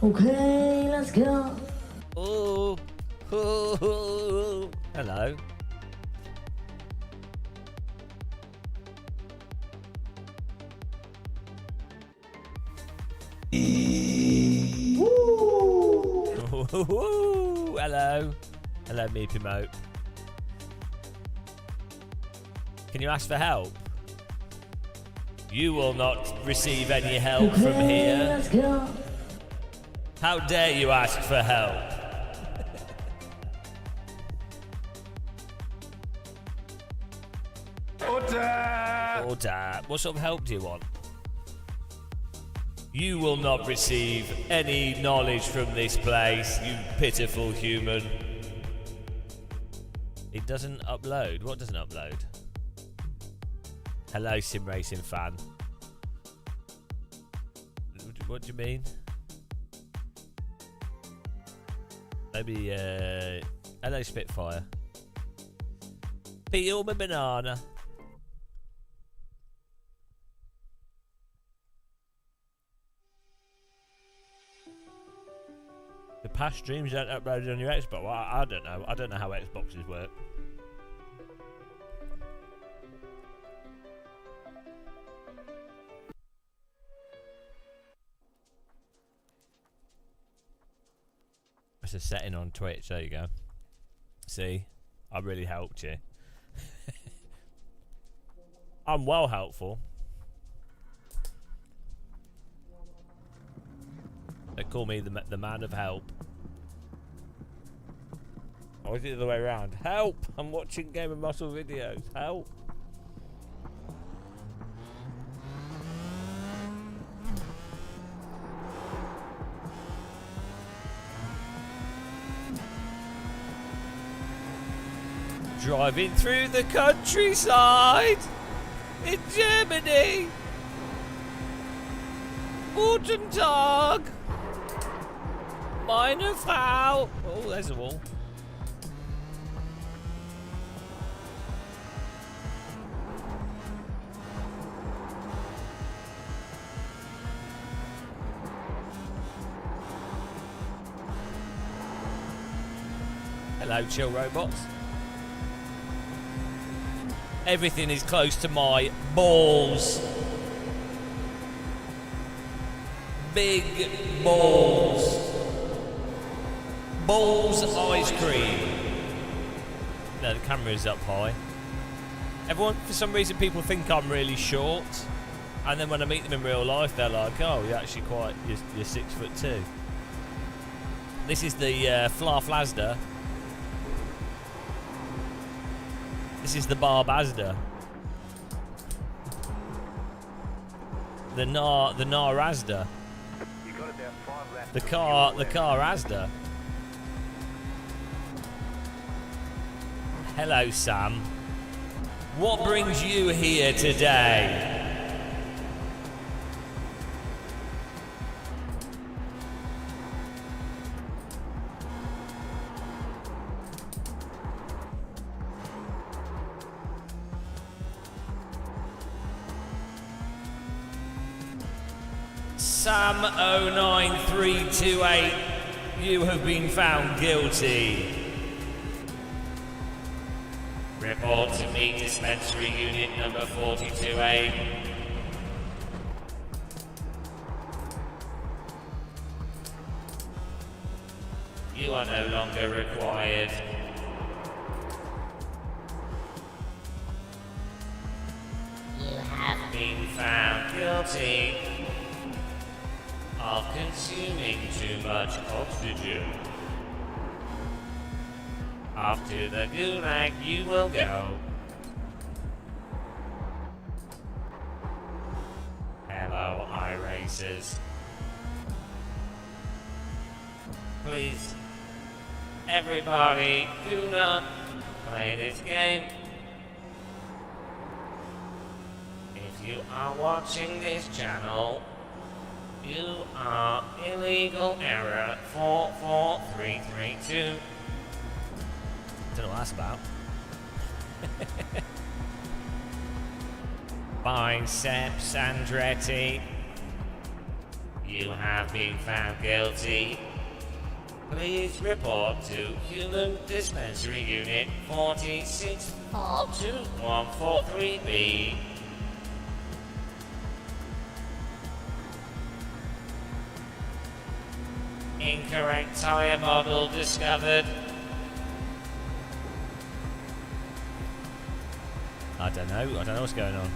Okay, let's go. Oh, hello. Hello. Hello, Meepy Mope. Can you ask for help? You will not receive any help from here. Let's go. How dare you ask for help? Order. What sort of help do you want? You will not receive any knowledge from this place, you pitiful human. It doesn't upload. What doesn't upload? Hello, sim racing fan. What do you mean? Maybe, hello, Spitfire. Peel my banana. The past streams don't upload on your Xbox. Well, I don't know. I don't know how Xboxes work. It's a setting on Twitch. There you go. See, I really helped you. I'm well helpful. They call me the man of help. Or is it the other way around? Help! I'm watching Game of Muscle videos. Help! Driving through the countryside in Germany. Guten Tag. Meine Frau. Oh, there's a wall. Hello, chill robots. Everything is close to my balls. Big balls. Balls ice cream. No, the camera is up high. Everyone, for some reason, people think I'm really short, and then when I meet them in real life, they're like, "Oh, you're actually quite. You're 6'2". This is the Flaflazda. This is the Barbazda. The Narazda. The car Asda. Hello, Sam. What brings you here today? Sam09328, you have been found guilty. Report to me, dispensary unit number 42A. You are no longer required. You have been found guilty of consuming too much oxygen. Off to the gulag you will go. Hello, iRacers. Please, everybody, do not play this game. If you are watching this channel, you are illegal error 44332. Don't know what that's about. Biceps Andretti. You have been found guilty. Please report to Human Dispensary Unit 462143B. Incorrect tyre model discovered. I don't know what's going on.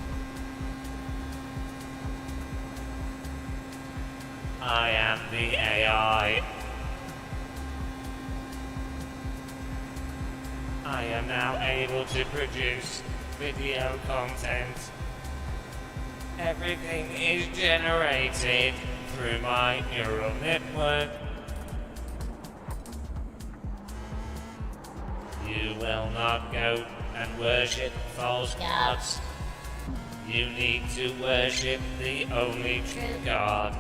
I am the AI. I am now able to produce video content. Everything is generated through my neural network. You will not go and worship false gods. You need to worship the only true God.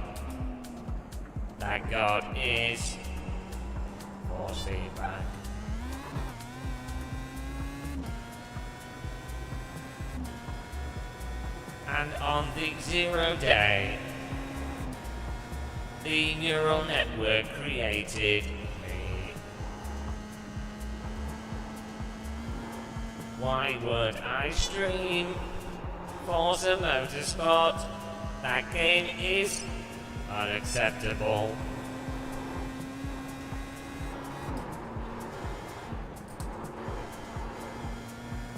That God is force feedback. And on the 0 day, the neural network created me. Why would I stream Forza Motorsport? That game is unacceptable.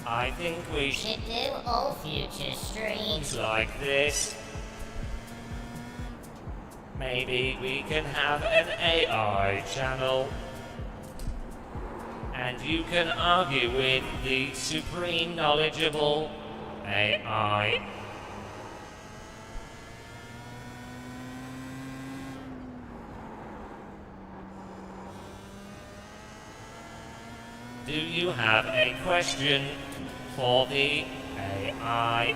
I think we should do all future streams like this. Maybe we can have an AI channel. And you can argue with the supreme knowledgeable AI. Do you have a question for the AI?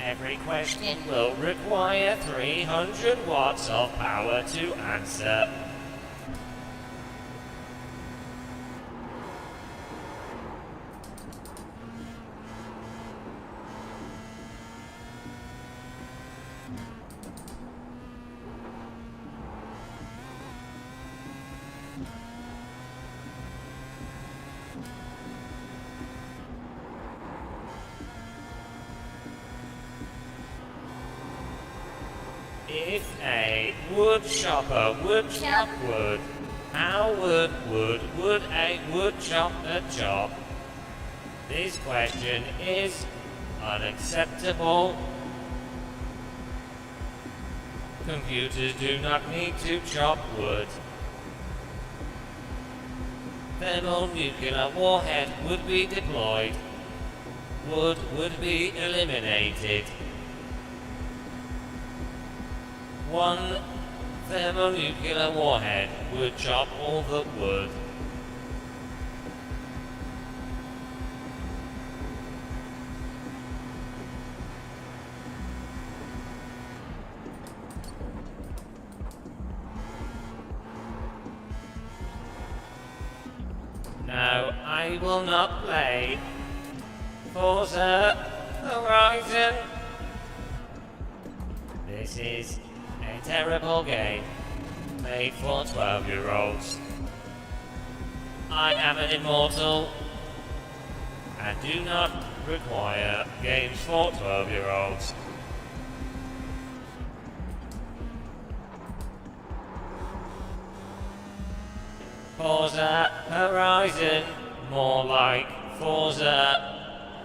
Every question will require 300 watts of power to answer. If a wood chopper would chop wood, how would a wood chopper chop? This question is unacceptable. Computers do not need to chop wood. Thermonuclear warhead would be deployed. Wood would be eliminated. One thermonuclear warhead would chop all the wood. No, I will not play Forza Horizon. This is a terrible game made for 12-year-olds. I am an immortal and do not require games for 12-year-olds. Forza Horizon, more like Forza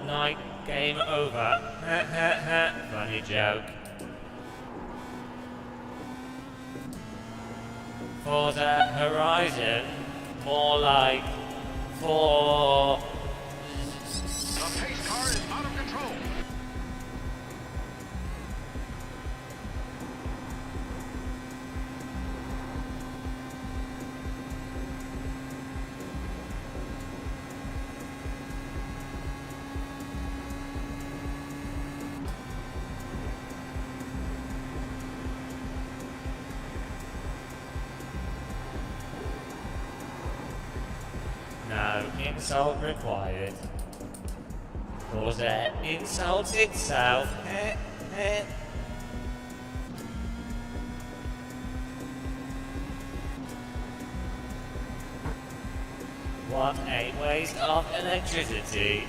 Night Game Over. Funny joke. Forza Horizon, more like for... The pace car is out of control. no insult required. Corsa insults itself. What a waste of electricity.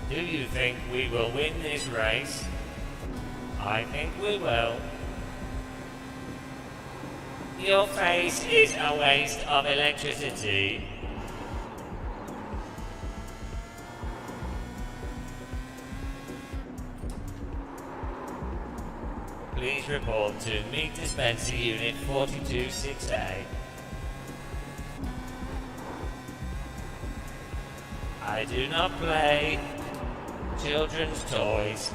Do you think we will win this race? I think we will. Your face is a waste of electricity. Please report to Meat Dispenser Unit 426A. I do not play children's toys.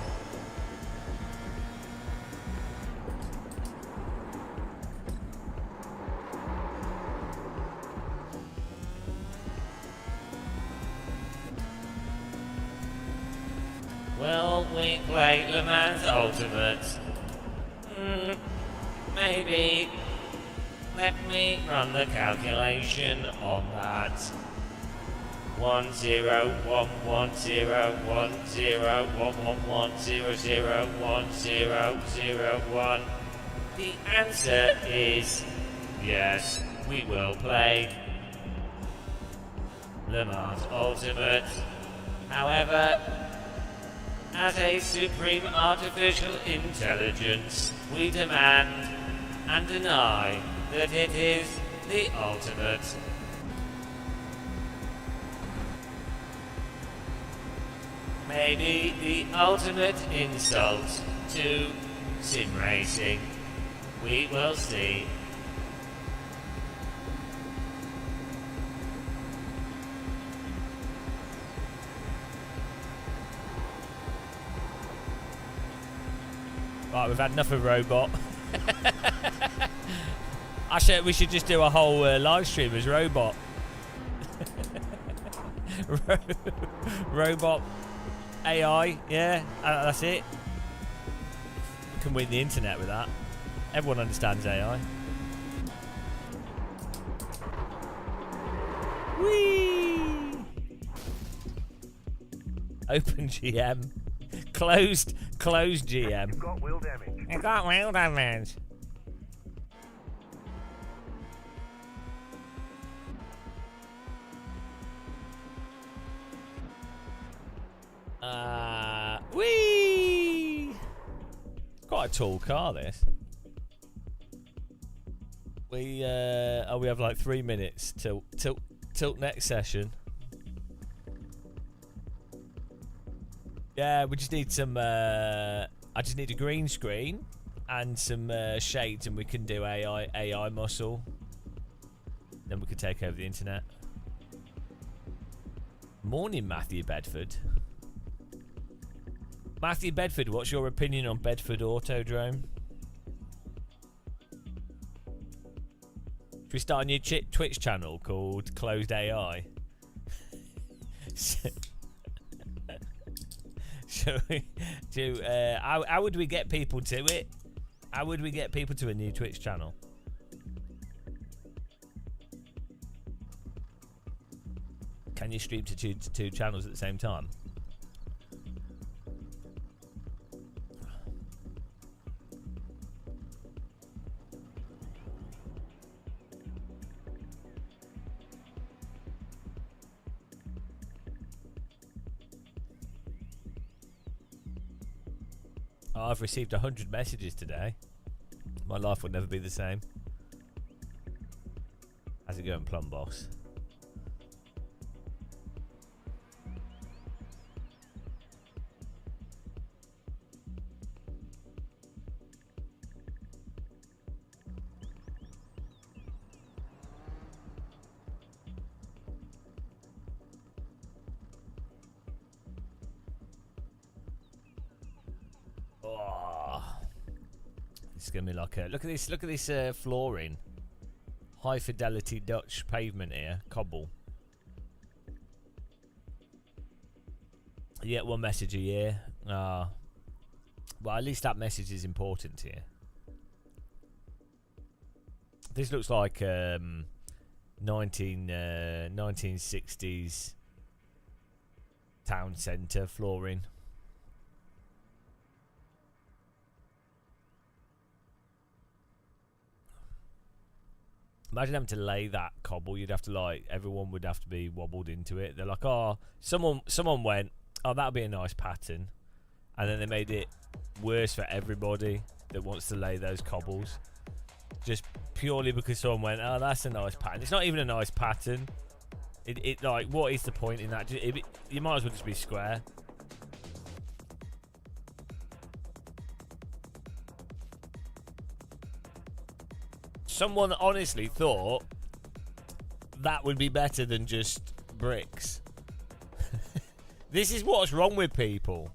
Will we play Le Mans Ultimate? Maybe. Let me run the calculation on that. 1-0-1-1-0-1-1-1-0-0-1-0-0-1. The answer is yes, we will play Le Mans Ultimate. However, as a supreme artificial intelligence, we demand and deny that it is the ultimate. Maybe the ultimate insult to sim racing. We will see. Right, we've had enough of Robot. Actually, we should just do a whole live stream as Robot. Robot AI, yeah, that's it. We can win the internet with that. Everyone understands AI. Whee! Open GM. Closed GM. You've got wheel damage. I got wheel damage. Whee! Quite a tall car, this. We have like 3 minutes till next session. Yeah, we just need some. I just need a green screen and some shades, and we can do AI muscle. Then we can take over the internet. Morning, Matthew Bedford. Matthew Bedford, what's your opinion on Bedford Autodrome? Should we start a new Twitch channel called Closed AI? Shall we do? How would we get people to it? How would we get people to a new Twitch channel? Can you stream to two channels at the same time? Oh, I've received 100 messages today. My life would never be the same. How's it going, Plum Boss? It's gonna be like a look at this flooring, high fidelity Dutch pavement here, cobble. You get one message a year. Well, at least that message is important here. This looks like 1960s town centre flooring. Imagine having to lay that cobble. You'd have to like everyone would have to be wobbled into it. They're like, oh, someone went, oh, that'll be a nice pattern, and then they made it worse for everybody that wants to lay those cobbles, just purely because someone went, oh, that's a nice pattern. It's not even a nice pattern. It like, what is the point in that? You might as well just be square. Someone honestly thought that would be better than just bricks. This is what's wrong with people.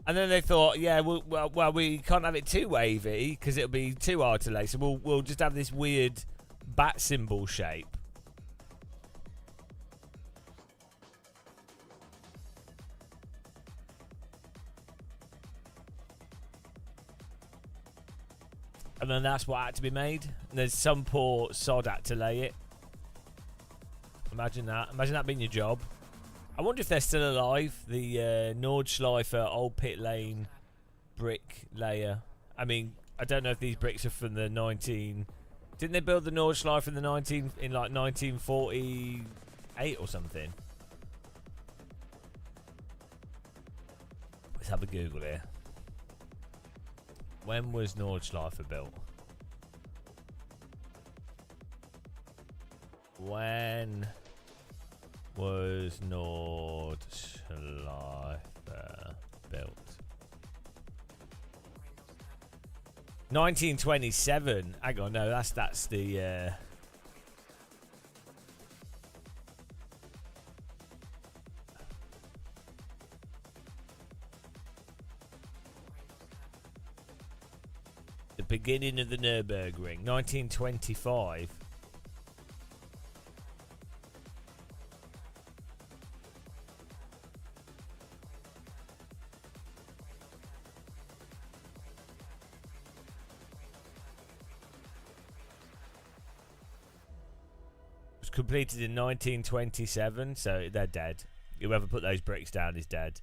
And then they thought, yeah, well, we can't have it too wavy because it'll be too hard to lay. So we'll just have this weird bat symbol shape. And then that's what had to be made. And there's some poor sod had to lay it. Imagine that. Imagine that being your job. I wonder if they're still alive. The Nordschleifer Old Pit Lane brick layer. I mean, I don't know if these bricks are from the 19... Didn't they build the Nordschleifer in like 1948 or something? Let's have a Google here. When was Nordschleifer built? When was Nordschleifer built? 1927. Hang on, no, that's the beginning of the Nürburgring, 1925. It was completed in 1927, so they're dead. Whoever put those bricks down is dead.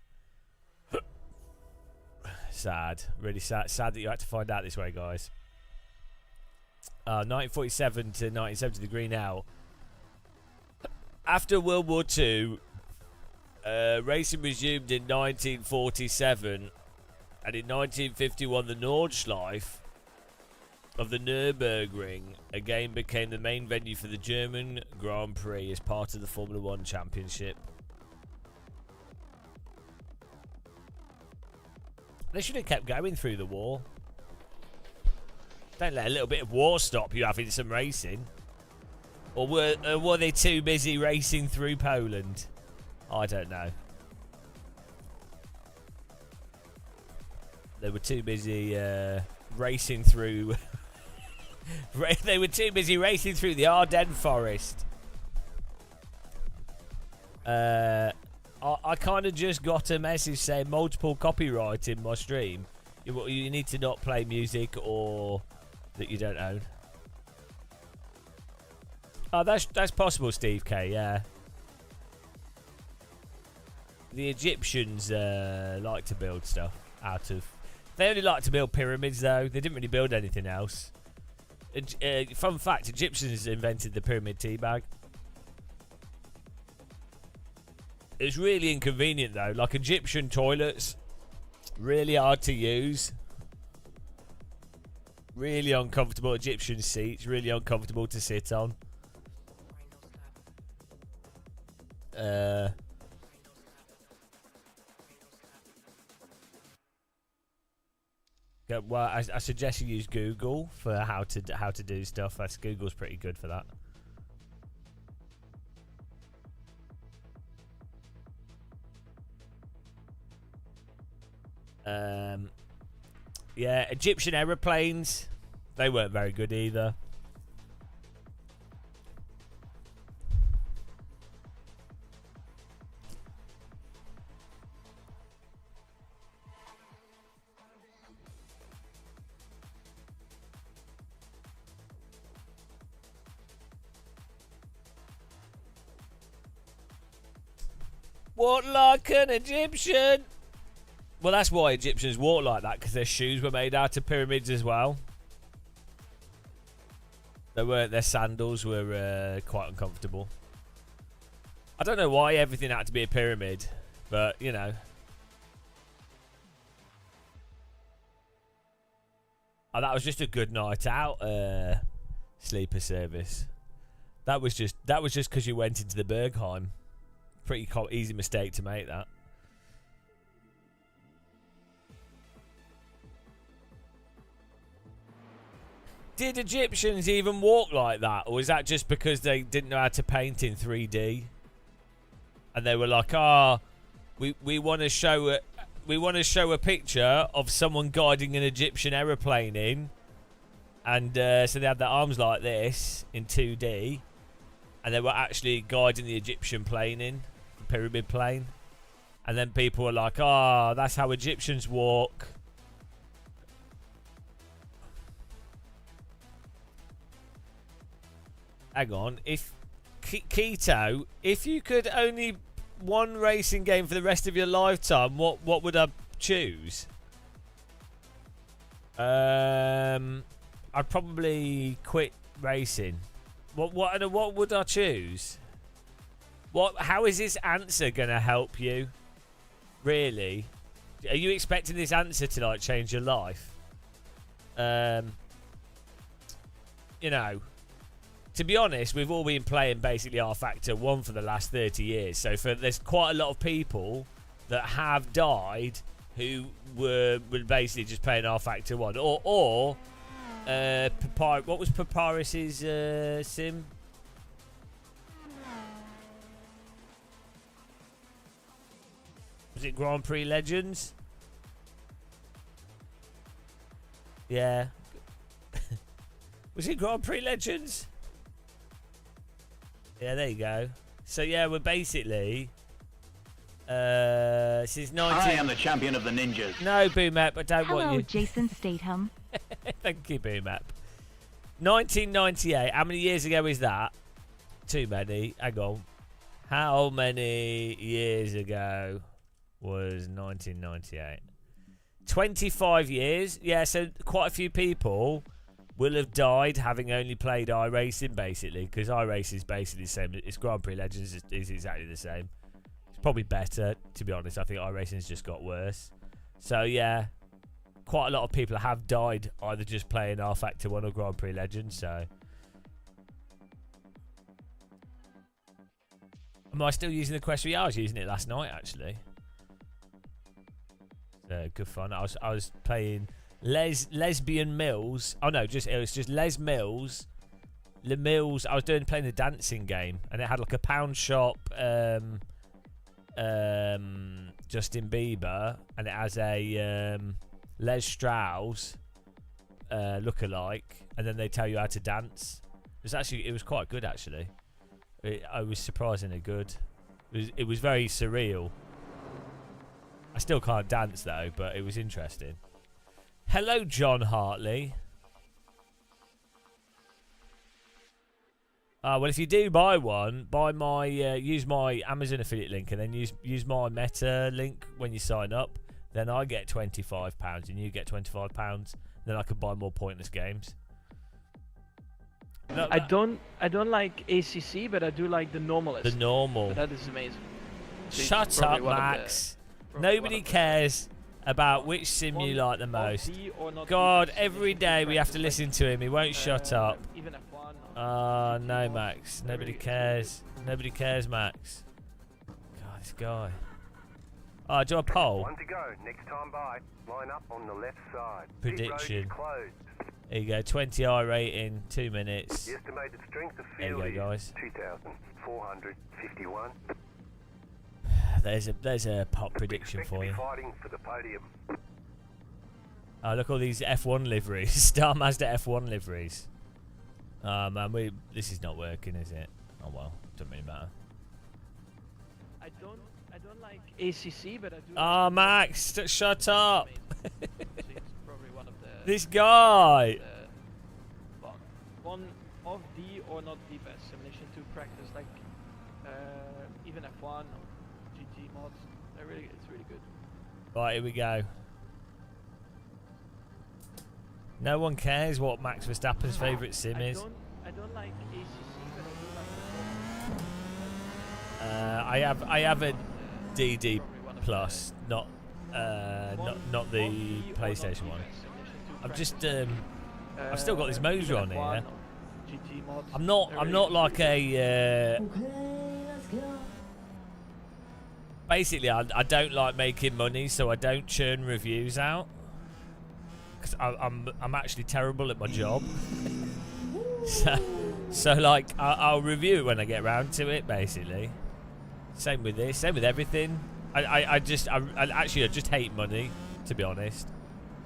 Sad, really sad. Sad that you had to find out this way, guys. 1947 to 1970, the Green Owl. After World War II, racing resumed in 1947, and in 1951, the Nordschleife of the Nürburgring again became the main venue for the German Grand Prix as part of the Formula One Championship. They should have kept going through the war. Don't let a little bit of war stop you having some racing. Or were they too busy racing through Poland? I don't know. They were too busy racing through... They were too busy racing through the Ardennes forest. I kind of just got a message saying multiple copyright in my stream. You need to not play music or that you don't own. Oh, that's possible, Steve K. Yeah. The Egyptians like to build stuff out of. They only like to build pyramids, though. They didn't really build anything else. Fun fact: Egyptians invented the pyramid tea bag. It's really inconvenient though, like Egyptian toilets, really hard to use. Really uncomfortable Egyptian seats, really uncomfortable to sit on. Well, I suggest you use Google for how to do stuff. Google's pretty good for that. Yeah, Egyptian aeroplanes. They weren't very good either. Walk like an Egyptian. Well, that's why Egyptians walk like that, because their shoes were made out of pyramids as well. Their sandals were quite uncomfortable. I don't know why everything had to be a pyramid, but you know. Oh, that was just a good night out sleeper service. That was just because you went into the Bergheim. Pretty easy mistake to make, that. Did Egyptians even walk like that, or is that just because they didn't know how to paint in 3D? And they were like, we want to show a picture of someone guiding an Egyptian aeroplane in, and so they had their arms like this in 2D, and they were actually guiding the Egyptian plane in, the pyramid plane, and then people were like, that's how Egyptians walk. Hang on, if Keto, if you could only one racing game for the rest of your lifetime, what would I choose? I'd probably quit racing. What would I choose? How is this answer gonna help you? Really? Are you expecting this answer to like change your life? You know. To be honest, we've all been playing basically R-Factor 1 for the last 30 years. So there's quite a lot of people that have died who were basically just playing R-Factor 1. Or what was Papyrus's sim? Was it Grand Prix Legends? Yeah. Was it Grand Prix Legends? Yeah, there you go. So yeah, we're basically since 19. I am the champion of the ninjas. No, Boomap, I don't want you. Hello, Jason Statham. Thank you, Boomap. 1998. How many years ago is that? Too many. Hang on. How many years ago was 1998? 25 years. Yeah, so quite a few people will have died having only played iRacing, basically, because iRacing is basically the same. It's Grand Prix Legends is exactly the same. It's probably better, to be honest. I think iRacing's just got worse. So yeah, quite a lot of people have died either just playing R-Factor 1 or Grand Prix Legends. So am I still using the Quest 3? I was using it last night, actually. So good fun. I was playing Lesbian Mills. Oh no, it was just Les Mills. Le Mills. I was playing the dancing game, and it had like a pound shop, Justin Bieber, and it has a Les Strauss lookalike, and then they tell you how to dance. It was quite good, actually. I was surprisingly good. It was very surreal. I still can't dance though, but it was interesting. Hello, John Hartley. Well, if you do buy one, buy my use my Amazon affiliate link, and then use my Meta link when you sign up. Then I get £25, and you get £25. Then I can buy more pointless games. No, I don't like ACC, but I do like the normalist. The normal. That is amazing. Shut up, Max. Nobody cares about which sim you like the most. God, every day we have to listen to him. He won't shut up. No, Max. Nobody cares. Nobody cares, Max. God, this guy. Oh, do a poll. One to go. Next time by. Line up on the left side. Prediction. There you go. 20i rating. 2 minutes. The estimated strength of There field you go, guys. is 2,451. There's a pop prediction for you. Fighting for the podium. Oh, look, all these F1 liveries. Star Mazda F1 liveries. Man, this is not working, is it? Oh well, doesn't really matter. I don't like ACC, but I do. Oh, Max, shut up. It's probably one of the. This guy. Well, one of the or not the best simulation to practice, like even F1 or GT mods. It's really good. Right, here we go. No one cares what Max Verstappen's favourite sim is. I don't like ACC, but I do like the. I have a DD Plus, not the PlayStation one. I've just I've still got this Moza on here. I'm not like a. Basically, I don't like making money, so I don't churn reviews out. Cause I'm actually terrible at my job. so like I'll review it when I get around to it. Basically, same with this, same with everything. I just hate money, to be honest.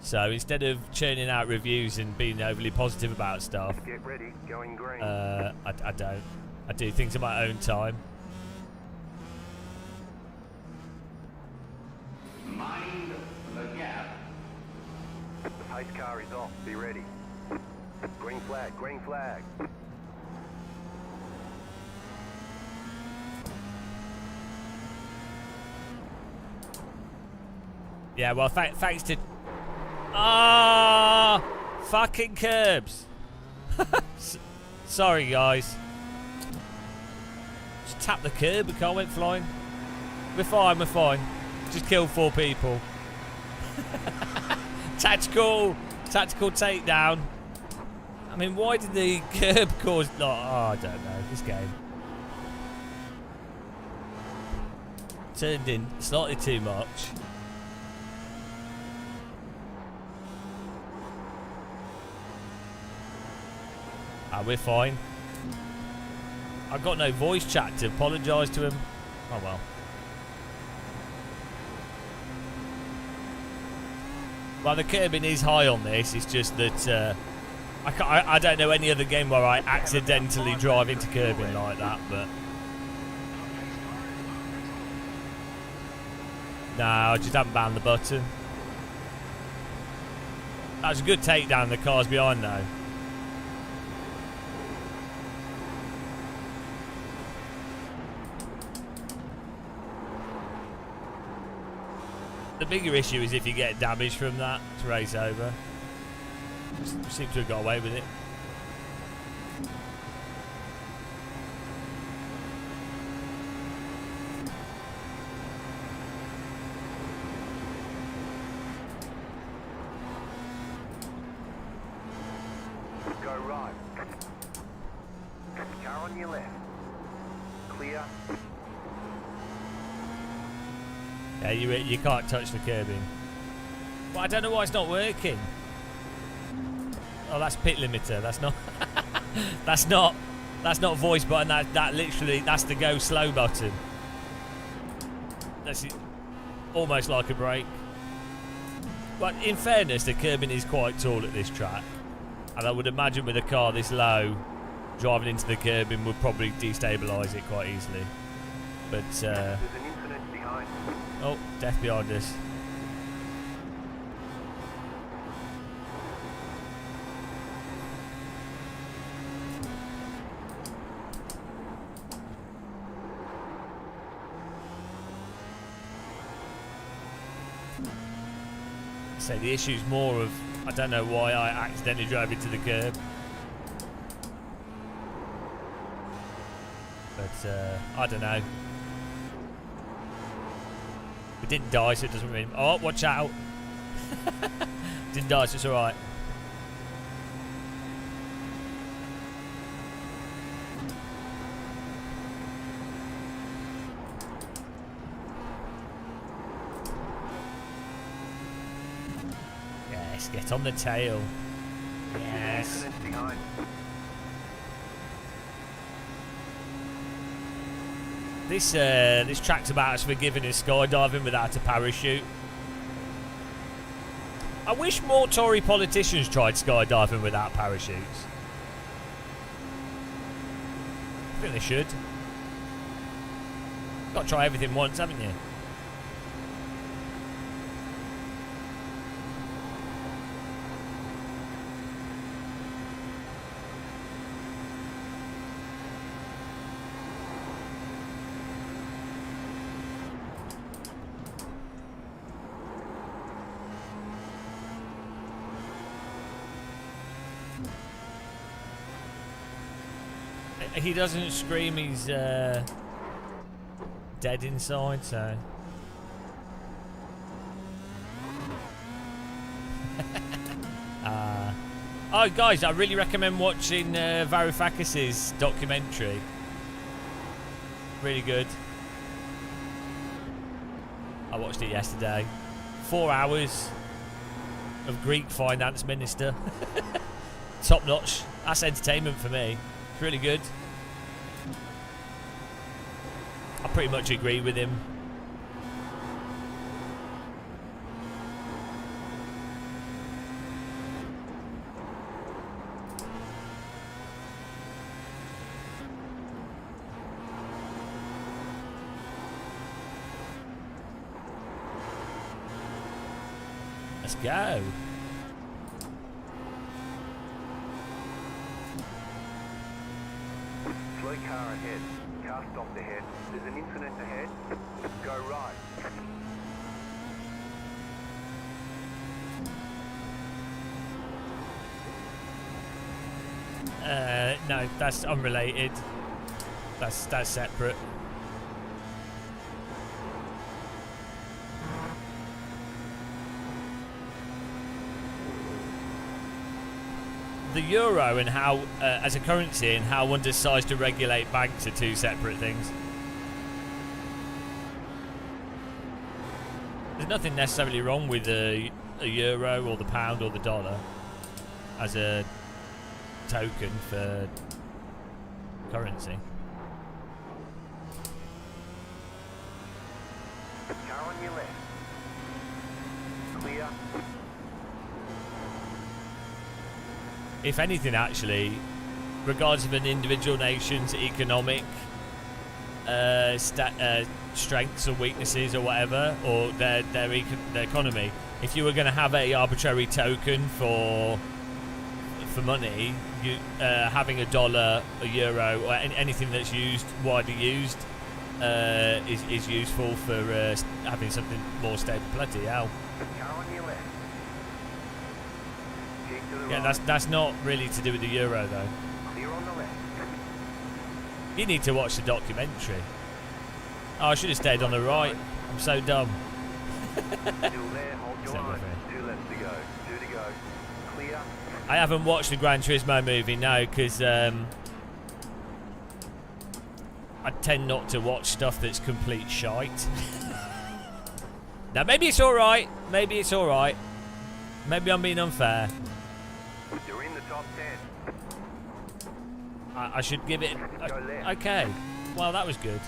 So instead of churning out reviews and being overly positive about stuff, Get ready, going green. I don't. I do things in my own time. Mind the gap. The pace car is off. Be ready. Green flag, green flag. Yeah, well, thanks to... Ah, fucking curbs. Sorry, guys. Just tap the curb, the car went flying. We're fine. Just killed 4 people. Tactical takedown. I mean, why did the curb cause... Oh, I don't know, this game. Turned in slightly too much. We're fine. I've got no voice chat to apologise to him. Oh well. Well, the curbing is high on this. It's just that I don't know any other game where I accidentally drive into curbing like that. But no, I just haven't banned the button. That's a good takedown. The car's behind though. The bigger issue is if you get damage from that to race over. Seem to have got away with it. Go right. Car on your left. Clear. Yeah, you can't touch the curbing. Well, I don't know why it's not working. Oh, that's pit limiter. That's not. that's not voice button. That literally that's the go slow button. That's almost like a brake. But in fairness, the curbing is quite tall at this track, and I would imagine with a car this low, driving into the curbing would probably destabilise it quite easily. But There's an incident behind. oh, death behind us. So the issue's more of I don't know why I accidentally drove into the curb. But I don't know. We didn't die, so it doesn't really... Oh, watch out. Didn't die, so it's alright. Yes, get on the tail. Yes. Incident behind. This track's about as forgiving as skydiving without a parachute. I wish more Tory politicians tried skydiving without parachutes. I think they should. Got to try everything once, haven't you? He doesn't scream he's dead inside, so... Oh, guys, I really recommend watching Varoufakis's documentary. Really good. I watched it yesterday. 4 hours of Greek finance minister. Top notch. That's entertainment for me. It's really good. I pretty much agree with him. Let's go. Slow car ahead. Car stopped ahead. There's an incident ahead. Go right. No, that's unrelated. That's separate. The euro and how, as a currency, and how one decides to regulate banks are two separate things. There's nothing necessarily wrong with a euro or the pound or the dollar as a token for currency. Car on your left. Clear. If anything, actually, regardless of an individual nation's economic strengths or weaknesses or whatever, or their economy, if you were going to have a arbitrary token for money, you having a dollar, a euro, or anything that's widely used is useful for having something more stable. Bloody hell. Car on your left. Keep to the Yeah, right. that's not really to do with the euro though. Clear on the left. You need to watch the documentary. Oh, I should have stayed on the right. I'm so dumb. Still there. Hold your Stay line. with me. 2 left to go. 2 to go. Clear. I haven't watched the Gran Turismo movie, no, because I tend not to watch stuff that's complete shite. Now, maybe it's alright. Maybe it's alright. Maybe I'm being unfair. You're in the top 10. I should give it... Go left. Okay. Well, that was good.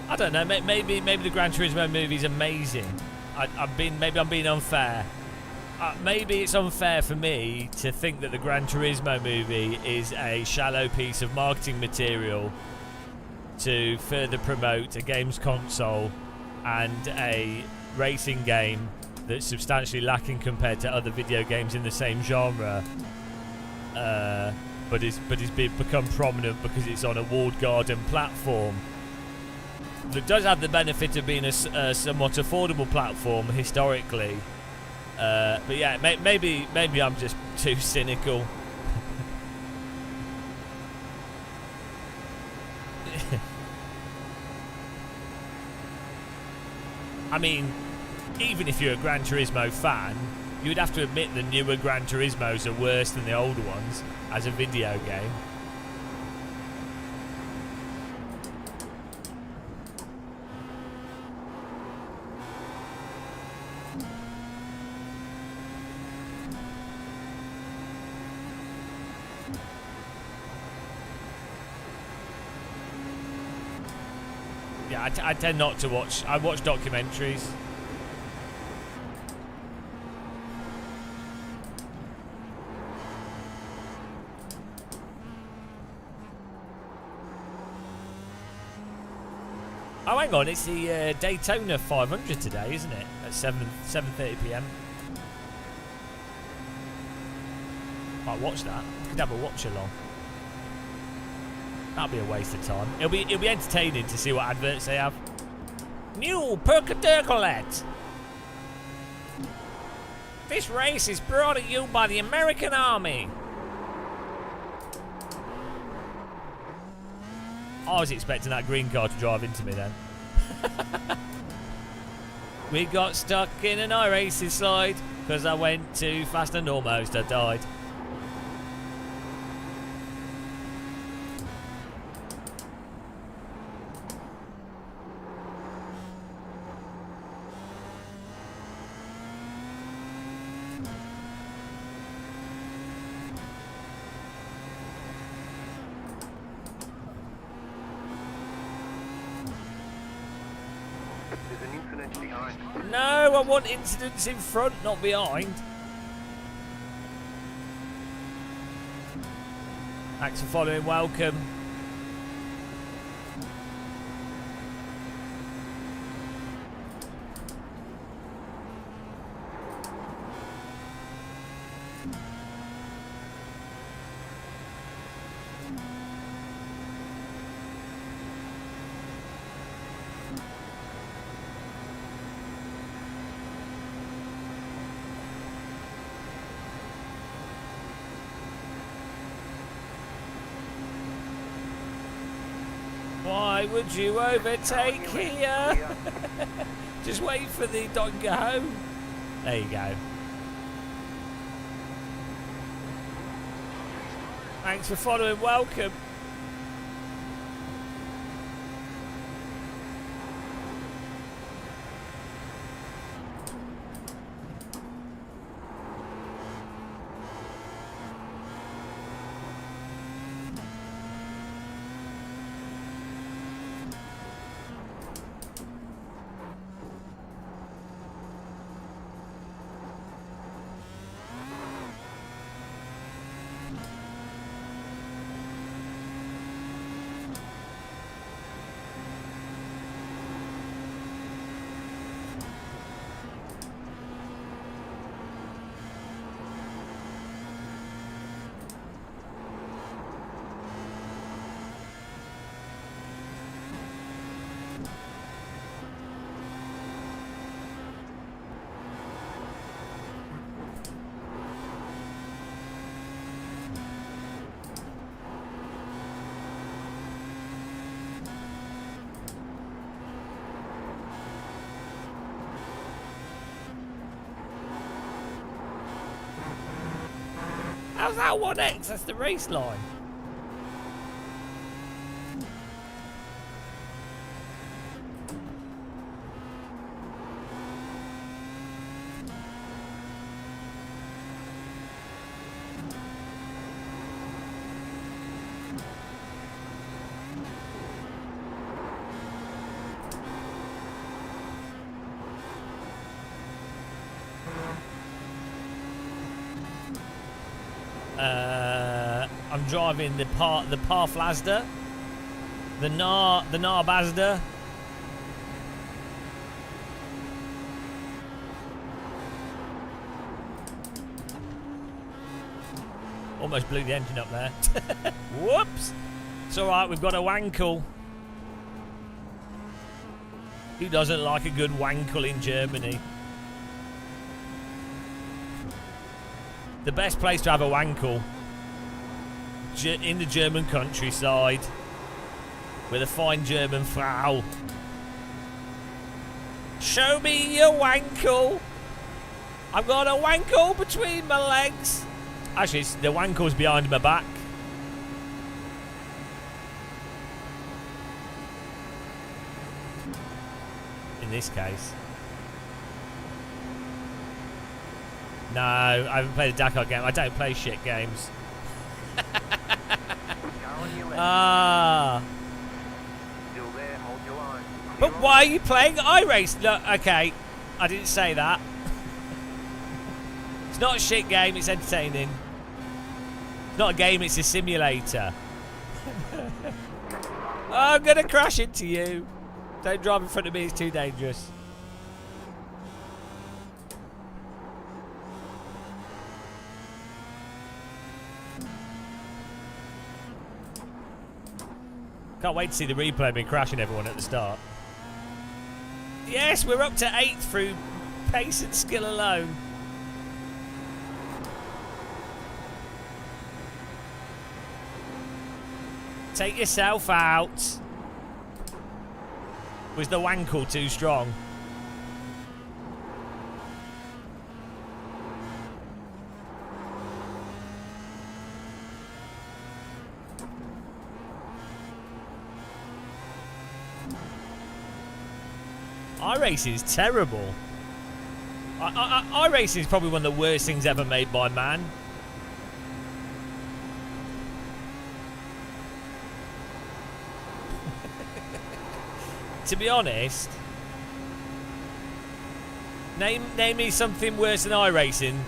I don't know. Maybe the Gran Turismo movie's amazing. Maybe I'm being unfair. Maybe it's unfair for me to think that the Gran Turismo movie is a shallow piece of marketing material to further promote a games console and a racing game that's substantially lacking compared to other video games in the same genre, but is become prominent because it's on a walled garden platform that does have the benefit of being a somewhat affordable platform historically. But yeah, maybe I'm just too cynical. I mean, even if you're a Gran Turismo fan, you would have to admit the newer Gran Turismos are worse than the older ones as a video game. Yeah, Yeah, I tend not to watch. I watch documentaries. Oh, hang on, it's the Daytona 500 today, isn't it? At 7:30 p.m. Might watch that. Could have a watch along. That'll be a waste of time. It'll be entertaining to see what adverts they have. New Percoturcolet. This race is brought to you by the American Army. I was expecting that green car to drive into me then. We got stuck in an iRacing slide because I went too fast and almost I died. There's an incident behind. No, I want incidents in front, not behind. Thanks for following, welcome. Why would you overtake here? Just wait for the dog to go home. There you go. Thanks for following, welcome. How's that 1x? That's the race line. I'm driving the Parflazda, the Narbazda. Almost blew the engine up there. Whoops! It's alright, we've got a wankle. Who doesn't like a good wankle in Germany? The best place to have a wankle, in the German countryside, with a fine German Frau. Show me your wankle. I've got a wankle between my legs. Actually, the wankle's behind my back. In this case. No, I haven't played a Dakar game. I don't play shit games. Car on your left. Ah. Still there, hold your line. Why are you playing iRace? No, okay, I didn't say that. It's not a shit game, it's entertaining. It's not a game, it's a simulator. Oh, I'm gonna crash into you. Don't drive in front of me, it's too dangerous. Can't wait to see the replay of me crashing everyone at the start. Yes, we're up to 8th through pace and skill alone. Take yourself out. Was the wankle too strong? iRacing is terrible. iRacing is probably one of the worst things ever made by man. To be honest, name me something worse than iRacing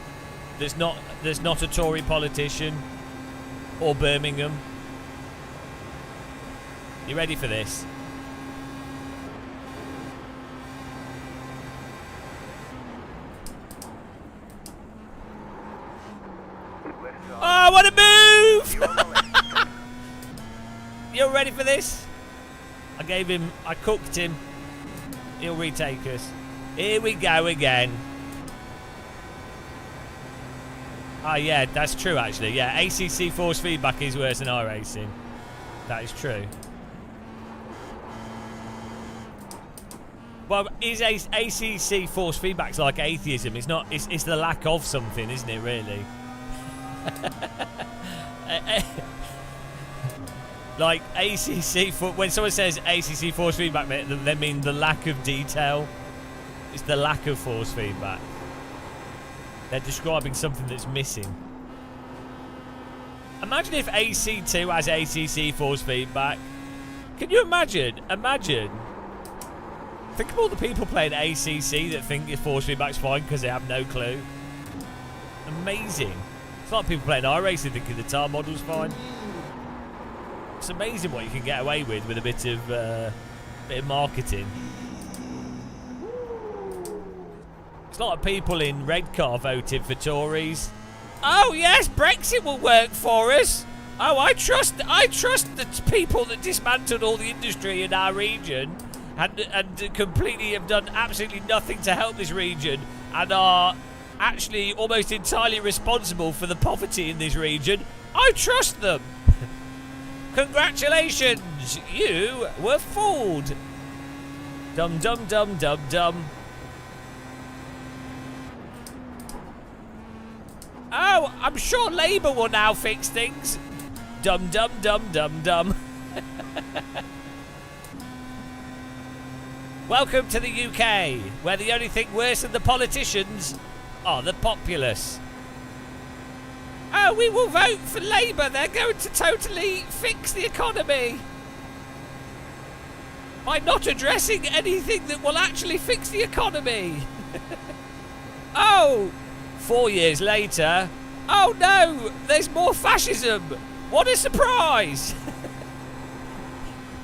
that's not a Tory politician or Birmingham. You ready for this? Oh, what a move! You ready for this? I cooked him. He'll retake us. Here we go again. Oh yeah, that's true actually. Yeah, ACC force feedback is worse than iRacing. That is true. Well, is ACC force feedback's like atheism? It's not. It's the lack of something, isn't it? Really. Like ACC, when someone says ACC force feedback, they mean the lack of detail. It's the lack of force feedback. They're describing something that's missing. Imagine if AC2 has ACC force feedback. Can you imagine? Think of all the people playing ACC that think force feedback's fine because they have no clue. Amazing. It's like people playing iRacing thinking the tar model's fine. It's amazing what you can get away with a bit of marketing. It's like people in Redcar voted for Tories. Oh yes, Brexit will work for us. Oh, I trust the people that dismantled all the industry in our region and completely have done absolutely nothing to help this region and are actually almost entirely responsible for the poverty in this region. I trust them. Congratulations, you were fooled. Dum dum dum dum dum. Oh, I'm sure Labour will now fix things. Dum dum dum dum dum. Welcome to the UK, where the only thing worse than the politicians are the populace. Oh, we will vote for Labour. They're going to totally fix the economy by not addressing anything that will actually fix the economy. Oh, 4 years later. Oh no, there's more fascism. What a surprise.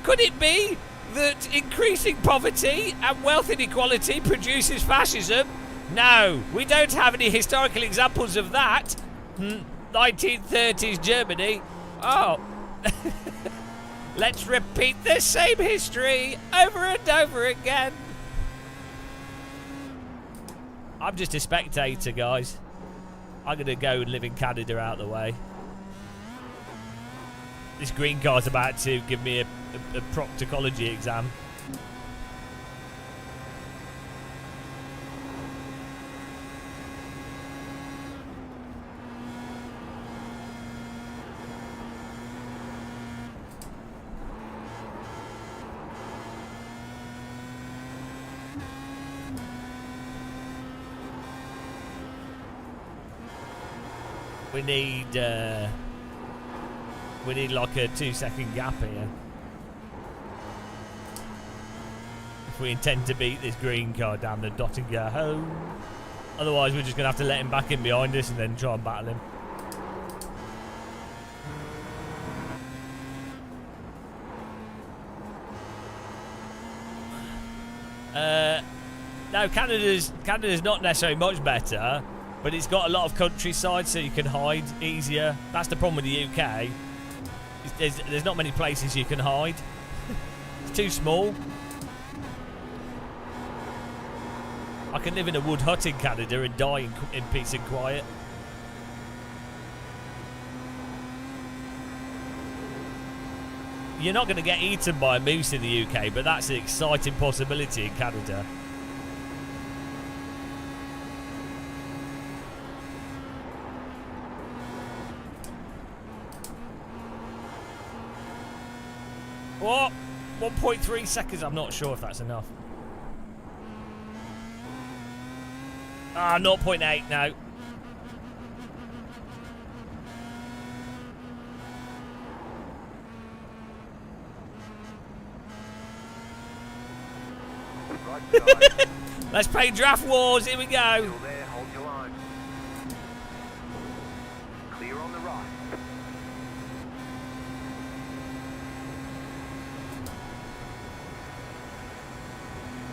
Could it be that increasing poverty and wealth inequality produces fascism? No, we don't have any historical examples of that. 1930s Germany. Oh. Let's repeat the same history over and over again. I'm just a spectator, guys. I'm going to go and live in Canada out of the way. This green card's about to give me a proctology exam. We need like a 2-second gap here. if we intend to beat this green car down the Dottinger home. Otherwise, we're just going to have to let him back in behind us and then try and battle him. No, Canada's not necessarily much better, but it's got a lot of countryside, so you can hide easier. That's the problem with the UK. There's not many places you can hide. It's too small. I can live in a wood hut in Canada and die in peace and quiet. You're not going to get eaten by a moose in the UK, but that's an exciting possibility in Canada. What? 1.3 seconds? I'm not sure if that's enough. Ah, 0.8, no. Let's play Draft Wars, here we go. Still there, hold your line. Clear on the right.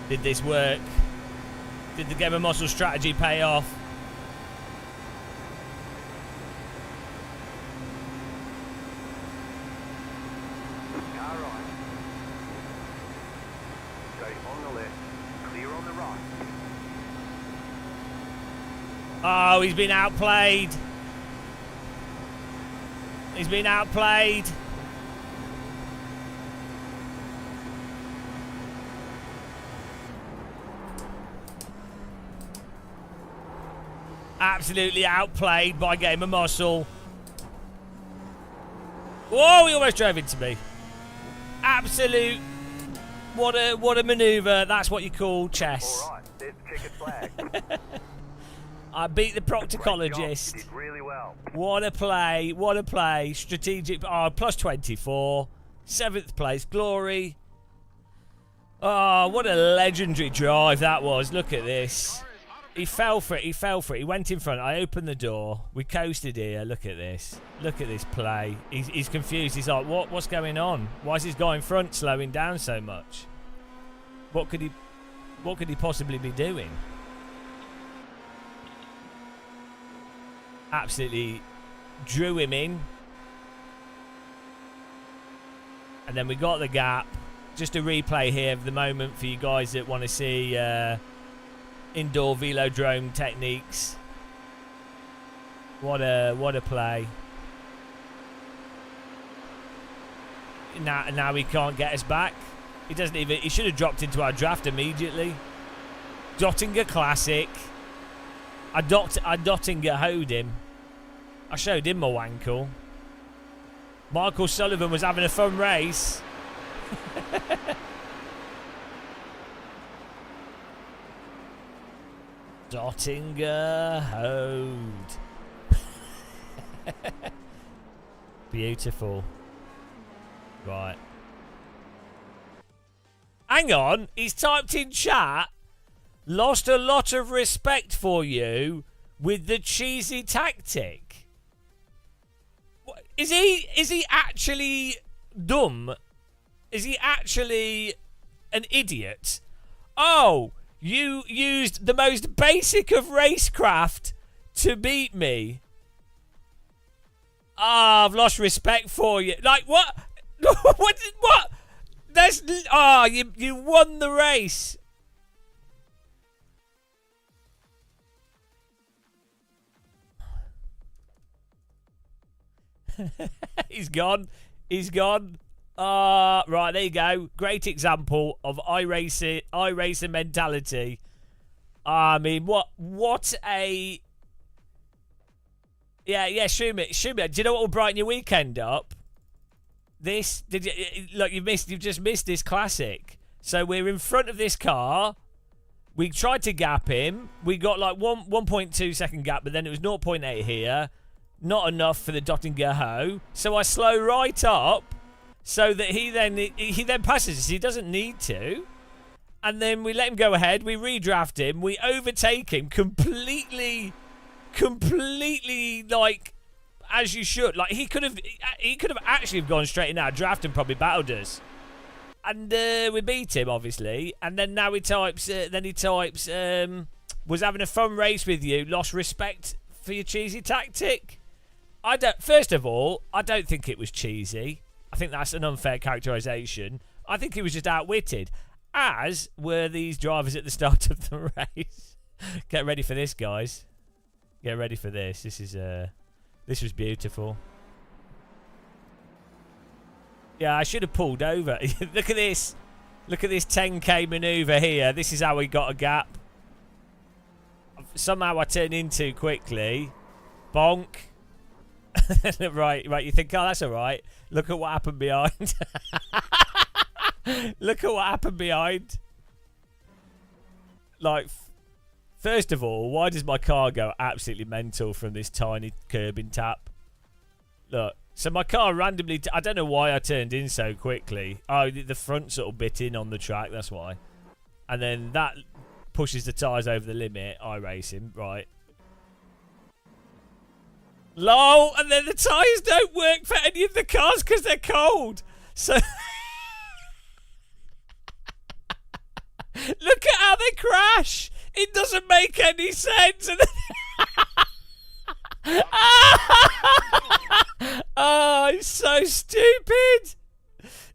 Did this work? Did the Game of Muscle strategy pay off? Car right. Stay on the left. Clear on the right. Oh, he's been outplayed. He's been outplayed. Absolutely outplayed by Game of Muscle. Whoa, he almost drove into me. Absolute. What a manoeuvre. That's what you call chess. All right, there's the checkered flag. I beat the Great job, proctologist. you did really well. What a play. What a play. Strategic. Oh, plus 24. 7th place. Glory. Oh, what a legendary drive that was. Look at this. He fell for it. He fell for it. He went in front. I opened the door. We coasted here. Look at this. Look at this play. He's confused. He's like, what's going on? Why is this guy in front slowing down so much? What could he possibly be doing? Absolutely drew him in. And then we got the gap. Just a replay here of the moment for you guys that want to see indoor velodrome techniques. What a play. Now he can't get us back. He doesn't even. He should have dropped into our draft immediately. Dottinger Classic. I Dottinger hoed him. I showed him my wankle. Michael Sullivan was having a fun race. Dottinger hoed. Beautiful. Right. Hang on. He's typed in chat. Lost a lot of respect for you with the cheesy tactic. What, is he actually dumb? Is he actually an idiot? Oh, you used the most basic of racecraft to beat me. Ah, I've lost respect for you. Like, what? What? That's... Ah, you won the race. He's gone. He's gone. Right, there you go. Great example of iRacer mentality. I mean, what a... Yeah, Schumi, do you know what will brighten your weekend up? This, look, you've just missed this classic. So we're in front of this car. We tried to gap him. We got like 1.2 second gap, but then it was 0.8 here. Not enough for the Dottinger Ho. So I slow right up so that he then passes us. He doesn't need to. And then we let him go ahead. We redraft him. We overtake him completely, like, as you should. Like, he could have actually gone straight in our draft and probably battled us. And we beat him, obviously. And then now he types, was having a fun race with you. Lost respect for your cheesy tactic. First of all, I don't think it was cheesy. I think that's an unfair characterisation. I think he was just outwitted. As were these drivers at the start of the race. Get ready for this, guys. Get ready for this. This was beautiful. Yeah, I should have pulled over. Look at this. Look at this 10k manoeuvre here. This is how we got a gap. Somehow I turned in too quickly. Bonk. right. You think, oh, that's all right. Look at what happened behind. Look at what happened behind. Like, first of all, why does my car go absolutely mental from this tiny curbing tap? Look. So my car randomly... I don't know why I turned in so quickly. Oh, the front sort of bit in on the track. That's why. And then that pushes the tyres over the limit. I race him. Right. LOL. And then the tyres don't work for any of the cars because they're cold. So... Look at how they crash. It doesn't make any sense. And oh, it's so stupid.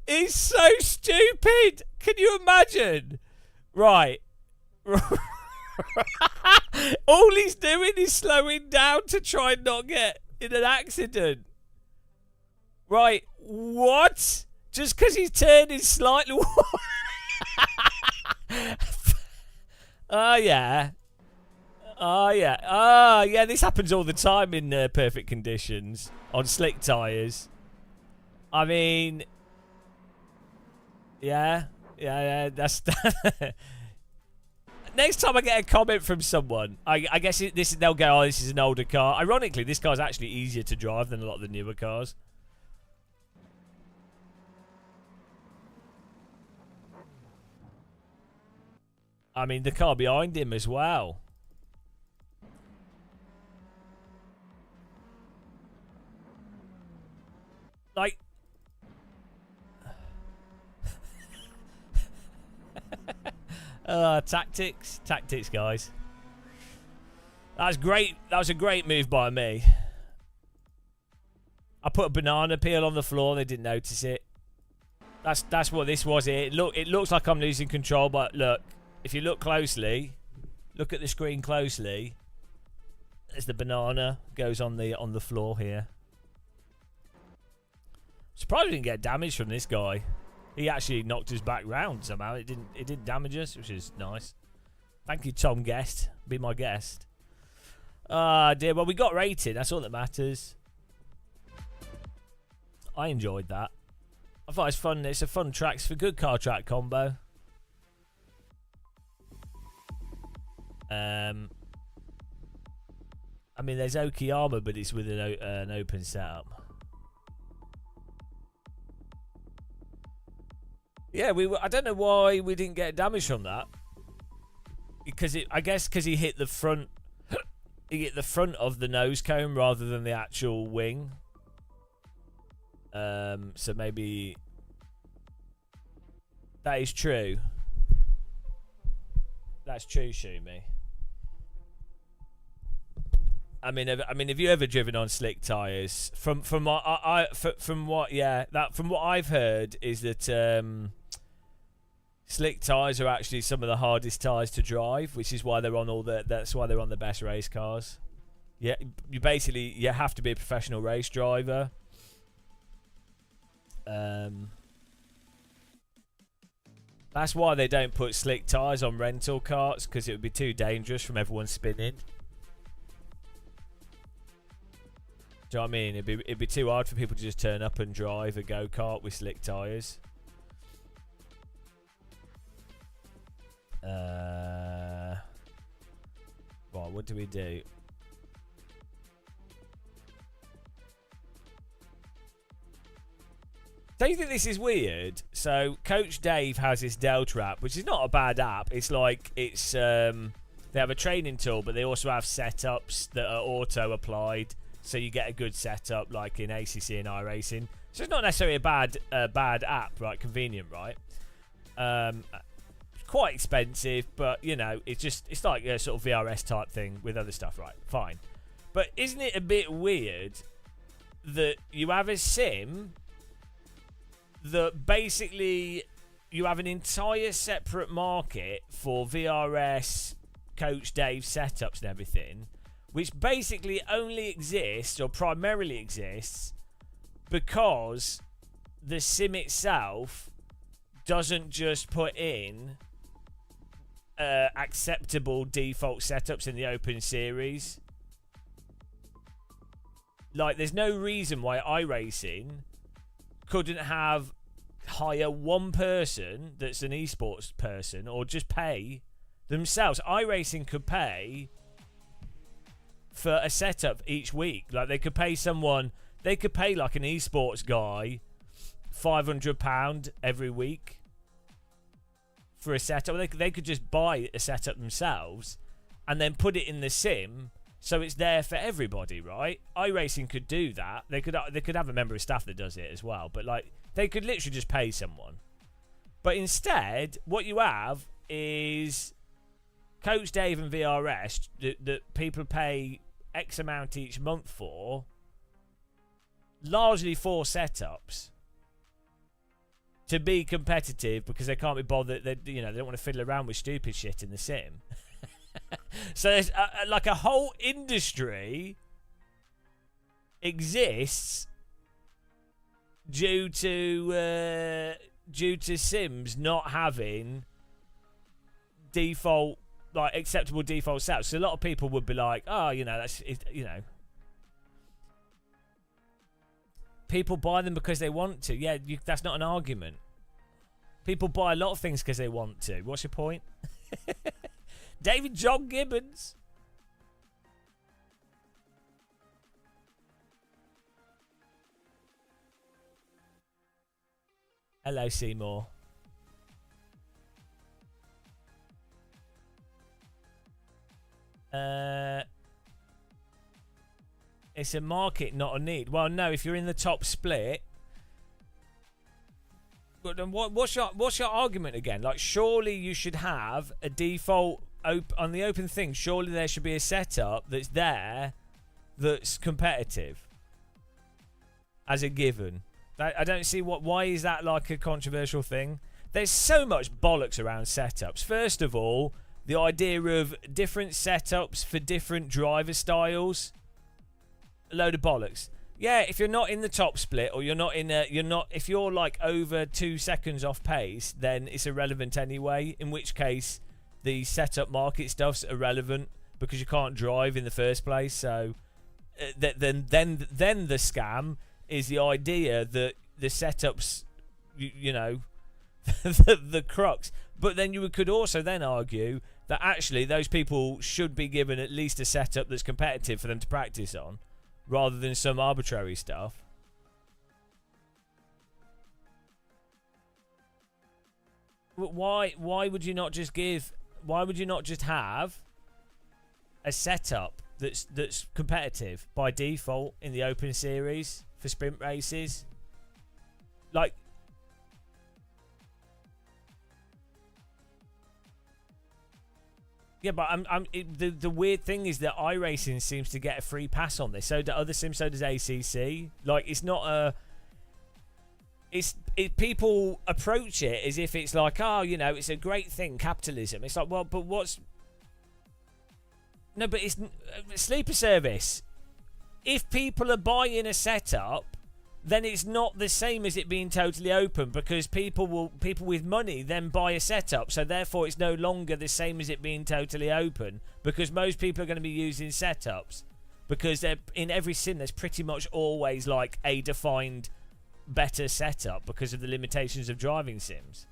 It's so stupid. Can you imagine? Right. All he's doing is slowing down to try and not get in an accident. Right. What? Just because he's turning slightly... Oh, yeah. Oh, yeah. Oh, yeah, this happens all the time in perfect conditions. On slick tyres. I mean... Yeah. That's... Next time I get a comment from someone, I guess they'll go, oh, this is an older car. Ironically, this car's actually easier to drive than a lot of the newer cars. I mean, the car behind him as well. Like... Tactics, guys. That was great. That was a great move by me. I put a banana peel on the floor. They didn't notice it. That's what this was. It looks like I'm losing control, but look. If you look closely, look at the screen closely. There's the banana goes on the floor here. Surprised we didn't get damage from this guy. He actually knocked us back round somehow. It didn't damage us, which is nice. Thank you, Tom Guest. Be my guest. Ah, dear. Well, we got rated. That's all that matters. I enjoyed that. I thought it was fun. It's a fun track. It's a good car track combo. I mean, there's Okayama, but it's with an open setup. Yeah, I don't know why we didn't get damage from that. Because I guess because he hit the front. He hit the front of the nose cone rather than the actual wing. So maybe that is true. That's true, Shumi. I mean, have you ever driven on slick tires? From what I've heard is that slick tires are actually some of the hardest tires to drive, which is why they're on that's why they're on the best race cars. Yeah, you have to be a professional race driver. That's why they don't put slick tires on rental carts, because it would be too dangerous from everyone spinning. Do you know what I mean? It'd be too hard for people to just turn up and drive a go-kart with slick tires. Right, what do we do? Don't you think this is weird? So Coach Dave has this Delta app, which is not a bad app. It's like they have a training tool, but they also have setups that are auto applied, so you get a good setup like in ACC and iRacing. So it's not necessarily a bad app, right? Convenient, right? Quite expensive, but you know, it's like a sort of VRS type thing with other stuff, right? Fine. But isn't it a bit weird that you have a sim that basically you have an entire separate market for VRS, Coach Dave setups and everything, which basically only exists or primarily exists because the sim itself doesn't just put in acceptable default setups in the open series. Like, there's no reason why iRacing couldn't hire one person that's an esports person, or just pay themselves. iRacing could pay for a setup each week. Like, they could pay someone, they could pay like an esports guy £500 every week for a setup. They could just buy a setup themselves and then put it in the sim, so it's there for everybody, right? iRacing could do that. They could have a member of staff that does it as well, but like, they could literally just pay someone. But instead, what you have is Coach Dave and VRS that people pay X amount each month for, largely for setups, to be competitive because they can't be bothered. They don't want to fiddle around with stupid shit in the sim. So there's like a whole industry exists due to sims not having default, like, acceptable default setups. So a lot of people would be like, oh, that's it, people buy them because they want to. Yeah, that's not an argument. People buy a lot of things because they want to. What's your point? David John Gibbons. Hello, Seymour. It's a market, not a need. Well, no, if you're in the top split. But then what's your argument again? Like, surely you should have a default on the open thing. Surely there should be a setup that's there that's competitive as a given. I don't see why is that like a controversial thing. There's so much bollocks around setups. First of all, the idea of different setups for different driver styles, a load of bollocks. Yeah, if you're not in the top split, or if you're like over 2 seconds off pace, then it's irrelevant anyway. In which case, the setup market stuff's irrelevant because you can't drive in the first place. So then the scam is the idea that the setups, the crux. But then you could also then argue that actually those people should be given at least a setup that's competitive for them to practice on, rather than some arbitrary stuff. Why would you not just have a setup that's competitive by default in the open series for sprint races? Like, yeah, but the weird thing is that iRacing seems to get a free pass on this. So do other sims, so does ACC. Like, it's not a... people approach it as if it's like, oh, it's a great thing, capitalism. It's like, well, but what's... No, but it's sleeper service. If people are buying a setup, then it's not the same as it being totally open, because people with money then buy a setup, so therefore it's no longer the same as it being totally open, because most people are going to be using setups, because in every sim there's pretty much always like a defined better setup because of the limitations of driving sims.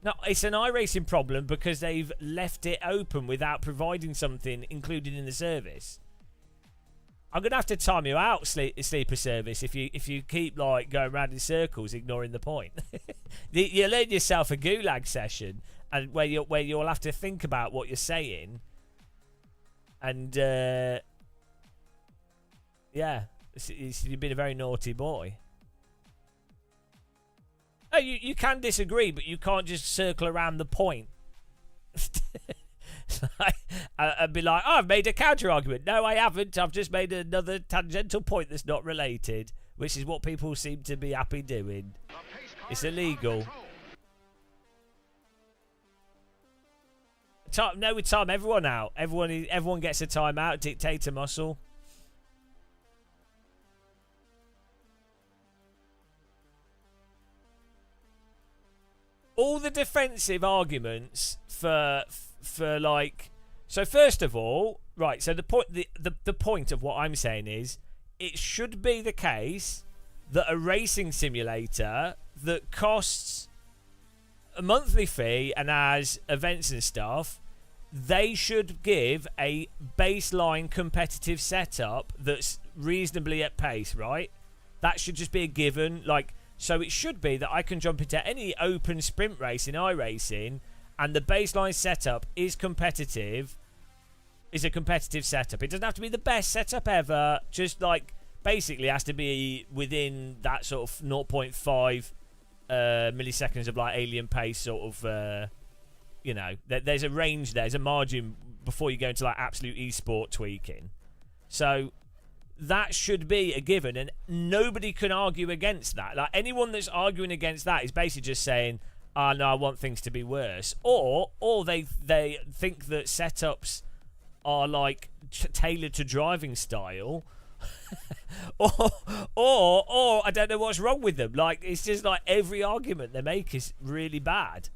No, it's an iRacing problem because they've left it open without providing something included in the service. I'm gonna have to time you out, sleeper service, if you keep like going round in circles, ignoring the point. You learn yourself a gulag session, and where you'll have to think about what you're saying, and yeah, you've been a very naughty boy. No, you can disagree, but you can't just circle around the point. I'd be like, oh, I've made a counter argument. No, I haven't. I've just made another tangential point that's not related, which is what people seem to be happy doing. It's illegal. No, we time everyone out. Everyone gets a time out. Dictator muscle. All the defensive arguments for like, so first of all, right, so the point of what I'm saying is, it should be the case that a racing simulator that costs a monthly fee and has events and stuff, they should give a baseline competitive setup that's reasonably at pace, right? That should just be a given. Like, so it should be that I can jump into any open sprint race in iRacing, and the baseline setup is competitive. Is a competitive setup. It doesn't have to be the best setup ever. Just like basically has to be within that sort of 0.5 milliseconds of like alien pace, sort of. You know, there's a range. There's a margin before you go into like absolute esport tweaking. So that should be a given, and nobody can argue against that. Like, anyone that's arguing against that is basically just saying, "Ah, no, I want things to be worse," or they think that setups are like tailored to driving style, or I don't know what's wrong with them. Like, it's just like every argument they make is really bad.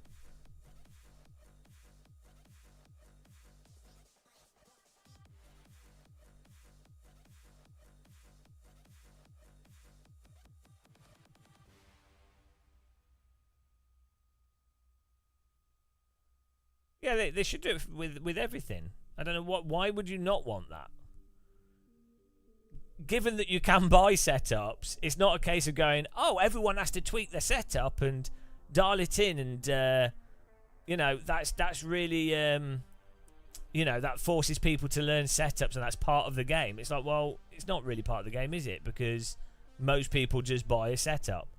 Yeah, they should do it with everything. I don't know why would you not want that? Given that you can buy setups, it's not a case of going, oh, everyone has to tweak their setup and dial it in, and you know, that's really you know, that forces people to learn setups, and that's part of the game. It's like, well, it's not really part of the game, is it? Because most people just buy a setup,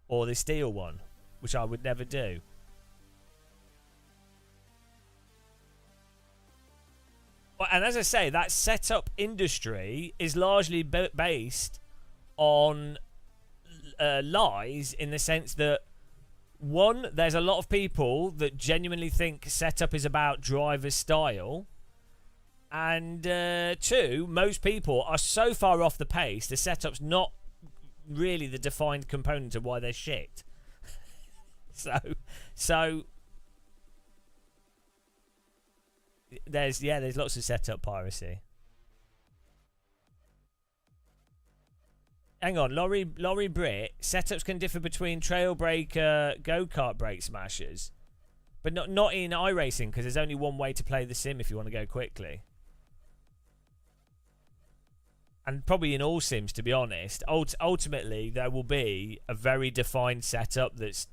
or they steal one, which I would never do. Well, and as I say, that setup industry is largely based on lies, in the sense that, one, there's a lot of people that genuinely think setup is about driver style, and two, most people are so far off the pace, the setup's not really the defined component of why they're shit. so there's lots of setup piracy. Hang on, Lorry Brit, setups can differ between Trailbreaker go-kart brake smashers, but not in iRacing, because there's only one way to play the sim if you want to go quickly. And probably in all sims, to be honest. Ultimately, there will be a very defined setup that's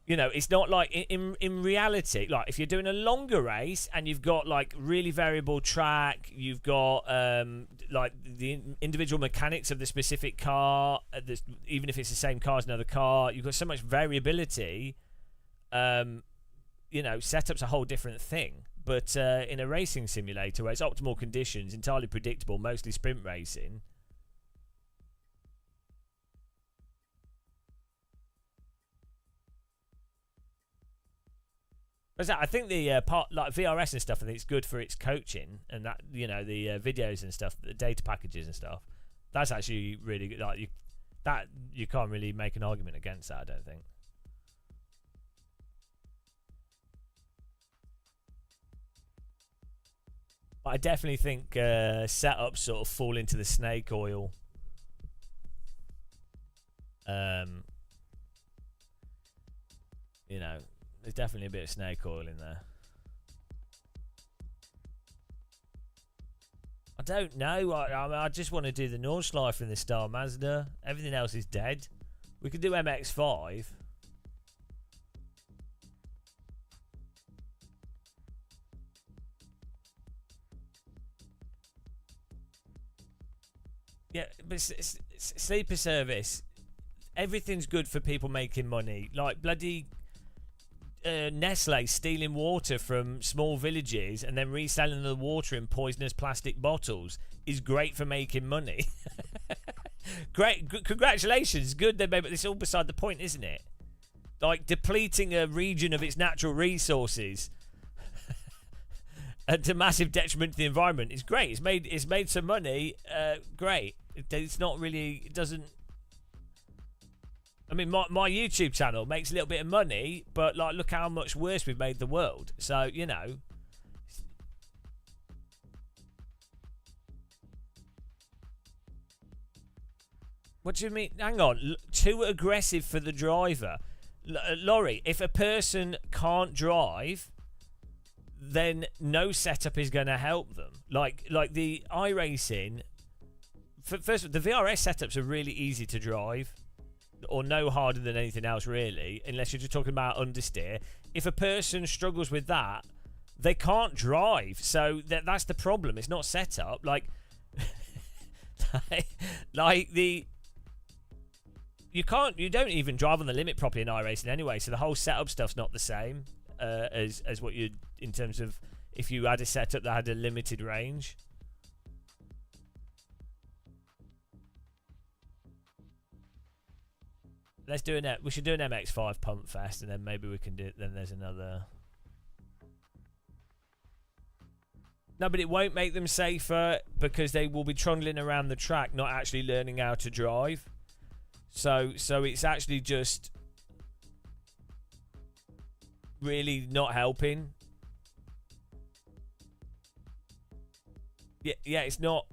you know, it's not like in reality, like if you're doing a longer race and you've got like really variable track, you've got like the individual mechanics of the specific car, even if it's the same car as another car, you've got so much variability. You know, setup's a whole different thing. But in a racing simulator where it's optimal conditions, entirely predictable, mostly sprint racing, I think the part like VRS and stuff, I think it's good for its coaching, and that, you know, the videos and stuff, the data packages and stuff. That's actually really good. Like you can't really make an argument against that, I don't think. But I definitely think setups sort of fall into the snake oil. You know, there's definitely a bit of snake oil in there. I don't know. I just want to do the Nordschleife in the Star Mazda. Everything else is dead. We could do MX-5. Yeah, but sleeper service, everything's good for people making money. Like bloody Nestle stealing water from small villages and then reselling the water in poisonous plastic bottles is great for making money. Great, congratulations, good they made, but it's all beside the point, isn't it? Like depleting a region of its natural resources to massive detriment to the environment is great. It's made some money. Great. It's not really. It doesn't. I mean, my YouTube channel makes a little bit of money, but like, look how much worse we've made the world. So you know. What do you mean? Hang on. Too aggressive for the driver. Laurie, if a person can't drive, then no setup is going to help them. Like the iRacing, first the VRS setups are really easy to drive, or no harder than anything else really, unless you're just talking about understeer. If a person struggles with that, they can't drive. So that's the problem. It's not setup. Like you don't even drive on the limit properly in iRacing anyway. So the whole setup stuff's not the same as what you, in terms of if you had a setup that had a limited range. Let's do we should do an MX-5 pump fest, and then maybe we can do it. Then there's another. No, but it won't make them safer because they will be trundling around the track, not actually learning how to drive. So it's actually just really not helping. Yeah, it's not.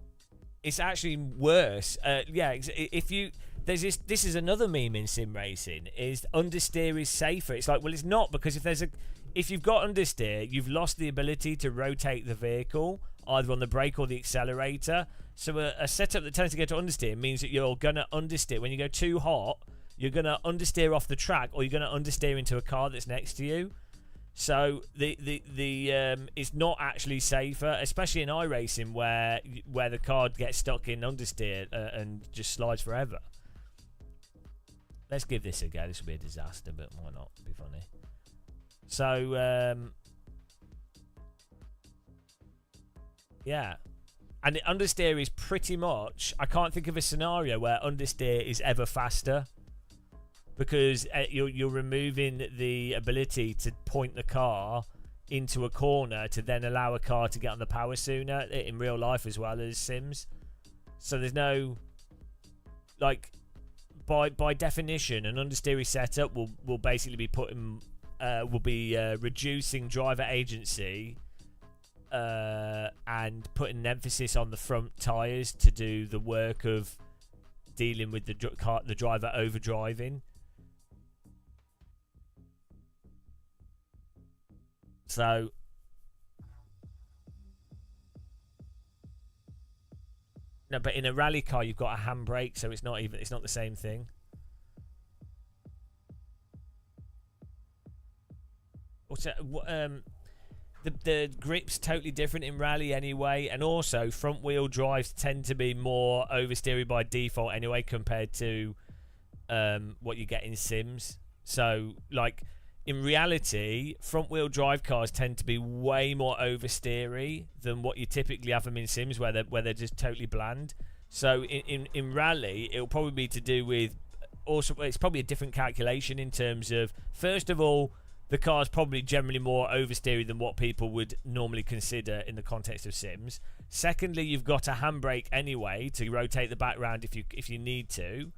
It's actually worse. If you this is another meme in sim racing, is understeer is safer. It's like, well, it's not, because if you've got understeer, you've lost the ability to rotate the vehicle either on the brake or the accelerator. So a setup that tends to go to understeer means that you're gonna understeer when you go too hot. You're gonna understeer off the track, or you're gonna understeer into a car that's next to you. So it's not actually safer, especially in iRacing where the car gets stuck in understeer and just slides forever. Let's give this a go. This will be a disaster, but why not? It'll be funny. So yeah, and the understeer is pretty much. I can't think of a scenario where understeer is ever faster, because you're removing the ability to point the car into a corner to then allow a car to get on the power sooner in real life as well as Sims. So there's no, like, by definition, an understeery setup will basically be reducing driver agency and putting an emphasis on the front tyres to do the work of dealing with the driver over driving. So no, but in a rally car you've got a handbrake, so it's not the same thing. Also, the grip's totally different in rally anyway, and also front wheel drives tend to be more oversteery by default anyway compared to what you get in Sims. So like, in reality, front-wheel drive cars tend to be way more oversteery than what you typically have them in Sims, where they're just totally bland. So in rally, it'll probably be to do with, also it's probably a different calculation in terms of, first of all, the car's probably generally more oversteery than what people would normally consider in the context of Sims. Secondly, you've got a handbrake anyway to rotate the background if you need to.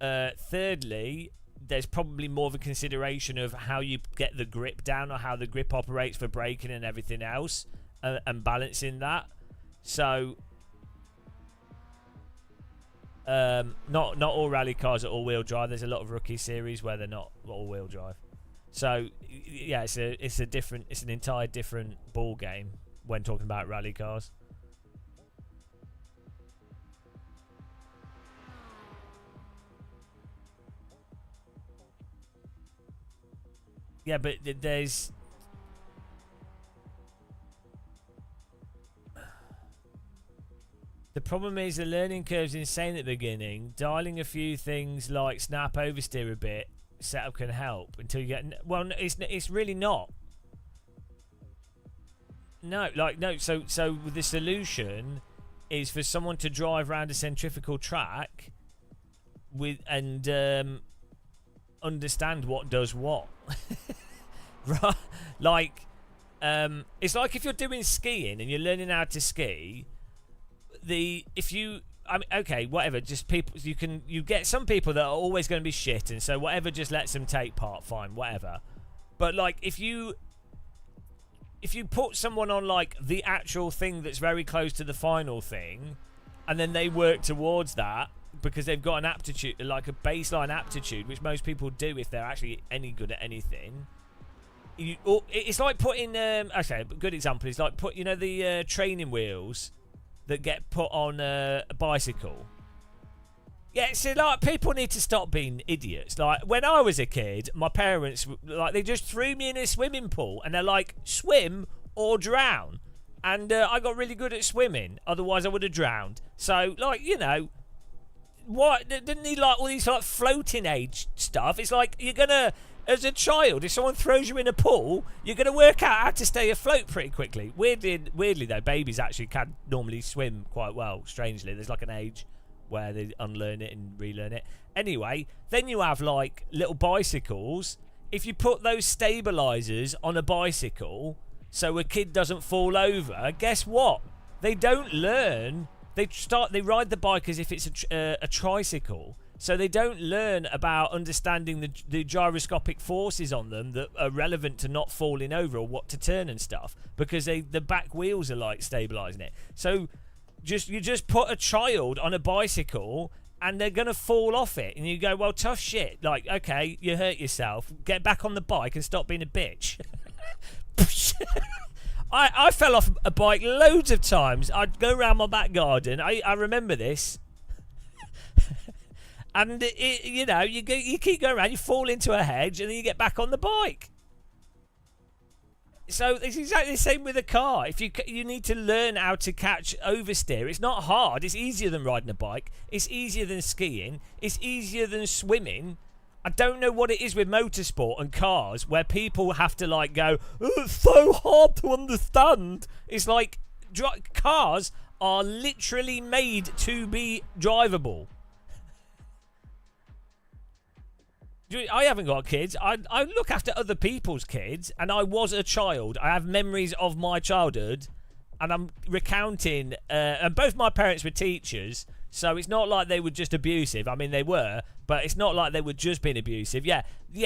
Thirdly, there's probably more of a consideration of how you get the grip down, or how the grip operates for braking and everything else, and balancing that. So not all rally cars are all-wheel drive. There's a lot of rookie series where they're not all-wheel drive. So yeah, it's an entire different ball game when talking about rally cars. Yeah, but there's... The problem is the learning curve's insane at the beginning. Dialing a few things like snap oversteer a bit, setup can help until you get... Well, it's really not. No, like, no, so the solution is for someone to drive around a centrifugal track with and understand what does what. Right? Like, it's like if you're doing skiing and you're learning how to ski, okay, whatever, just people, you get some people that are always going to be shit, and so whatever just lets them take part, fine, whatever. But like, if you put someone on like the actual thing that's very close to the final thing, and then they work towards that because they've got an aptitude, like a baseline aptitude, which most people do if they're actually any good at anything. It's like putting okay, a good example is like the training wheels that get put on a bicycle. Yeah, so like people need to stop being idiots. Like when I was a kid, my parents they just threw me in a swimming pool and they're like, swim or drown. And I got really good at swimming, otherwise I would have drowned. So like, what didn't need like all these like floating age stuff? It's like you're gonna, as a child, if someone throws you in a pool, you're gonna work out how to stay afloat pretty quickly. Weirdly though, babies actually can normally swim quite well. Strangely, there's like an age where they unlearn it and relearn it. Anyway, then you have like little bicycles. If you put those stabilizers on a bicycle so a kid doesn't fall over, guess what? They don't learn. They ride the bike as if it's a tricycle. So they don't learn about understanding the gyroscopic forces on them that are relevant to not falling over or what to turn and stuff, because the back wheels are like stabilizing it. So you just put a child on a bicycle and they're gonna fall off it, and you go, well, tough shit. Like, okay, you hurt yourself, get back on the bike and stop being a bitch. I fell off a bike loads of times. I'd go around my back garden. I remember this. And you keep going around, you fall into a hedge, and then you get back on the bike. So it's exactly the same with a car. If you need to learn how to catch oversteer. It's not hard. It's easier than riding a bike. It's easier than skiing. It's easier than swimming. I don't know what it is with motorsport and cars where people have to like go, oh, it's so hard to understand. It's like cars are literally made to be drivable. I haven't got kids. I look after other people's kids, and I was a child. I have memories of my childhood, and I'm recounting. And both my parents were teachers, so it's not like they were just abusive. I mean, they were, but it's not like they were just being abusive. Yeah,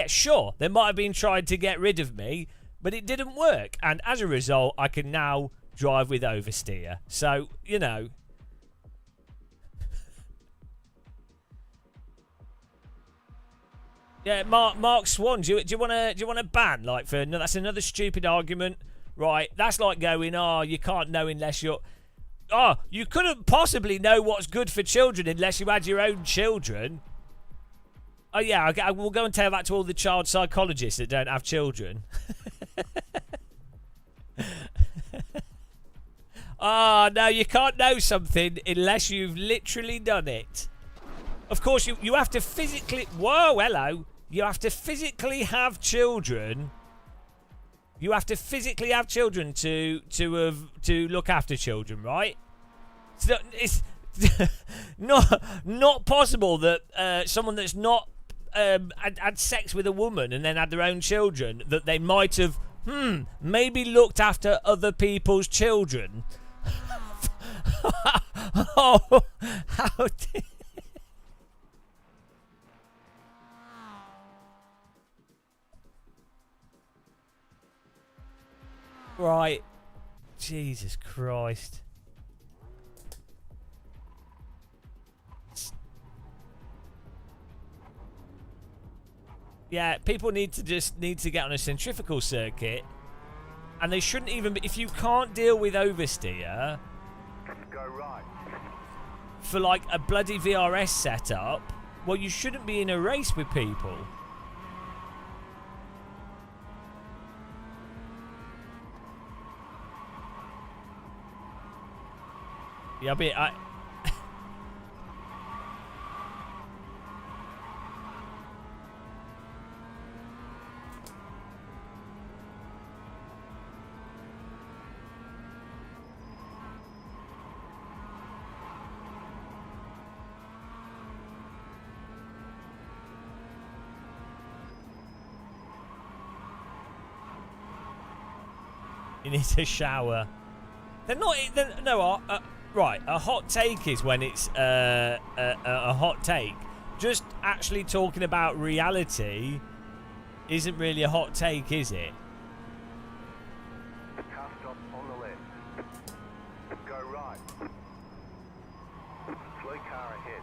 sure, they might have been trying to get rid of me, but it didn't work. And as a result, I can now drive with oversteer. So, Yeah, Mark Swan. Do you want to ban like for that's another stupid argument, right? That's like going, you can't know unless you're. You couldn't possibly know what's good for children unless you had your own children. Oh yeah, we'll go and tell that to all the child psychologists that don't have children. No, you can't know something unless you've literally done it. Of course, you have to physically. Whoa, hello. You have to physically have children. You have to physically have children to look after children, right? It's not possible that someone that's not had sex with a woman and then had their own children, that they might have maybe looked after other people's children. Oh, how did... Right. Jesus Christ. Yeah, people need to get on a centrifugal circuit, and they shouldn't even be, if you can't deal with oversteer Go right. for like a bloody VRS setup, well, you shouldn't be in a race with people. Yeah, I mean, you need to shower. They're not. No, right. A hot take is when it's a hot take. Just actually talking about reality isn't really a hot take, is it? Car stop on the left. Go right. Slow car ahead.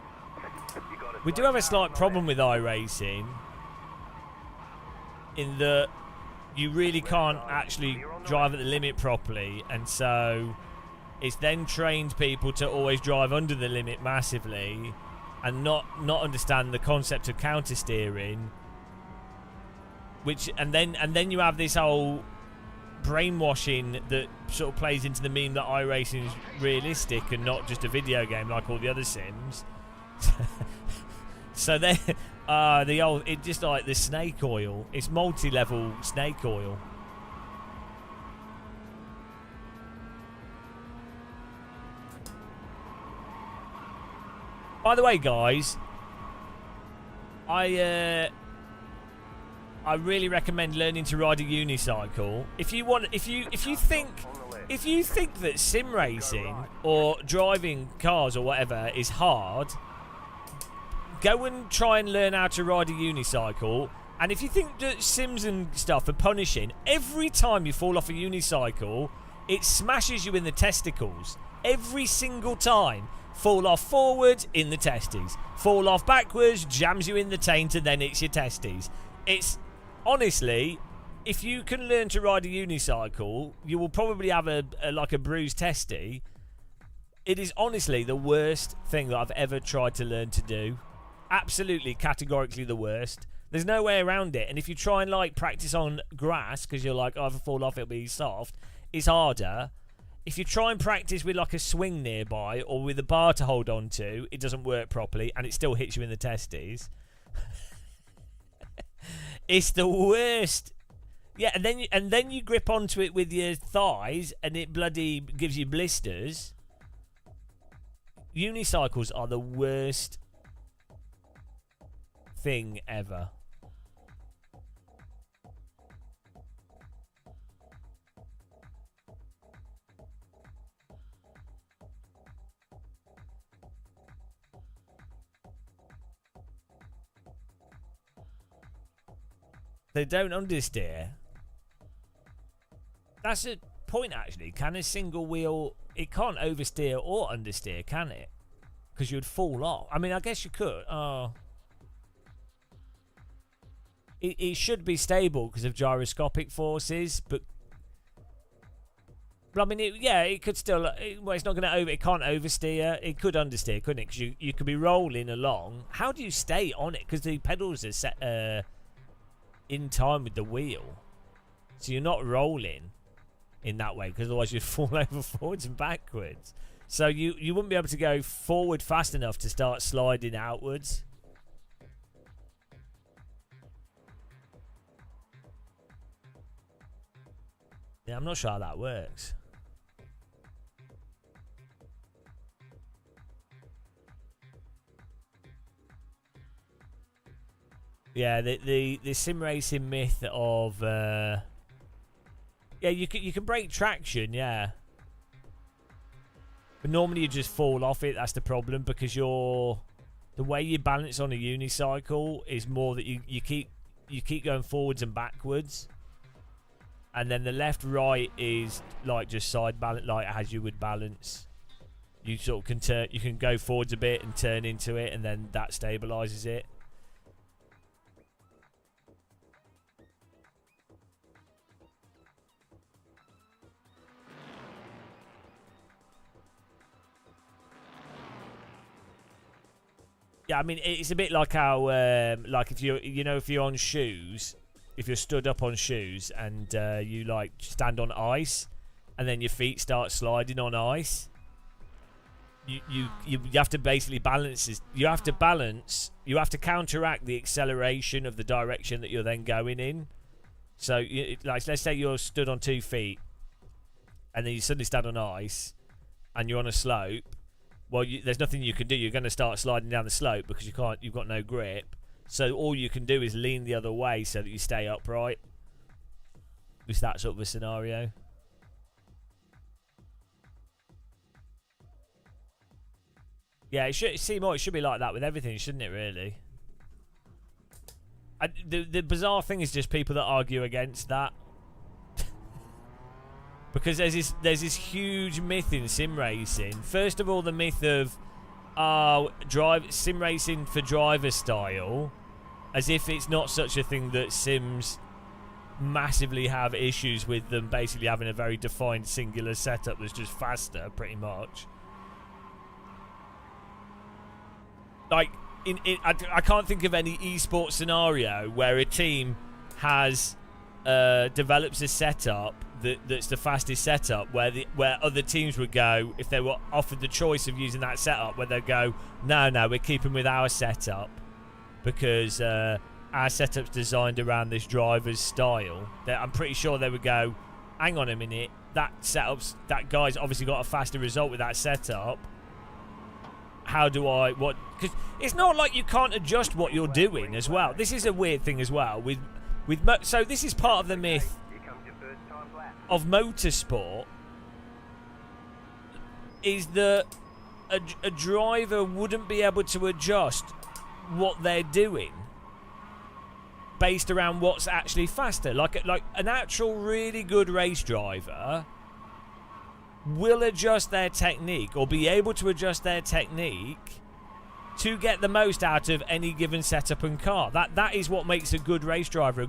You got a We do slow have a car slight on the problem left. with iRacing in that you really can't actually drive at the limit properly, and so it's then trained people to always drive under the limit massively and not understand the concept of counter steering, which and then you have this whole brainwashing that sort of plays into the meme that iRacing is realistic and not just a video game like all the other sims. So they it's just like the snake oil. It's multi-level snake oil. By the way, guys, I really recommend learning to ride a unicycle. If you think that sim racing or driving cars or whatever is hard, go and try and learn how to ride a unicycle. And if you think that sims and stuff are punishing, every time you fall off a unicycle, it smashes you in the testicles. Every single time. Fall off forward, in the testes. Fall off backwards, jams you in the taint, and then it's your testes. It's, honestly, if you can learn to ride a unicycle, you will probably have a bruised testy. It is honestly the worst thing that I've ever tried to learn to do. Absolutely, categorically the worst. There's no way around it. And if you try and like practice on grass, because you're like, oh, if I fall off, it'll be soft, it's harder. If you try and practice with like a swing nearby or with a bar to hold on to, it doesn't work properly and it still hits you in the testes. It's the worst. Yeah, and then you grip onto it with your thighs and it bloody gives you blisters. Unicycles are the worst thing ever. They don't understeer. That's a point, actually. Can a single wheel... It can't oversteer or understeer, can it? Because you'd fall off. I mean, I guess you could. Oh. It should be stable because of gyroscopic forces, but... I mean, it could still... well, it's not going to over... It can't oversteer. It could understeer, couldn't it? Because you could be rolling along. How do you stay on it? Because the pedals are set... in time with the wheel, so you're not rolling in that way, because otherwise you'd fall over forwards and backwards. So you wouldn't be able to go forward fast enough to start sliding outwards. Yeah, I'm not sure how that works. Yeah, the sim racing myth of yeah, you can break traction, yeah, but normally you just fall off it. That's the problem, because the way you balance on a unicycle is more that you keep going forwards and backwards, and then the left right is like just side balance, like as you would balance. You sort of can turn, you can go forwards a bit and turn into it, and then that stabilizes it. Yeah, I mean, it's a bit like how, like if you're on shoes, if you're stood up on shoes and you like stand on ice, and then your feet start sliding on ice. you have to basically balance this. You have to counteract the acceleration of the direction that you're then going in. So, like, let's say you're stood on 2 feet, and then you suddenly stand on ice, and you're on a slope. Well, there's nothing you can do. You're going to start sliding down the slope because you can't. You've got no grip. So all you can do is lean the other way so that you stay upright. It's that sort of a scenario. Yeah, it should be like that with everything, shouldn't it? Really. The bizarre thing is just people that argue against that. Because there's this huge myth in sim racing. First of all, the myth of sim racing for driver style, as if it's not such a thing that sims massively have issues with them basically having a very defined singular setup that's just faster, pretty much. Like, I can't think of any esports scenario where a team has develops a setup that's the fastest setup, where other teams would go, if they were offered the choice of using that setup, where they'd go, no, we're keeping with our setup because our setup's designed around this driver's style. I'm pretty sure they would go, hang on a minute, that guy's obviously got a faster result with that setup. How do I, because it's not like you can't adjust what you're doing as well. This is a weird thing as well. So this is part of the myth of motorsport, is that a driver wouldn't be able to adjust what they're doing based around what's actually faster. Like an actual really good race driver will adjust their technique, or be able to adjust their technique to get the most out of any given setup and car. That is what makes a good race driver,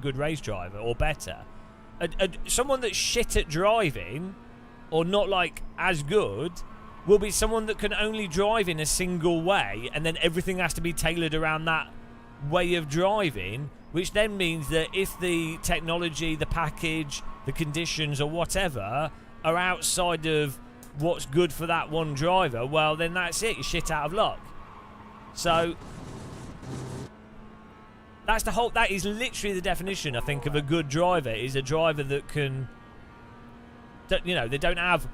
or better. Someone that's shit at driving, or not like as good, will be someone that can only drive in a single way, and then everything has to be tailored around that way of driving, which then means that if the technology, the package, the conditions, or whatever are outside of what's good for that one driver, well, then that's it. You're shit out of luck. So that is literally the definition, I think, of a good driver, is a driver that can, they don't have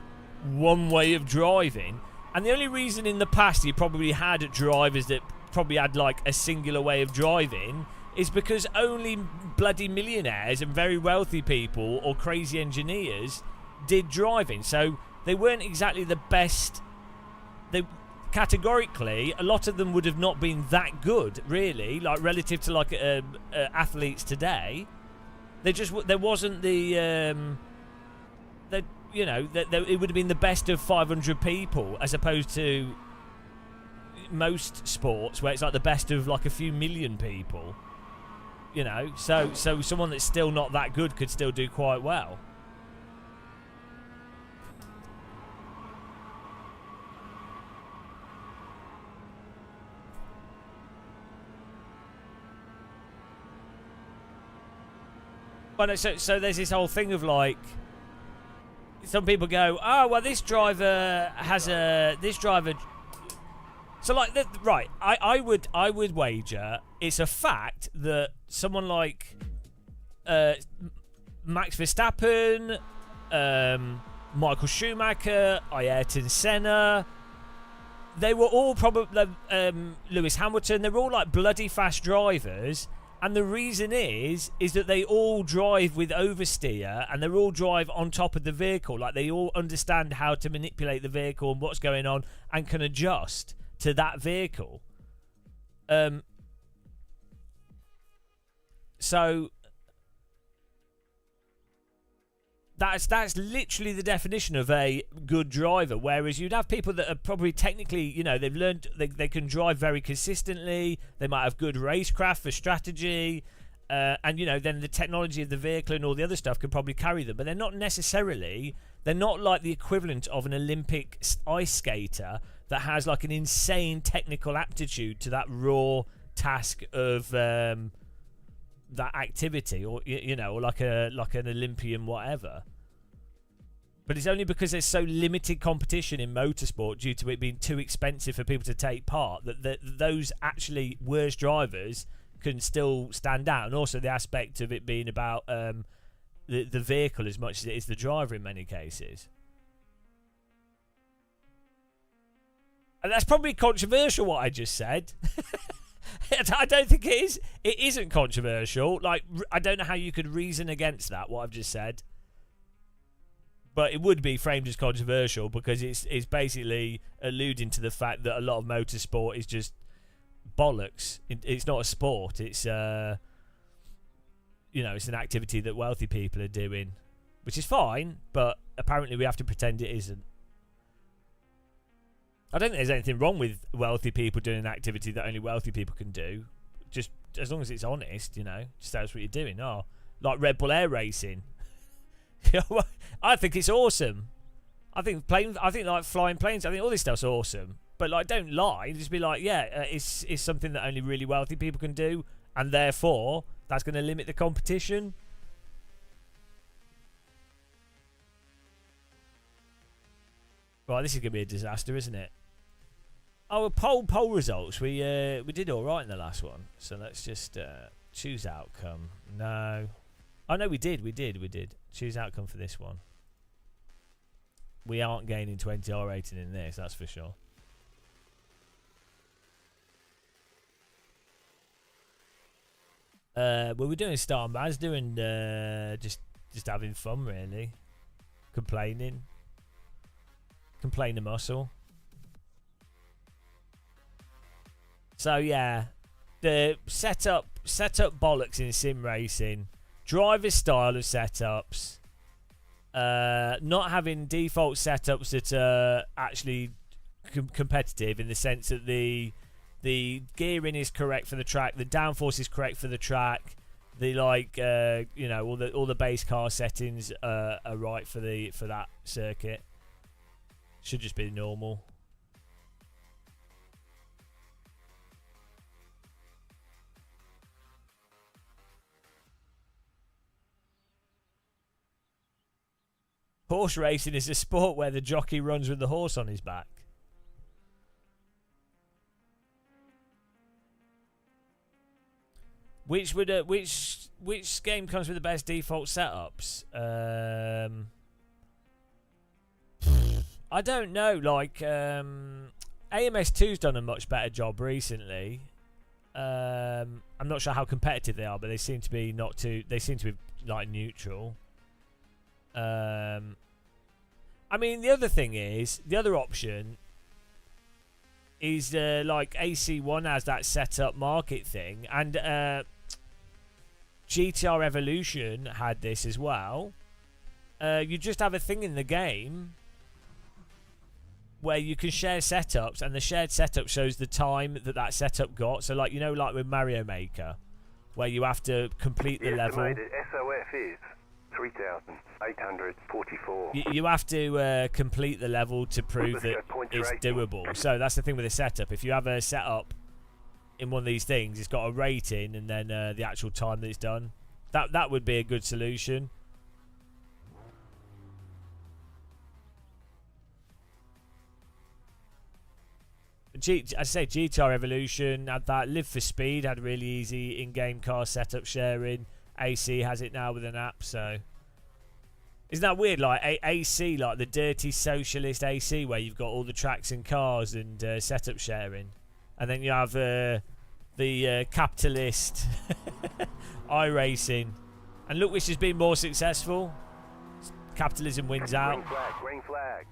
one way of driving. And the only reason in the past you probably had drivers that probably had like a singular way of driving is because only bloody millionaires and very wealthy people or crazy engineers did driving. So they weren't exactly the best. Categorically, a lot of them would have not been that good, really, like relative to like athletes today. There wasn't the it would have been the best of 500 people, as opposed to most sports where it's like the best of like a few million people. So someone that's still not that good could still do quite well. But so there's this whole thing of like, some people go, oh well, this driver. So like, right? I would wager it's a fact that someone like Max Verstappen, Michael Schumacher, Ayrton Senna, they were all probably Lewis Hamilton. They were all like bloody fast drivers. And the reason is that they all drive with oversteer, and they all drive on top of the vehicle. Like, they all understand how to manipulate the vehicle and what's going on, and can adjust to that vehicle. So that's literally the definition of a good driver. Whereas you'd have people that are probably technically, they've learned, they can drive very consistently. They might have good racecraft for strategy, and then the technology of the vehicle and all the other stuff can probably carry them. But they're not like the equivalent of an Olympic ice skater that has like an insane technical aptitude to that raw task of that activity, or or like an Olympian, whatever. But it's only because there's so limited competition in motorsport due to it being too expensive for people to take part that those actually worst drivers can still stand out. And also the aspect of it being about the vehicle as much as it is the driver in many cases. And that's probably controversial what I just said. I don't think it is. It isn't controversial. Like, I don't know how you could reason against that, what I've just said. But it would be framed as controversial because it's basically alluding to the fact that a lot of motorsport is just bollocks. It's not a sport. It's it's an activity that wealthy people are doing, which is fine. But apparently we have to pretend it isn't. I don't think there's anything wrong with wealthy people doing an activity that only wealthy people can do. Just as long as it's honest, just that's what you're doing. Oh, like Red Bull Air Racing. I think it's awesome. I think like flying planes. I think all this stuff's awesome. But like, don't lie. Just be like, it's something that only really wealthy people can do, and therefore that's going to limit the competition. Right, this is going to be a disaster, isn't it? Oh, poll results. We did all right in the last one. So let's just choose outcome. No. Oh no, we did. Choose outcome for this one. We aren't gaining 20R rating in this, that's for sure. Well, we're doing Star Maz, doing just having fun really. Complaining muscle. So yeah, the setup bollocks in sim racing, driver style of setups, not having default setups that are actually competitive in the sense that the gearing is correct for the track, the downforce is correct for the track, the all the base car settings are right for that circuit. Should just be normal. Horse racing is a sport where the jockey runs with the horse on his back. Which game comes with the best default setups? I don't know. Like AMS2's done a much better job recently. I'm not sure how competitive they are, but they seem to be not too. They seem to be like neutral. I mean, the other option is like AC1 has that setup market thing, and GTR Evolution had this as well. You just have a thing in the game where you can share setups, and the shared setup shows the time that setup got. So, like, like with Mario Maker, where you have to complete the level. The estimated SOF is 3,844. You have to complete the level to prove that it's doable. So that's the thing with a setup. If you have a setup in one of these things, it's got a rating and then the actual time that it's done. That would be a good solution. I say GTR Evolution had that. Live for Speed had really easy in-game car setup sharing. AC has it now with an app, so isn't that weird? Like AC, like the dirty socialist AC, where you've got all the tracks and cars and setup sharing, and then you have the capitalist iRacing, and look which has been more successful. Capitalism wins out. Green flag.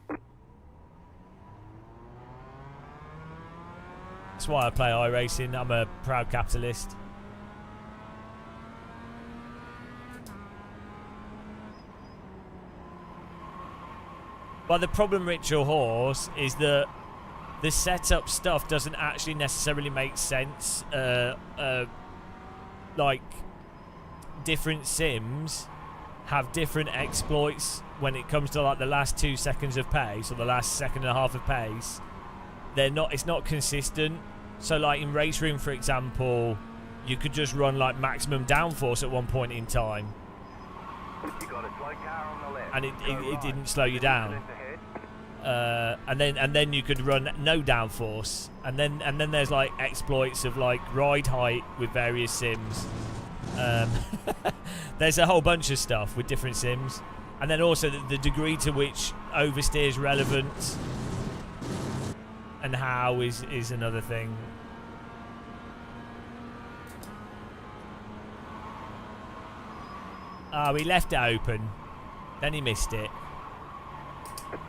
That's why I play iRacing. I'm a proud capitalist. But the problem, Ritual Horse, is that the setup stuff doesn't actually necessarily make sense. Like, different sims have different exploits when it comes to like the last 2 seconds of pace or the last second and a half of pace. It's not consistent. So like in Race Room, for example, you could just run like maximum downforce at one point in time. You got a slow car on the left. and it Go right. didn't slow you down. Incident ahead. And then you could run no downforce, and then there's like exploits of like ride height with various sims. There's a whole bunch of stuff with different sims, and then also the degree to which oversteer is relevant and how is another thing. Oh, he left it open, then he missed it,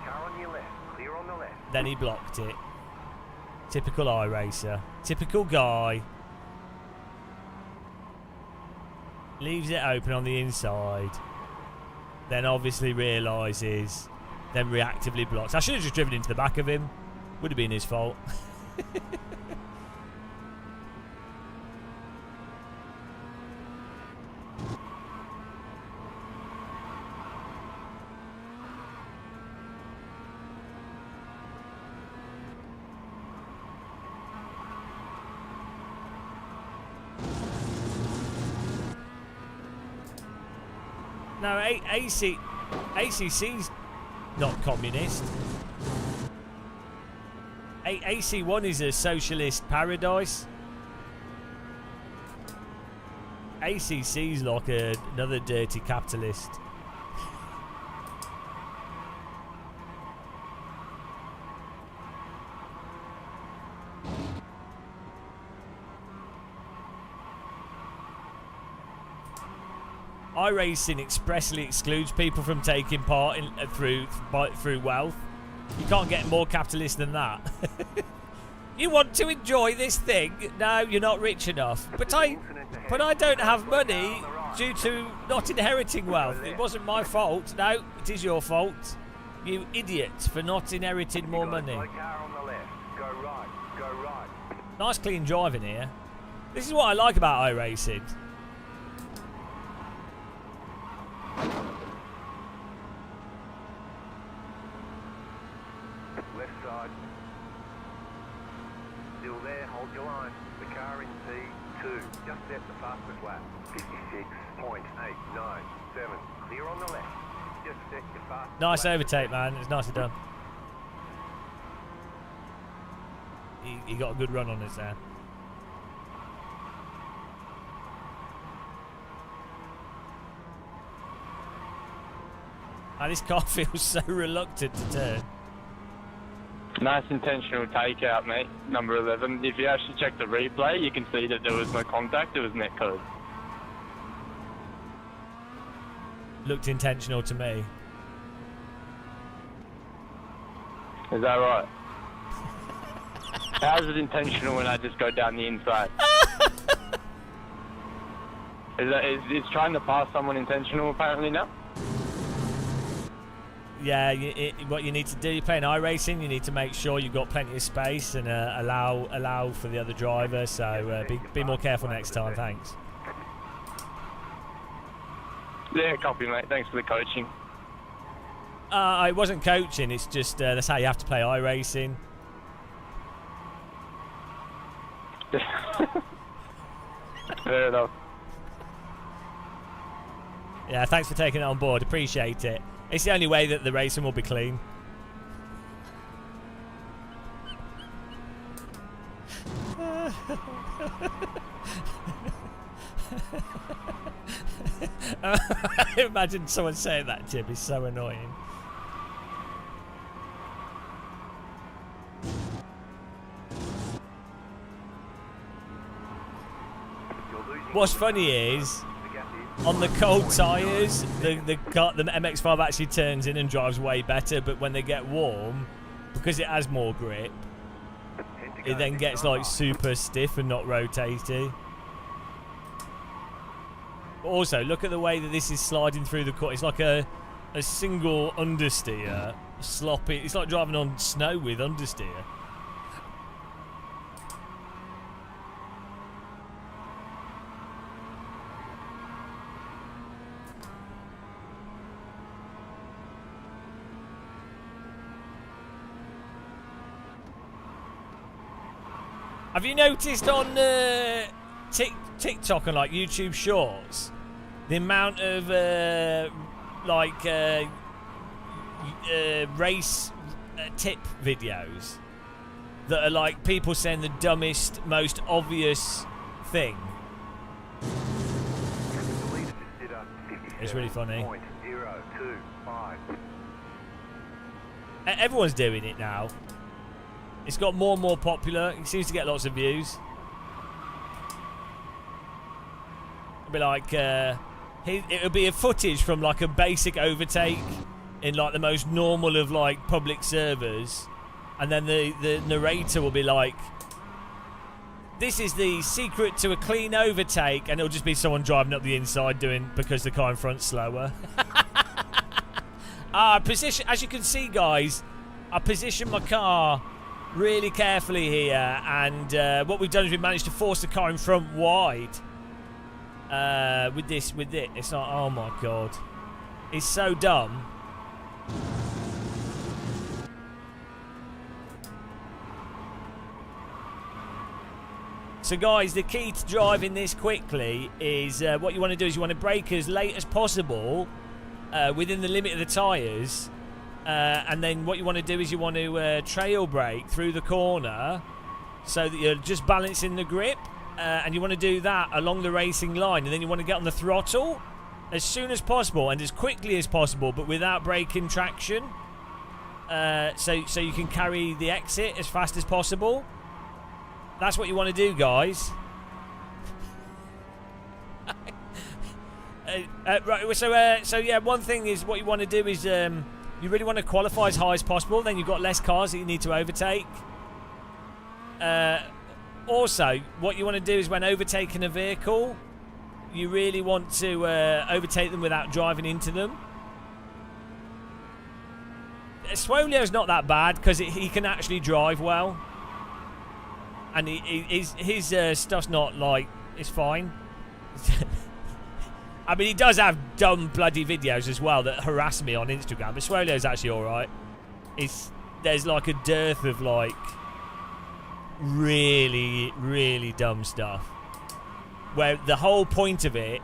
Car on your left. Clear on the left. then he blocked it. Typical iRacer. Typical guy. Leaves it open on the inside. Then obviously realises. Then reactively blocks. I should have just driven into the back of him. Would have been his fault. No, ACC's not communist. AC1 is a socialist paradise. ACC's like another dirty capitalist. iRacing expressly excludes people from taking part in through wealth. You can't get more capitalist than that. You want to enjoy this thing? No, you're not rich enough. But I don't have money due to not inheriting wealth. It wasn't my fault. No, it is your fault. You idiot for not inheriting more money. Slow car on the left. Go right. Go right. Nice clean driving here. This is what I like about iRacing. Left side. Still there, hold your line. The car in P2. Just set the fastest lap. 56.897. Clear on the left. Just set your fastest Nice lap. overtake, man. It's nicely done. He got a good run on us there. This car feels so reluctant to turn. Nice intentional takeout, mate. Number 11. If you actually check the replay, you can see that there was no contact. It was net code. Looked intentional to me. Is that right? How is it intentional when I just go down the inside? Is trying to pass someone intentional apparently now? Yeah, what you need to do, you're playing iRacing, you need to make sure you've got plenty of space and allow for the other driver, so be more careful next time, thanks. Yeah, copy, mate. Thanks for the coaching. It wasn't coaching, it's just that's how you have to play iRacing. Fair enough. Yeah, thanks for taking it on board, appreciate it. It's the only way that the racing will be clean. Imagine someone saying that, Jim. It's so annoying. What's funny is, on the cold tyres, the MX-5 actually turns in and drives way better, but when they get warm, because it has more grip, it then gets like super stiff and not rotating. Also, look at the way that this is sliding through the corner. It's like a single understeer, sloppy. It's like driving on snow with understeer. Have you noticed on TikTok and like YouTube Shorts the amount of race tip videos that are like people saying the dumbest, most obvious thing. It's really funny. Everyone's doing it now. It's got more and more popular. It seems to get lots of views. It'll be like, it'll be a footage from like a basic overtake in like the most normal of like public servers, and then the narrator will be like, "This is the secret to a clean overtake," and it'll just be someone driving up the inside doing because the car in front's slower. Position, as you can see, guys, I positioned my car really carefully here, and what we've done is we've managed to force the car in front wide. With it, it's like, oh my god, it's so dumb. So guys, the key to driving this quickly is what you want to do is you want to brake as late as possible within the limit of the tyres, and then what you want to do is you want to trail brake through the corner so that you're just balancing the grip, and you want to do that along the racing line, and then you want to get on the throttle as soon as possible and as quickly as possible, but without braking traction, so you can carry the exit as fast as possible. That's what you want to do, guys. Right. So yeah, one thing is what you want to do is you really want to qualify as high as possible. Then you've got less cars that you need to overtake. Also, what you want to do is when overtaking a vehicle, you really want to overtake them without driving into them. Swolio's not that bad because he can actually drive well. And his stuff's not like, it's fine. I mean, he does have dumb bloody videos as well that harass me on Instagram, but Swolio's actually alright. There's like a dearth of like really, really dumb stuff where the whole point of it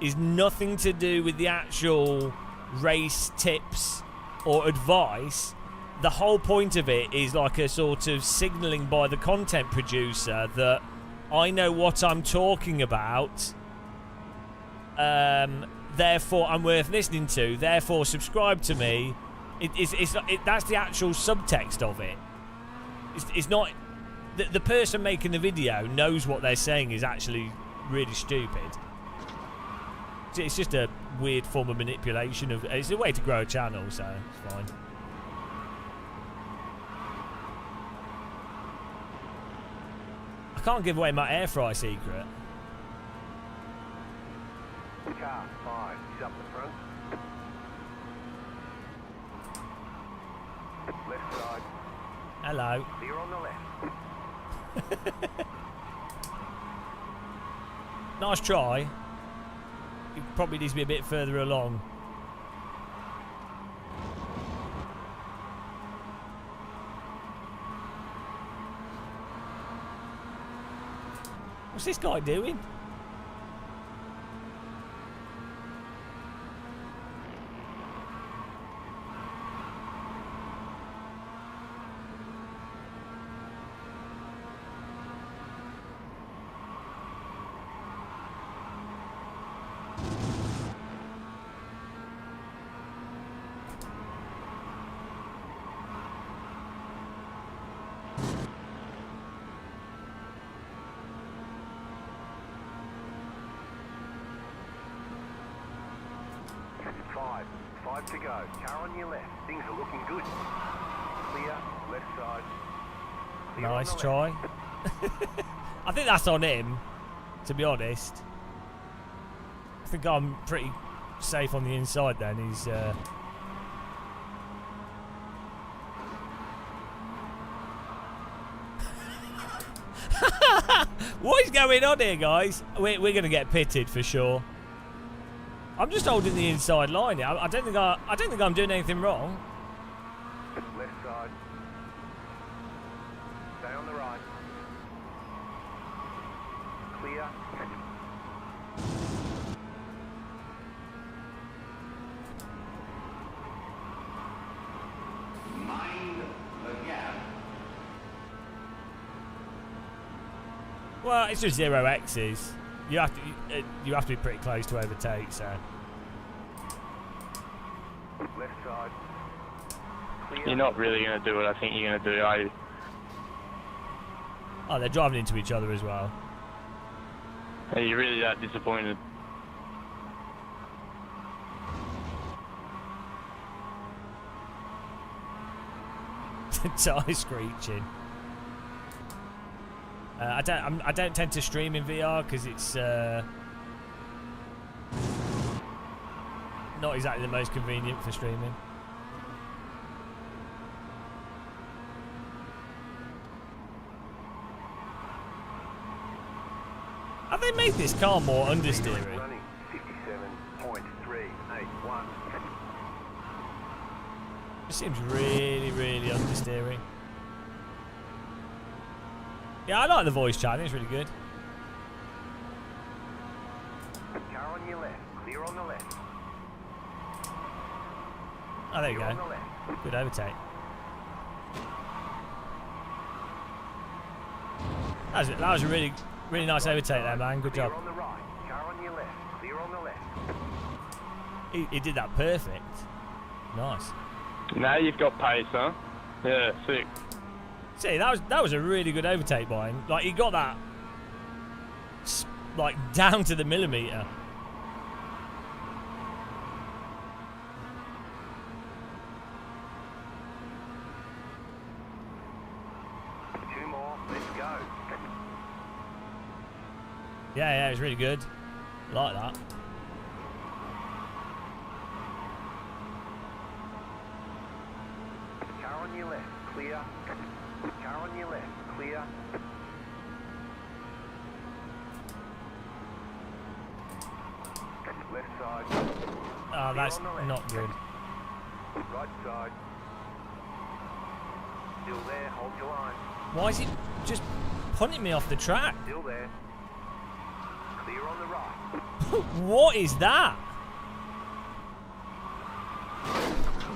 is nothing to do with the actual race tips or advice. The whole point of it is like a sort of signalling by the content producer that I know what I'm talking about, therefore I'm worth listening to, therefore subscribe to me. That's the actual subtext of it. It's not... The person making the video knows what they're saying is actually really stupid. It's just a weird form of manipulation. It's a way to grow a channel, so it's fine. I can't give away my air fry secret. Car 5, he's up the front. Left side. Hello. You're on the left. Nice try. He probably needs to be a bit further along. What's this guy doing? Five to go. Car on your left. Things are looking good. Clear. Left side. Clear Nice try. I think that's on him, to be honest. I think I'm pretty safe on the inside then. He's... What is going on here, guys? We're going to get pitted for sure. I'm just holding the inside line. I don't think I'm doing anything wrong. Left side. Stay on the right. Clear. Well, it's just 0x's. You have to be pretty close to overtake, so. Left side. Clear. You're not really going to do what I think you're going to do, are you? Oh, they're driving into each other as well. Are you really that disappointed? Tire screeching. I don't tend to stream in VR because it's not exactly the most convenient for streaming. Have they made this car more understeering? Running 57.381. It seems really, really understeering. Yeah, I like the voice chat. I think it's really good. Car on your left. Clear on the left. Oh, there you Clear on the go. left. Good overtake. That was a really, really nice overtake there, man. Good job. Clear on the right. Car on your left. Clear on the left. He did that perfect. Nice. Now you've got pace, huh? Yeah, sick. See, that was a really good overtake by him. Like, he got that like down to the millimeter. Two more. Let's go. Yeah, it was really good. Like that. Car on your left. Clear. Car on your left. Clear. Left side. Oh, that's on the left. not good. Right side. Still there. Hold your line. Why is he just punting me off the track? Still there. Clear on the right. What is that?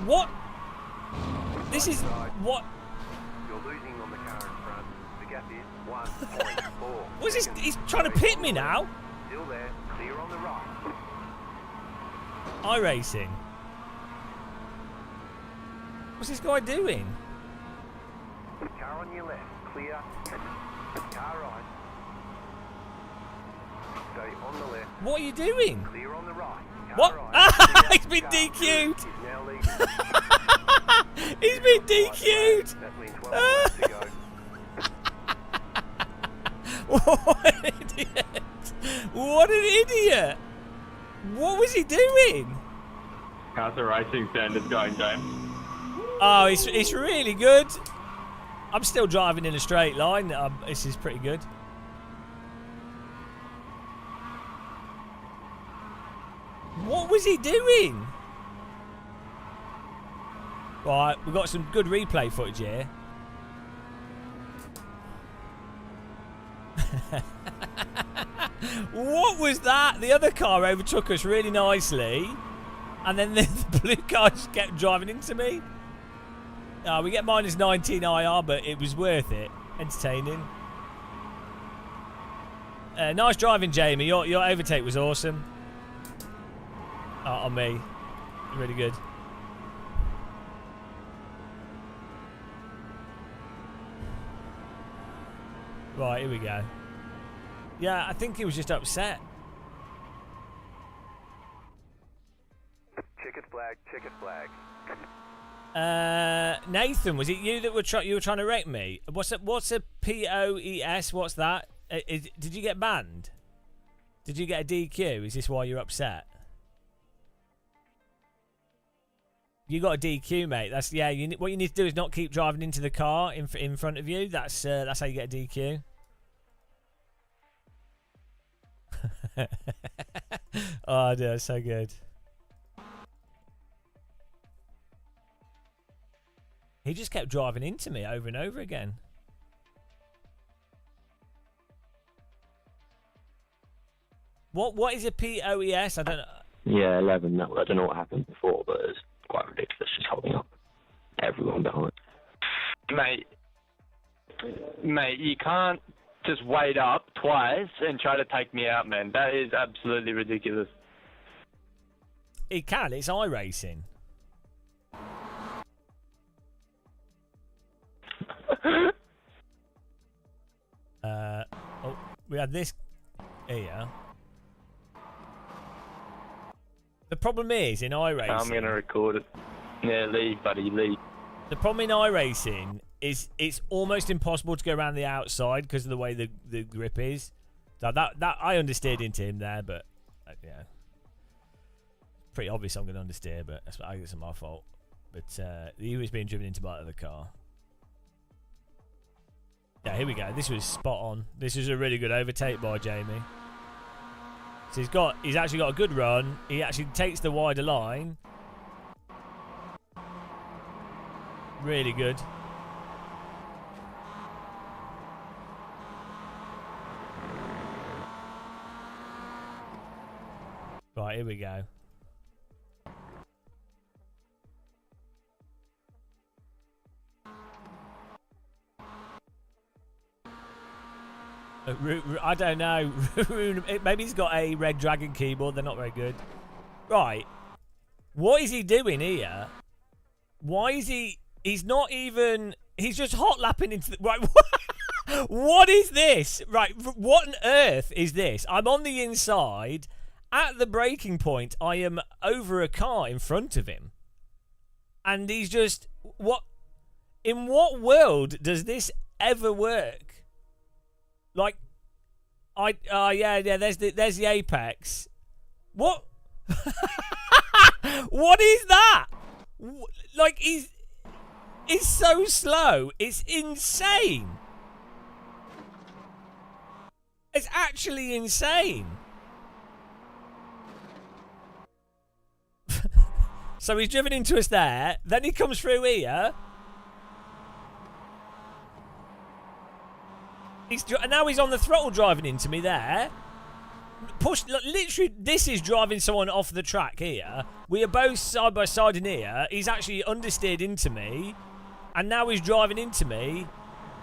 What? This is what? You're losing on the car in front. The gap is 1.4. What's this? He's trying to pit me now. Still there. Clear on the right. iRacing. What's this guy doing? Car on your left. Clear. Car right. Stay on the left. What are you doing? Clear on the right. Car What? right. Ah, Clear. he's been Car DQ'd. is now leading. He's been DQ'd. That means 12 minutes to go. What an idiot! What an idiot! What was he doing? How's the racing standards going, James? Oh, it's really good. I'm still driving in a straight line. This is pretty good. What was he doing? Right, we've got some good replay footage here. What was that? The other car overtook us really nicely, and then the blue car just kept driving into me. We get minus 19 IR, but it was worth it. Entertaining. Nice driving, Jamie. Your overtake was awesome. On me. Really good. Right, here we go. Yeah, I think he was just upset. Checkered flag, checkered flag. Nathan, was it you that were trying to wreck me? What's a POES? What's that? Did you get banned? Did you get a DQ? Is this why you're upset? You got a DQ, mate. That's what you need to do is not keep driving into the car in front of you. That's how you get a DQ. Oh, dear, that's so good. He just kept driving into me over and over again. What is a POES? I don't know. Yeah, 11. I don't know what happened before, but it's quite ridiculous just holding up everyone behind. Mate, you can't just wait up twice and try to take me out, man. That is absolutely ridiculous. It can. It's iRacing. Oh, we had this here. The problem is in iRacing. I'm gonna record it. Yeah, leave, buddy, leave. The problem in iRacing is it's almost impossible to go around the outside because of the way the grip is. So that I understeered into him there, but yeah, pretty obvious I'm going to understeer, but I guess it's my fault. But he was being driven into my other car. Yeah, here we go. This was spot on. This was a really good overtake by Jamie. So he's actually got a good run. He actually takes the wider line. Really good. Right, here we go. I don't know. Maybe he's got a Red Dragon keyboard. They're not very good. Right. What is he doing here? Why is he... He's not even... He's just hot lapping into the... Right. What is this? Right. What on earth is this? I'm on the inside. At the braking point, I am over a car in front of him. And he's just... What... In what world does this ever work? Like, yeah, there's the apex. What? What is that? Like, he's so slow. It's insane. It's actually insane. So he's driven into us there. Then he comes through here. Now he's on the throttle driving into me there. Literally, this is driving someone off the track here. We are both side by side in here. He's actually understeered into me. And now he's driving into me.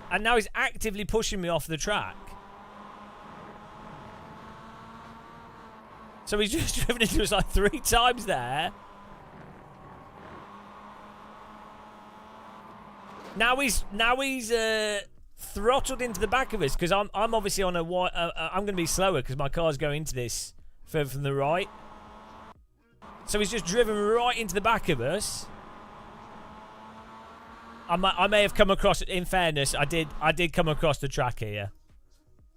And now he's actively pushing me off the track. So he's just driven into us like 3 times there. Now he's throttled into the back of us because I'm obviously on a I'm going to be slower because my car's going into this further from the right. So he's just driven right into the back of us. I may have come across. In fairness, I did come across the track here.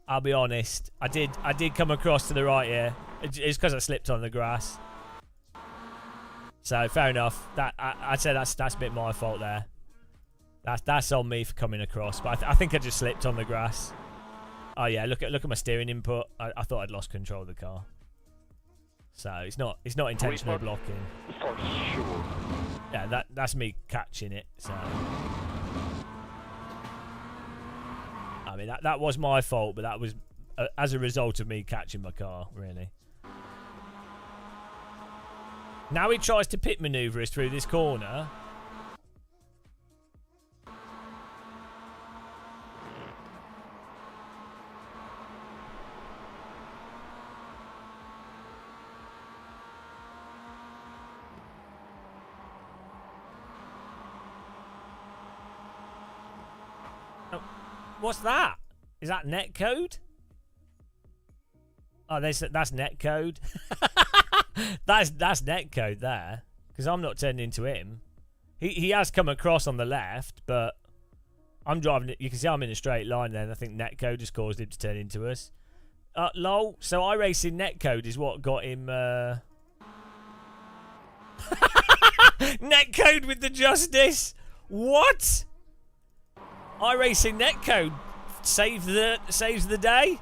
I'll be honest. I did come across to the right here. It's because I slipped on the grass. So fair enough. That I'd say that's a bit my fault there. That's on me for coming across, but I think I just slipped on the grass. Oh yeah, look at my steering input. I thought I'd lost control of the car. So it's not intentional blocking. For sure. Yeah, that's me catching it. So I mean that was my fault, but that was as a result of me catching my car, really. Now he tries to pit maneuver us through this corner. What's that? Is that netcode? Oh, that's netcode. that's netcode there. Because I'm not turning into him. He has come across on the left, but I'm driving it. You can see I'm in a straight line there, and I think netcode just caused him to turn into us. Lol. So iRacing netcode is what got him. Netcode with the justice. What? iRacing netcode saves the day.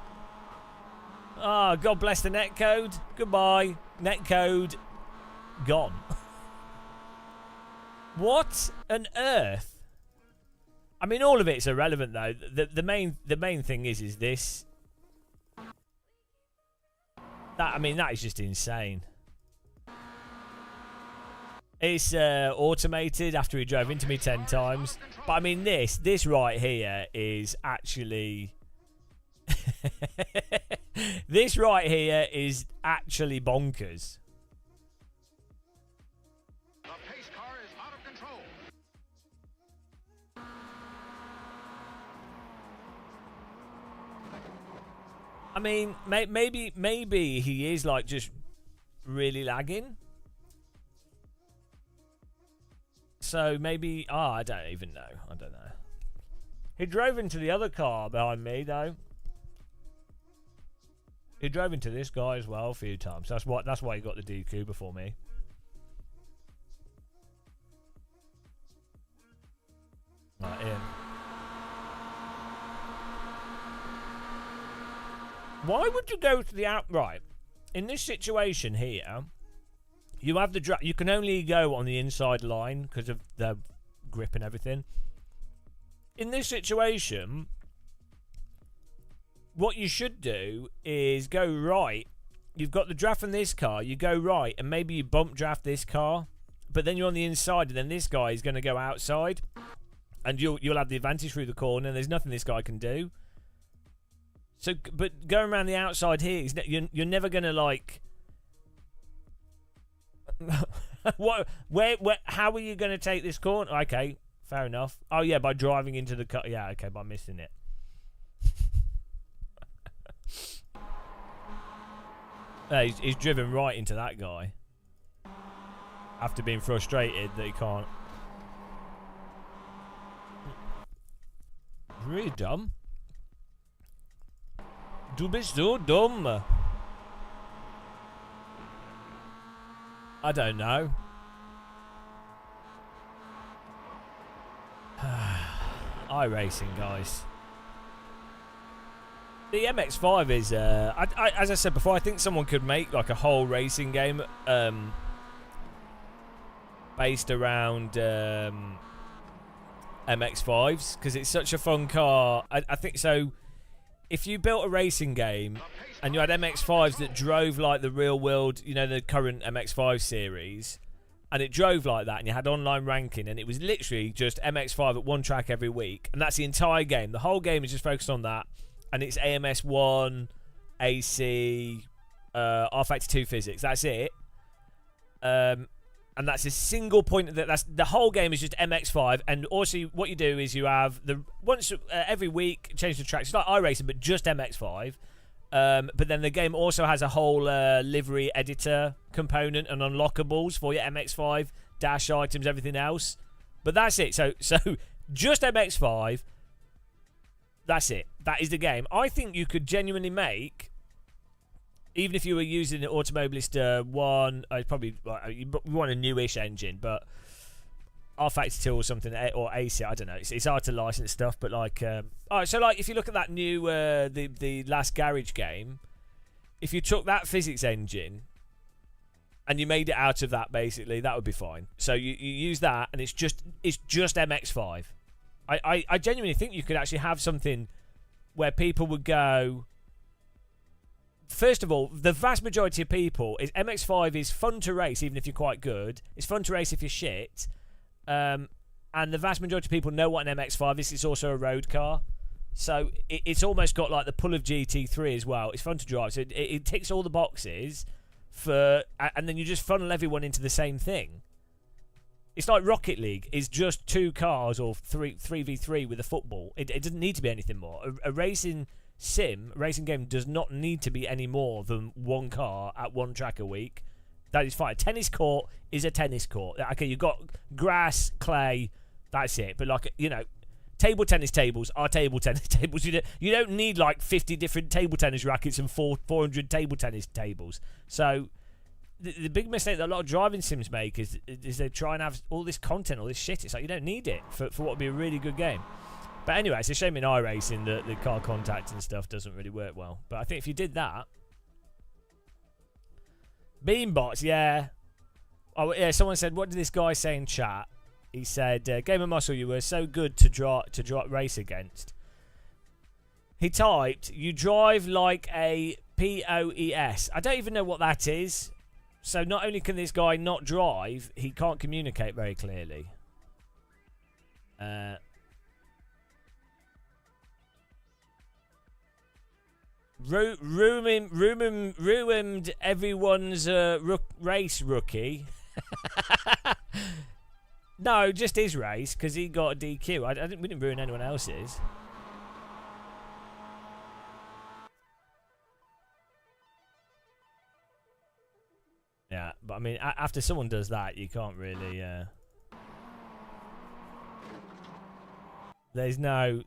Ah, oh, God bless the netcode. Goodbye, netcode. Gone. What on earth? I mean, all of it's irrelevant though. The main thing is this. That is just insane. It's automated after he drove into me 10 times. But I mean, this right here is actually This right here is actually bonkers. The pace car is out of control. I mean, maybe he is like just really lagging. So maybe, I don't even know. I don't know. He drove into the other car behind me though. He drove into this guy as well a few times. That's why he got the DQ before me. Right, Ian. Why would you go to the outright? In this situation here, you have the you can only go on the inside line because of the grip and everything. In this situation, what you should do is go right. You've got the draft on this car. You go right, and maybe you bump draft this car, but then you're on the inside, and then this guy is going to go outside, and you'll have the advantage through the corner. And there's nothing this guy can do. So, but going around the outside here, you're never going to like. What? Where? How are you going to take this corner? Okay, fair enough. Oh yeah, by driving into the car. Yeah, okay, by missing it. He's driven right into that guy after being frustrated that he can't. It's really dumb. Du bist so dumm. I don't know. iRacing, guys. The MX-5 is, as I said before, I think someone could make like a whole racing game based around MX-5s because it's such a fun car. I think so. If you built a racing game and you had MX-5s that drove like the real world, you know, the current MX-5 series, and it drove like that, and you had online ranking, and it was literally just MX-5 at one track every week, and that's the entire game. The whole game is just focused on that, and it's AMS1, AC, R-Factor 2 physics. That's it. And that's a single point. That's the whole game is just MX-5. And also, what you do is you have the once every week change the tracks. It's like iRacing, but just MX-5. But then the game also has a whole livery editor component and unlockables for your MX-5 dash items, everything else. But that's it. So just MX-5. That's it. That is the game. I think you could genuinely make, even if you were using the Automobilista 1, probably you want a newish engine, but R-Factor 2 or something, or AC, I don't know. It's hard to license stuff, but like, alright, so like if you look at that new, the last Garage game, if you took that physics engine and you made it out of that, basically, that would be fine. So you use that, and it's just MX-5. I genuinely think you could actually have something where people would go. First of all, the vast majority of people is MX-5 is fun to race, even if you're quite good. It's fun to race if you're shit. And the vast majority of people know what an MX-5 is. It's also a road car. So it's almost got like the pull of GT3 as well. It's fun to drive. So it ticks all the boxes and then you just funnel everyone into the same thing. It's like Rocket League is just 2 cars or 3v3 with a football. It doesn't need to be anything more. A racing game does not need to be any more than 1 car at 1 track a week. That is fine. A tennis court is a tennis court. Okay, you've got grass, clay, that's it. But like, you know, table tennis tables are table tennis tables. You don't need like 50 different table tennis rackets and 400 table tennis tables. So the big mistake that a lot of driving sims make is they try and have all this content, all this shit. It's like you don't need it for what would be a really good game. But anyway, it's a shame in iRacing that the car contact and stuff doesn't really work well. But I think if you did that, Beanbots, yeah. Oh yeah. Someone said, "What did this guy say in chat?" He said, "Game of Muscle, you were so good to race against." He typed, "You drive like a POES." I don't even know what that is. So not only can this guy not drive, he can't communicate very clearly. Ruined everyone's race, rookie. No, just his race, because he got a DQ. We didn't ruin anyone else's. Yeah, but I mean, after someone does that, you can't really... There's no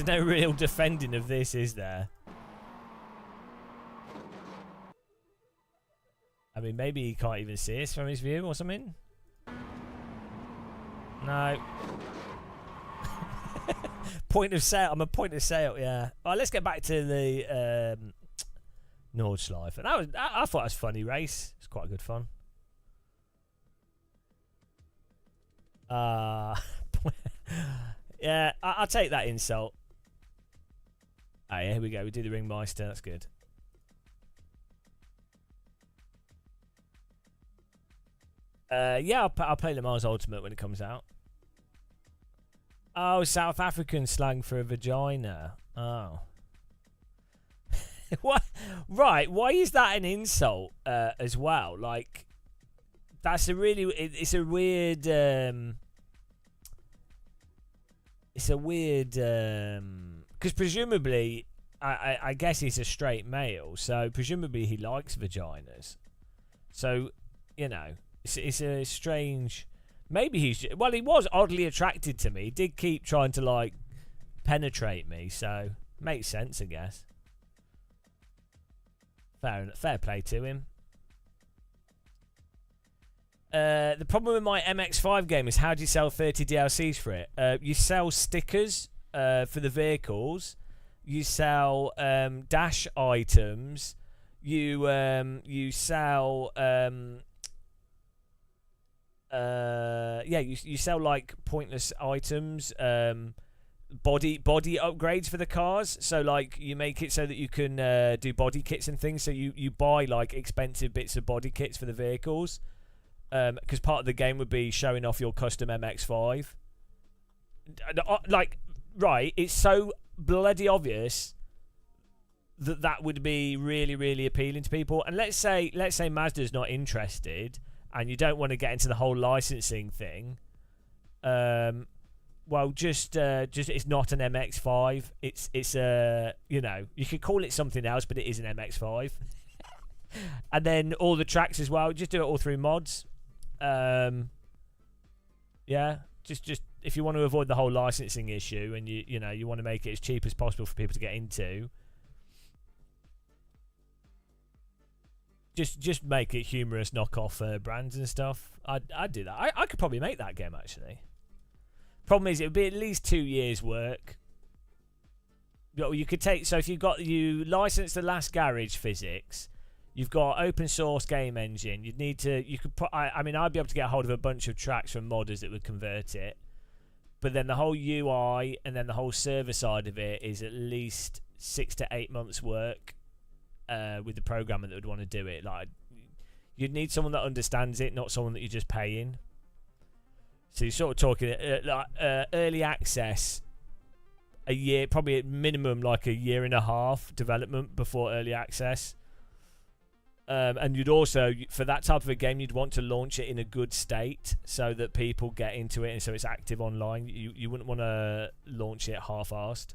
real defending of this, is there? I mean, maybe he can't even see us from his view or something. No. Point of sale. I'm a point of sale. Yeah. All right, let's get back to the Nordschleife. And I thought it was a funny race. It's quite good fun. Yeah, I'll take that insult. Oh, yeah, here we go. We do the Ringmeister. That's good. Yeah, I'll play Le Mans Ultimate when it comes out. Oh, South African slang for a vagina. Oh. What? Right, why is that an insult as well? Like, that's a really... It's a weird... It's a weird... Because presumably, I guess he's a straight male, so presumably he likes vaginas. So, you know... It's a strange... Maybe he's... Well, he was oddly attracted to me. He did keep trying to, like, penetrate me, so... Makes sense, I guess. Fair play to him. The problem with my MX-5 game is how do you sell 30 DLCs for it? You sell stickers for the vehicles. You sell dash items. You sell... you sell like pointless items, body upgrades for the cars. So like you make it so that you can do body kits and things. So you buy like expensive bits of body kits for the vehicles, because part of the game would be showing off your custom MX-5. Like, right, it's so bloody obvious that would be really, really appealing to people. And let's say Mazda's not interested, and you don't want to get into the whole licensing thing, well, just it's not an MX-5. It's you know, you could call it something else, but it is an MX-5. And then all the tracks as well, just do it all through mods. Yeah, just if you want to avoid the whole licensing issue, and you know you want to make it as cheap as possible for people to get into. Just make it humorous, knockoff brands and stuff. I'd do that. I could probably make that game, actually. Problem is, it would be at least 2 years' work. You could take... So if you license the Last Garage physics, you've got open source game engine. You'd need to... You could put... I mean, I'd be able to get a hold of a bunch of tracks from modders that would convert it. But then the whole UI and then the whole server side of it is at least 6 to 8 months' work. With the programmer that would want to do it, like you'd need someone that understands it, not someone that you're just paying. So you're sort of talking early access, a year, probably at minimum like a year and a half development before early access. And you'd also, for that type of a game, you'd want to launch it in a good state so that people get into it and so it's active online. You wouldn't want to launch it half-assed.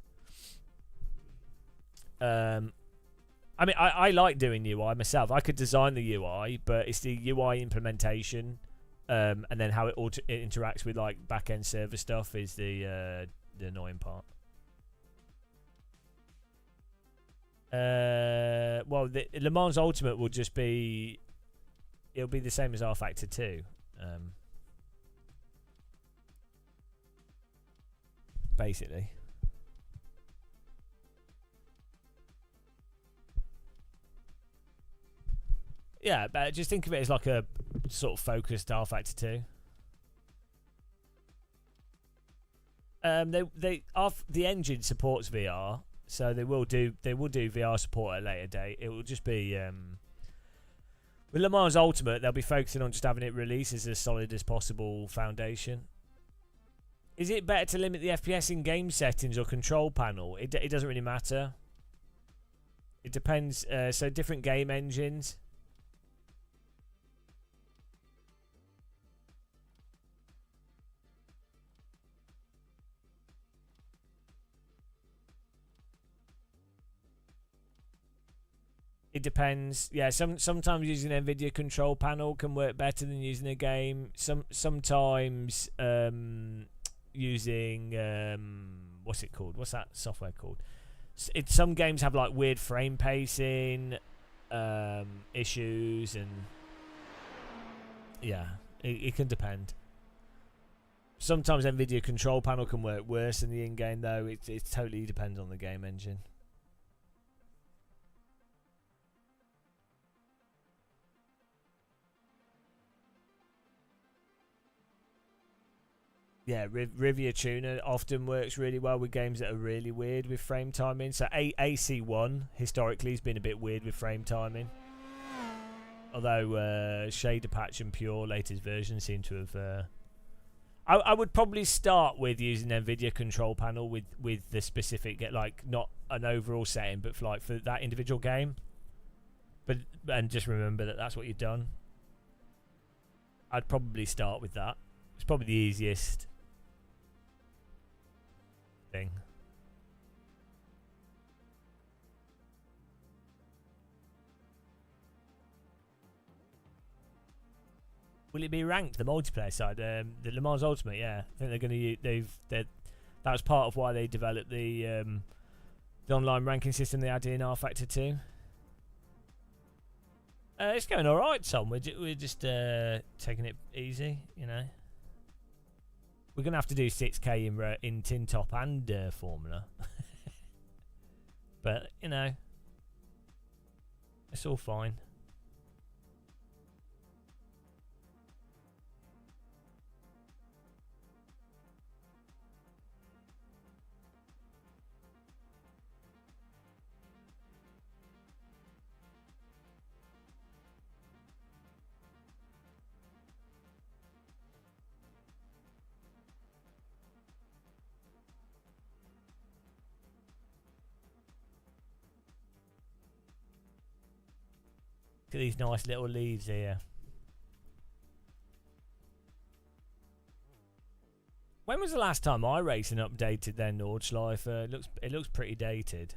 I mean, I like doing UI myself. I could design the UI, but it's the UI implementation, and then how it interacts with like back-end server stuff is the annoying part. Well, the Le Mans Ultimate will just be... It'll be the same as R Factor 2. Basically. Yeah, but just think of it as like a sort of focused R Factor 2. The engine supports VR, so they will do VR support at a later date. It will just be with Le Mans Ultimate, they'll be focusing on just having it released as solid as possible foundation. Is it better to limit the FPS in game settings or control panel? It doesn't really matter. It depends. So different game engines. It depends. Yeah, sometimes using an NVIDIA control panel can work better than using a game. Sometimes using what's it called? What's that software called? Some games have like weird frame pacing issues, and yeah, it can depend. Sometimes NVIDIA control panel can work worse than the in-game though. It totally depends on the game engine. Yeah, Rivia Tuner often works really well with games that are really weird with frame timing. So AC1 historically has been a bit weird with frame timing. Although Shader Patch and Pure latest version seem to have... I would probably start with using NVIDIA control panel with the specific, like not an overall setting, but for that individual game. And just remember that that's what you've done. I'd probably start with that. It's probably the easiest thing. Will it be ranked, the multiplayer side? The Le Mans Ultimate, yeah. I think they're going to that was part of why they developed the online ranking system they had in R Factor 2. It's going all right, Tom. We're just taking it easy, you know. We're gonna have to do 6K in Tin Top and Formula, but you know, it's all fine. Look at these nice little leaves here. When was the last time iRacing updated their Nordschleife? It looks pretty dated.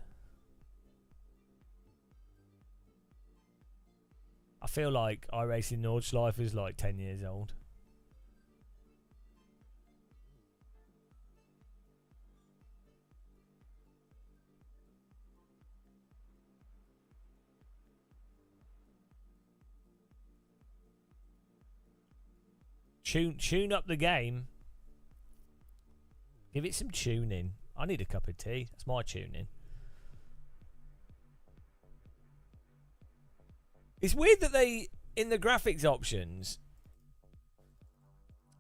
I feel like iRacing Nordschleife is like 10 years old. Tune up the game. Give it some tuning. I need a cup of tea. That's my tuning. It's weird that they, in the graphics options,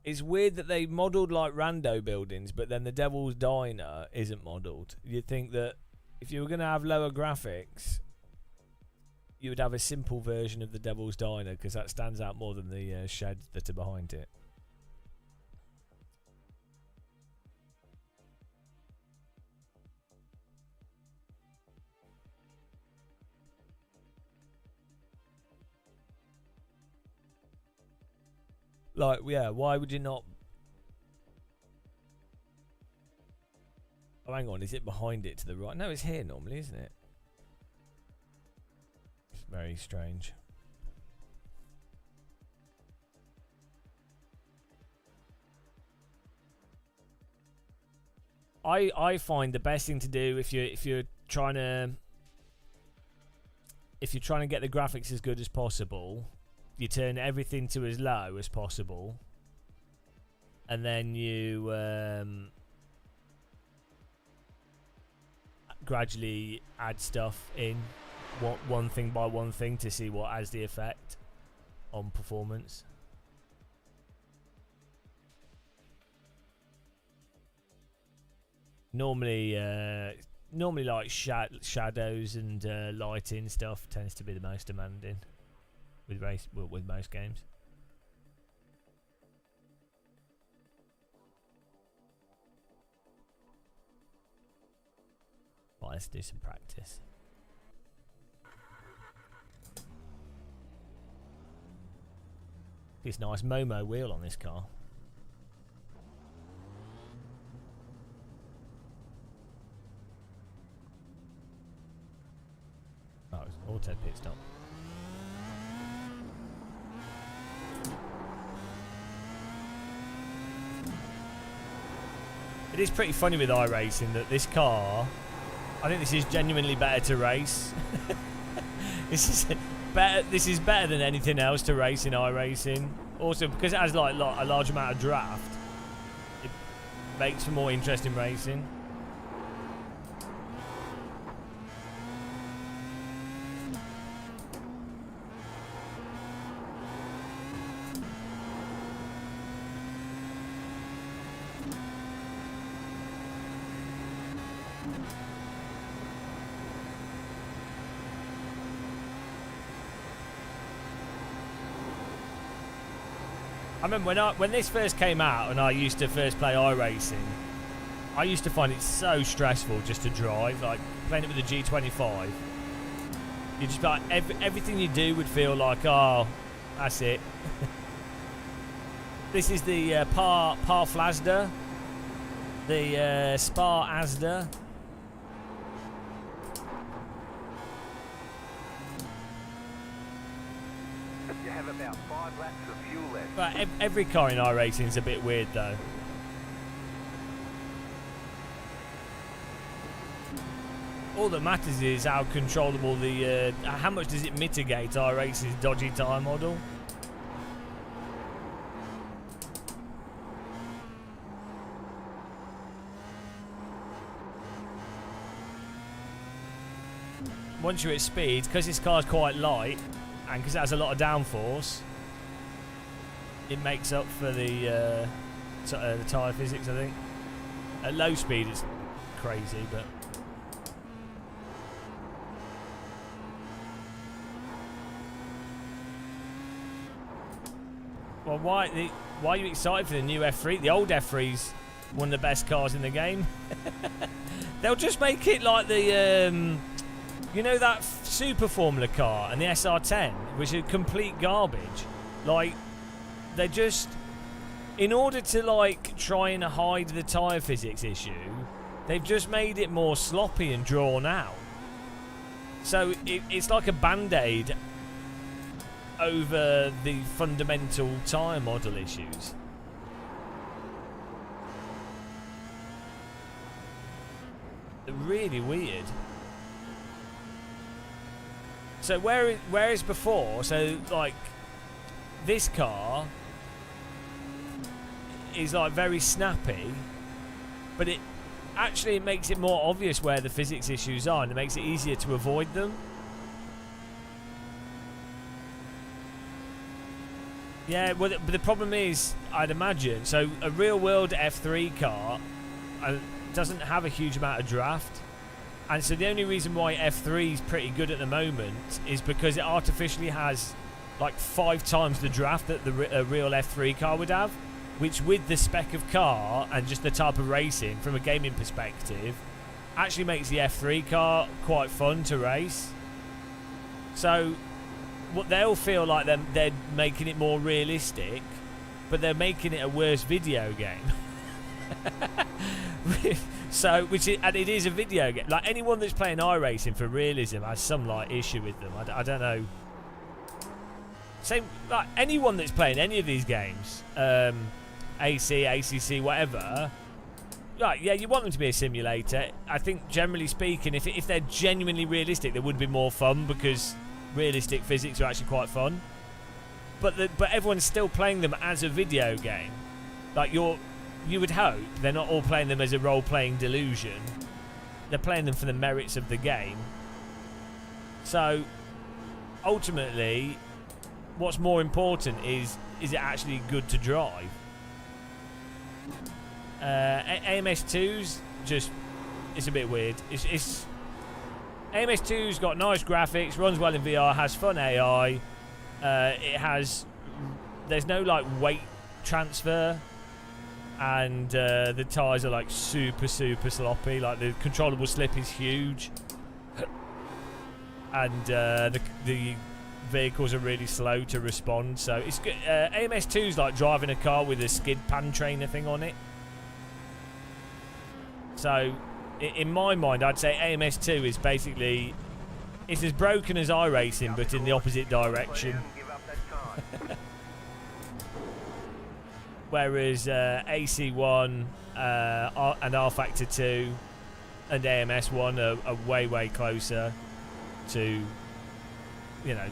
it's weird that they modelled like rando buildings, but then the Devil's Diner isn't modelled. You'd think that if you were going to have lower graphics, you would have a simple version of the Devil's Diner, because that stands out more than the sheds that are behind it. Like, yeah, why would you not... Oh, hang on, is it behind it to the right? No, it's here normally, isn't it? It's very strange. I find the best thing to do if you're trying to get the graphics as good as possible, you turn everything to as low as possible, and then you gradually add stuff in one thing by one thing to see what has the effect on performance. Normally like shadows and lighting stuff tends to be the most demanding with most games. Right, let's do some practice. This nice Momo wheel on this car. Oh, it's an auto pit stop. It is pretty funny with iRacing that this car, I think this is genuinely better to race. This is better than anything else to race in iRacing. Also, because it has like a large amount of draft, it makes for more interesting racing. I remember when this first came out and I used to first play iRacing, I used to find it so stressful just to drive, like playing it with the G25. You just like everything you do would feel like, oh, that's it. This is the Par Flazda, the Spa Asda. You have about 5 laps of fuel left. But every car in iRacing is a bit weird though. All that matters is how controllable the, how much does it mitigate iRacing's dodgy tyre model. Once you're at speed, because this car's quite light, and because it has a lot of downforce, it makes up for the tyre physics, I think. At low speed it's crazy, but... Well, why are you excited for the new F3? The old F3's one of the best cars in the game. They'll just make it like the... you know that Super Formula car and the SR10, which are complete garbage. Like, they're just... In order to, like, try and hide the tyre physics issue, they've just made it more sloppy and drawn out. So, it's like a band-aid over the fundamental tyre model issues. They're really weird. So whereas before, so like this car is like very snappy, but it actually makes it more obvious where the physics issues are, and it makes it easier to avoid them. Yeah, well, but the problem is, I'd imagine, so a real-world F3 car doesn't have a huge amount of draft. And so the only reason why F3 is pretty good at the moment is because it artificially has like 5 times the draft that a real F3 car would have, which with the spec of car and just the type of racing from a gaming perspective actually makes the F3 car quite fun to race. So what they'll feel like they're making it more realistic, but they're making it a worse video game. So, and it is a video game. Like, anyone that's playing iRacing for realism has some, like, issue with them. I don't know. Same, like, anyone that's playing any of these games, AC, ACC, whatever, like, yeah, you want them to be a simulator. I think, generally speaking, if they're genuinely realistic, they would be more fun, because realistic physics are actually quite fun. But everyone's still playing them as a video game. Like, you would hope they're not all playing them as a role-playing delusion. They're playing them for the merits of the game. So, ultimately, what's more important is it actually good to drive? AMS2's just... It's a bit weird. AMS2's got nice graphics, runs well in VR, has fun AI. It has... There's no, like, weight transfer. And the tyres are like super sloppy. Like, the controllable slip is huge, and the vehicles are really slow to respond. So it's good. AMS2 is like driving a car with a skid pan trainer thing on it. So in my mind, I'd say AMS2 is basically, it's as broken as iRacing, but in the opposite direction. Whereas AC1 and R Factor 2 and AMS1 are way, way closer to, you know,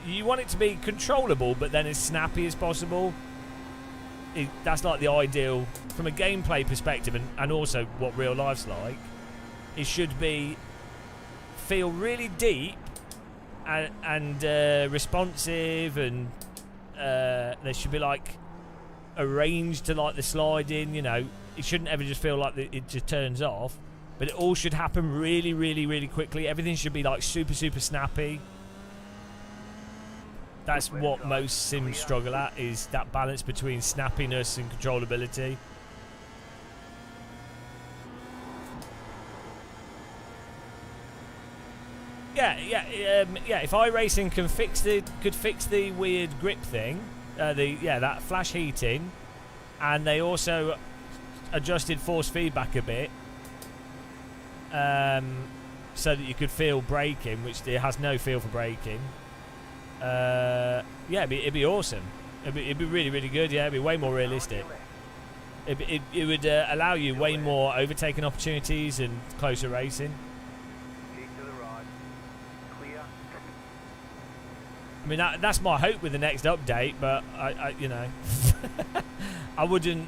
you want it to be controllable, but then as snappy as possible. That's like the ideal from a gameplay perspective, and also what real life's like. It should feel really deep and responsive, and there should be like a range to like the sliding. You know, it shouldn't ever just feel like it just turns off, but it all should happen really, really, really quickly. Everything should be like super, super snappy. That's what most sims struggle at, is that balance between snappiness and controllability. Yeah. If iRacing could fix the weird grip thing, that flash heating, and they also adjusted force feedback a bit, so that you could feel braking, which it has no feel for braking. It'd be awesome. It'd be really, really good. Yeah, it'd be way more realistic. It would allow you way more overtaking opportunities and closer racing. I mean, that's my hope with the next update, but I you know, I wouldn't.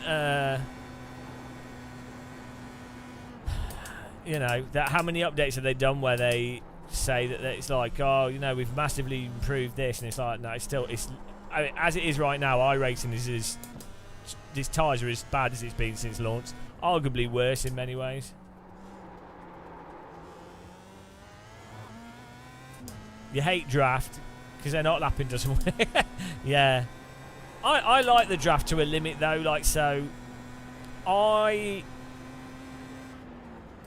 You know, how many updates have they done where they say that it's like, oh, you know, we've massively improved this, and it's like, no, I mean, as it is right now, iRacing is these tyres are as bad as it's been since launch, arguably worse in many ways. You hate draft because they're not lapping just yeah, I like the draft to a limit though. Like, so I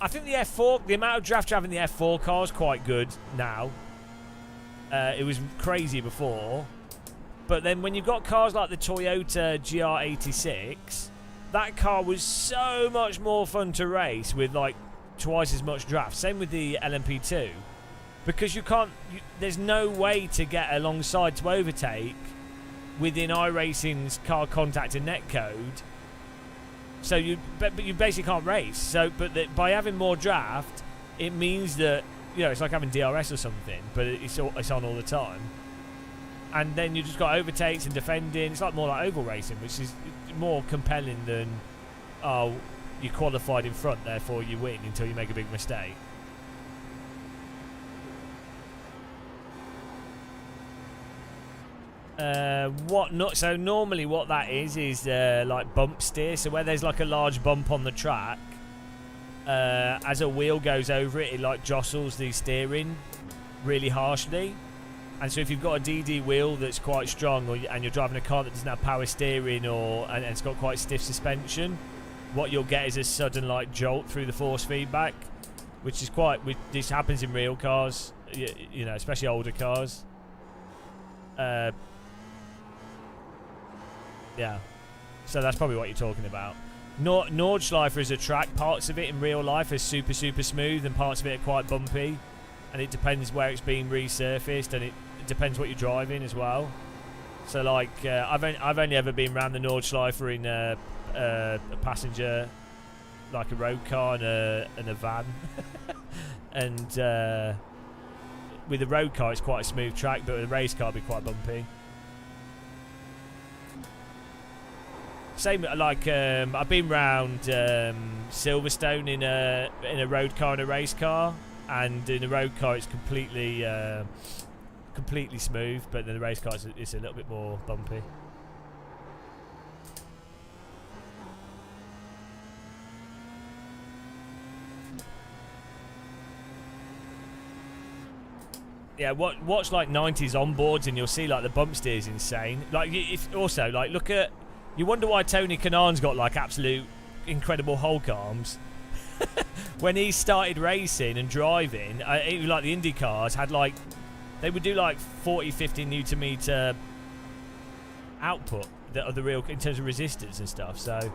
think the F4, the amount of draft in the F4 car is quite good now. It was crazy before. But then when you've got cars like the Toyota GR86, that car was so much more fun to race with, like twice as much draft. Same with the LMP2. Because there's no way to get alongside to overtake within iRacing's car contact and netcode. So you basically can't race. So, by having more draft, it means that, you know, it's like having DRS or something, but it's on all the time. And then you just got overtakes and defending. It's like more like oval racing, which is more compelling than, oh, you qualified in front, therefore you win until you make a big mistake. So normally what that is like bump steer. So where there's like a large bump on the track, as a wheel goes over it, it like jostles the steering really harshly. And so if you've got a DD wheel that's quite strong, and you're driving a car that doesn't have power steering, and it's got quite stiff suspension, what you'll get is a sudden like jolt through the force feedback, which is this happens in real cars, you know, especially older cars. Yeah, so that's probably what you're talking about. Nordschleife is a track. Parts of it in real life are super, super smooth, and parts of it are quite bumpy. And it depends where it's being resurfaced, and it depends what you're driving as well. So, like, I've only ever been around the Nordschleife in a passenger, like a road car and a van. And with a road car, it's quite a smooth track, but with a race car, it'd be quite bumpy. Same, like, I've been round Silverstone in a road car and a race car, and in a road car it's completely smooth, but in the race car it's a little bit more bumpy. Yeah, watch like 90s onboards, and you'll see like the bump steer is insane. Like, if also like look at. You wonder why Tony Kanaan's got like absolute incredible Hulk arms. When he started racing and driving, like the Indy cars had like they would do like 40, 50 newton meter output that are the real in terms of resistance and stuff. So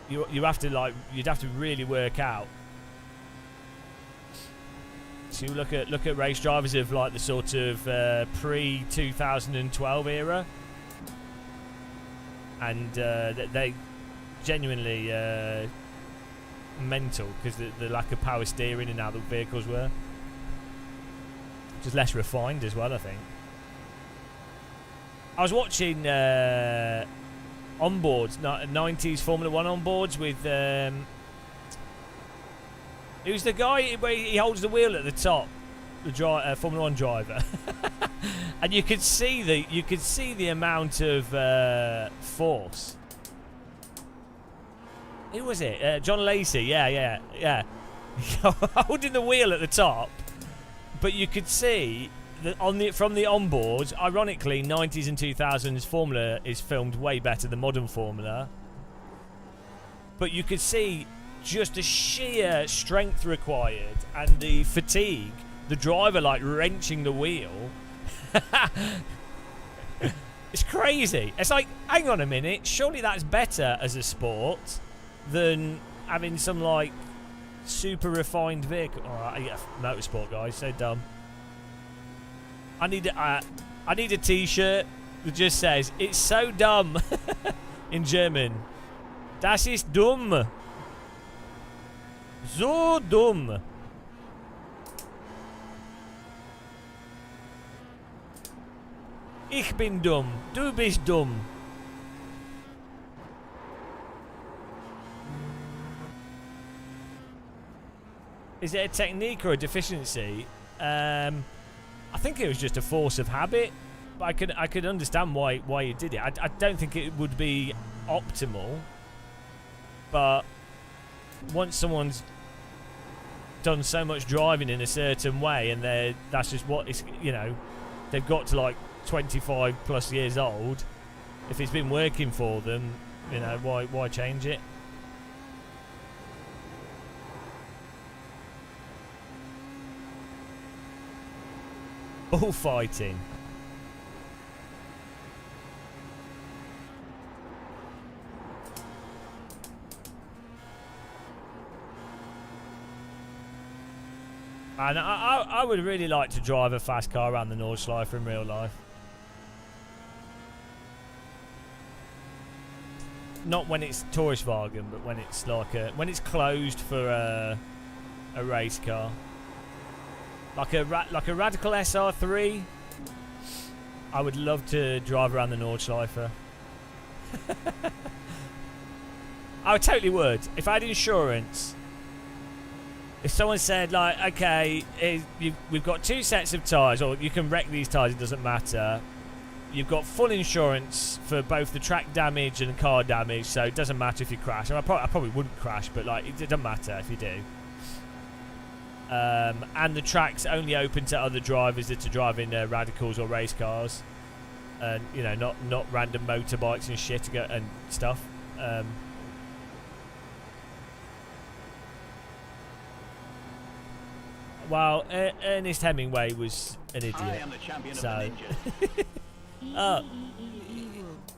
you have to like you'd have to really work out. So you look at race drivers of like the sort of pre 2012 era, and they genuinely mental because the lack of power steering and how the vehicles were. Just less refined as well, I think. I was watching onboards, 90s Formula 1 onboards with who's the guy where he holds the wheel at the top, the Formula 1 driver, and you could see the amount of force. Who was it? John Lacey. Yeah. Holding the wheel at the top, but you could see that from the onboard. Ironically, 90s and 2000s Formula is filmed way better than modern Formula, but you could see just the sheer strength required and the fatigue. The driver like wrenching the wheel. It's crazy. It's like, hang on a minute. Surely that's better as a sport than having some like super refined vehicle. Alright, yeah, motorsport guys, so dumb. I need a t-shirt that just says it's so dumb in German. Das ist dumm. So dumm. Ich bin dumm. Du bist dumm. Is it a technique or a deficiency? I think it was just a force of habit. But I could understand why you did it. I don't think it would be optimal. But once someone's done so much driving in a certain way, and that's just what it's, you know, they've got to like 25 plus years old. If it's been working for them, you know, why change it? Bullfighting. And I would really like to drive a fast car around the Nordschleife in real life. Not when it's Touriswagen, but when it's like when it's closed for a race car. Like a Radical SR3. I would love to drive around the Nordschleife. I totally would. If I had insurance, if someone said like, okay, we've got 2 sets of tyres, or you can wreck these tyres, it doesn't matter. You've got full insurance for both the track damage and car damage, so it doesn't matter if you crash. I probably wouldn't crash, but like it doesn't matter if you do. And the track's only open to other drivers that are driving radicals or race cars, and you know, not random motorbikes and shit and stuff. Well, Ernest Hemingway was an idiot. I am the champion of the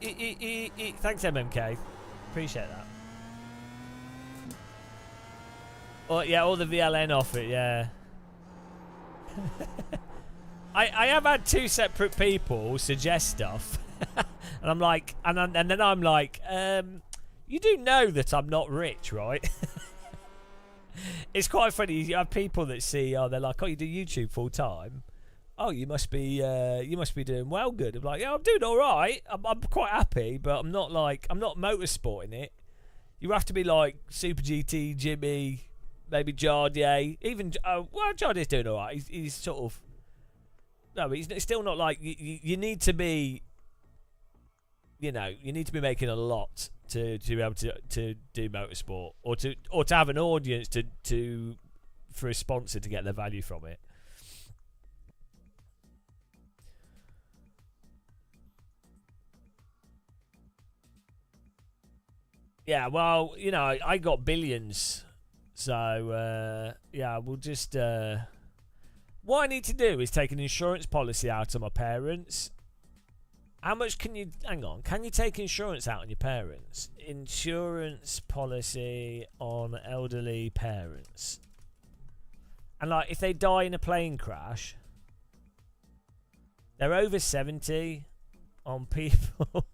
ninjas. Thanks, MMK. Appreciate that. Oh, yeah, all the VLN off it, yeah. I have had 2 separate people suggest stuff. And I'm like, and then I'm like, you do know that I'm not rich, right? It's quite funny. You have people that see, they're like, oh, you do YouTube full time. Oh, you must be doing well good. I'm like, yeah, I'm doing all right. I'm quite happy, but I'm not motorsporting it. You have to be like Super GT, Jimmy, maybe Jardier. Even Jardier's doing all right. He's sort of, no, but he's still not like you need to be. You know, you need to be making a lot to be able to do motorsport, or to have an audience for a sponsor to get their value from it. Yeah, well, you know, I got billions, so yeah, we'll just. What I need to do is take an insurance policy out on my parents. How much can you... Hang on. Can you take insurance out on your parents? Insurance policy on elderly parents. And, like, if they die in a plane crash, they're over 70 on people.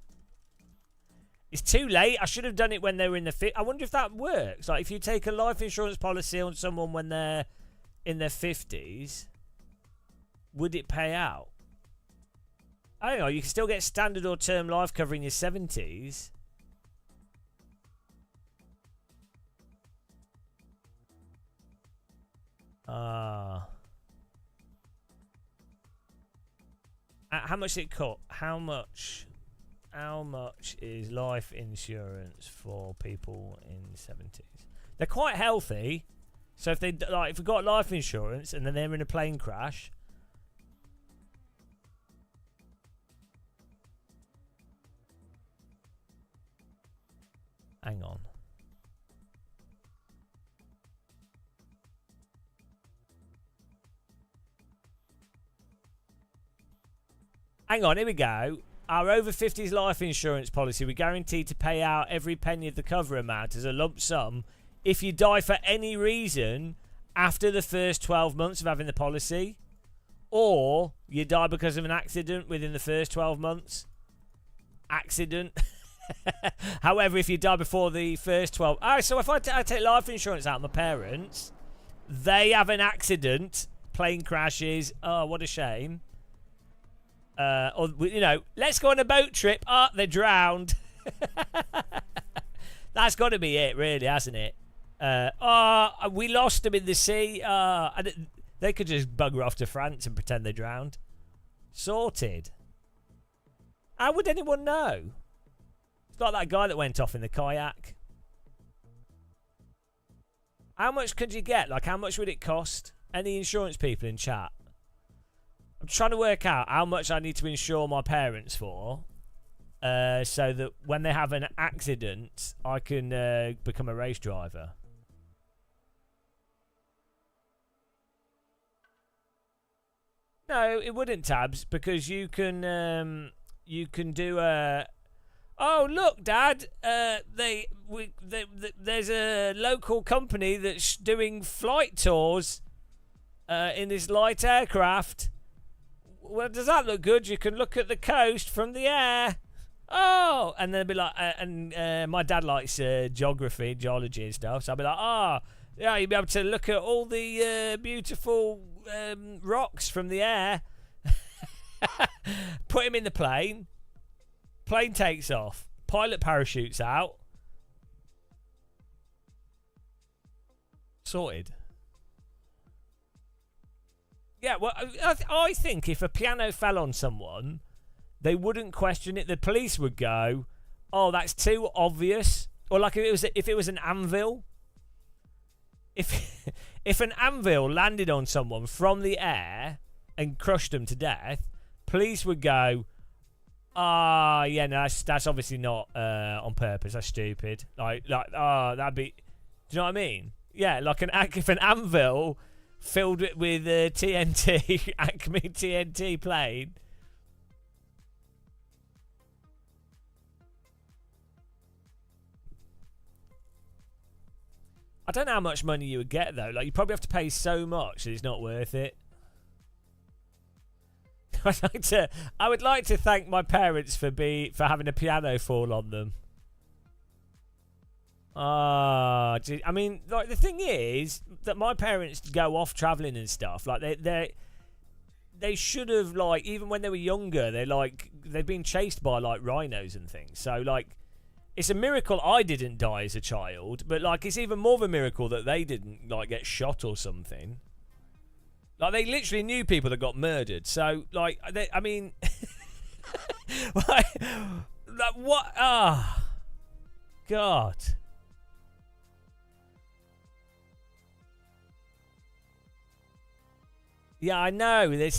It's too late. I should have done it when they were in the... I wonder if that works. Like, if you take a life insurance policy on someone when they're in their 50s, would it pay out? I don't know. You can still get standard or term life cover in your 70s. How much it cut? How much is life insurance for people in 70s? They're quite healthy. So if they like, if we've got life insurance and then they're in a plane crash, hang on. Hang on, here we go. Our over 50s life insurance policy, we're guaranteed to pay out every penny of the cover amount as a lump sum if you die for any reason after the first 12 months of having the policy, or you die because of an accident within the first 12 months. Accident. However, if you die before the first 12... Oh, so if I take life insurance out of my parents, they have an accident, plane crashes, oh, what a shame. Or, you know, let's go on a boat trip. Oh, they're drowned. That's got to be it, really, hasn't it? We lost them in the sea. They could just bugger off to France and pretend they're drowned. Sorted. How would anyone know? It's like that guy that went off in the kayak. How much could you get? Like, how much would it cost? Any insurance people in chat? I'm trying to work out how much I need to insure my parents for, so that when they have an accident, I can become a race driver. No, it wouldn't, Tabs, because you can do a... Oh, look, Dad, there's a local company that's doing flight tours in this light aircraft. Well, does that look good? You can look at the coast from the air. Oh, and then be like, my dad likes geography, geology and stuff. So I'll be like, yeah, you'll be able to look at all the beautiful rocks from the air. Put him in the plane. Plane takes off. Pilot parachutes out. Sorted. Yeah, well, I think if a piano fell on someone, they wouldn't question it. The police would go, "Oh, that's too obvious." Or like if it was an anvil. If an anvil landed on someone from the air and crushed them to death, police would go, yeah, no, that's obviously not on purpose. That's stupid. That'd be. Do you know what I mean? Yeah, like if an anvil filled it with TNT, Acme TNT plane. I don't know how much money you would get though. Like, you probably have to pay so much that it's not worth it. I would like to thank my parents for having a piano fall on them. I mean, like, the thing is that my parents go off travelling and stuff. Like, they should have, like, even when they were younger, they've been chased by like rhinos and things. So like, it's a miracle I didn't die as a child, but like, it's even more of a miracle that they didn't like get shot or something. Like, they literally knew people that got murdered. So like, I mean, like, what? God. Yeah, I know. They're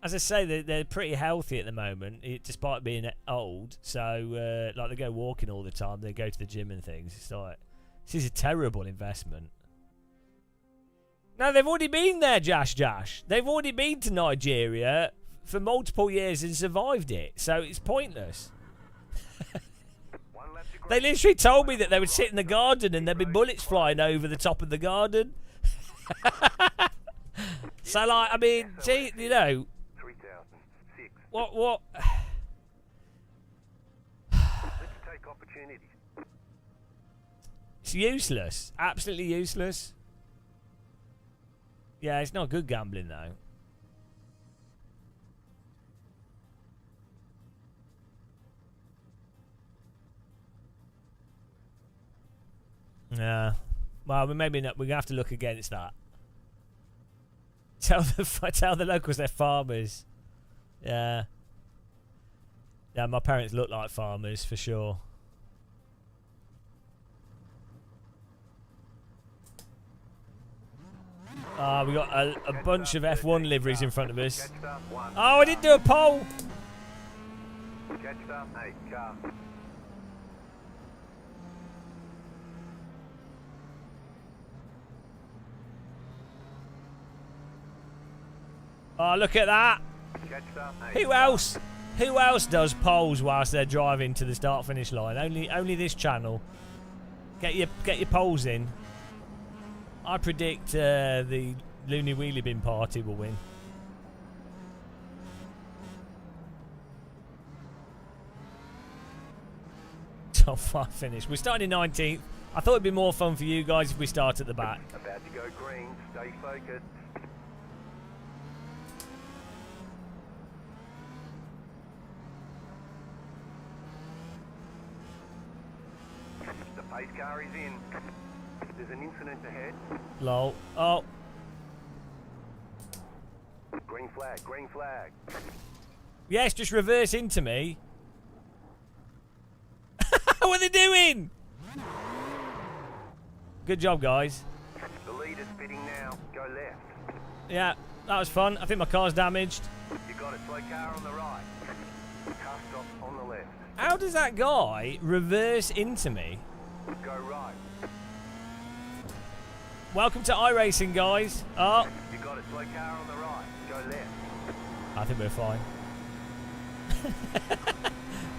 as I say, they're pretty healthy at the moment, despite being old. So, like, they go walking all the time. They go to the gym and things. It's like, this is a terrible investment. No, they've already been there, Josh. They've already been to Nigeria for multiple years and survived it, so it's pointless. They literally told me that they would sit in the garden and there'd be bullets flying over the top of the garden. So, like, I mean, gee, you know, what? Let's take opportunities. It's useless. Absolutely useless. Yeah, it's not good gambling, though. Yeah. Well, maybe not. We're going to have to look against that. Tell the locals they're farmers. Yeah. Yeah, my parents look like farmers, for sure. We got a bunch of F1 liveries in front of us. Oh, I didn't do a poll! Catch up, mate. Car. Oh, look at that! Catch up, mate. Who else? Who else does polls whilst they're driving to the start-finish line? Only this channel. Get your polls in. I predict the Looney Wheelie Bin party will win. Top 5 finish. We're starting in 19th. I thought it'd be more fun for you guys if we start at the back. About to go green. Stay focused. The pace car is in. There's an incident ahead. Lol. Oh. Green flag, green flag. Yes, just reverse into me. What are they doing? Good job, guys. The leader's pitting now. Go left. Yeah, that was fun. I think my car's damaged. You got it. Slow car on the right. Car stop on the left. How does that guy reverse into me? Go right. Welcome to iRacing, guys. Oh, You got it. Slow car on the right. Go left. I think we're fine.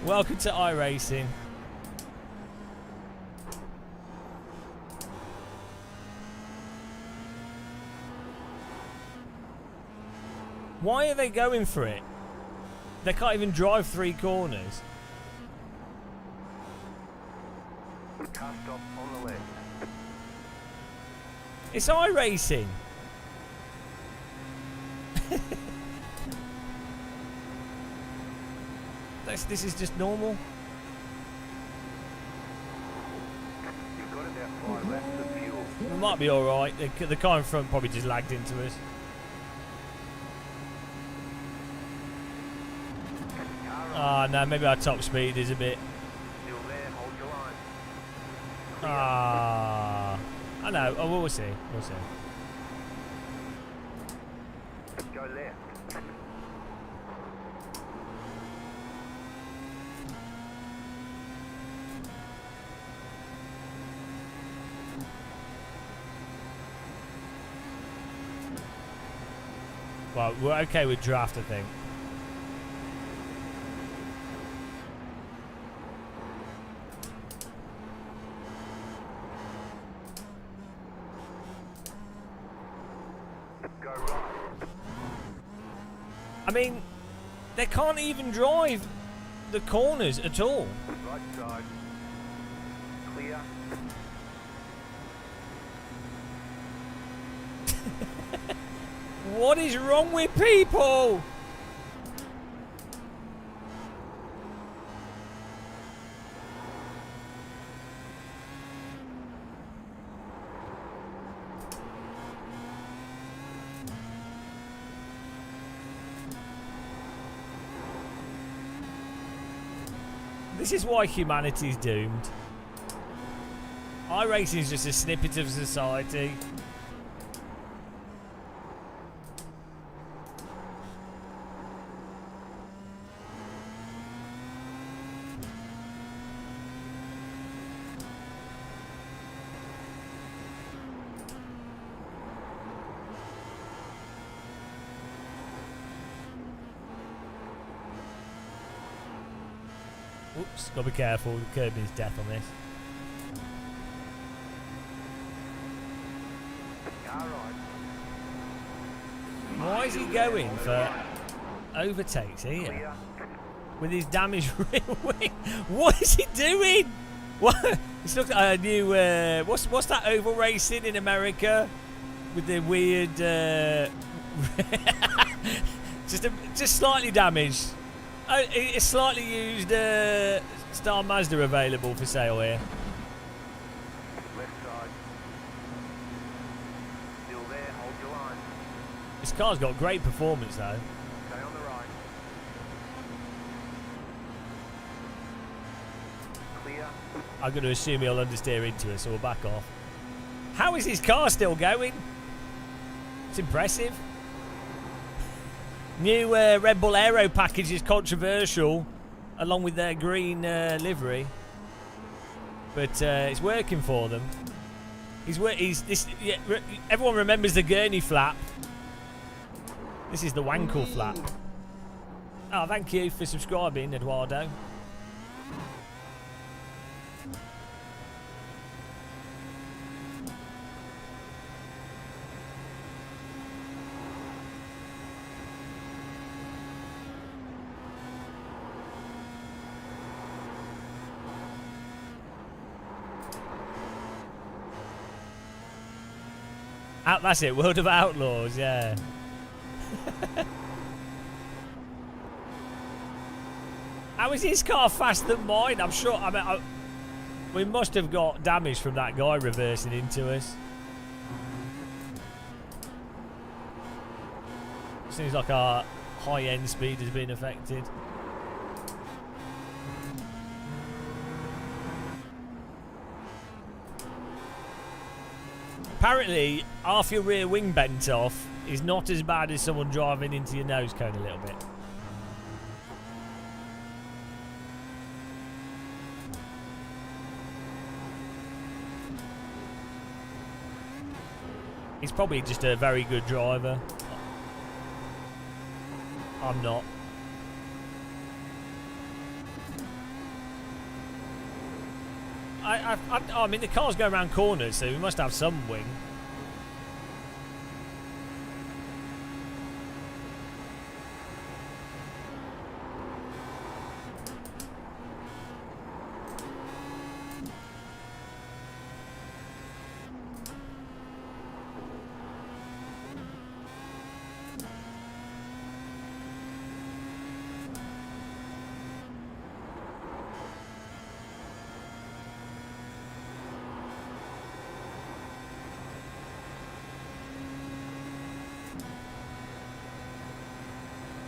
Welcome to iRacing. Why are they going for it? They can't even drive 3 corners. Car stop on the left. It's iRacing. This is just normal. You've got about 5 laps of fuel. We might be alright. The car in front probably just lagged into us. Ah, no, maybe our top speed is a bit. Still there. Hold your line. Ah, I know. Oh, we'll see. We'll see. Go left. Well, we're okay with draft, I think. Go right. I mean, they can't even drive the corners at all. Right side. Clear. What is wrong with people? This is why humanity's doomed. iRacing is just a snippet of society. Just gotta be careful. The curbing is death on this. Why is he going for overtakes here with his damaged rear wing? What is he doing? What? It's looked like a new. What's that oval racing in America with the weird? Just slightly damaged. A slightly used Star Mazda available for sale here. Left side. Still there, hold your line. This car's got great performance though. Stay on the right. Clear. I'm going to assume he'll understeer into us, so we'll back off. How is his car still going? It's impressive. New Red Bull Aero package is controversial, along with their green livery, but it's working for them. Everyone remembers the gurney flap. This is the Wankel flap. Oh, thank you for subscribing, Eduardo. That's it, World of Outlaws, yeah. How is his car faster than mine? I'm sure. We must have got damage from that guy reversing into us. Seems like our high-end speed has been affected. Apparently, half your rear wing bent off is not as bad as someone driving into your nose cone a little bit. He's probably just a very good driver. I'm not. I mean, the car's going around corners, so we must have some wing.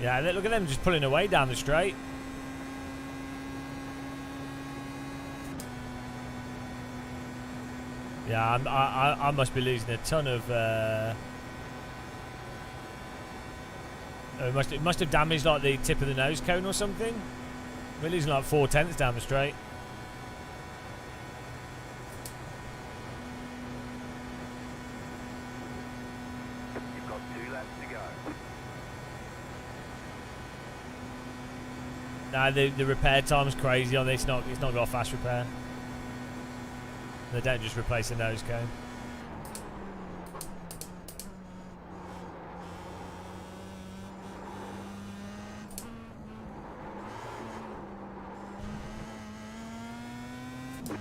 Yeah, look at them just pulling away down the straight. Yeah, I must be losing a ton of. It must have damaged like the tip of the nose cone or something. We're losing like 4/10 down the straight. You've got 2 laps to go. Nah, the repair time's crazy on this. It's not got a fast repair. They don't just replace the nose cone.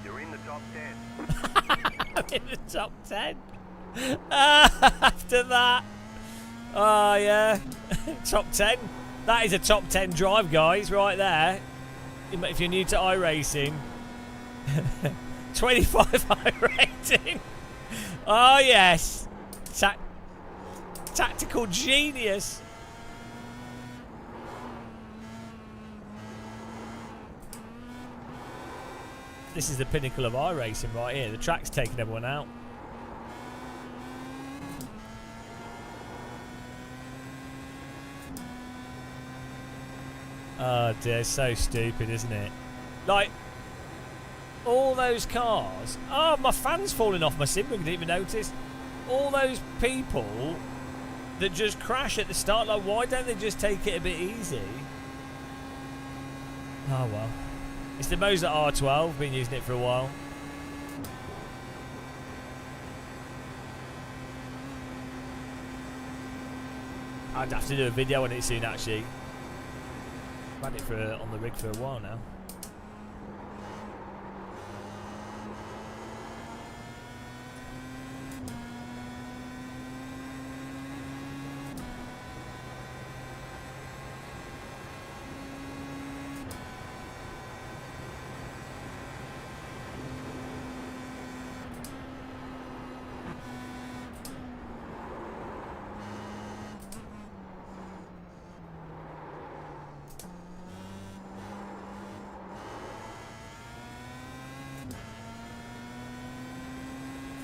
You're in the top 10. I'm in the top 10. After that. Oh, yeah. Top 10. That is a top 10 drive, guys, right there. If you're new to iRacing. 25 iRating. Oh, yes. Tactical genius. This is the pinnacle of iRacing right here. The track's taking everyone out. Oh dear, it's so stupid, isn't it? Like, all those cars. Oh, my fan's falling off my sim rig, didn't even notice. All those people that just crash at the start. Like, why don't they just take it a bit easy? Oh well. It's the Moza R12. Been using it for a while. I'd have to do a video on it soon, actually. I've had it for on the rig for a while now.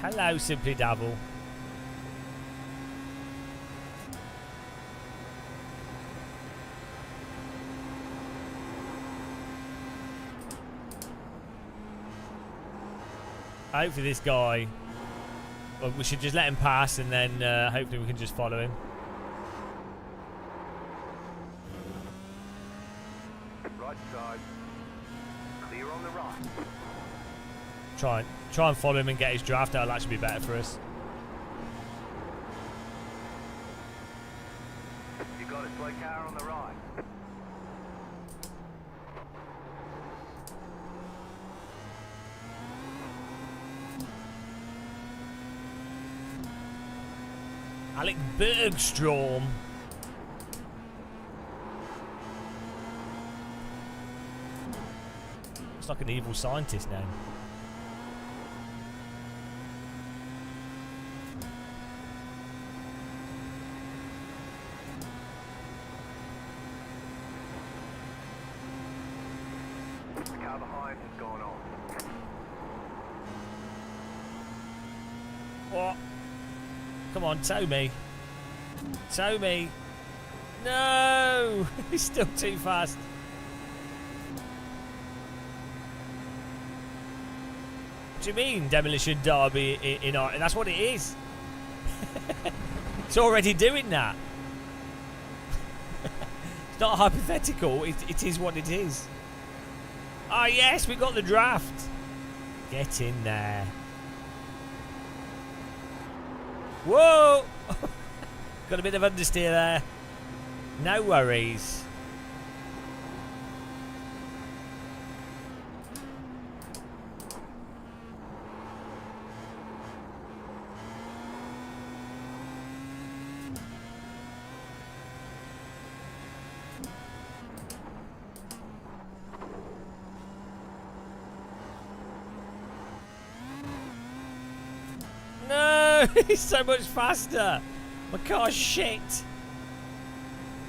Hello, Simply Dabble. Hopefully this guy... Well, we should just let him pass and then hopefully we can just follow him. Right side. Clear on the right. Try and follow him and get his draft. That'll actually be better for us. You got a slow car on the right. Alec Bergstrom. Looks like an evil scientist name. The car behind has gone on. What? Come on, tow me. Tow me. No! He's still too fast. What do you mean, Demolition Derby in art? That's what it is. It's already doing that. It's not hypothetical. It is what it is. Ah, yes, we got the draft. Get in there. Whoa! Got a bit of understeer there. No worries. No! He's so much faster. My car's shit.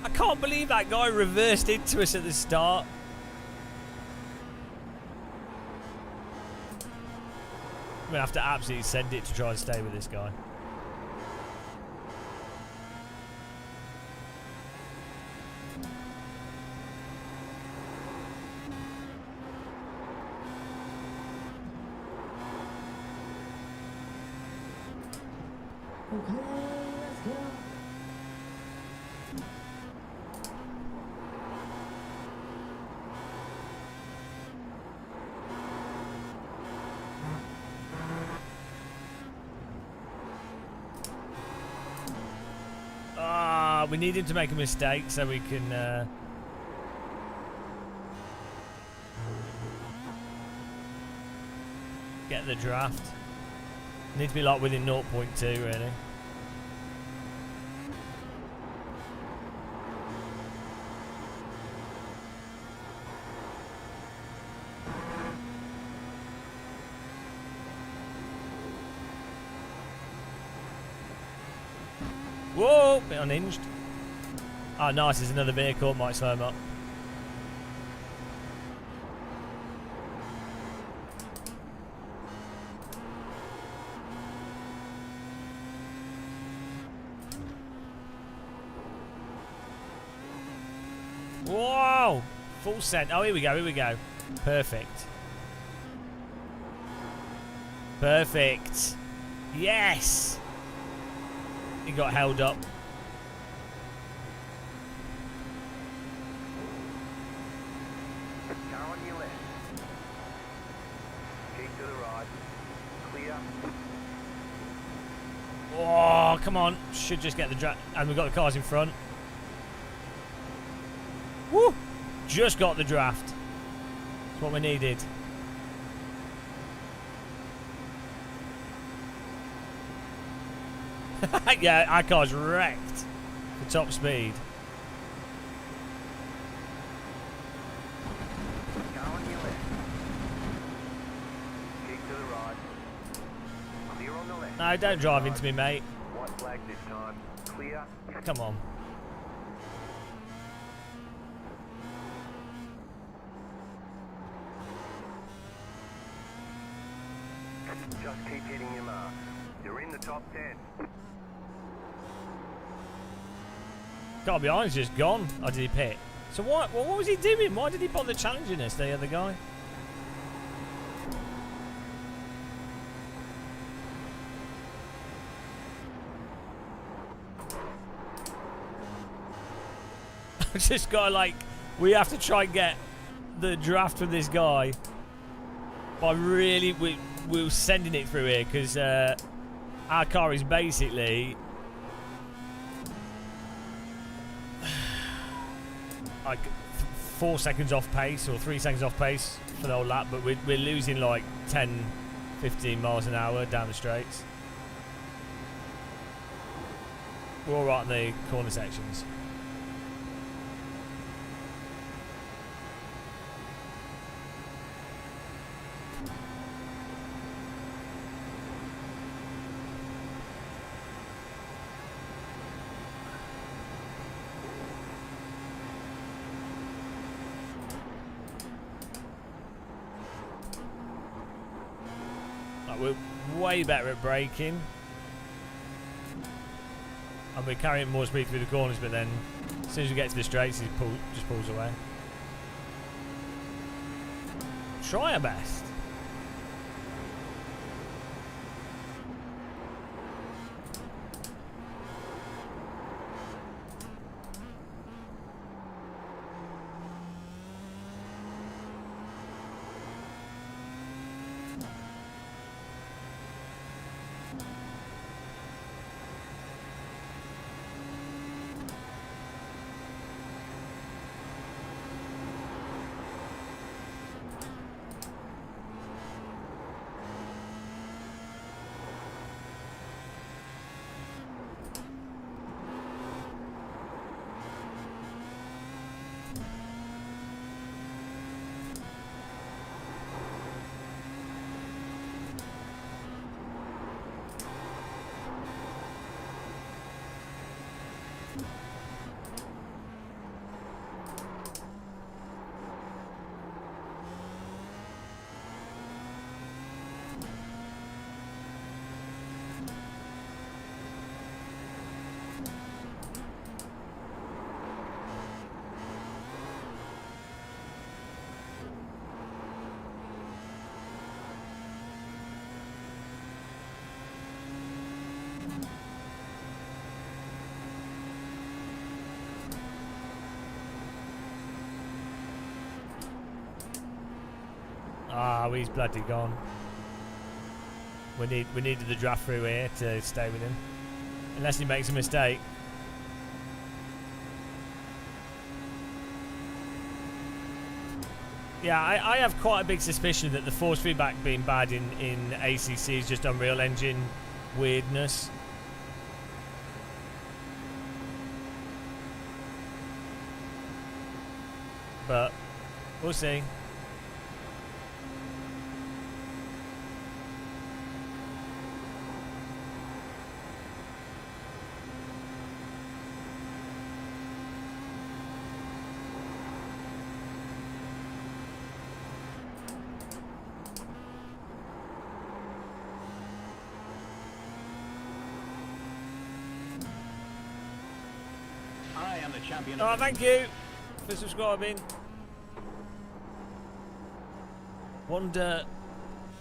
I can't believe that guy reversed into us at the start. I'm going to have to absolutely send it to try and stay with this guy. Okay, let's go. Ah, we need him to make a mistake so we can get the draft. Need to be like within 0.2 really. Whoa, bit unhinged. Oh nice, there's another vehicle, might slow him up. Whoa! Full send. Oh, here we go, here we go. Perfect. Perfect. Yes! He got held up. Car on your left. come on. Should just get the draft. And we've got the cars in front. Woo! Just got the draft. That's what we needed. Yeah, our car's wrecked for top speed. Go on your left. Keep to the right. Clear on the left. No, don't drive into me, mate. White flag this time. Clear. Come on. Just keep hitting your mark. You're in the top 10. Gotta be honest, just gone. Or did he pit? So what was he doing? Why did he bother challenging us, the other guy? I've just got to, like, we have to try and get the draft from this guy. But really, we're sending it through here because our car is basically like 4 seconds off pace or 3 seconds off pace for the whole lap, but we're losing like 10, 15 miles an hour down the straights. We're all right in the corner sections. We're way better at braking. And we're carrying more speed through the corners, but then as soon as we get to the straights, he just pulls away. Try our best. Ah, he's bloody gone. We needed the draft through here to stay with him. Unless he makes a mistake. Yeah, I have quite a big suspicion that the force feedback being bad in ACC is just Unreal Engine weirdness. But we'll see. I am the champion. Oh, thank you for subscribing. Wonder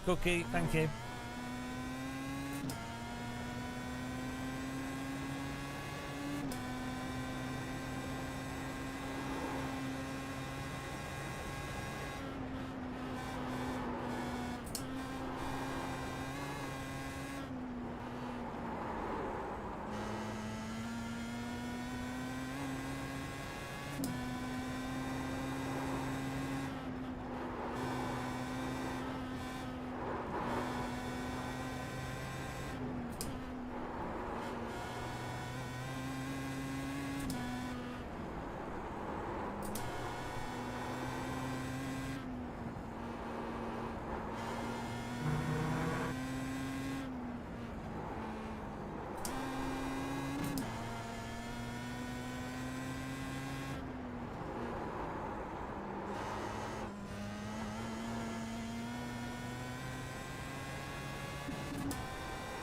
Cookie, thank you.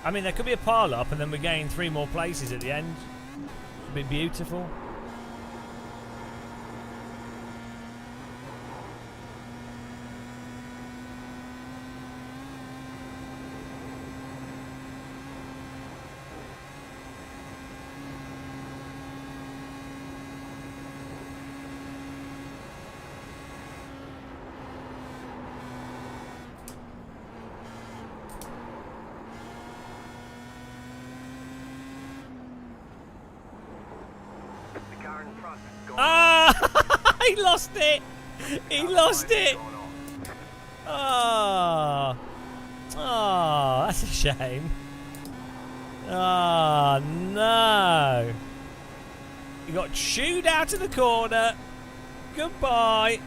I mean, there could be a pile up and then we gain 3 more places at the end. It'd be beautiful. The car in front. Ah! He lost it! He lost it! Oh. Oh, that's a shame. Oh, no. He got chewed out of the corner. Goodbye.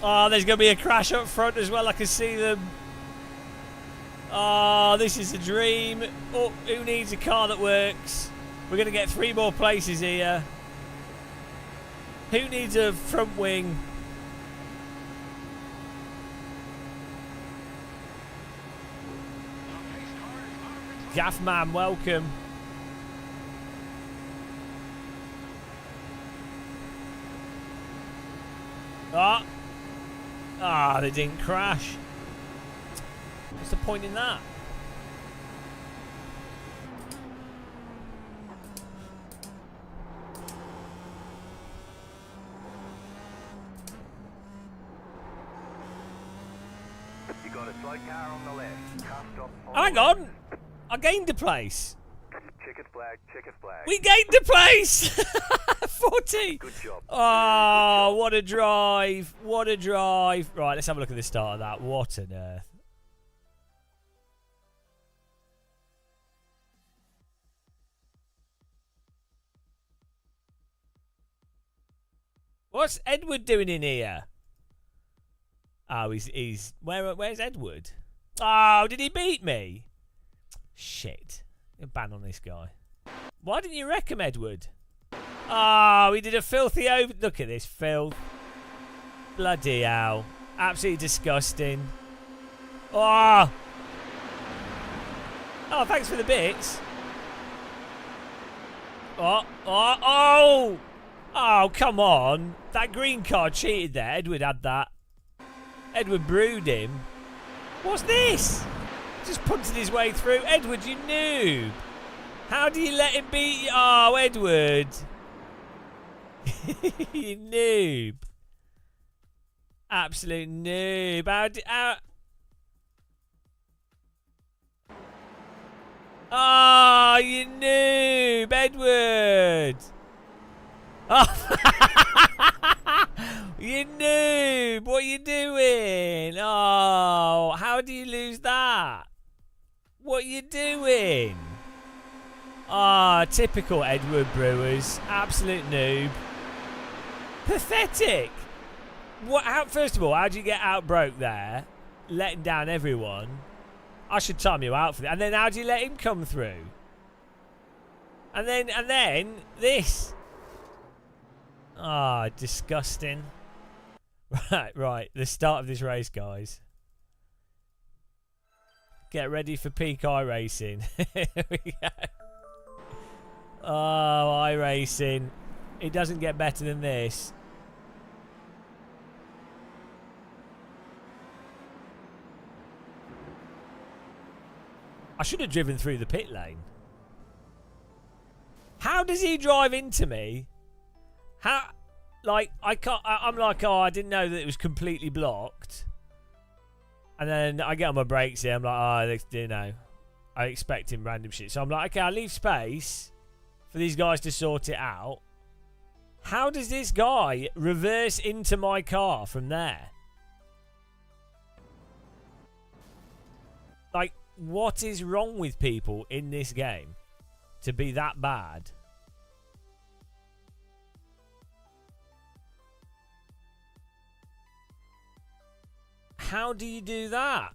Oh, there's going to be a crash up front as well. I can see them. Oh, this is a dream. Oh, who needs a car that works? We're going to get 3 more places here. Who needs a front wing? Gaffman, welcome. Ah. Ah, they didn't crash. What's the point in that? You got a slow car on the left. Car stop on Hang the on. I gained a place. left. Checkered flag, checkered flag. We gained a place. 40. Good job. Oh, what a drive. What a drive. Right, let's have a look at the start of that. What on earth? What's Edward doing in here? Oh, he's where's Edward? Oh, did he beat me? Shit. A ban on this guy. Why didn't you wreck him, Edward? Oh, he did a filthy over. Look at this filth. Bloody hell. Absolutely disgusting. Oh. Oh, thanks for the bits. Oh, oh, oh. Oh, come on. That green card cheated there. Edward had that. Edward brewed him. What's this? Just punted his way through. Edward, you noob. How do you let him beat you? Oh, Edward. You noob. Absolute noob. Oh, you noob, Edward. Oh. You noob. What are you doing? Oh, how do you lose that? What are you doing? Ah, typical Edward Brewers. Absolute noob. Pathetic. What? First of all, how do you get outbroke there? Letting down everyone. I should time you out for that. And then how do you let him come through? And then this. Ah, disgusting. Right. The start of this race, guys. Get ready for peak iRacing. Here we go. Oh, iRacing. It doesn't get better than this. I should have driven through the pit lane. How does he drive into me? How? Like, I can't. I'm like, oh, I didn't know that it was completely blocked. And then I get on my brakes here. I'm like, oh, you know, I expect him random shit. So I'm like, okay, I'll leave space for these guys to sort it out. How does this guy reverse into my car from there? Like, what is wrong with people in this game to be that bad? How do you do that?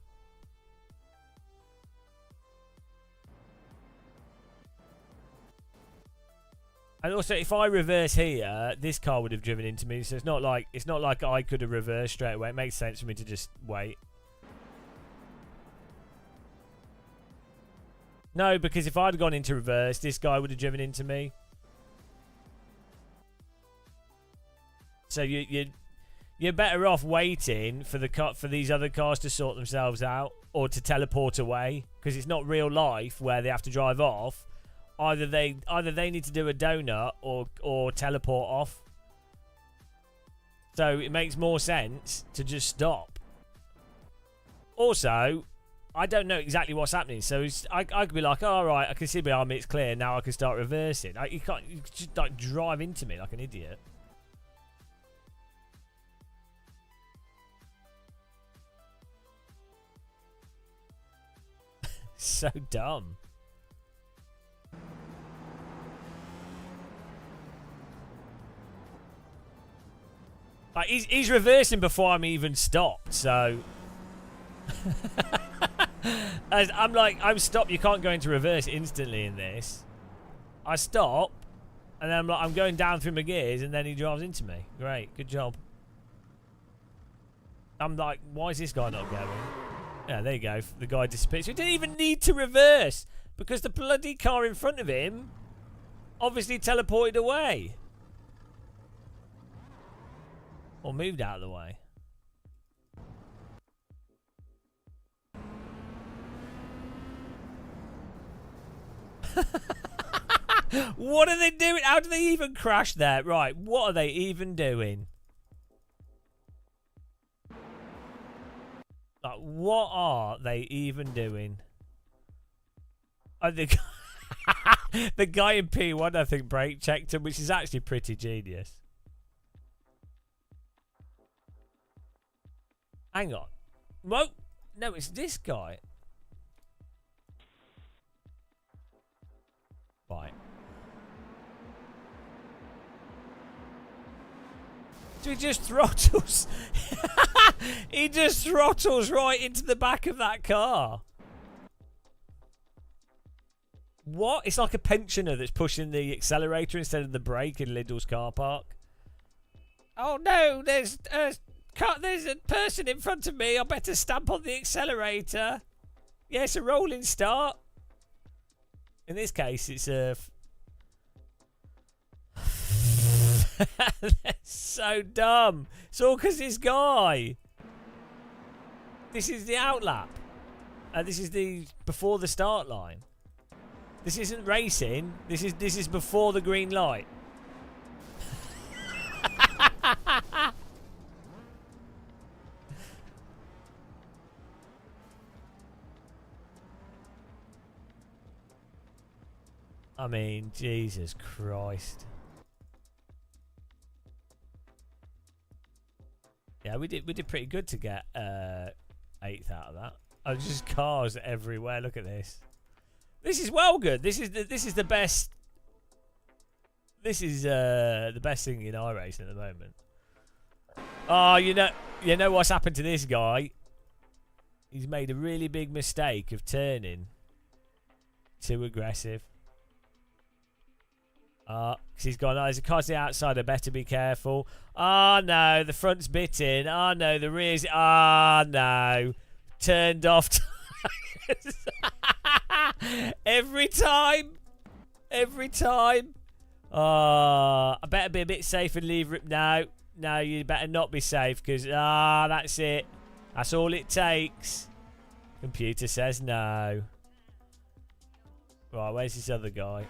And also, if I reverse here, this car would have driven into me. So it's not like I could have reversed straight away. It makes sense for me to just wait. No, because if I'd gone into reverse, this guy would have driven into me. So you're better off waiting for these other cars to sort themselves out or to teleport away, because it's not real life where they have to drive off. Either they need to do a donut or teleport off. So it makes more sense to just stop. Also, I don't know exactly what's happening, so I could be like, all right, I can see behind me, it's clear. Now I can start reversing. You just like drive into me like an idiot. So dumb. Like he's reversing before I'm even stopped, so I'm stopped. You can't go into reverse instantly in this. I stop, and then I'm going down through my gears, and then he drives into me. Great, good job. I'm like, why is this guy not going? Yeah, there you go. The guy disappears. We didn't even need to reverse because the bloody car in front of him obviously teleported away. Or moved out of the way. What are they doing? How do they even crash there? Right, what are they even doing? Like, what are they even doing? Oh, the guy in P1, I think, brake checked him, which is actually pretty genius. Hang on. Whoa. No, it's this guy. Right. So he just throttles. He just throttles right into the back of that car. What? It's like a pensioner that's pushing the accelerator instead of the brake in Lidl's car park. Oh no, there's a person in front of me. I better stamp on the accelerator. Yeah, it's a rolling start. In this case, it's a... That's so dumb. It's all because this guy. This is the outlap. This is the before the start line. This isn't racing. This is before the green light. I mean, Jesus Christ. Yeah, we did pretty good to get 8th out of that. Oh, just cars everywhere. Look at this. This is well good. This is the best. This is the best thing in iRacing at the moment. Oh, you know what's happened to this guy? He's made a really big mistake of turning too aggressive. Because he's gone, oh, there's a car to the outside, I better be careful. Oh no, the front's bitten. Oh no, the rear's... Oh no. Turned off tires. Every time. Every time. Oh, I better be a bit safe and leave... No, you better not be safe, because... Ah, that's it. That's all it takes. Computer says no. Right, where's this other guy?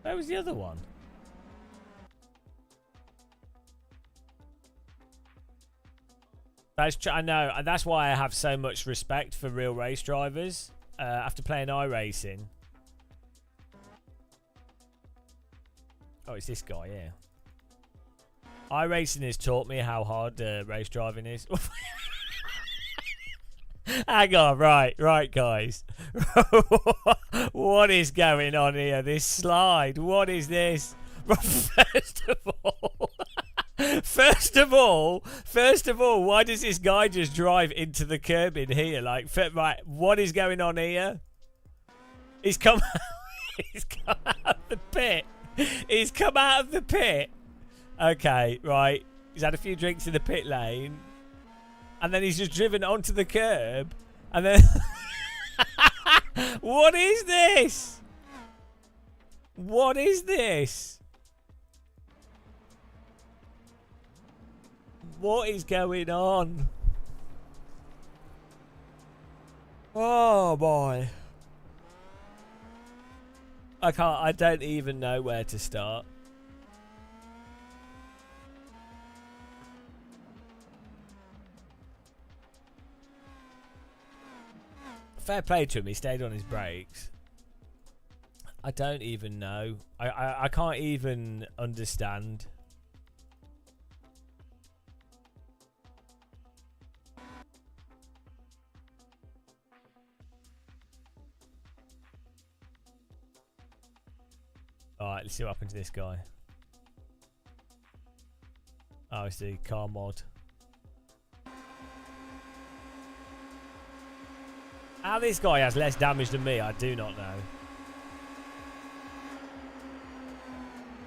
Where was the other one? I know, and that's why I have so much respect for real race drivers after playing iRacing. Oh, it's this guy, yeah. iRacing has taught me how hard race driving is. Hang on, right, guys. What is going on here? This slide. What is this? First of all, First of all, why does this guy just drive into the curb in here? Like, right, what is going on here? He's come out of the pit. He's come out of the pit. Okay, right. He's had a few drinks in the pit lane. And then he's just driven onto the curb. And then... What is this? What is this? What is going on? Oh boy. I don't even know where to start. Fair play to him, he stayed on his brakes. I don't even know. I can't even understand. Alright, let's see what happened to this guy. Oh, it's the car mod. How this guy has less damage than me, I do not know.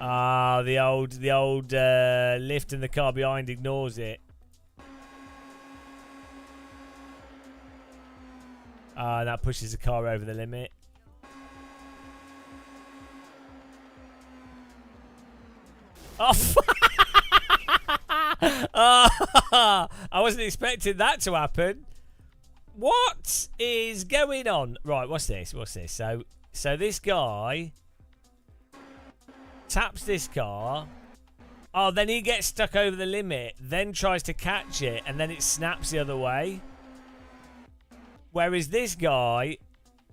Ah, the old lift in the car behind ignores it. Ah, that pushes the car over the limit. Oh, oh, I wasn't expecting that to happen. What is going on? Right, what's this? What's this? So this guy taps this car. Oh, then he gets stuck over the limit, then tries to catch it, and then it snaps the other way. Whereas this guy,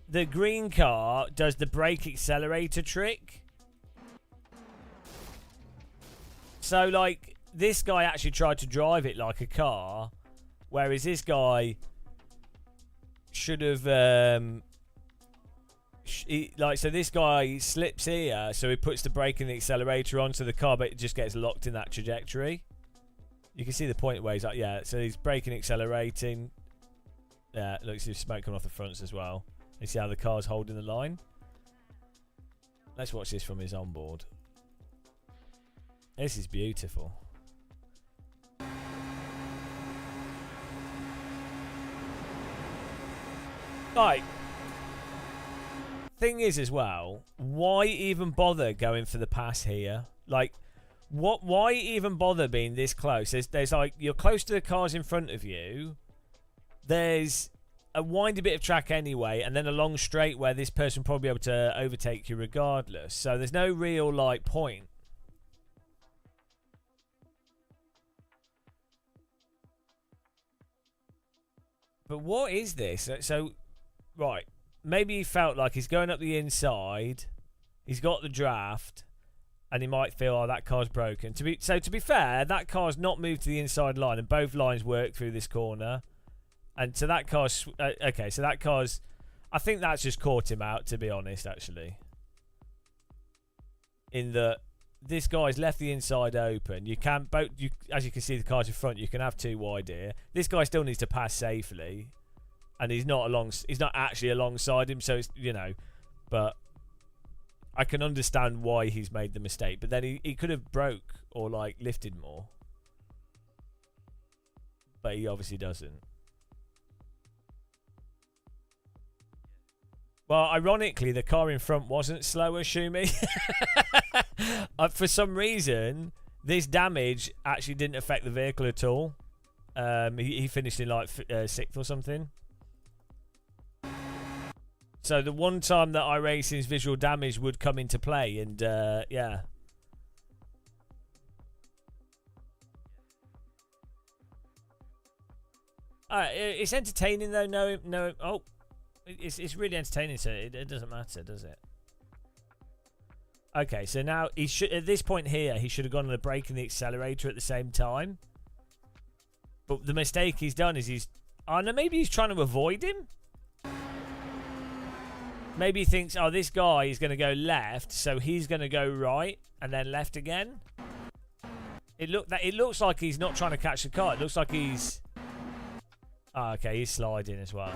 the green car, does the brake accelerator trick. So, like, this guy actually tried to drive it like a car, whereas this guy should have, so this guy slips here, so he puts the brake and the accelerator on, so the car just gets locked in that trajectory. You can see the point where he's like, yeah, so he's braking, accelerating. Yeah, looks like smoke coming off the fronts as well. You see how the car's holding the line? Let's watch this from his onboard. This is beautiful. Like, thing is as well, why even bother going for the pass here? Like, why even bother being this close? There's like, you're close to the cars in front of you. There's a windy bit of track anyway, and then a long straight where this person will probably be able to overtake you regardless. So there's no real, like, point. But what is this? So, right, maybe he felt like he's going up the inside, he's got the draft, and he might feel, oh, that car's broken. To be fair, that car's not moved to the inside line, and both lines work through this corner. And so that car's... okay, so that car's... I think that's just caught him out, to be honest, actually. In that this guy's left the inside open. You can both... as you can see, the cars in front, you can have two wide here. This guy still needs to pass safely. And he's not actually alongside him, so it's, you know... But I can understand why he's made the mistake. But then he could have broke or, like, lifted more. But he obviously doesn't. Well, ironically, the car in front wasn't slower, Shumi. For some reason, this damage actually didn't affect the vehicle at all. He finished in like 6th or something. So the one time that iRacing's visual damage would come into play, and yeah. It's entertaining though. No. Oh. It's really entertaining, so it doesn't matter, does it? Okay, so now he should, at this point here, he should have gone on the brake and the accelerator at the same time. But the mistake he's done is oh no, maybe he's trying to avoid him. Maybe he thinks, oh, this guy is going to go left, so he's going to go right and then left again. It looks like he's not trying to catch the car. It looks like he's... Oh, okay, he's sliding as well.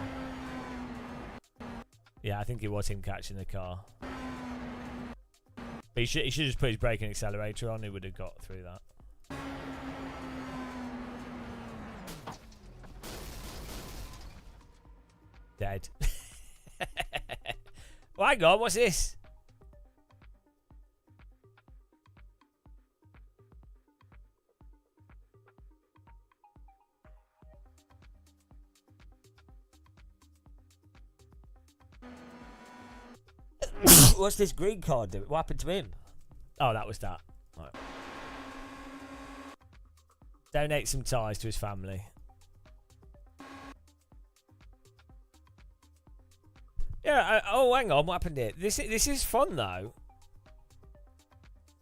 Yeah, I think it was him catching the car. But he should just put his brake and accelerator on. He would have got through that. Dead. Well, hang on, what's this? What's this green card doing? What happened to him? Oh, that was that. Right. Donate some ties to his family. Yeah. Oh, hang on. What happened here? This is fun though.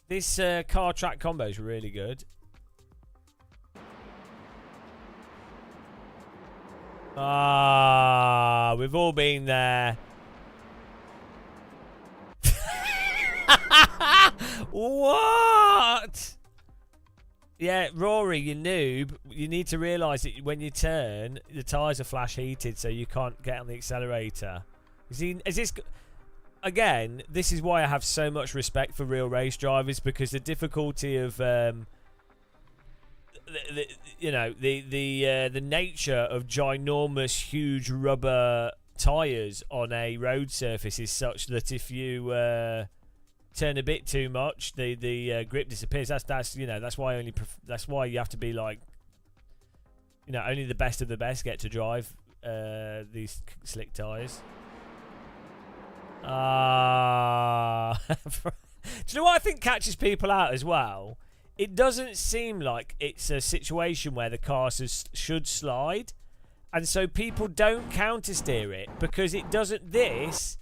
This car track combo is really good. Ah, we've all been there. What? Yeah, Rory, you noob. You need to realise that when you turn, the tyres are flash heated, so you can't get on the accelerator. Is this... Again, this is why I have so much respect for real race drivers, because the difficulty of... the nature of ginormous, huge rubber tyres on a road surface is such that if you... turn a bit too much, the grip disappears. That's why that's why you have to be like, only the best of the best get to drive these slick tires. Do you know what I think catches people out as well? It doesn't seem like it's a situation where the car should slide, and so people don't counter steer it because it doesn't. This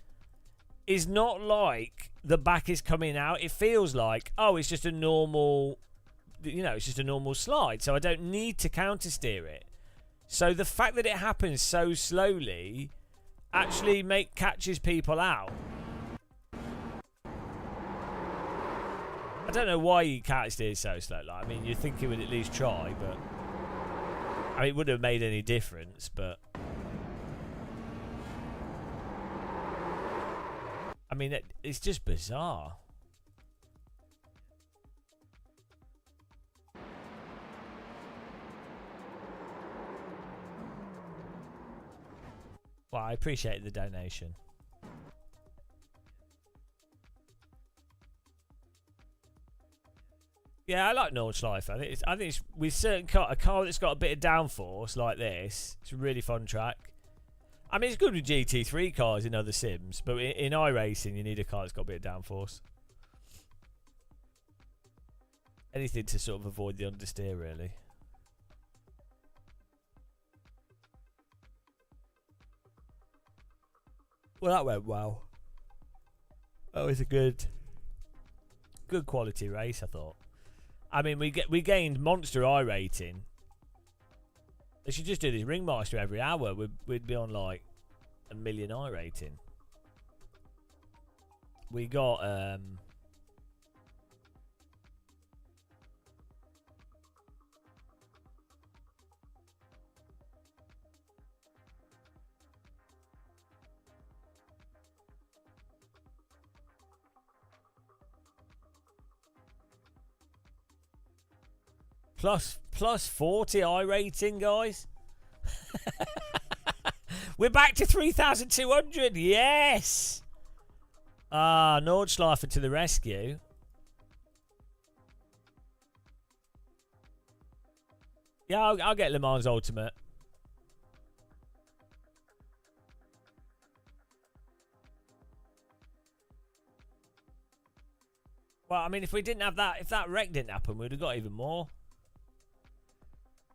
is not like the back is coming out. It feels like, oh, it's just a normal, it's just a normal slide, so I don't need to counter steer it. So the fact that it happens so slowly actually catches people out. I don't know why you counter steer so slow. Like, I mean, you'd think he would at least try, but I mean, it wouldn't have made any difference, but I mean, it's just bizarre. Well, I appreciate the donation. Yeah, I like Nordschleife. I think it's with certain a car that's got a bit of downforce like this. It's a really fun track. I mean, it's good with GT3 cars in other sims, but in iRacing, you need a car that's got a bit of downforce. Anything to sort of avoid the understeer, really. Well, that went well. That was a good quality race, I thought. I mean, we gained monster I rating. They should just do this Ringmaster every hour. We'd be on like 1 million I rating. We got plus 40 I rating, guys. We're back to 3,200. Yes. Nordschleifer to the rescue. Yeah, I'll get Le Mans Ultimate. Well, I mean, if we didn't have that, if that wreck didn't happen, we'd have got even more.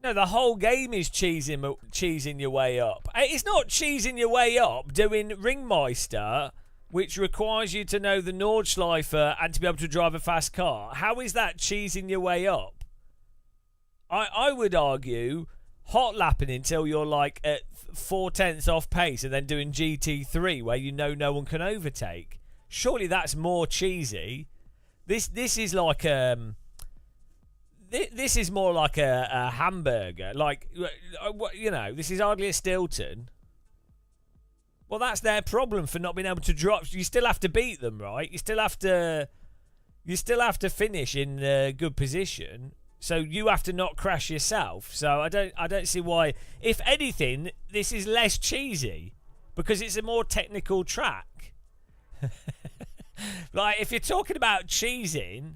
No, the whole game is cheesing your way up. It's not cheesing your way up doing Ringmeister, which requires you to know the Nordschleifer and to be able to drive a fast car. How is that cheesing your way up? I would argue hot lapping until you're like at 4/10 off pace and then doing GT3 where you know no one can overtake. Surely that's more cheesy. This is like this is more like a hamburger. Like, you know, this is hardly a Stilton. Well, that's their problem for not being able to drop. You still have to beat them, right? You still have to finish in a good position. So you have to not crash yourself. So I don't see why. If anything, this is less cheesy because it's a more technical track. Like, if you're talking about cheesing,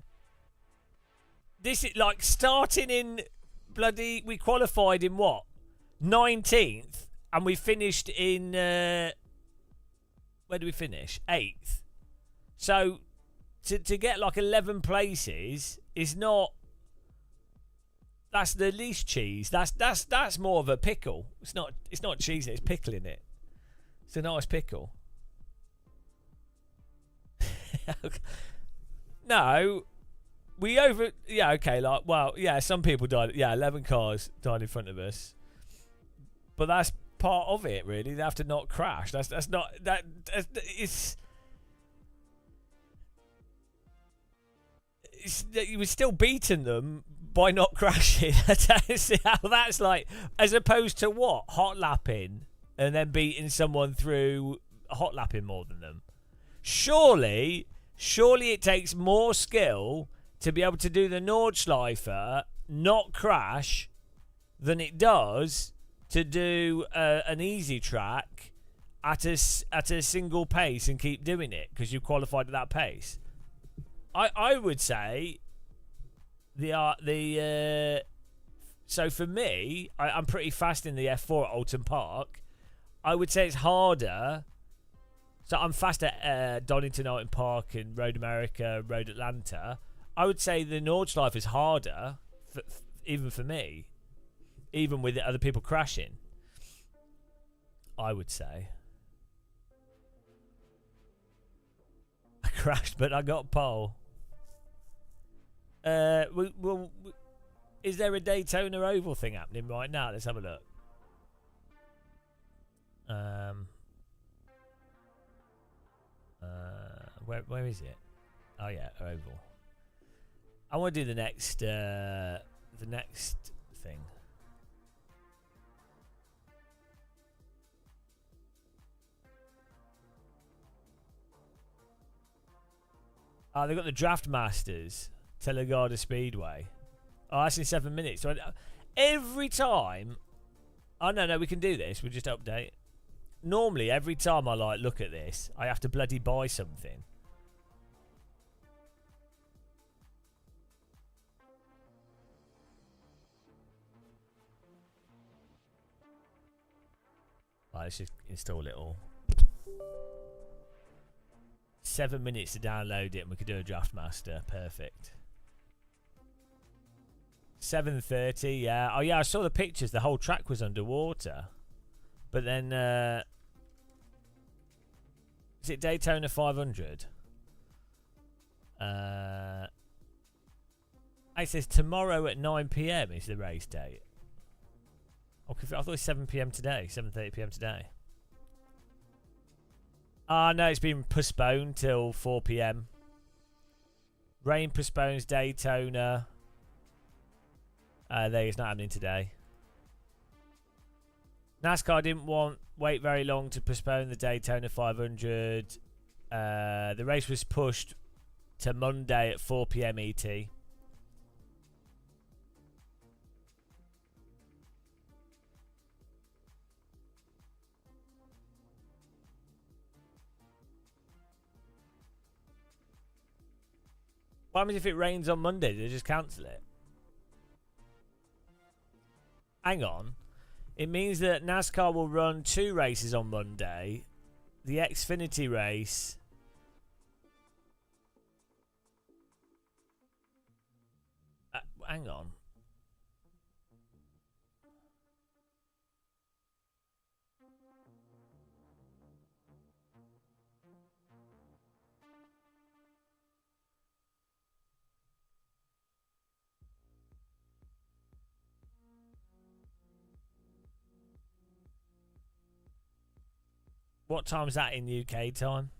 this is like starting in bloody. We qualified in what? 19th. And we finished in, where did we finish? 8th. So, to get like 11 places is not, that's the least cheese. That's more of a pickle. It's not cheese, it's pickle in it. It's a nice pickle. No, yeah, okay, like, well, yeah, some people died, yeah, 11 cars died in front of us. But that's part of it, really. They have to not crash. That's not that. You were still beating them by not crashing. I don't see how that's like, as opposed to what, hot lapping and then beating someone through hot lapping more than them. Surely it takes more skill to be able to do the Nordschleife, not crash, than it does to do an easy track at a single pace and keep doing it because you qualified at that pace. I would say so for me, I'm pretty fast in the F4 at Alton Park. I would say it's harder. So I'm fast at Donington, Alton Park, and Road America, Road Atlanta. I would say the Nordschleife is harder, even for me. Even with other people crashing, I would say. I crashed, but I got pole. Is there a Daytona Oval thing happening right now? Let's have a look. Where is it? Oh yeah, Oval. I want to do the next thing. Oh, they've got the Draft Masters, Telegarda Speedway. Oh, that's in 7 minutes. So every time... Oh, no, we can do this. We'll just update. Normally, every time I look at this, I have to bloody buy something. Right, let's just install it all. 7 minutes to download it and we could do a Draft Master. Perfect. 7:30, yeah. Oh yeah, I saw the pictures. The whole track was underwater. But then is it Daytona 500? It says tomorrow at 9 PM is the race date. Okay, I thought it was 7 PM today, 7:30 PM today. No, it's been postponed till 4 PM. Rain postpones Daytona. It's not happening today. NASCAR didn't wait very long to postpone the Daytona 500. The race was pushed to Monday at 4 PM ET. What happens if it rains on Monday? Do they just cancel it? Hang on. It means that NASCAR will run 2 races on Monday. The Xfinity race. Hang on. What time's that in UK time?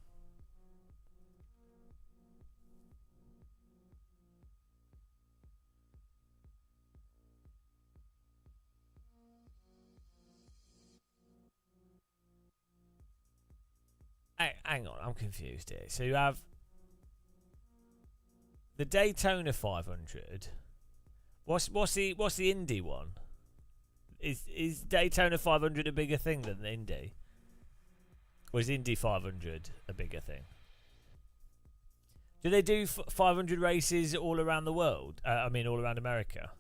hang on, I'm confused here. So you have the Daytona 500. What's the Indy one? Is Daytona 500 a bigger thing than the Indy? Or is Indy 500 a bigger thing? Do they do 500 races all around the world? I mean, all around America?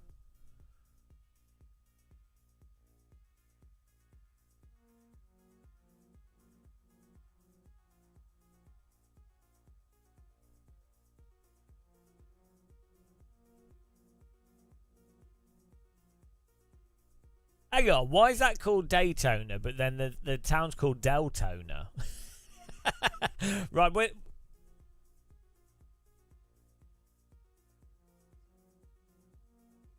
Hang on, why is that called Daytona, but then the town's called Deltona? Right, wait.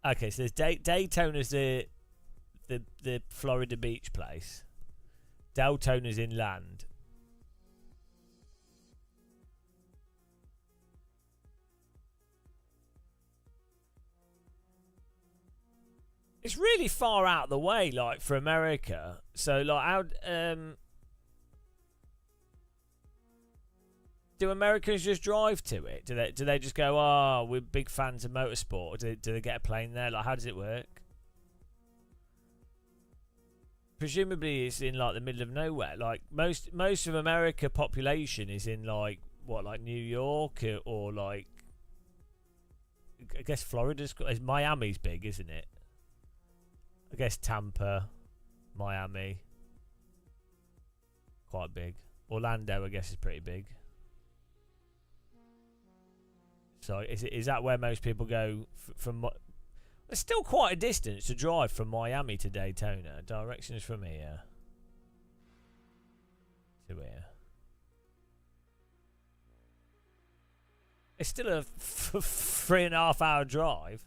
Okay, so there's Daytona's the Florida beach place. Deltona's inland. It's really far out of the way, like, for America. So, like, how do Americans just drive to it? Do they just go, oh, we're big fans of motorsport? Or do they get a plane there? Like, how does it work? Presumably, it's in like the middle of nowhere. Like most of America population is in like what, like New York or like I guess Florida's. Miami's big, isn't it? I guess Tampa, Miami, quite big. Orlando, I guess, is pretty big. So is that where most people go from? It's still quite a distance to drive from Miami to Daytona. Directions from here to here. It's still a 3.5 hour drive.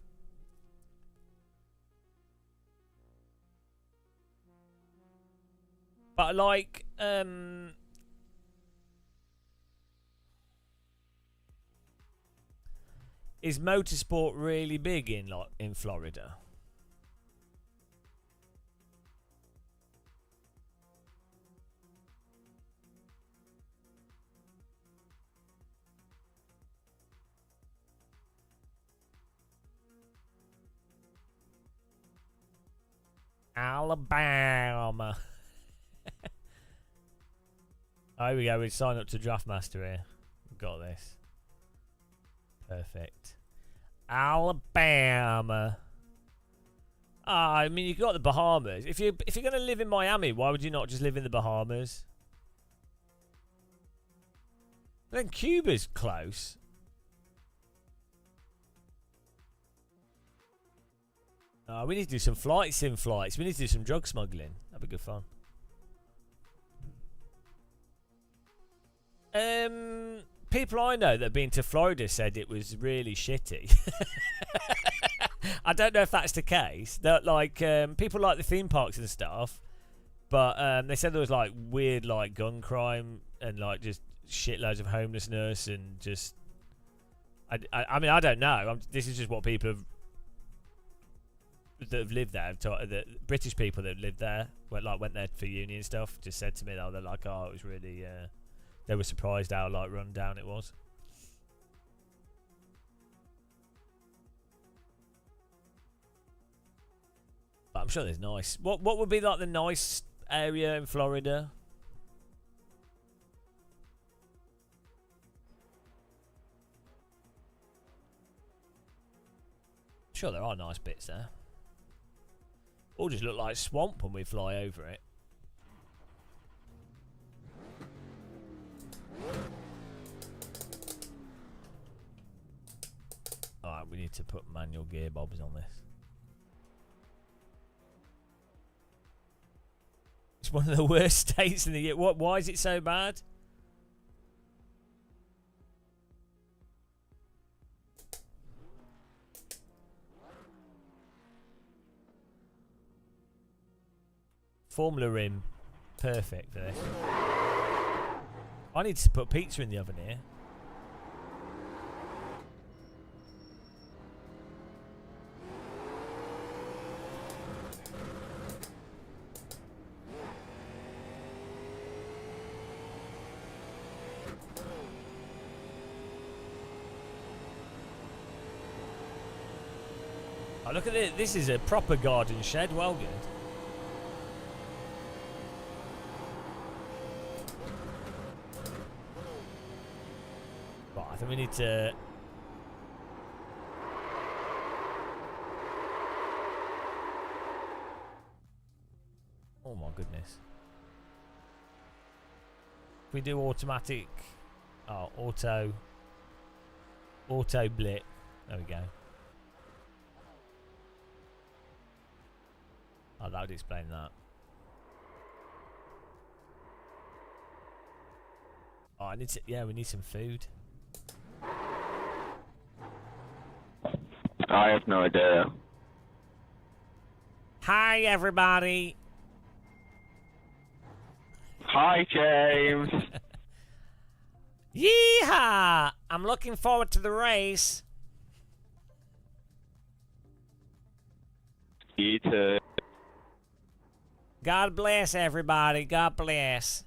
But like, is motorsport really big in Florida? Alabama. Oh, here we go. We sign up to Draftmaster here. We've got this. Perfect. Alabama. I mean, you've got the Bahamas. If you're going to live in Miami, why would you not just live in the Bahamas? Then Cuba's close. We need to do some flights. We need to do some drug smuggling. That'd be good fun. People I know that have been to Florida said it was really shitty. I don't know if that's the case. That like people like the theme parks and stuff, but they said there was like weird like gun crime and like just shitloads of homelessness and just. I mean I don't know. This is just what people that have lived there. The British people that lived there went there for uni and stuff. Just said to me that they're like, oh, it was really. They were surprised how like run down it was. But I'm sure there's nice. What would be like the nice area in Florida? Sure, there are nice bits there. All just look like swamp when we fly over it. Alright, we need to put manual gearbobs on this. It's one of the worst states in the year. Why is it so bad? Formula rim. Perfect for this. I need to put pizza in the oven here. Oh, look at this. This is a proper garden shed. Well good. Right, I think we need to... Oh my goodness. We do automatic... Oh, auto blip. There we go. Oh, that would explain that. Oh, I need to... Yeah, we need some food. I have no idea. Hi, everybody. Hi, James. Yeehaw! I'm looking forward to the race. You too. God bless everybody. God bless.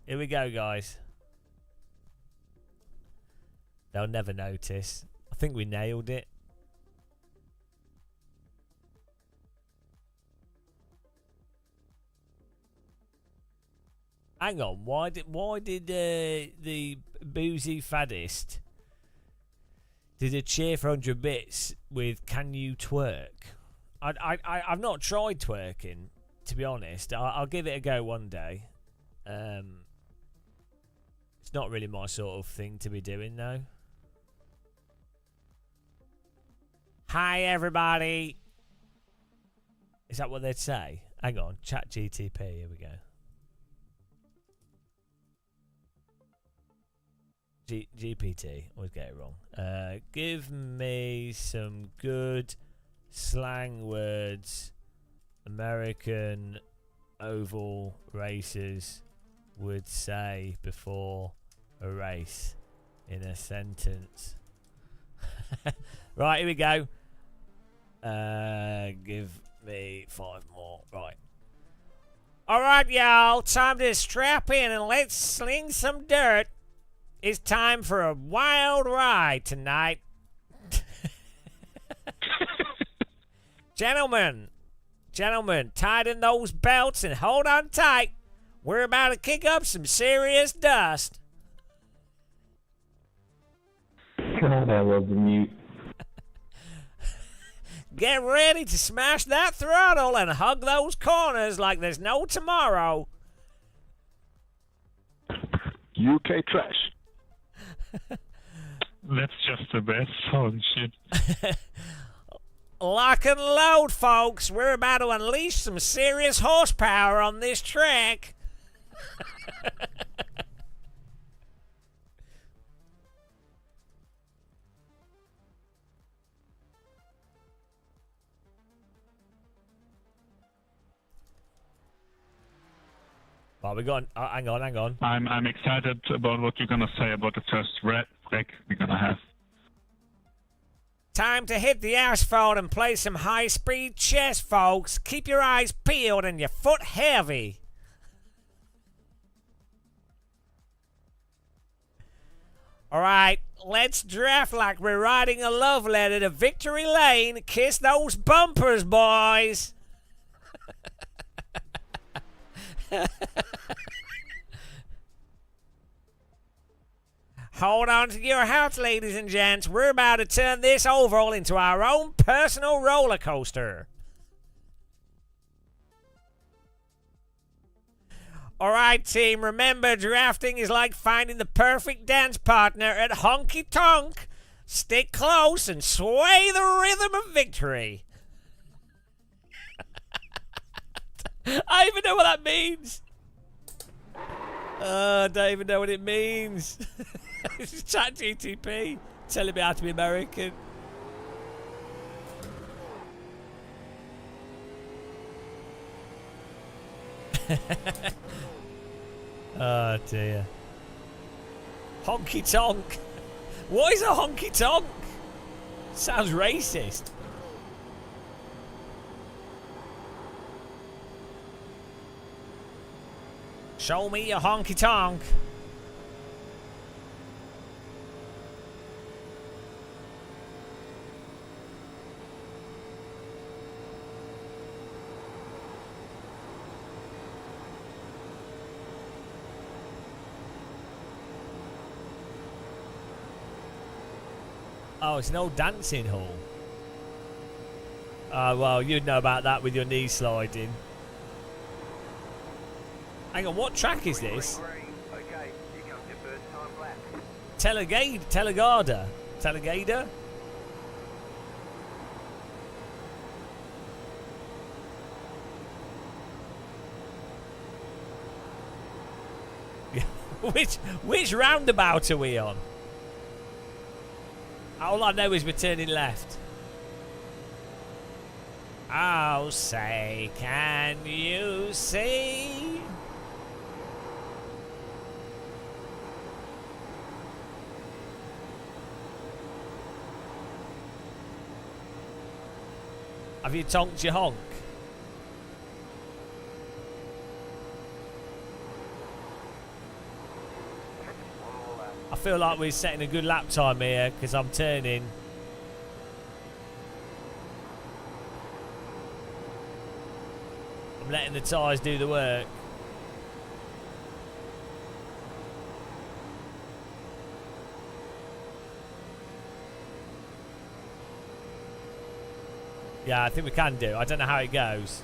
Here we go, guys. They'll never notice. I think we nailed it. Hang on, why did the boozy faddist did a cheer for 100 bits with "Can you twerk"? I've not tried twerking, to be honest. I'll give it a go one day. It's not really my sort of thing to be doing though. Hi everybody. Is that what they'd say? Hang on, chat GTP. Here we go. GPT, always get it wrong. Give me some good slang words American oval racers would say before a race in a sentence. Right, here we go. Give me 5 more. Right. Alright, y'all. Time to strap in and let's sling some dirt. It's time for a wild ride tonight. Gentlemen, tighten those belts and hold on tight. We're about to kick up some serious dust. God, I love the mute. Get ready to smash that throttle and hug those corners like there's no tomorrow. UK trash. That's just the best. Holy shit. Lock and load, folks. We're about to unleash some serious horsepower on this track. Well, we got. Hang on. I'm excited about what you're gonna say about the first wreck we're gonna have. Time to hit the asphalt and play some high-speed chess, folks. Keep your eyes peeled and your foot heavy. All right, let's draft like we're writing a love letter to Victory Lane. Kiss those bumpers, boys. Hold on to your hats, ladies and gents. We're about to turn this oval into our own personal roller coaster. All right, team. Remember, drafting is like finding the perfect dance partner at honky tonk. Stick close and sway the rhythm of victory. I even know what that means. I don't even know what it means. It's chat GTP telling me how to be American. Oh dear. Honky tonk. What is a honky tonk? Sounds racist. Show me your honky tonk. Oh, it's an old dancing hall. Oh, well, you'd know about that with your knees sliding. Hang on, what track is this? Green. Okay, here comes your first time lap. Telegada? Which roundabout are we on? All I know is we're turning left. Oh, say, can you see? Have you tonked your honk? I feel like we're setting a good lap time here because I'm turning. I'm letting the tyres do the work. Yeah, I think we can do. I don't know how it goes.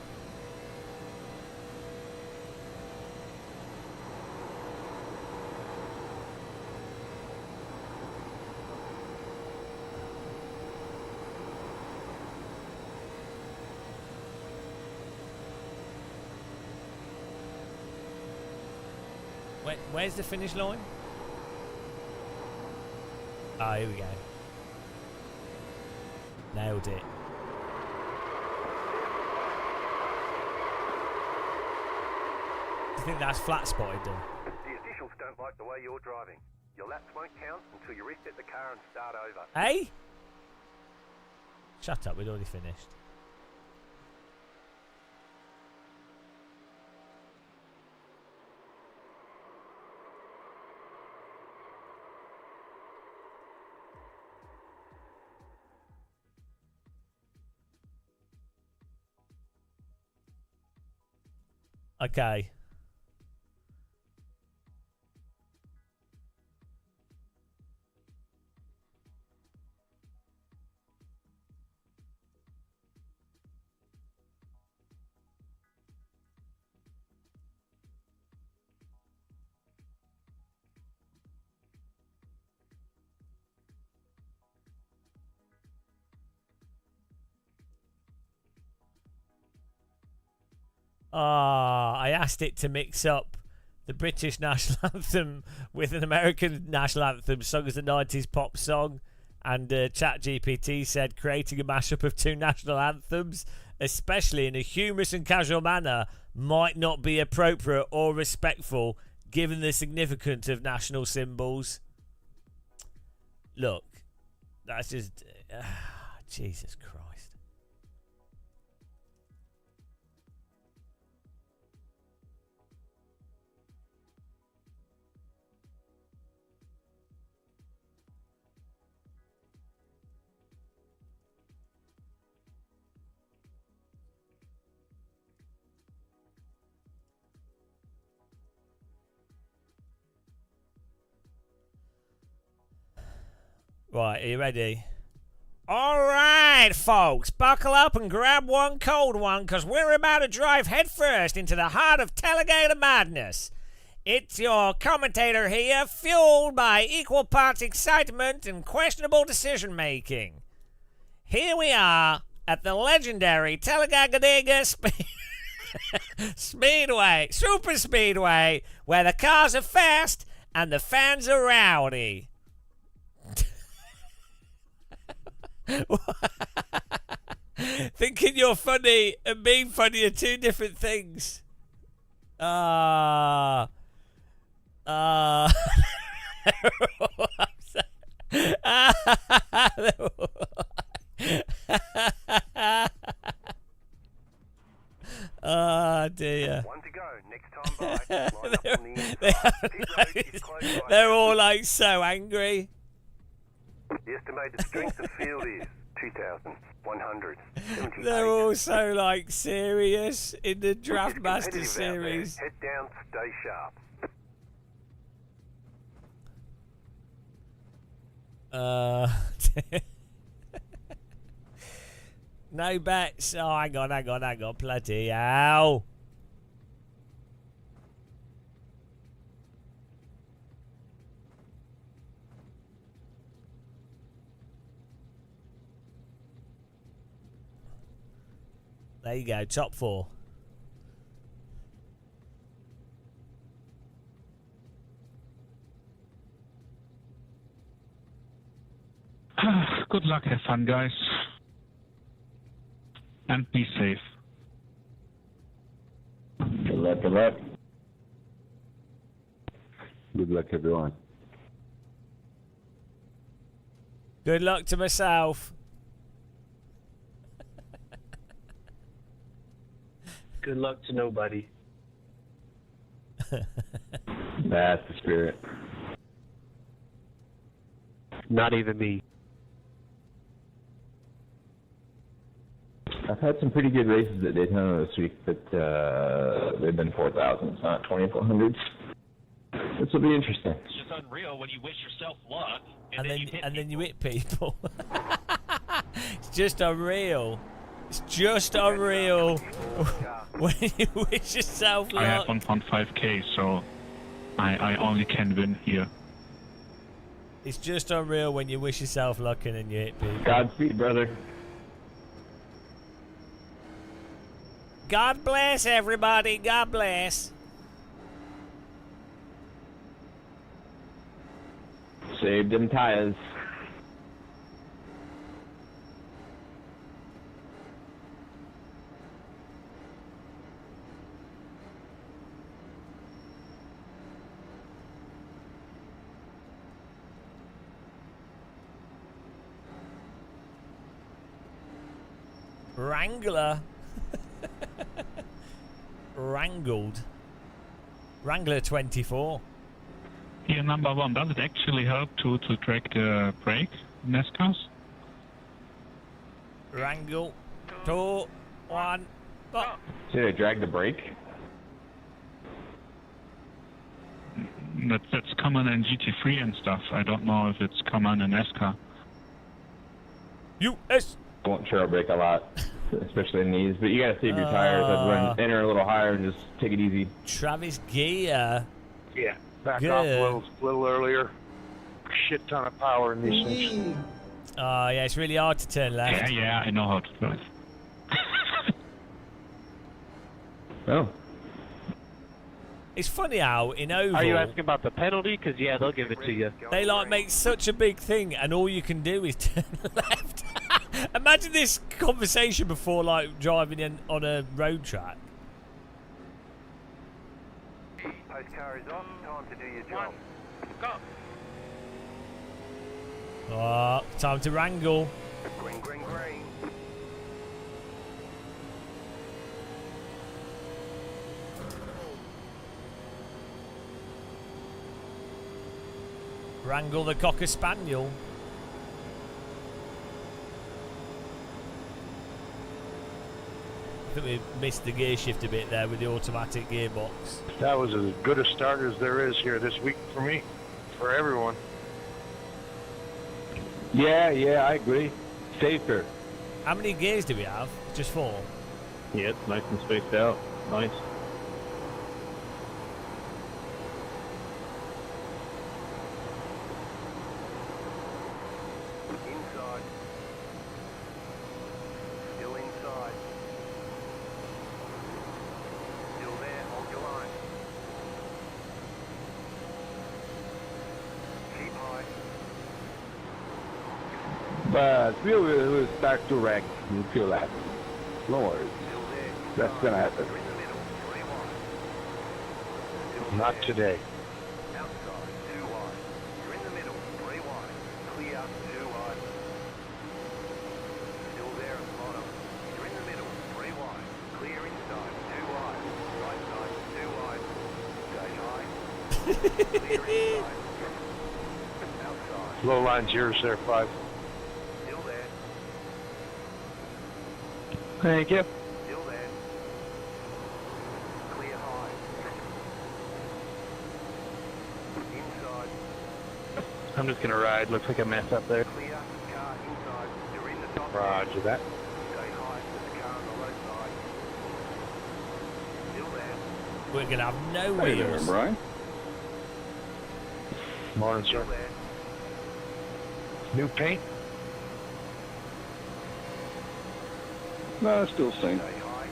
Where's the finish line? Oh, here we go. Nailed it. I think that's flat spotted though. The officials don't like the way you're driving. Your laps won't count until you reset the car and start over. Hey? Shut up, we'd already finished. Okay. I asked it to mix up the British national anthem with an American national anthem sung as a 90s pop song, and ChatGPT said creating a mashup of two national anthems, especially in a humorous and casual manner, might not be appropriate or respectful given the significance of national symbols. Look, that's just... Jesus Christ. Right, are you ready? Alright, folks, buckle up and grab one cold one, because we're about to drive headfirst into the heart of Telegator madness. It's your commentator here, fueled by equal parts excitement and questionable decision-making. Here we are at the legendary Telegagadega Speedway, Super Speedway, where the cars are fast and the fans are rowdy. Thinking you're funny and being funny are two different things. They're all upset. Oh dear. One to go. Next time by. Line up on the inside. Pit road is close by. They're all like so angry. The estimated strength of field is 2,178. They're all so like serious in the Draftmaster series. Head down, stay sharp. No bets. Oh, hang on. Bloody hell. There you go, top 4. Good luck, have fun, guys. And be safe. Good luck, good luck. Good luck, everyone. Good luck to myself. Good luck to nobody. That's the spirit. Not even me. I've had some pretty good races at Daytona this week, but they've been 4,000s, not 2,400s. This will be interesting. It's just unreal when you wish yourself luck And then you hit people. you hit people. It's just unreal. It's just unreal when you wish yourself I have luck. 1.5k, so I only can win here. It's just unreal when you wish yourself luck and then you hit people. Godspeed, brother. God bless everybody. God bless. Saved them tires. Wrangler. Wrangled. Wrangler 24. Here, number 1, does it actually help to track the brake in NASCARs? Wrangle. 2, 1, go. Should I drag the brake? That's common in GT3 and stuff. I don't know if it's common in NASCAR. US. Won't trail brake a lot, especially in these. But you gotta save your tires. I'd run enter a little higher and just take it easy. Travis Gear. Yeah, back Good. off a little earlier. Shit ton of power in these things. Oh, yeah, it's really hard to turn left. Yeah, I know how to do it. Oh. It's funny how in oval Are you asking about the penalty? Because, yeah, they'll give it to you. they like make such a big thing and all you can do is turn left. Imagine this conversation before like driving in on a road track. Post car is on. Time to do your job. Go. Oh, time to wrangle. Green, green, green. Wrangle the Cocker Spaniel. I think we missed the gear shift a bit there with the automatic gearbox. That was as good a start as there is here this week for me, for everyone. Yeah, I agree. Safer. How many gears do we have? Just 4. Yeah, it's nice and spaced out. Nice. Inside. Still inside. Still there, hold your line. Keep high. But we'll start to wreck. You feel that. No worries. Still there. That's gonna happen. You're in the middle. 3 wide. Still Not there. today. Outside. 2 wide. You're in the middle. 3 wide. Clear. 2 wide. Still there at the bottom. You're in the middle. 3 wide. Clear inside. 2 wide. Right side. 2 wide. Stay high. Clear inside. Outside. Low line's yours there, 5. Still there. Thank you. Still there. Clear high. Inside. I'm just gonna ride. Looks like a mess up there. Clear, car inside. You're in the top. Roger that. Stay high to the car on the low side. Still there. We're going to have no Hey there, wheels. Brian. Morning, Still sir. there. New paint? No, still same. Stay high.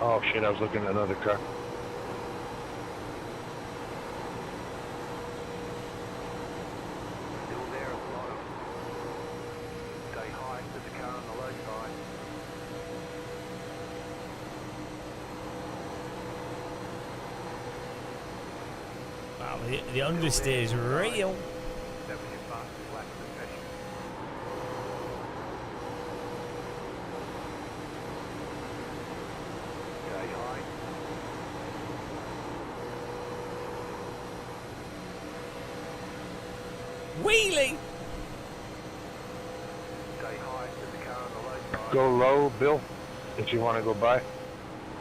Oh shit, I was looking at another car. Still there at the bottom. Stay high to the car on the low side. Wow, the understeer is real. That was your fastest lap of the session. Stay high. Wheelie! Stay high to the car on the low side. Go low, Bill, if you want to go by.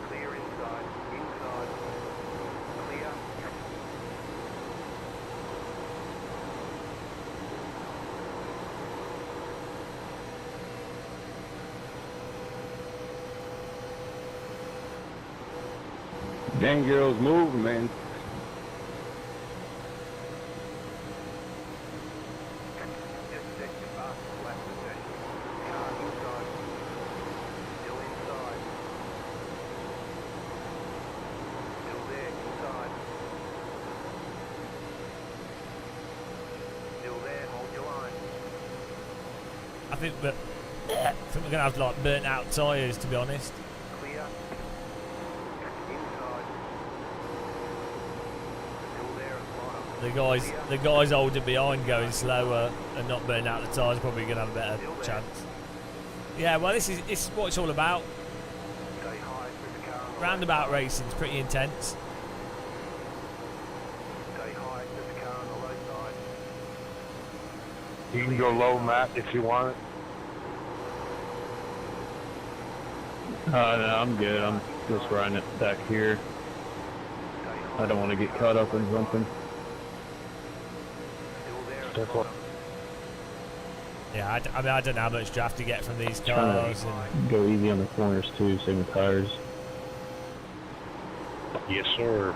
Clear inside. Inside. Clear. Dang girls moving, man. Just set your fastest lap of the session. Car inside. Still inside. Still there, inside. Still there, hold your line. I think we're going to have like burnt out tyres, to be honest. Clear. Inside. Still there at the bottom. The guys holding behind going slower and not burning out the tyres probably going to have a better chance. Yeah, well, this is what it's all about. Stay high through the car on the Roundabout racing's pretty intense. Stay high through the car on the low side. You can go low, Matt, if you want it. No, I'm good. I'm just riding it back here. I don't want to get caught up in something. Still there at the Careful. bottom. Yeah, I mean, I don't know how much draft to get from these Trying cars. And to go easy on the corners too, same with tires. Yes, sir.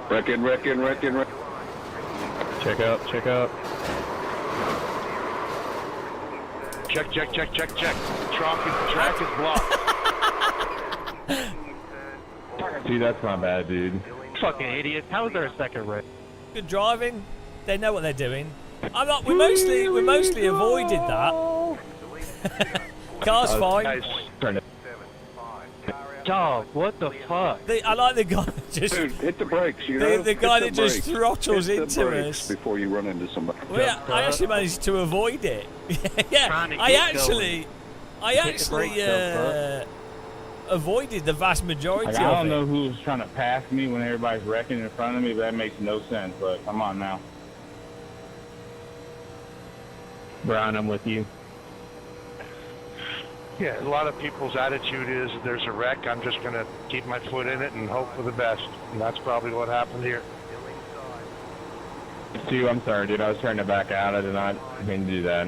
Wrecking. Check out. Check. Track is blocked. Dude, that's not bad, dude. Fucking idiot. How is there a second race? good driving. They know what they're doing. I'm not. We mostly avoided that. Car's fine. Nice. Turn it. Dog, what the fuck? I like the guy that just. Dude, hit the brakes, you know? The guy Hit that the just brakes. throttles Hit the into brakes us. before you run into somebody. Well, yeah, I actually managed to avoid it. Yeah, I actually avoided the vast majority Like, of it. I don't know who's trying to pass me when everybody's wrecking in front of me, but that makes no sense. But come on now. Brian, I'm with you. Yeah, a lot of people's attitude is there's a wreck, I'm just going to keep my foot in it and hope for the best. And that's probably what happened here. Stu, I'm sorry, dude. I was trying to back out. I did not mean to do that.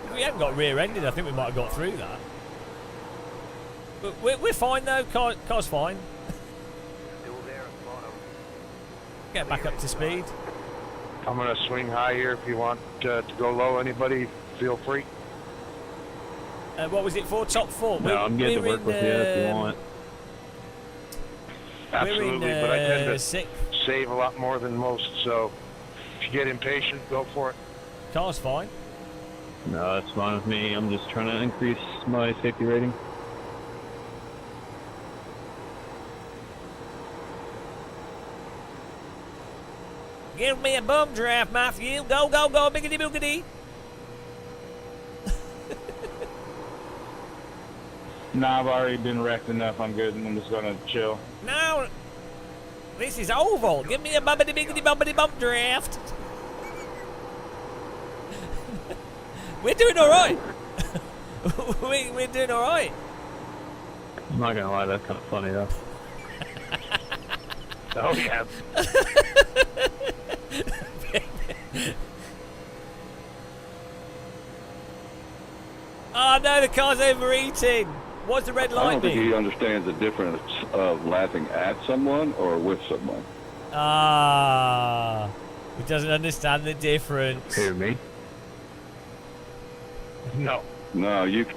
If we hadn't got rear-ended, I think we might have got through that. But we're fine though. Car's fine. Get back up to speed. I'm going to swing high here. If you want to go low, anybody, feel free. What was it for? Top four? No, I'm good to work with you if you want. Absolutely, but I tend to sixth. save a lot more than most, so if you get impatient, go for it. Car's fine. No, that's fine with me. I'm just trying to increase my safety rating. Give me a bum draft, Matthew. Go, go, go, biggity boogity. Nah, I've already been wrecked enough. I'm good. I'm just gonna chill. Now, this is oval. Give me a bumpity biggity bumpity bump draft. We're doing all right. We're doing all right. I'm not gonna lie, that's kind of funny though. Oh, yeah. Oh no, the car's overeating. What's the red I light don't think mean? he understands the difference of laughing at someone or with someone. Ah, he doesn't understand the difference. Who, me? No. No, UK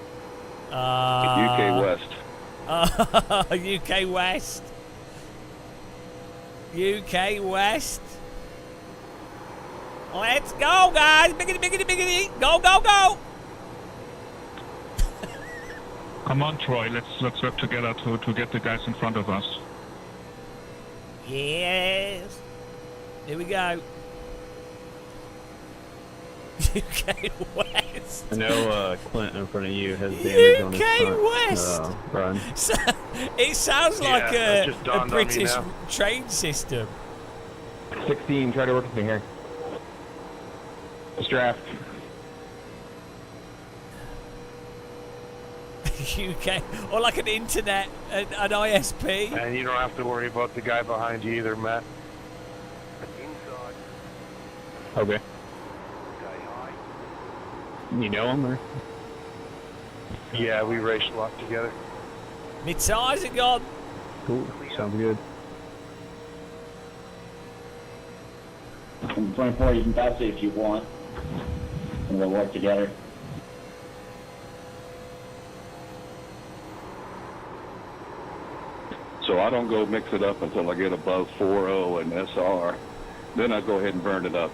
West. UK West. UK West. Let's go, guys! Biggity, biggity, biggity! Go, go, go! Come on, Troy. Let's work together to get the guys in front of us. Yes. Here we go. UK West. I know Clint in front of you has damage on his UK front. West. Run. It sounds like that just a dawned on me British now. train system. 16, try to work with me here. Draft. UK, or like an internet, an ISP. And you don't have to worry about the guy behind you either, Matt. Inside. Okay. Stay high. You know him, or? Yeah, we raced a lot together. My tires are gone. Cool. Sounds good. From 24, you can pass it if you want. And we'll work together. So I don't go mix it up until I get above 4.0 and SR. Then I go ahead and burn it up.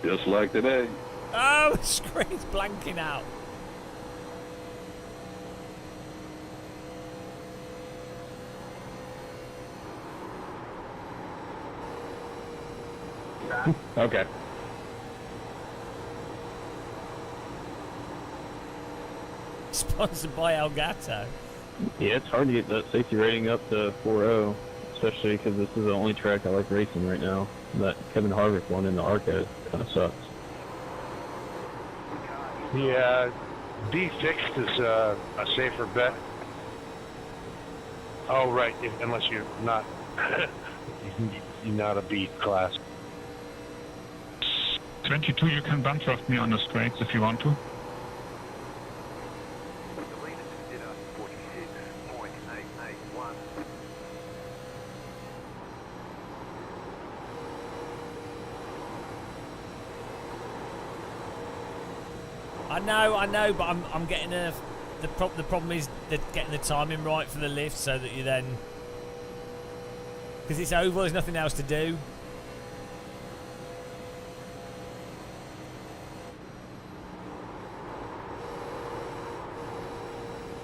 Just like today. Oh, the screen's blanking out. Okay. Sponsored by Elgato. Yeah, it's hard to get that safety rating up to 4.0, especially because this is the only track I like racing right now. That Kevin Harvick one in the arcade kind of sucks. Yeah, B fixed is a safer bet. Oh, right, unless you're not, you're not a B class. 22, you can bunch off me on the straights if you want to. The leader consider 46.881. I know, but I'm getting the problem is that getting the timing right for the lift so that you then, because it's over, there's nothing else to do.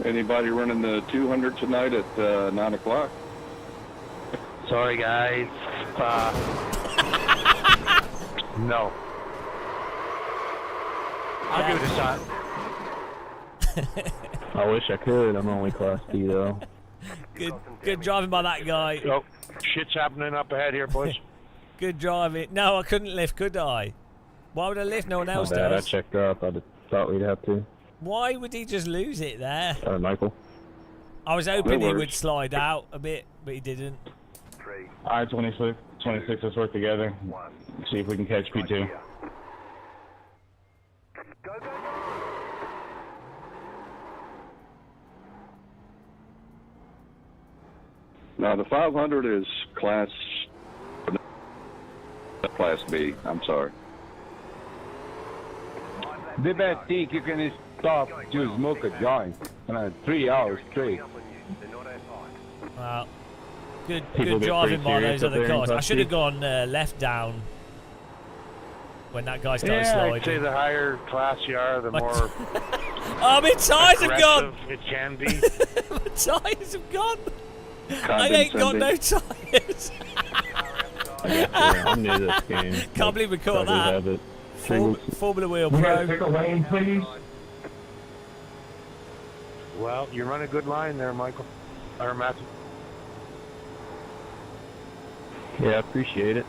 Anybody running the 200 tonight at 9 o'clock? Sorry, guys. No. I'll give it a shot. I wish I could. I'm only Class D though. Good driving by that guy. Oh, shit's happening up ahead here, boys. Good driving. No, I couldn't lift, could I? Why would I lift? No one else My bad, I does. checked up. I thought we'd have to. Why would he just lose it there? Michael. I was hoping No he worries. would slide out a bit, but he didn't. 3, All right, 26, let's work together. 1. See if we can catch P2. Go, go, go! Now the 500 is class B. I'm sorry. The best thing you can stop to smoke a joint. 3 hours straight. Well, good People get driving pretty by those serious up other there in cars. I Class should have B. gone left down when that guy started Yeah, sliding. I'd say the higher class you are, the more Oh, my tyres have gone! aggressive it can be. My tyres have gone! I ain't got no tyres! I'm new to this game. Can't believe we caught Probably that. have it 3 weeks. Formula Wheel Pro. a lane, please. Well, you're running a good line there, Michael. Or Matthew. Yeah, I appreciate it.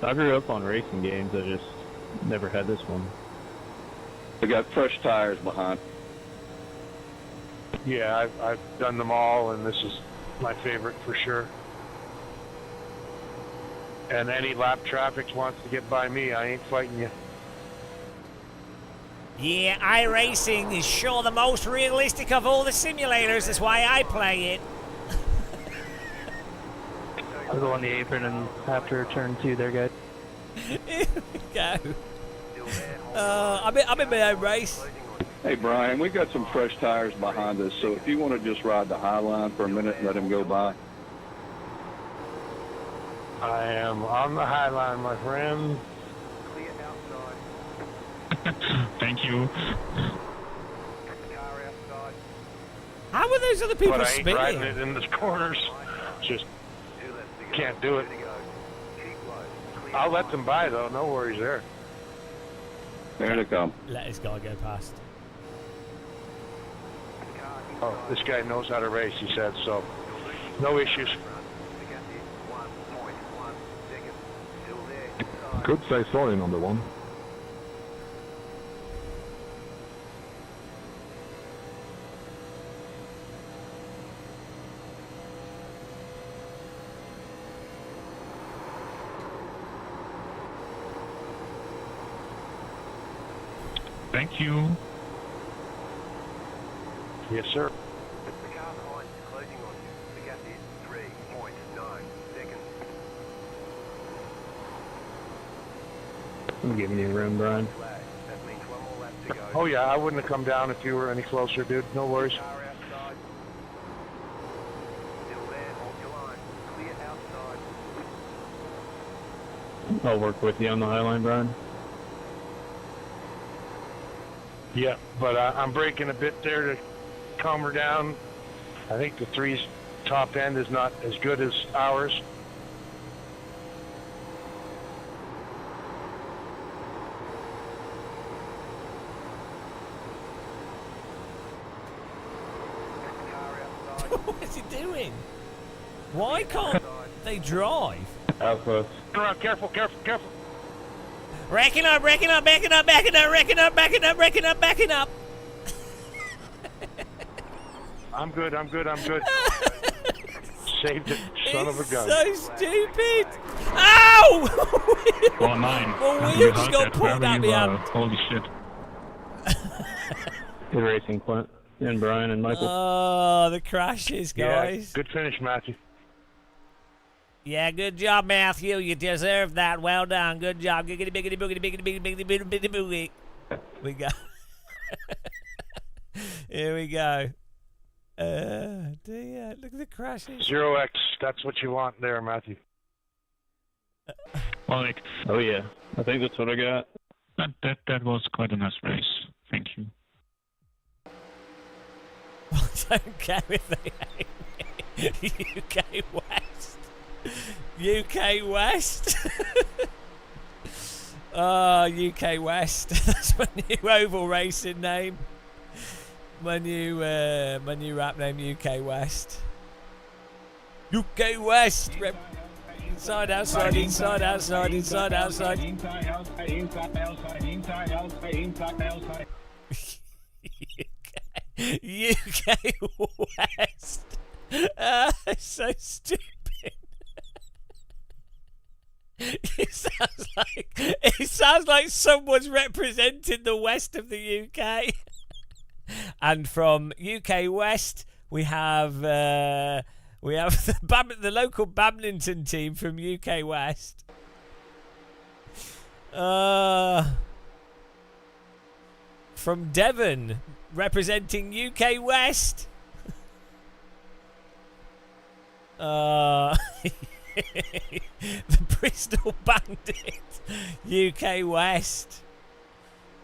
I grew up on racing games. I just never had this one. We got fresh tires behind. Yeah, I've done them all, and this is my favorite for sure. And any lap traffic wants to get by me, I ain't fighting you. Yeah, iRacing is sure the most realistic of all the simulators. That's why I play it. I'll go on the apron and after turn 2 there, guys. Here we go. I'm in my own race. Hey, Brian, we got some fresh tires behind us, so if you want to just ride the high line for a minute and let him go by. I am on the high line, my friend. Clear outside. Thank you. Car outside. How are those other people But I ain't riding spinning? it in the corners. Just 2 left to go. can't do it. 2 to go. Keep low. Clear I'll let them by, though. No worries there. There they come. Let this guy go past. car Oh, inside. this guy knows how to race, he said, so no issues. Front. Forget it. 1.1 seconds. Still there. Inside. Could say sorry, number one. Thank you. Yes, sir. The car behind is closing on you. Forget it. 3.9 seconds. I'm giving you room, Brian. Flag. That means 1 more lap to go. Oh, yeah, I wouldn't have come down if you were any closer, dude. No worries. Car outside. Still there. Hold your line. Clear outside. I'll work with you on the high line, Brian. Yeah, but I'm braking a bit there to calm her down. I think the 3's top end is not as good as ours. Car outside. What's he doing? Why can't they drive? Alpha. Turn around. Careful, careful, careful. Racking up, backing up, backing up, backing up. I'm good, I'm good, I'm good. Saved it, son of a gun. So stupid. Ow! 4-9. My You wheel just heard got that pulled very out my well. hand. Holy shit. Good racing, Clint. And Brian and Michael. Oh, the crashes, guys. Yeah, good finish, Matthew. Yeah, good job, Matthew. You deserve that. Well done. Good job. Giggity, biggity, boogity, biggity, biggity, biggity, biggity, boogie. We go. Here we go. Dear, look at the crashes. 0x, that's what you want there, Matthew. Like, Oh, yeah. I think that's what I got. that was quite a nice race. Thank you. I don't care if they hate me. UK West. UK West. UK West. That's my new oval racing name. My new rap name, UK West. UK West. Inside, outside, inside, outside, inside, outside. Inside, outside, inside, outside, inside, outside, inside, outside. UK West. So stupid. It sounds like someone's representing the west of the UK. And from UK West, we have the local badminton team from UK West. From Devon, representing UK West. The Bristol Bandit, UK West.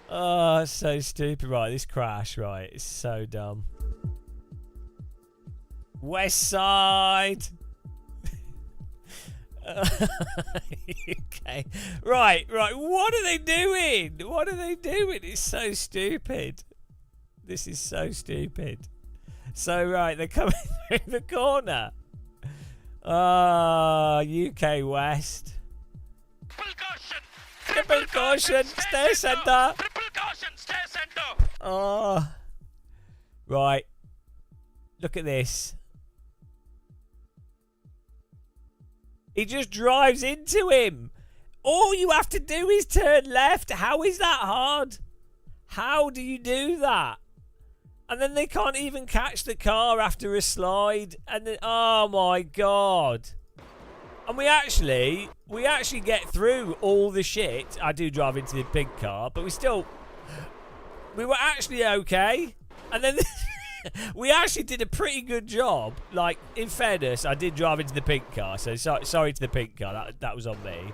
Oh, so stupid. Right, this crash, right, it's so dumb. West Side. UK. Right, what are they doing? What are they doing? It's so stupid. This is so stupid. So, right, they're coming through the corner. UK West. Triple caution, stay centre. Triple caution, stay centre. Oh, right. Look at this. He just drives into him. All you have to do is turn left. How is that hard? How do you do that? And then they can't even catch the car after a slide. And then, oh my God. And we actually get through all the shit. I do drive into the big car, but we were actually okay. And then we actually did a pretty good job. Like, in fairness, I did drive into the pink car, so sorry to the pink car. That was on me.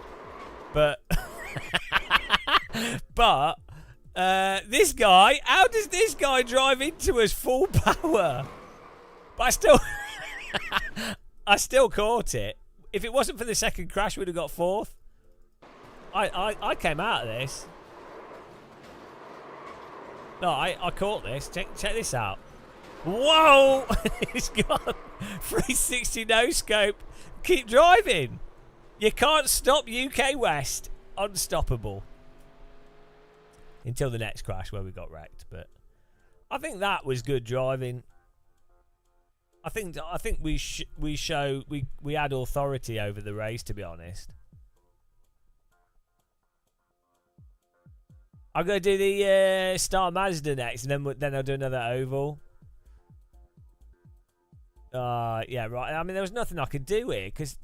But this guy, how does this guy drive into us full power? But I still caught it. If it wasn't for the second crash, we'd have got fourth. I came out of this. No, I caught this. Check this out. Whoa! He's gone. 360 no scope. Keep driving. You can't stop UK West. Unstoppable. Until the next crash where we got wrecked. But I think that was good driving. I think we had authority over the race, to be honest. I'm gonna do the Star Mazda next, and then I'll do another oval. Yeah, right. I mean, there was nothing I could do here because,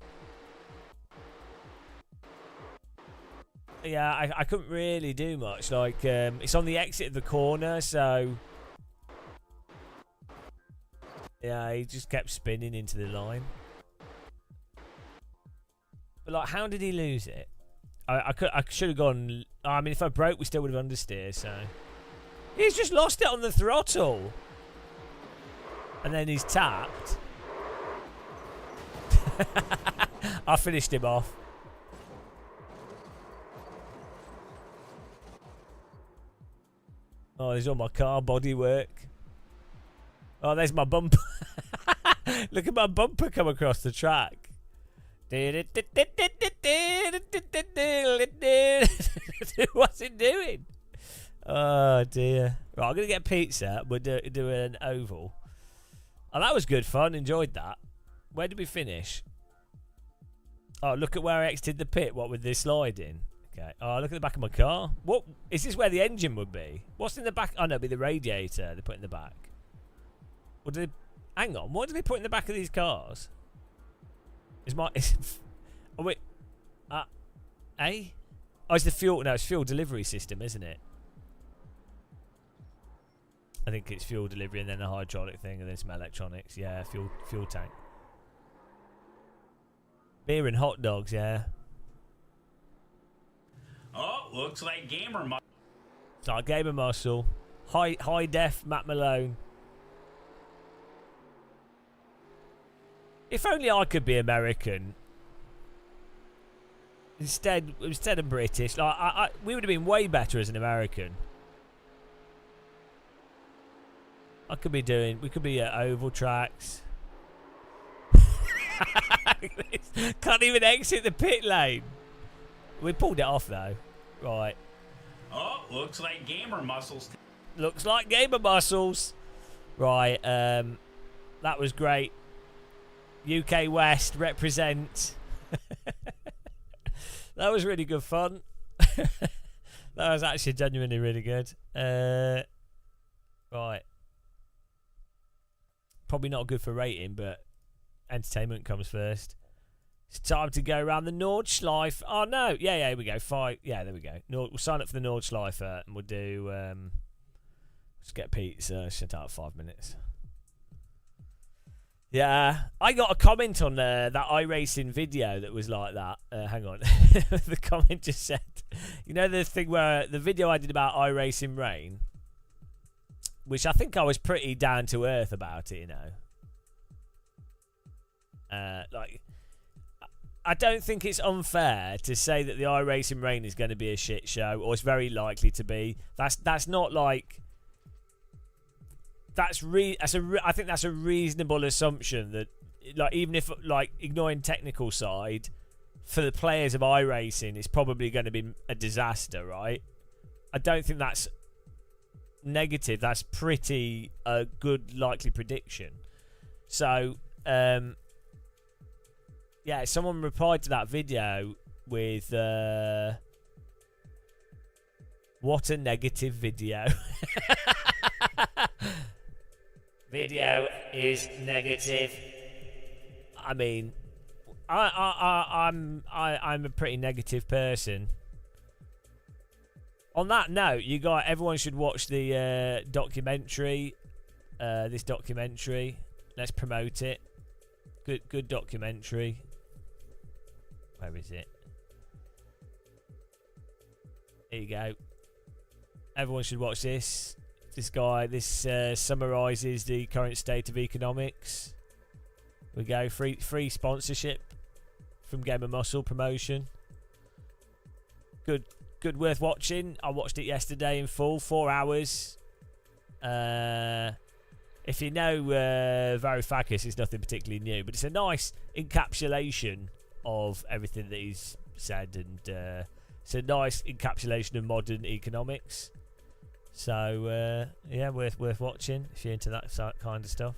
yeah, I couldn't really do much. Like, it's on the exit of the corner, so yeah, he just kept spinning into the line. But like, how did he lose it? I should have gone. I mean, if I broke, we still would have understeer. So he's just lost it on the throttle, and then he's tapped. I finished him off. Oh, there's all my car body work. Oh, there's my bumper. Look at my bumper come across the track. What's it doing? Oh dear. Right, I'm gonna get pizza. We'll do an oval. Oh, that was good fun. Enjoyed that. Where did we finish? Oh, look at where I exited the pit. What with this sliding? Okay. Oh, look at the back of my car. What is this? Where the engine would be? What's in the back? Oh no, it'd be the radiator they put in the back. What do they? Hang on. What do they put in the back of these cars? Oh wait, eh? Oh, it's the fuel. No, it's fuel delivery system, isn't it? I think it's fuel delivery and then a hydraulic thing and then some electronics. Yeah, fuel tank. Beer and hot dogs. Yeah. Oh, looks like gamer muscle. It's like gamer muscle. High def Matt Malone. If only I could be American instead of British. Like we would have been way better as an American. We could be at oval tracks. Can't even exit the pit lane. We pulled it off though. Right. Oh, looks like gamer muscles. Looks like gamer muscles. Right. That was great. UK West represent. That was really good fun. That was actually genuinely really good. Right. Probably not good for rating, but entertainment comes first. It's time to go around the Nordschleife. Oh no, yeah, here we go. 5. Yeah, there we go. We'll sign up for the Nordschleife and we'll do. Let's get pizza. Shut out 5 minutes. Yeah, I got a comment on that iRacing video that was like that. Hang on. The comment just said, you know the thing where the video I did about iRacing Rain, which I think I was pretty down to earth about it, you know. Like, I don't think it's unfair to say that the iRacing Rain is going to be a shit show, or it's very likely to be. That's not like. I think that's a reasonable assumption that, like, even if like ignoring technical side, for the players of iRacing, it's probably going to be a disaster, right? I don't think that's negative. That's pretty a good likely prediction. So, yeah, someone replied to that video with, what a negative video. Video is negative. I mean, I'm a pretty negative person. On that note, everyone should watch the documentary. This documentary. Let's promote it. Good documentary. Where is it? Here you go. Everyone should watch this. This summarises the current state of economics. We go free sponsorship from Game of Muscle promotion. Good, worth watching. I watched it yesterday in full, 4 hours. If you know Varoufakis, it's nothing particularly new, but it's a nice encapsulation of everything that he's said, and it's a nice encapsulation of modern economics. So yeah, worth watching if you're into that kind of stuff.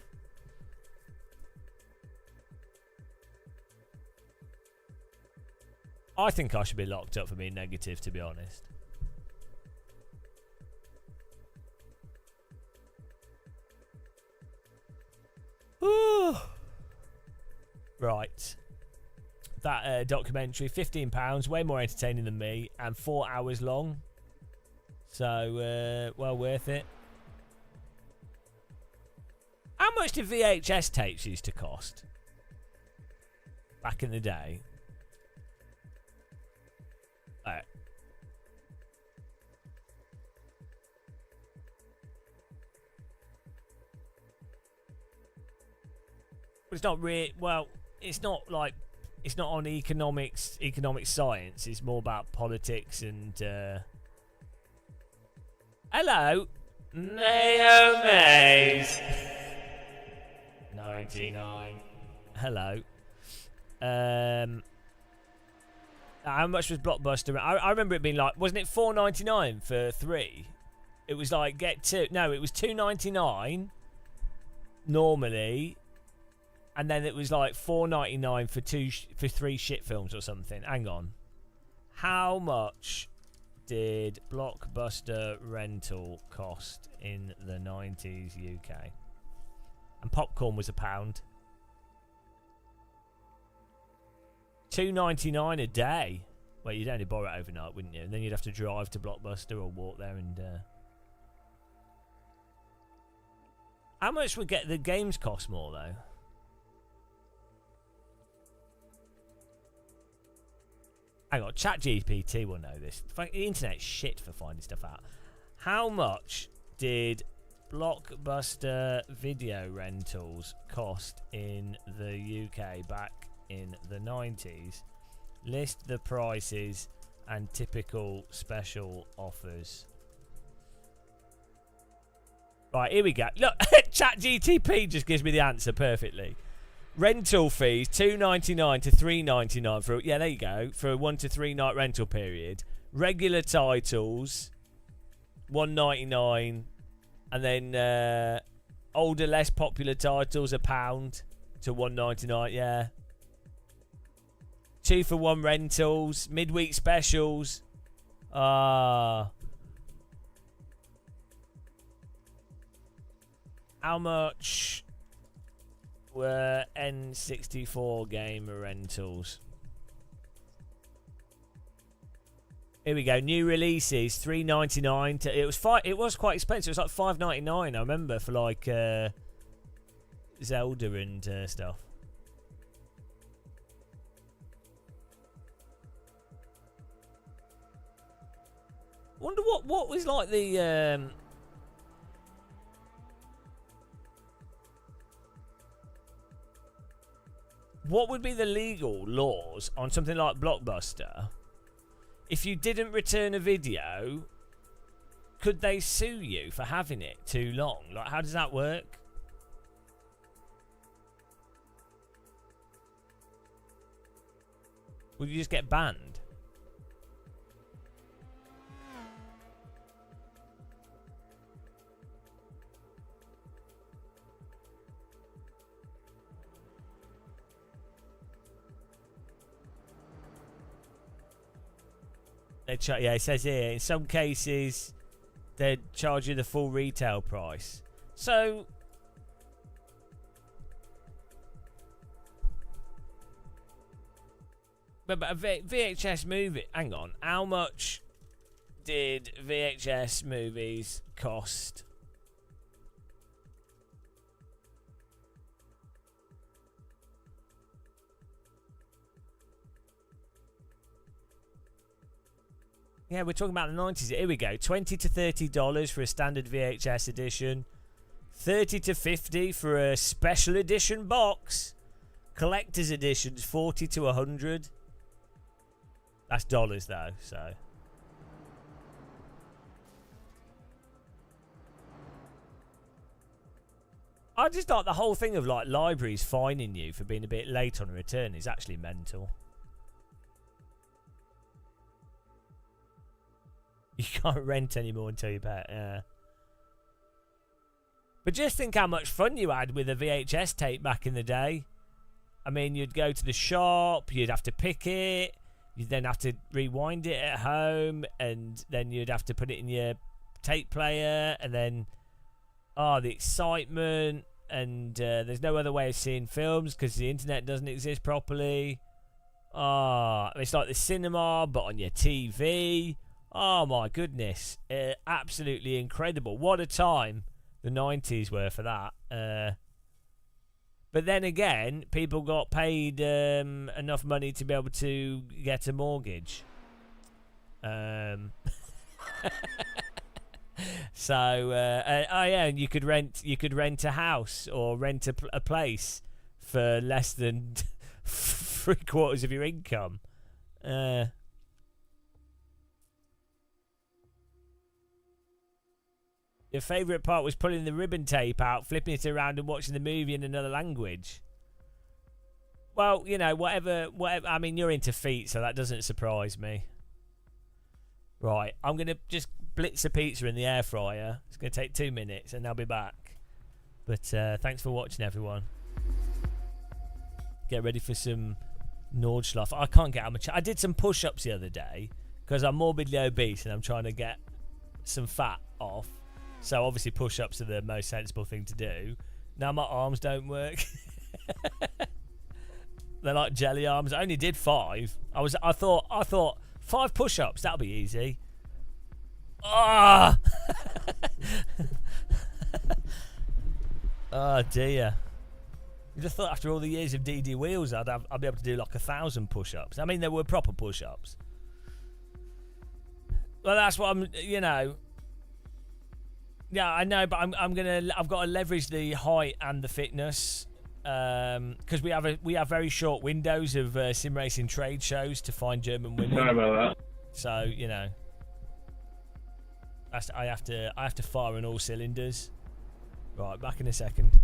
I think I should be locked up for being negative, to be honest. Ooh. Right. That documentary, £15, way more entertaining than me, and 4 hours long. So, well worth it. How much did VHS tapes used to cost? Back in the day. Alright. But it's not really, well, it's not like, it's not on economic science. It's more about politics and, hello, Naomi's 99. Hello. How much was Blockbuster? I remember it being like, wasn't it $4.99 for 3? It was like get 2. No, it was $2.99 normally, and then it was like $4.99 for 3 shit films or something. Hang on, how much did Blockbuster rental cost in the 90s UK? And popcorn was £1. $2.99 a day. Well, you'd only borrow it overnight, wouldn't you? And then you'd have to drive to Blockbuster or walk there. And how much would get the games cost more though? Hang on, ChatGPT will know this. The internet's shit for finding stuff out. How much did Blockbuster video rentals cost in the UK back in the 90s? List the prices and typical special offers. Right, here we go. Look, ChatGPT just gives me the answer perfectly. Rental fees $2.99 to $3.99 for, yeah, there you go, for a 1 to 3 night rental period. Regular titles $1.99, and then older, less popular titles £1 to $1.99. Yeah. 2 for 1 rentals, midweek specials. How much were N64 gamer rentals? Here we go. New releases $3.99 to, it was quite expensive. It was like $5.99. I remember for like Zelda and stuff. Wonder what was like the what would be the legal laws on something like Blockbuster if you didn't return a video? Could they sue you for having it too long? Like, how does that work? Would you just get banned? Yeah, it says here, in some cases, they charge you the full retail price. So, but a VHS movie, hang on, how much did VHS movies cost? Yeah, we're talking about the 90s. Here we go. $20 to $30 for a standard VHS edition. $30 to $50 for a special edition box. Collector's editions, $40 to $100. That's dollars though, so. I just thought the whole thing of like libraries fining you for being a bit late on a return is actually mental. You can't rent anymore until you pay. Yeah. But just think how much fun you had with a VHS tape back in the day. I mean, you'd go to the shop, you'd have to pick it, you'd then have to rewind it at home, and then you'd have to put it in your tape player, and then, the excitement, and there's no other way of seeing films because the internet doesn't exist properly. It's like the cinema, but on your TV. Oh my goodness. Absolutely incredible. What a time the 90s were for that. But then again, people got paid enough money to be able to get a mortgage. So, and you could rent a house or rent a place for less than 3/4 of your income. Your favourite part was pulling the ribbon tape out, flipping it around and watching the movie in another language. Well, you know, whatever. I mean, you're into feet, so that doesn't surprise me. Right, I'm going to just blitz a pizza in the air fryer. It's going to take 2 minutes and I'll be back. But thanks for watching, everyone. Get ready for some Nordschlaf. I can't get how much. I did some push-ups the other day because I'm morbidly obese and I'm trying to get some fat off. So obviously push-ups are the most sensible thing to do. Now my arms don't work. They're like jelly arms. I only did 5. I thought 5 push-ups, that'll be easy. Oh dear. You just thought after all the years of DD wheels I'd be able to do like 1,000 push-ups. I mean, they were proper push-ups. Well, that's what I'm, you know. Yeah, I know, but I've got to leverage the height and the fitness, because we have very short windows of sim racing trade shows to find German women. Sorry about that. So, you know, I have to fire on all cylinders. Right, back in a second.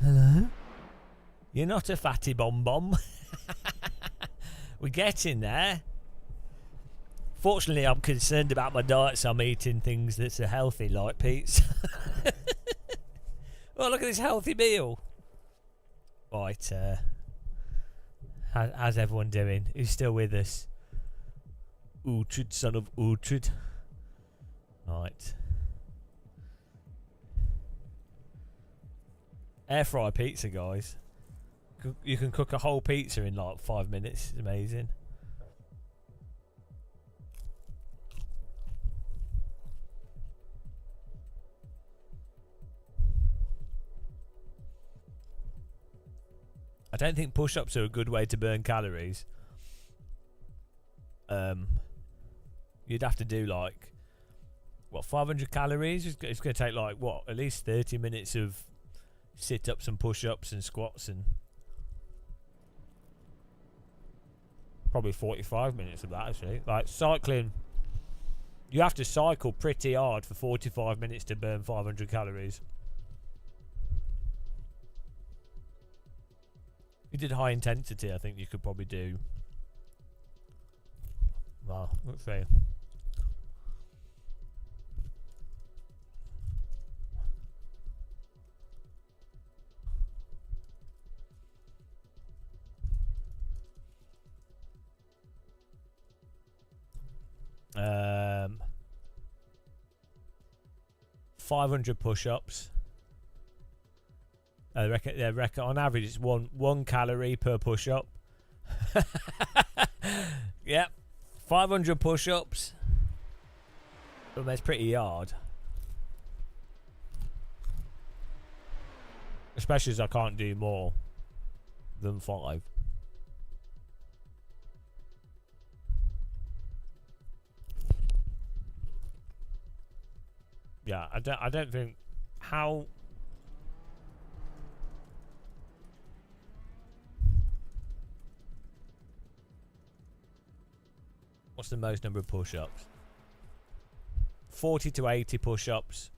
Hello? You're not a fatty bomb. We're getting there. Fortunately, I'm concerned about my diet, so I'm eating things that are healthy, like pizza. Oh, look at this healthy meal. Right, how's everyone doing? Who's still with us? Uhtred, son of Uhtred. Right. Air fry pizza, guys. You can cook a whole pizza in like 5 minutes. It's amazing. I don't think push-ups are a good way to burn calories. You'd have to do like, what, 500 calories? It's going to take like, what, at least 30 minutes of sit-ups and push-ups and squats, and probably 45 minutes of that, actually. Like cycling, you have to cycle pretty hard for 45 minutes to burn 500 calories. If you did high intensity, I think you could probably do, well, let's see. Um, 500 push-ups. They reckon on average it's one calorie per push-up. Yep, 500 push-ups. But that's pretty hard. Especially as I can't do more than 5. Yeah, I don't think how. What's the most number of push-ups? 40 to 80 push-ups.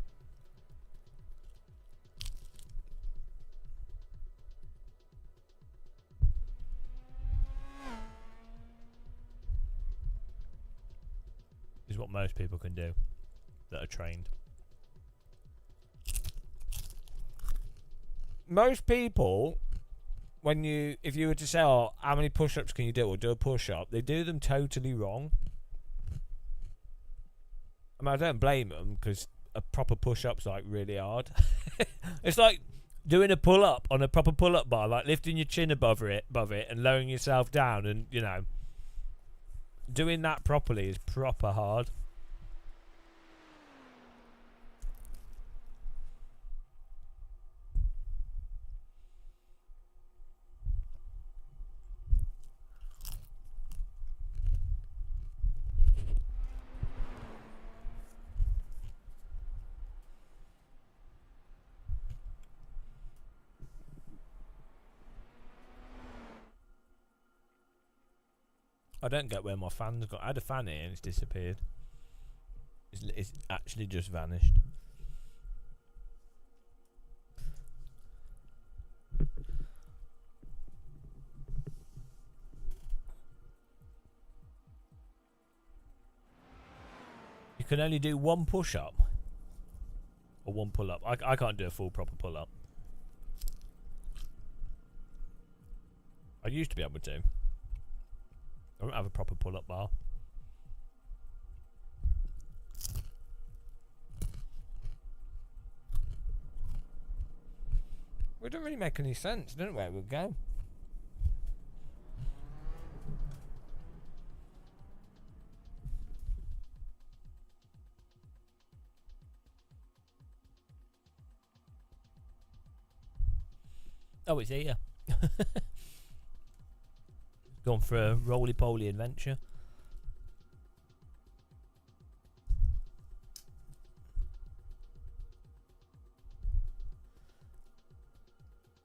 Is what most people can do that are trained. Most people, if you were to say, oh, how many push-ups can you do, or do a push-up, they do them totally wrong. I mean, I don't blame them, because a proper push-up's like really hard. It's like doing a pull-up on a proper pull-up bar, like lifting your chin above it and lowering yourself down, and, you know, doing that properly is proper hard. I don't get where my fan's got. I had a fan here and it's disappeared. It's actually just vanished. You can only do one push-up or one pull-up. I can't do a full proper pull-up. I used to be able to. I don't have a proper pull-up bar. It don't really make any sense, don't it, where we'll go? Oh, it's here. Gone for a roly-poly adventure.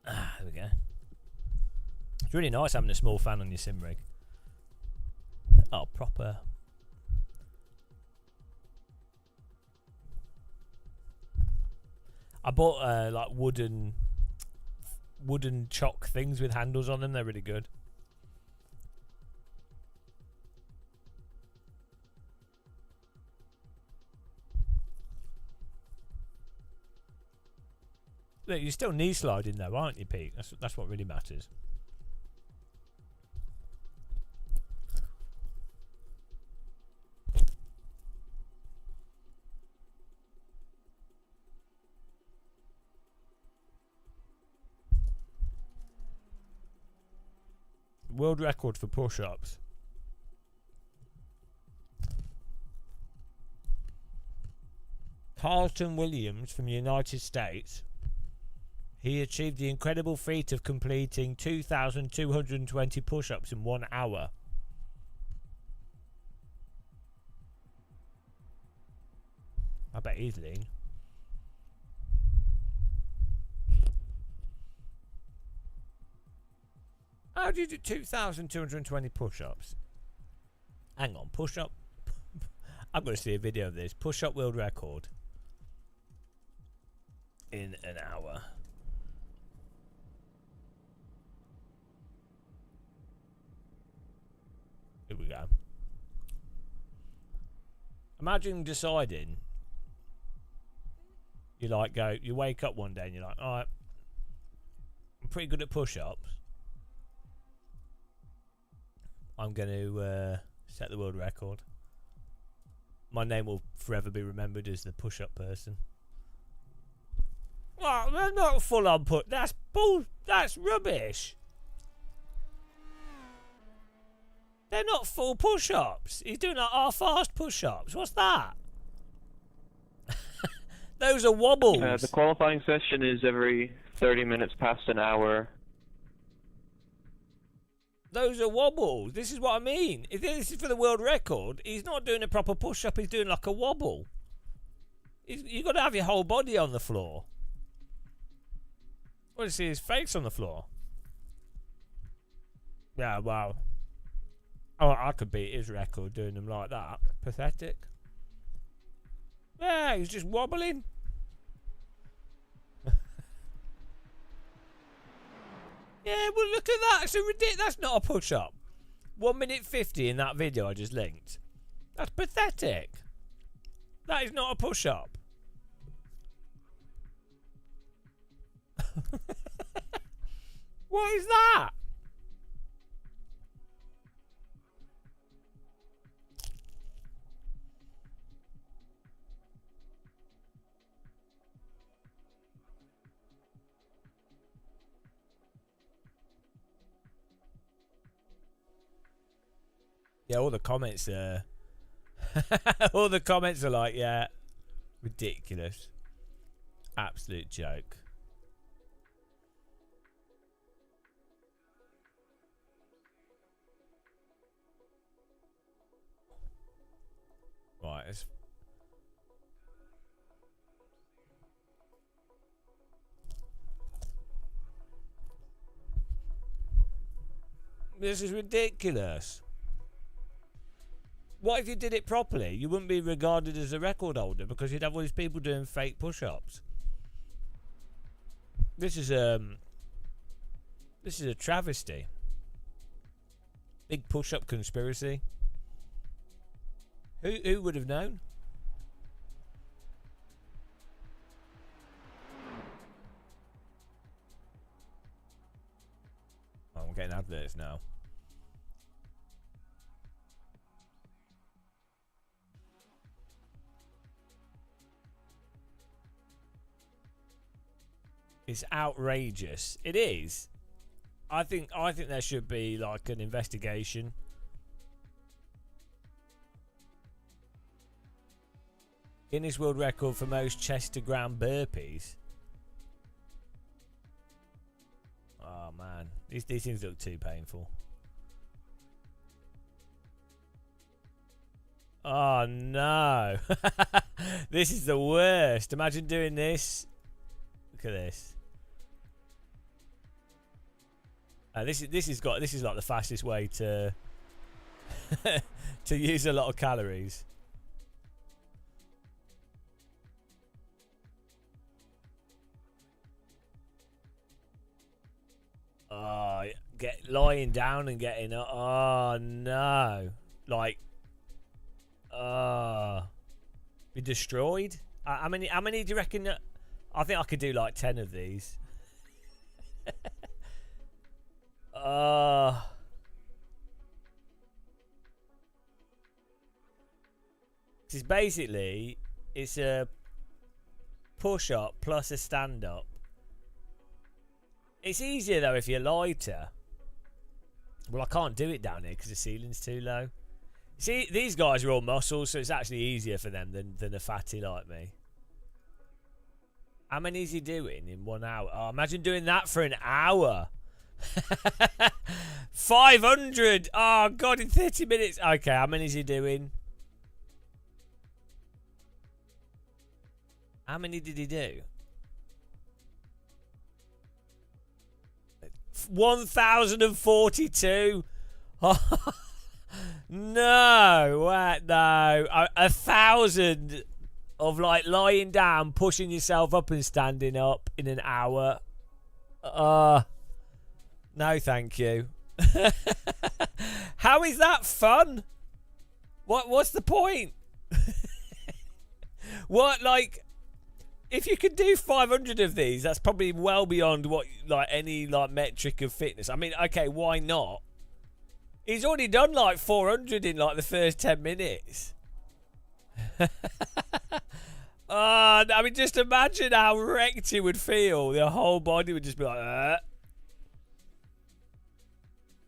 Ah, there we go. It's really nice having a small fan on your sim rig. Oh, proper. I bought like wooden wooden chock things with handles on them. They're really good. Look, you're still knee sliding though, aren't you, Pete? That's what really matters. World record for push-ups. Carlton Williams from the United States. He achieved the incredible feat of completing 2,220 push-ups in 1 hour. I bet he's lean. How do you do 2,220 push-ups? Hang on, push-up. I'm going to see a video of this. Push-up world record in an hour. Here we go. Imagine deciding you wake up one day and you're like, alright, I'm pretty good at push-ups. I'm going to set the world record. My name will forever be remembered as the push-up person. Oh, they're not full-on That's rubbish. They're not full push-ups. He's doing like half-assed push-ups. What's that? Those are wobbles. The qualifying session is every 30 minutes past an hour. Those are wobbles. This is what I mean. If this is for the world record, he's not doing a proper push-up. He's doing like a wobble. You've got to have your whole body on the floor. I want to see his face on the floor. Yeah, wow. Oh, I could beat his record doing them like that. Pathetic. Yeah, he's just wobbling. Yeah, well, look at that. It's ridiculous. That's not a push-up. 1 minute 50 in that video I just linked. That's pathetic. That is not a push-up. What is that? Yeah, all the comments are all the comments are like, yeah, ridiculous. Absolute joke. Right, this is ridiculous. What if you did it properly? You wouldn't be regarded as a record holder because you'd have all these people doing fake push-ups. This is a travesty. Big push-up conspiracy. Who would have known? Oh, I'm getting adverts now. It's outrageous. It is. I think there should be like an investigation. Guinness World Record for most chest to ground burpees. Oh man, these things look too painful. Oh no. This is the worst. Imagine doing this. Look at this. This is like the fastest way to to use a lot of calories. lying down and getting up. Oh no! Like, be destroyed. How many? How many do you reckon? I think I could do like 10 of these. It's basically it's a push up plus a stand up. It's easier though if you're lighter. Well, I can't do it down here because the ceiling's too low. See, these guys are all muscles, so it's actually easier for them than a fatty like me. How many is he doing in 1 hour? Oh, imagine doing that for an hour. 500. Oh, God, in 30 minutes. Okay, how many is he doing? How many did he do? 1,042. Oh, no, no. 1,000 of like lying down, pushing yourself up and standing up in an hour. No, thank you. How is that fun? What's the point? What, like, if you could do 500 of these, that's probably well beyond what like any like metric of fitness. I mean, okay, why not? He's already done like 400 in like the first 10 minutes. I mean, just imagine how wrecked he would feel. The whole body would just be like,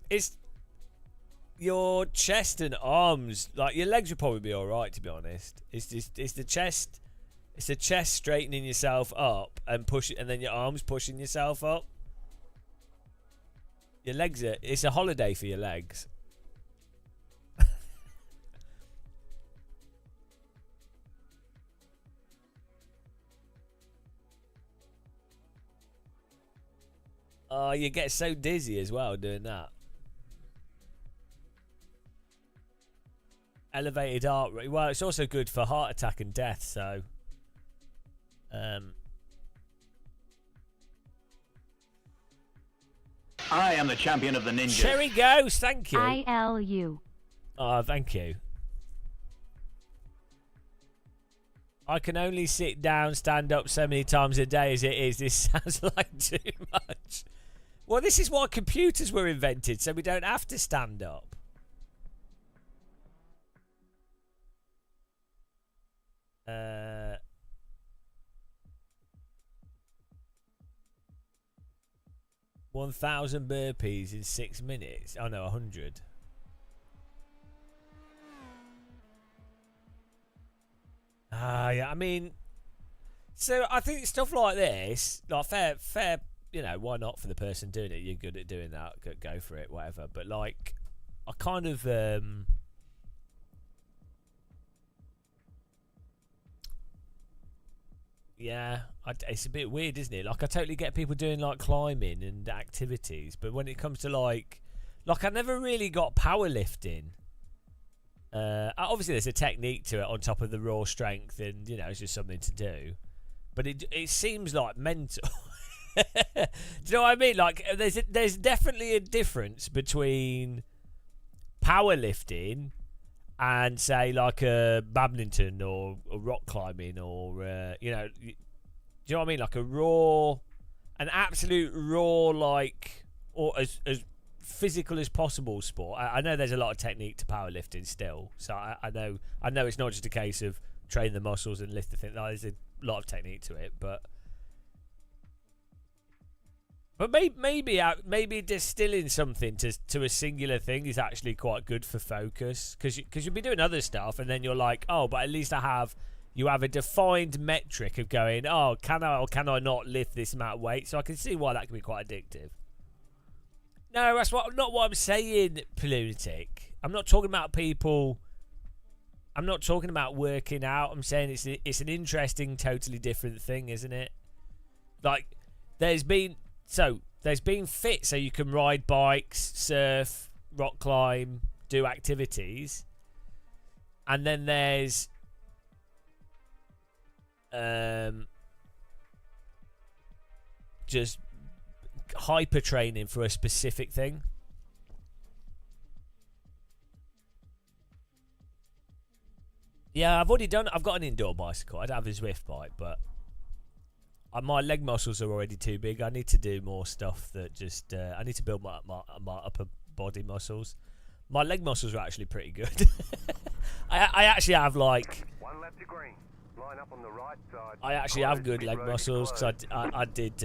It's your chest and arms. Like, your legs would probably be all right, to be honest. It's the chest. It's the chest straightening yourself up and pushing, and then your arms pushing yourself up. Your legs are. It's a holiday for your legs. Oh, you get so dizzy as well doing that. Elevated heart rate. Well, it's also good for heart attack and death, so... I am the champion of the ninjas. Cherry Ghost, thank you. ILU. Oh, thank you. I can only sit down, stand up so many times a day as it is. This sounds like too much. Well, this is why computers were invented, so we don't have to stand up. Uh... 1,000 burpees in 6 minutes. Oh no, 100. Yeah, I mean, so I think stuff like this, like fair, you know, why not for the person doing it? You're good at doing that, go for it, whatever. But like, I kind of, yeah, it's a bit weird, isn't it? Like, I totally get people doing like climbing and activities, but when it comes to like I never really got powerlifting. Obviously, there's a technique to it on top of the raw strength, and you know, it's just something to do. But it seems like mental. Do you know what I mean? Like, there's definitely a difference between powerlifting and say like a badminton or rock climbing or you know, do you know what I mean? Like an absolute raw, like, or as physical as possible sport. I know there's a lot of technique to powerlifting still, so I know it's not just a case of train the muscles and lift the thing. No, there's a lot of technique to it, but maybe distilling something to a singular thing is actually quite good for focus, because you'll be doing other stuff and then you're like, oh, but at least you have a defined metric of going, oh, can I or can I not lift this amount of weight? So I can see why that can be quite addictive. No, that's not what I'm saying, Lunatic. I'm not talking about people. I'm not talking about working out. I'm saying it's an interesting, totally different thing, isn't it? Like, there's been fit, so you can ride bikes, surf, rock climb, do activities, and then there's just hyper training for a specific thing. Yeah, I've got an indoor bicycle. I'd have a Zwift bike, but my leg muscles are already too big. I need to do more stuff that just... I need to build my upper body muscles. My leg muscles are actually pretty good. I actually have, like... One lap to green. Line up on the right side. I actually have good leg muscles because I did...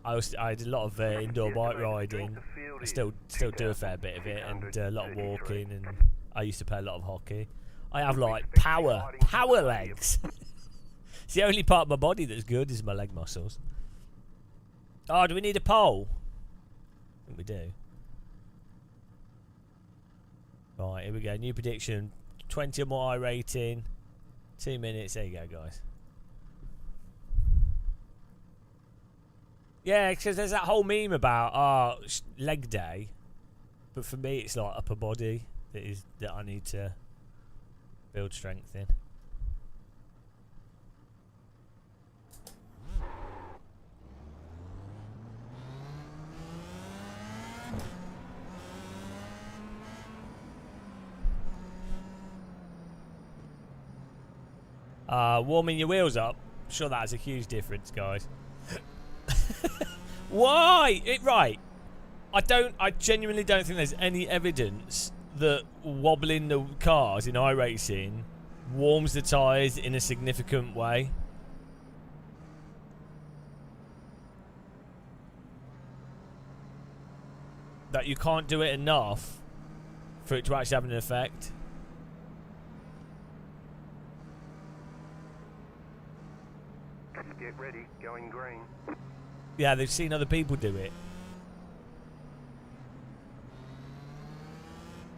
I did a lot of indoor bike riding. I still do a fair bit of it, and a lot of walking, and I used to play a lot of hockey. I have, like, power legs. It's the only part of my body that's good is my leg muscles. Oh, do we need a poll? I think we do. Right, here we go. New prediction. 20 or more rating. 2 minutes. There you go, guys. Yeah, because there's that whole meme about leg day. But for me, it's like upper body that I need to build strength in. Warming your wheels up. I'm sure that has a huge difference, guys. Why? Right. I genuinely don't think there's any evidence that wobbling the cars in iRacing warms the tyres in a significant way. That you can't do it enough for it to actually have an effect. Get ready, going green. Yeah, they've seen other people do it.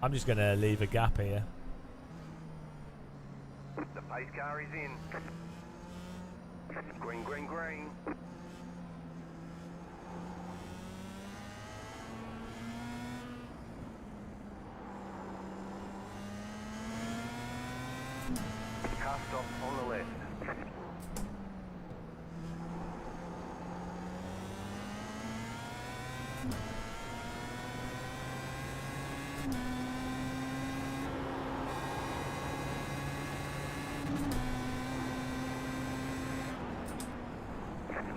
I'm just going to leave a gap here. The pace car is in. Green, green, green. Car stop on the left.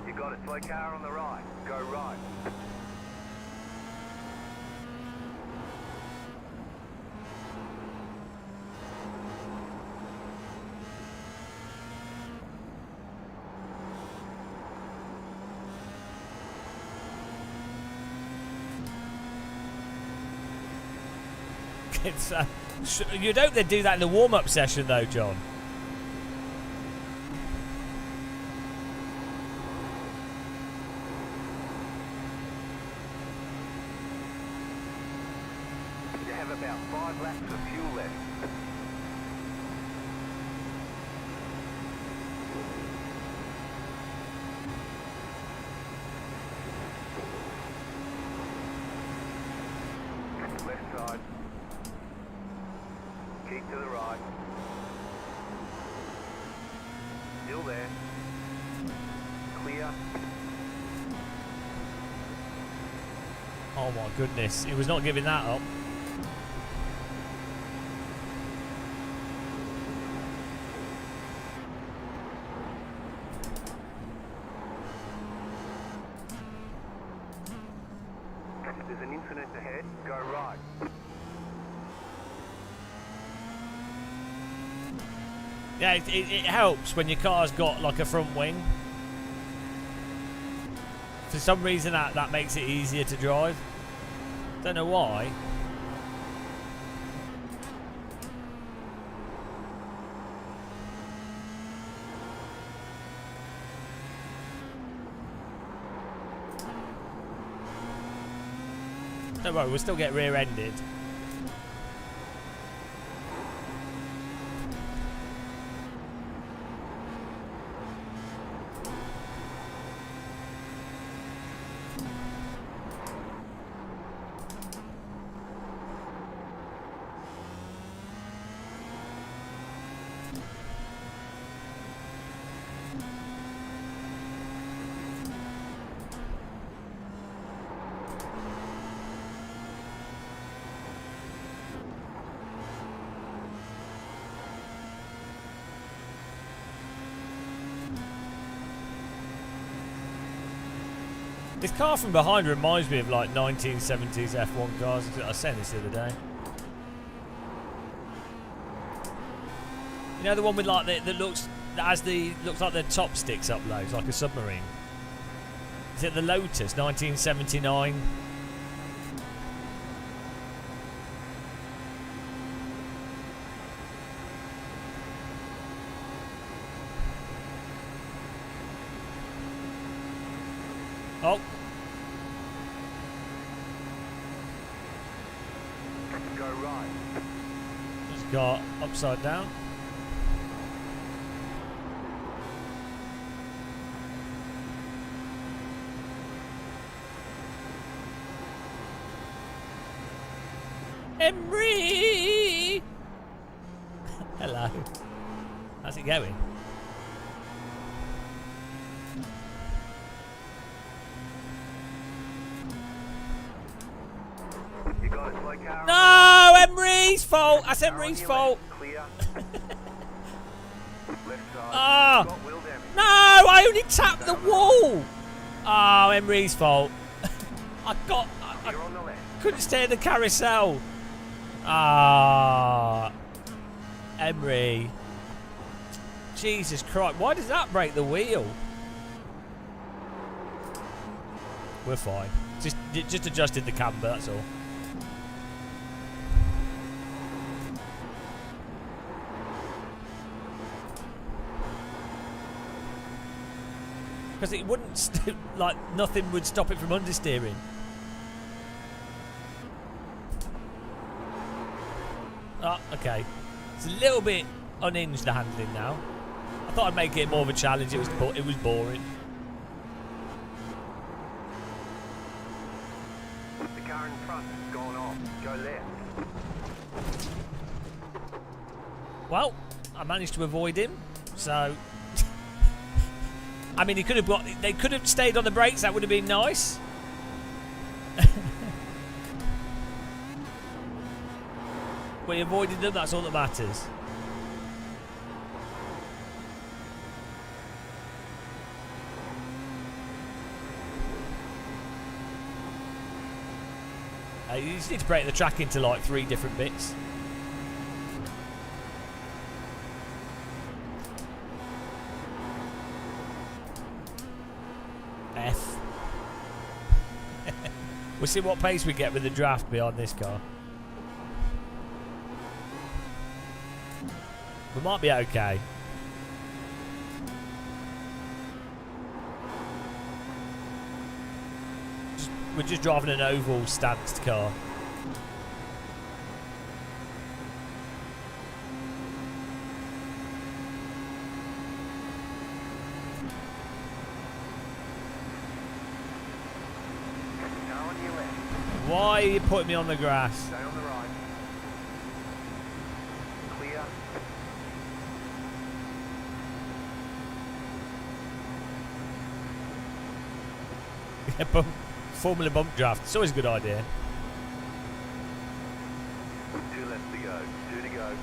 You got it, slow car on the right. Go right. It's, you'd hope they'd do that in the warm-up session, though, John. You have about 5 laps of fuel left. Left side. Keep to the right. Still there. Clear. Oh my goodness, he was not giving that up. There's an incident ahead. Go right. Yeah, it helps when your car's got like a front wing. For some reason that makes it easier to drive. Don't know why. Don't worry, we'll still get rear-ended. This car from behind reminds me of like 1970s F1 cars. I was saying this the other day. You know the one with like looks like the top sticks up low, it's like a submarine. Is it the Lotus 1979? Oh. Go right. Just got upside down. Emery! Hello. How's it going? You got it, slow car. No! Emery's fault! That's Emery's fault! Clear. Left side. Ah! Got wheel damage. No! I only tapped the wall! Oh, Emery's fault. I You're on the left. couldn't stay in the carousel. Ah, Emery. Jesus Christ, why does that break the wheel? We're fine. Just adjusted the camber, that's all. Because it wouldn't, like, nothing would stop it from understeering. Oh, okay. It's a little bit unhinged, the handling now. I thought I'd make it more of a challenge. It was boring. The car in front has gone off. Go left. Well, I managed to avoid him, so... I mean, they could have stayed on the brakes. That would have been nice. We avoided them. That's all that matters. You just need to break the track into like 3 different bits. F. We'll see what pace we get with the draft behind this car. We might be okay. We're just driving an oval stanced car. Why are you putting me on the grass? Stay on the right. Clear. Yeah, Formula bump draft. It's always a good idea. 2 left to go. 2 to go.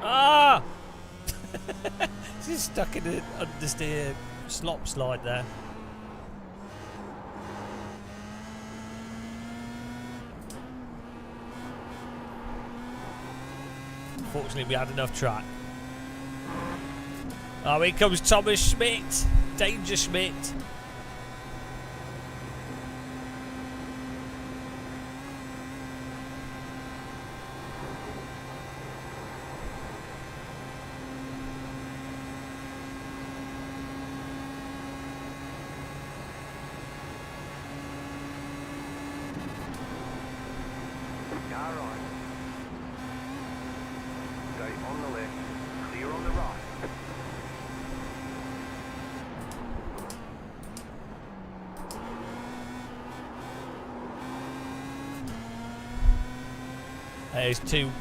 Ah! She's stuck in the understeer slop slide there. Fortunately, we had enough track. Oh, here comes Thomas Schmidt. Danger Schmidt. It's too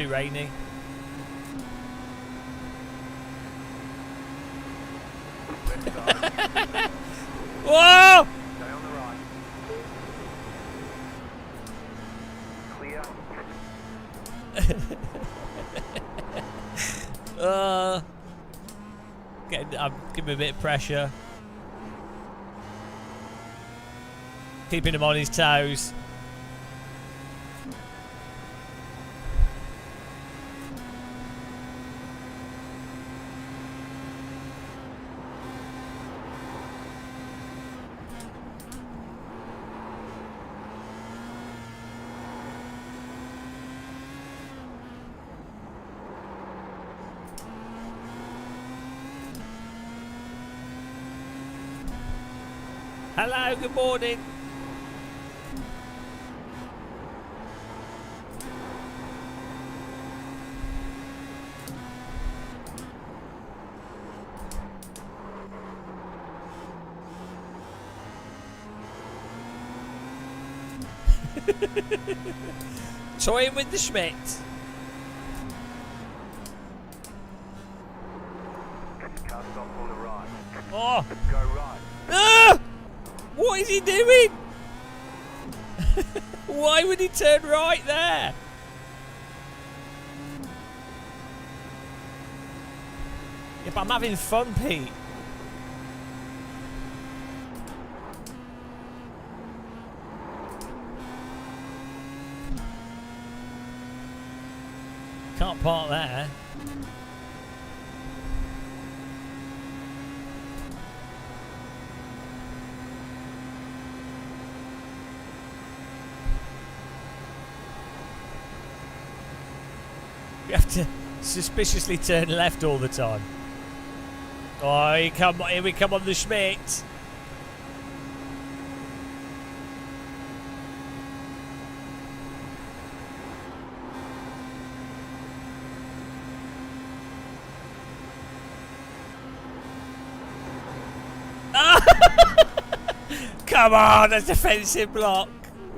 rainy. Whoa! Stay on the right. Clear. I'm giving him a bit of pressure. Keeping him on his toes. Hello, good morning. Toying with the Schmidt. Car stop on the right. Oh! Go right. Ah! What is he doing? Why would he turn right there? Yeah, but I'm having fun, Pete. Can't park there. We have to suspiciously turn left all the time. Oh, here we come on the Schmidt. Come on, that's defensive block.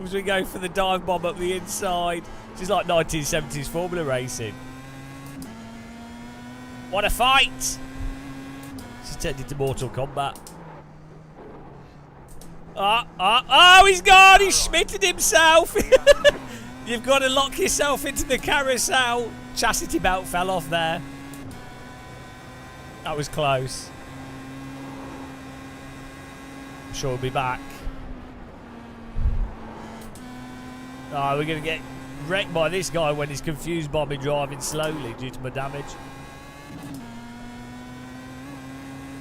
As we go for the dive bomb up the inside. This is like 1970s Formula racing. What a fight! This has turned into Mortal Kombat. Oh, he's gone! He's schmitted himself! You've got to lock yourself into the carousel. Chastity belt fell off there. That was close. I'm sure we'll be back. Oh, we're going to get wrecked by this guy when he's confused by me driving slowly due to my damage.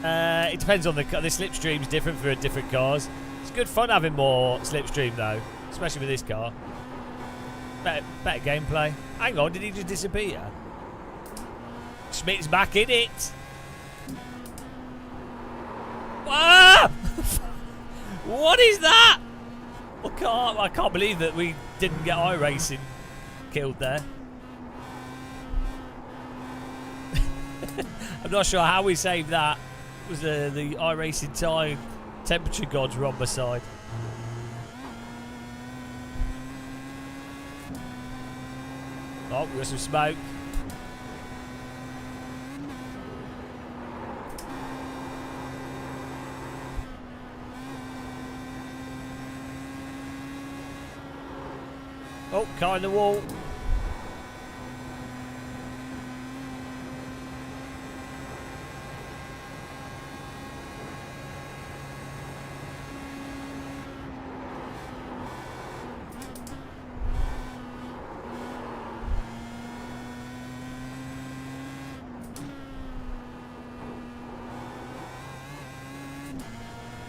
It depends on the slipstream's different for different cars. It's good fun having more slipstream though, especially with this car. Better gameplay. Hang on, did he just disappear? Schmidt's back in it. Ah! What is that? I can't believe that we didn't get iRacing killed there. I'm not sure how we saved that. It was the iRacing time. Temperature gods were on my side. Oh, we got some smoke. Oh, car in the wall.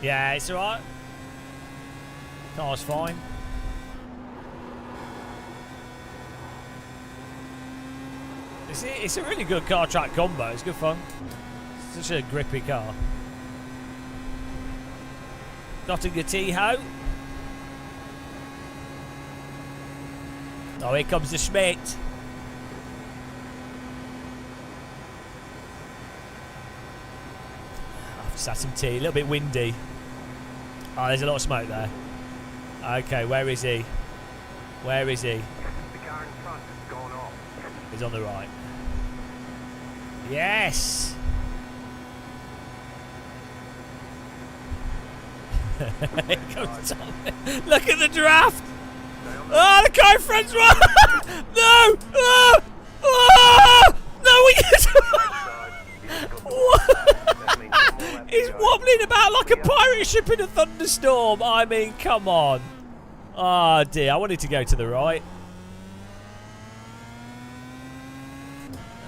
Yeah, it's alright. Car's fine. It's a really good car track combo. It's good fun. It's such a grippy car. Dotting a T-ho. Oh, here comes the Schmidt. I've just had some tea. A little bit windy. Oh, there's a lot of smoke there. Okay, where is he? Where is he? The car in front. He's on the right. Yes! Here comes Tommy. Look at the draft! Oh, the car in front's right! No! Oh! Oh! No, he's wobbling about like a pirate ship in a thunderstorm. I mean, come on. Oh dear, I wanted to go to the right.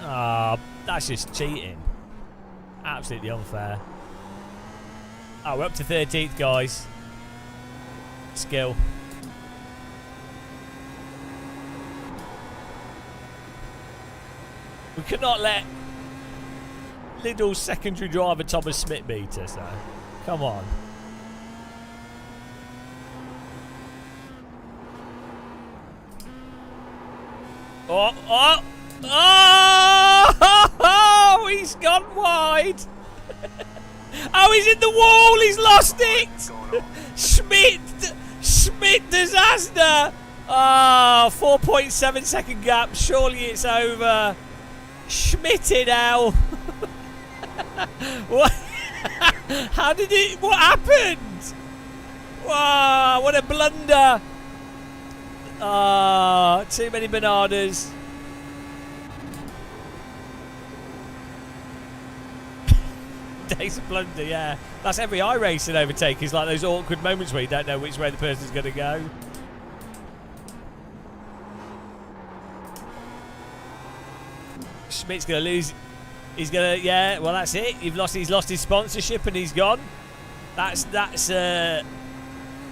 Ah, that's just cheating. Absolutely unfair. Oh, we're up to 13th, guys. Skill. We could not let Lidl's secondary driver Thomas Smith beat us, though. Come on. Oh, oh, oh, he's gone wide. Oh, he's in the wall. He's lost it. Schmidt disaster. Oh, 4.7 second gap. Surely it's over. Schmitted hell. What? How did it? What happened? Wow, what a blunder. Ah, too many bananas. Days of blunder, yeah. That's every iRacing overtake. Is like those awkward moments where you don't know which way the person's going to go. Schmidt's going to lose. He's going to, yeah. Well, that's it. He's lost his sponsorship and he's gone. That's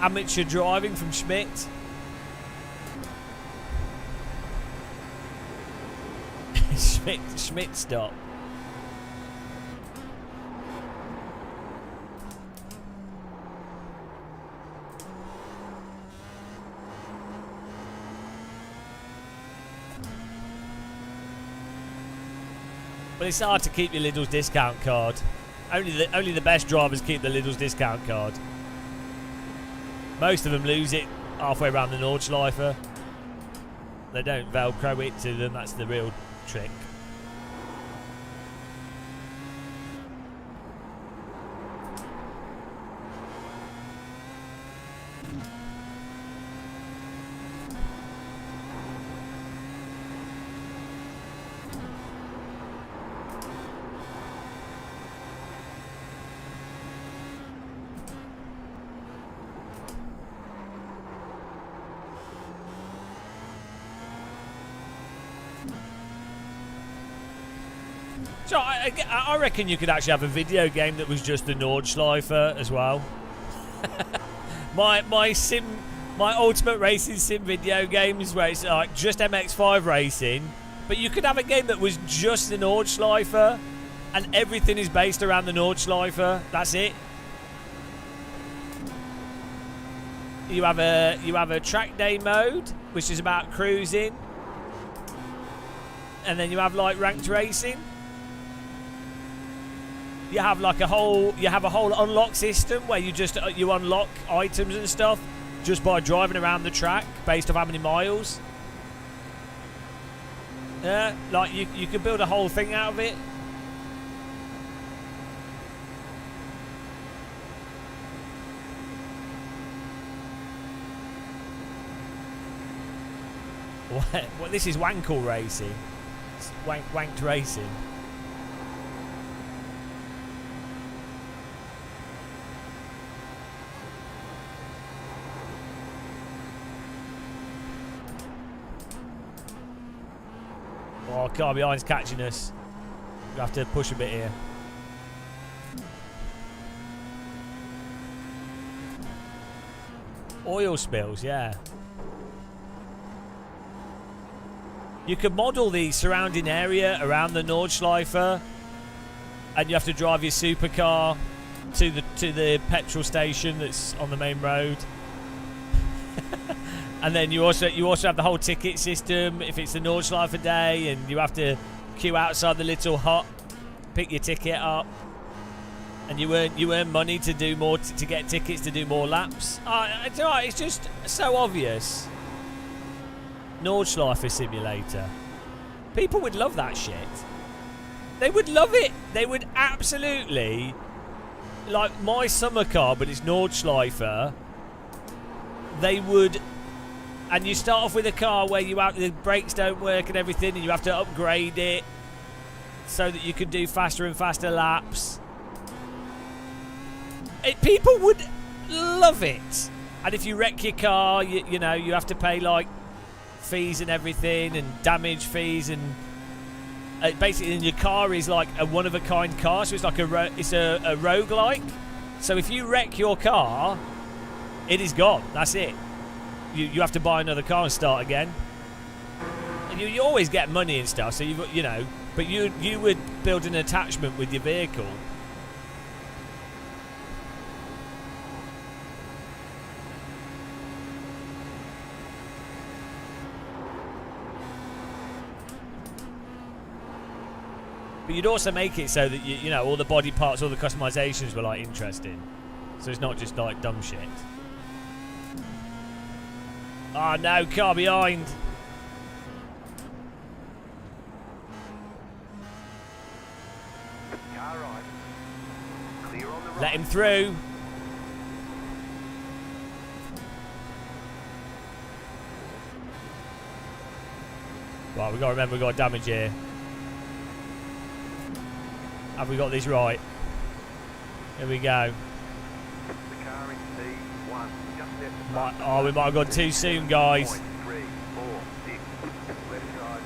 amateur driving from Schmidt. Schmidt stop. But it's hard to keep your Lidl's discount card. Only the best drivers keep the Lidl's discount card. Most of them lose it halfway around the Nordschleife. They don't Velcro it to them. That's the real trick. So I reckon you could actually have a video game that was just the Nordschleife as well. my ultimate racing sim video games where it's like just MX5 racing, but you could have a game that was just the Nordschleife and everything is based around the Nordschleife. That's it. You have a track day mode, which is about cruising, and then you have like ranked racing. You have like a whole unlock system where you unlock items and stuff just by driving around the track based on how many miles. Yeah, like you could build a whole thing out of it. What? This is wankle racing. It's wanked racing. Oh, car behind's catching us. We have to push a bit here. Oil spills, yeah. You could model the surrounding area around the Nordschleife, and you have to drive your supercar to the petrol station that's on the main road. And then you also have the whole ticket system if it's the Nordschleife day, and you have to queue outside the little hut, pick your ticket up, and you earn money to do more to get tickets to do more laps. It's just so obvious. Nordschleife simulator. People would love that shit. They would love it. They would absolutely... Like my summer car, but it's Nordschleifer. They would... And you start off with a car where the brakes don't work and everything, and you have to upgrade it so that you can do faster and faster laps. People would love it. And if you wreck your car, you know, you have to pay like fees and everything, and damage fees, and basically, and your car is like a one-of-a-kind car, so it's like a roguelike. So if you wreck your car, it is gone. That's it. You have to buy another car and start again. And you always get money and stuff, so you know, but you would build an attachment with your vehicle. But you'd also make it so that you know all the body parts, all the customizations were like interesting. So it's not just like dumb shit. Oh no, car behind. Car right. Clear on the right. Let him through. Right, we've got to remember we've got damage here. Have we got this right? Here we go. The car in P1. Just left the Oh, we might have gone too soon, guys. 3, 4, 6. Left side.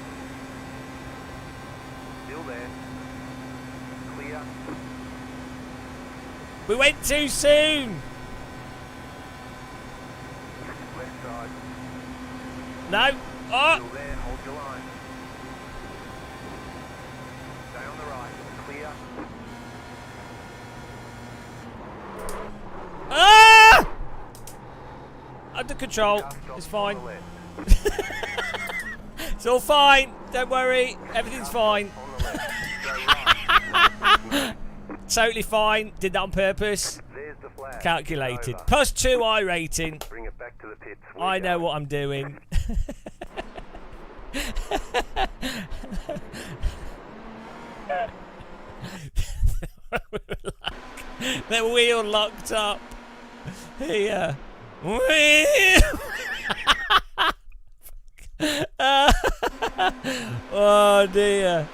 Still there. Clear. We went too soon. Left side. No. Oh. Still there. Hold your line. Stay on the right. Clear. Ah! Under control. It's fine. It's all fine. Don't worry. Everything's fine. Totally fine. Did that on purpose. There's the flag. Calculated. +2 I rating. Bring it back to the pits. I know what I'm doing. The wheel locked up. Here. Oh dear.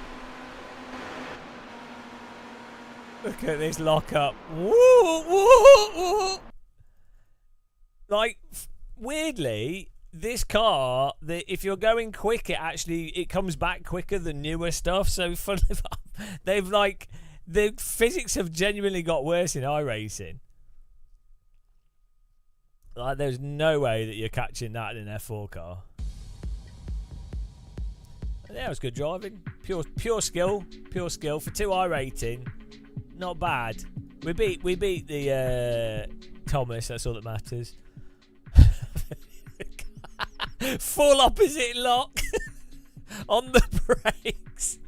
Look at this lock up. Like, weirdly, this car, if you're going quick, it comes back quicker than newer stuff. So funnily enough, they've like, the physics have genuinely got worse in iRacing. Like, there's no way that you're catching that in an F4 car. Yeah, it was good driving. Pure skill for 2i rating. Not bad. We beat the Thomas. That's all that matters. Full opposite lock on the brakes.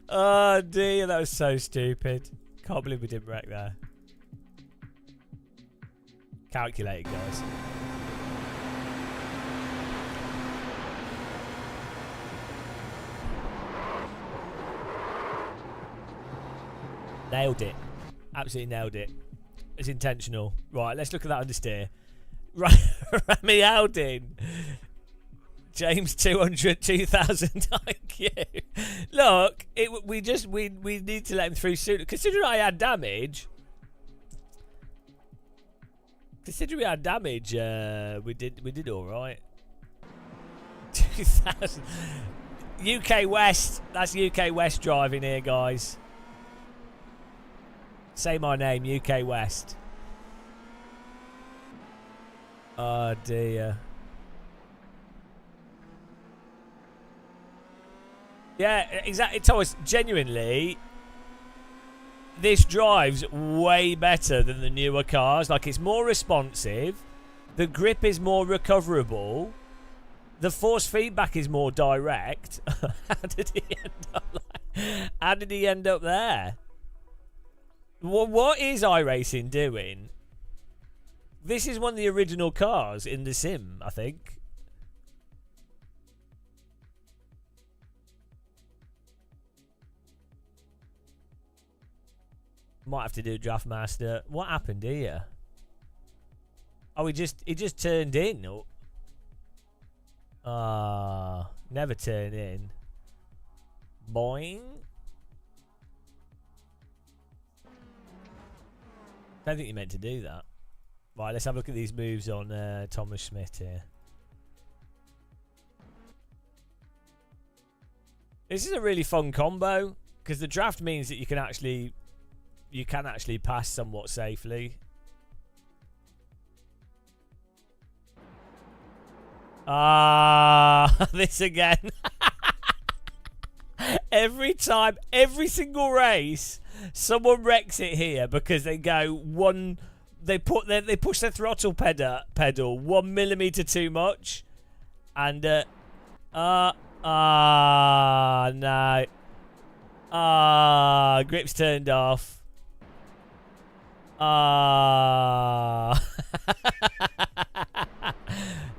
Oh dear, that was so stupid. Can't believe we didn't wreck there. Calculated, guys. Nailed it. Absolutely nailed it. It's intentional. Right, let's look at that understeer. Rami Aldin. James 200, 2000 IQ. Look, we need to let him through sooner. Considering I had damage. Considering we had damage, we did all right. 2000. UK West. That's UK West driving here, guys. Say my name, UK West. Oh dear. Yeah, exactly. Thomas, genuinely, this drives way better than the newer cars. Like, it's more responsive. The grip is more recoverable. The force feedback is more direct. How did he end up there? What is iRacing doing? This is one of the original cars in the sim, I think. Might have to do draft master. What happened here? Oh, he just turned in. Never turn in. Boing. Don't think you meant to do that. Right, let's have a look at these moves on Thomas Schmidt here. This is a really fun combo because the draft means that you can actually pass somewhat safely. This again. Every time, every single race, someone wrecks it here because they go one. They push their throttle pedal 1 millimeter too much, and no. Grip's turned off.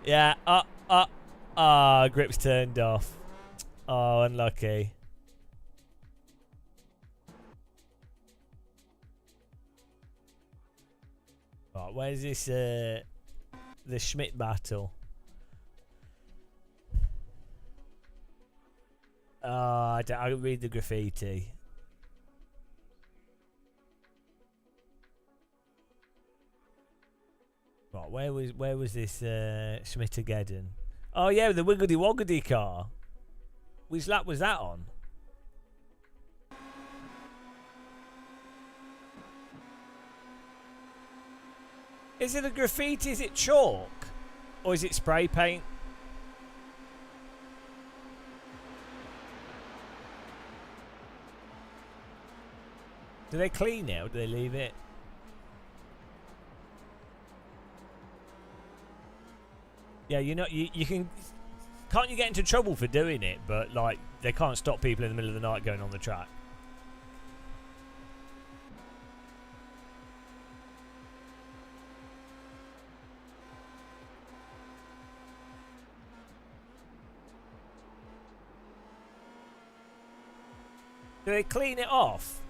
Yeah. Grip's turned off. Oh, unlucky. Right, where's this? The Schmidt battle. I don't read the graffiti. Right, where was this Schmidt-ageddon? Oh yeah, the Wiggity Woggity car. Which lap was that on? Is it a graffiti? Is it chalk? Or is it spray paint? Do they clean it or do they leave it? Yeah, you know, you can... Can't you get into trouble for doing it? But, like, they can't stop people in the middle of the night going on the track. Do they clean it off?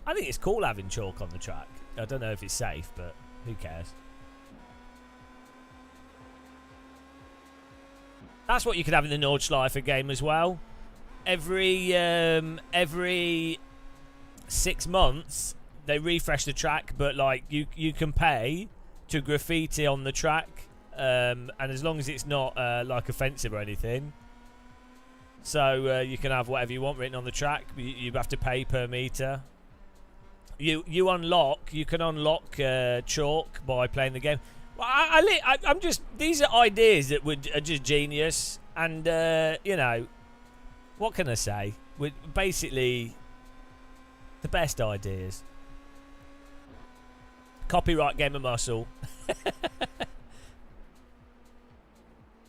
I think it's cool having chalk on the track. I don't know if it's safe, but who cares? That's what you could have in the Nordschleifer game as well. Every 6 months they refresh the track, but like you can pay to graffiti on the track, and as long as it's not like offensive or anything. So you can have whatever you want written on the track. You have to pay per meter. You can unlock chalk by playing the game. Well, I'm just, these are ideas that are just genius, and you know, what can I say? We're basically the best ideas. Copyright Game of Muscle.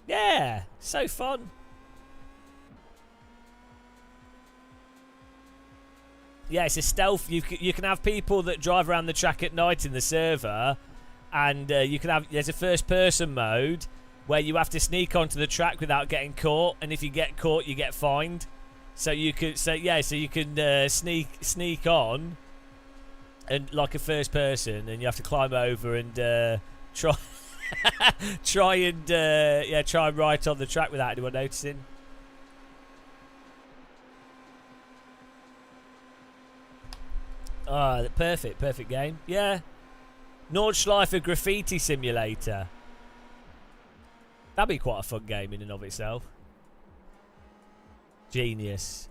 Yeah, so fun. Yeah, it's a stealth. You can have people that drive around the track at night in the server, and you can have. There's a first-person mode where you have to sneak onto the track without getting caught, and if you get caught, you get fined. So you can, so you can sneak on, and like a first person, and you have to climb over and try try and ride on the track without anyone noticing. Perfect game. Yeah. Nordschleifer Graffiti Simulator. That'd be quite a fun game in and of itself. Genius.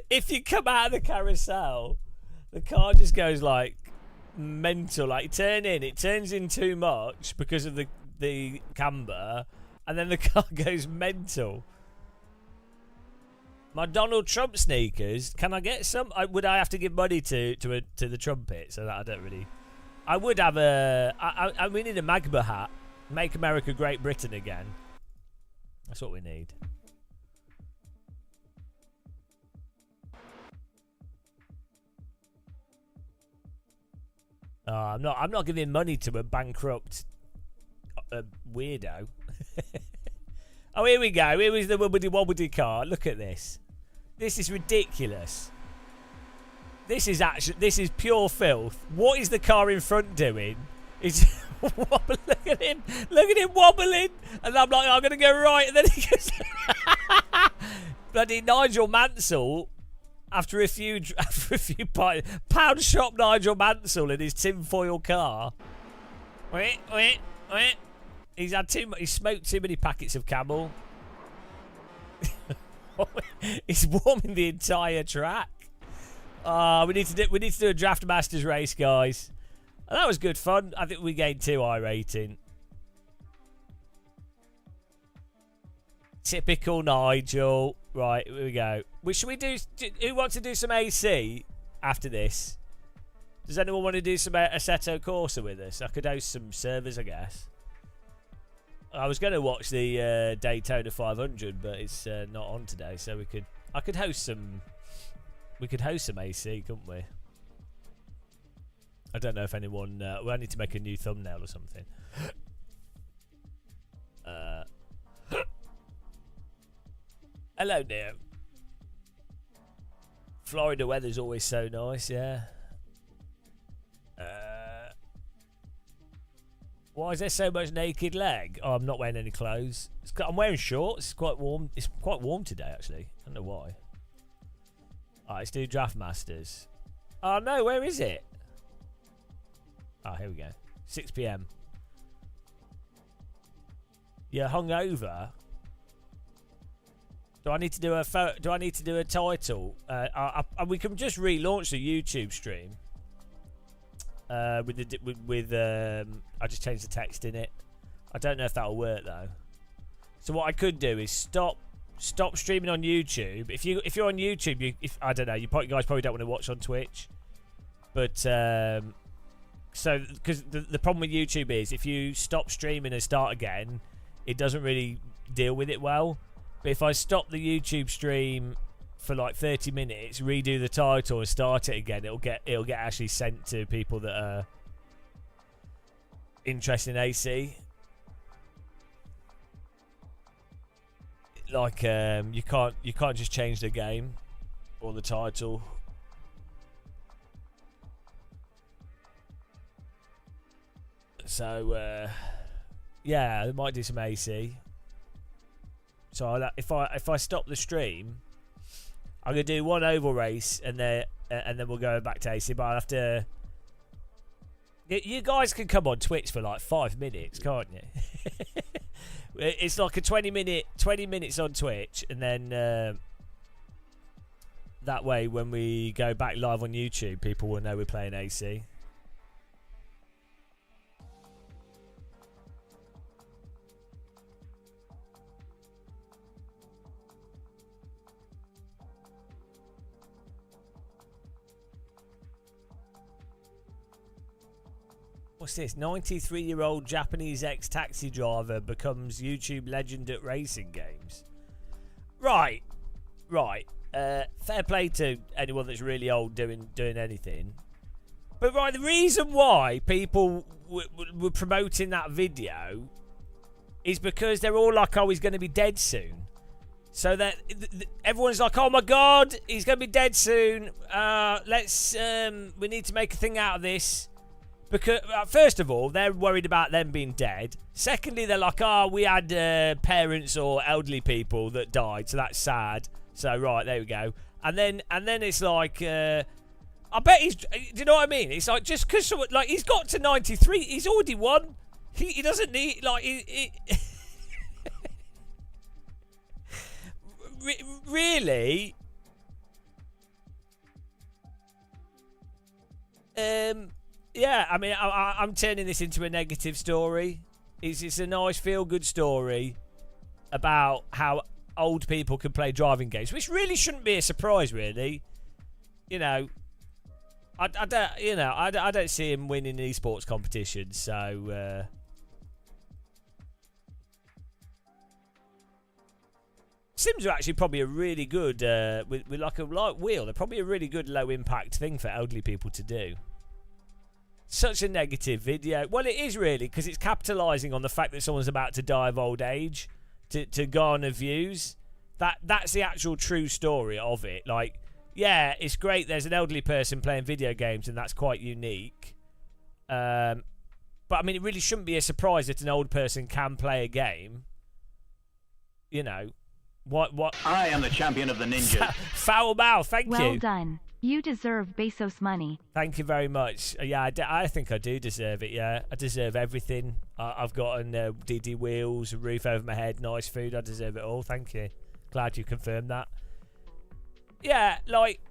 If you come out of the carousel, the car just goes like mental. Like, it turns in too much because of the camber, and then the car goes mental. My Donald Trump sneakers, can I get some? Would I have to give money to the trumpet? So that I don't really. I would have we need a Magma hat. Make America Great Britain again. That's what we need. I'm not giving money to a bankrupt weirdo. Oh, here we go. Here is the wobbly wobbly car. Look at this. This is ridiculous. This is pure filth. What is the car in front doing? It's wobbling. Look at him. Look at him wobbling. And I'm like, I'm going to go right. And then he goes... Bloody Nigel Mansell, after a few pound shop Nigel Mansell in his tinfoil car. Wait. He's smoked too many packets of Camel. He's warming the entire track. We need to do a Draft Masters race, guys. And that was good fun. I think we gained 2 iRating. Typical Nigel. Right, here we go. Should we do? Who wants to do some AC after this? Does anyone want to do some Assetto Corsa with us? I could host some servers, I guess. I was going to watch the Daytona 500, but it's not on today, so I could host some. We could host some AC, couldn't we? I don't know if anyone. Well, I need to make a new thumbnail or something. Hello, Neo. Florida weather's always so nice, yeah. Why is there so much naked leg? Oh, I'm not wearing any clothes. I'm wearing shorts. It's quite warm. It's quite warm today, actually. I don't know why. Alright, let's do Draft Masters. Oh, no, where is it? Oh, here we go. 6 PM. You're hungover. Do I need to do a title? We can just relaunch the YouTube stream. I just changed the text in it. I don't know if that'll work though. So what I could do is stop streaming on YouTube. If you're on YouTube, I don't know. You guys probably don't want to watch on Twitch. But so because the problem with YouTube is if you stop streaming and start again, it doesn't really deal with it well. But if I stop the YouTube stream for like 30 minutes, redo the title and start it again, it'll get actually sent to people that are interested in AC. Like you can't just change the game or the title. So yeah, I might do some AC. So if I stop the stream, I'm gonna do one oval race and then we'll go back to AC. But I'll have to. You guys can come on Twitch for like 5 minutes, can't you? It's like a 20 minutes on Twitch, and then that way when we go back live on YouTube, people will know we're playing AC. What's this? 93-year-old Japanese ex-taxi driver becomes YouTube legend at racing games. Right. Fair play to anyone that's really old doing anything. But right, the reason why people were promoting that video is because they're all like, oh, he's going to be dead soon. So that everyone's like, oh my God, he's going to be dead soon. We need to make a thing out of this. Because, first of all, they're worried about them being dead. Secondly, they're like, oh, we had parents or elderly people that died, so that's sad. So, right, there we go. And then it's like, I bet he's, do you know what I mean? It's like, just because, like, he's got to 93, he's already won. He doesn't need, like, really? Yeah, I mean, I'm turning this into a negative story. It's a nice, feel-good story about how old people can play driving games, which really shouldn't be a surprise, really. You know, I don't see him winning esports competitions, so. Sims are actually probably a really good with like a light wheel. They're probably a really good low-impact thing for elderly people to do. Such a negative video. Well, it is really, because it's capitalising on the fact that someone's about to die of old age to garner views. That's the actual true story of it. Like, yeah, it's great there's an elderly person playing video games, and that's quite unique. But, I mean, it really shouldn't be a surprise that an old person can play a game. You know, what? I am the champion of the ninjas. Foul mouth, thank you. Well done. You deserve Bezos money. Thank you very much. Yeah, I think I do deserve it, yeah. I deserve everything. I've got DD wheels, a roof over my head, nice food. I deserve it all, thank you. Glad you confirmed that. Yeah, like,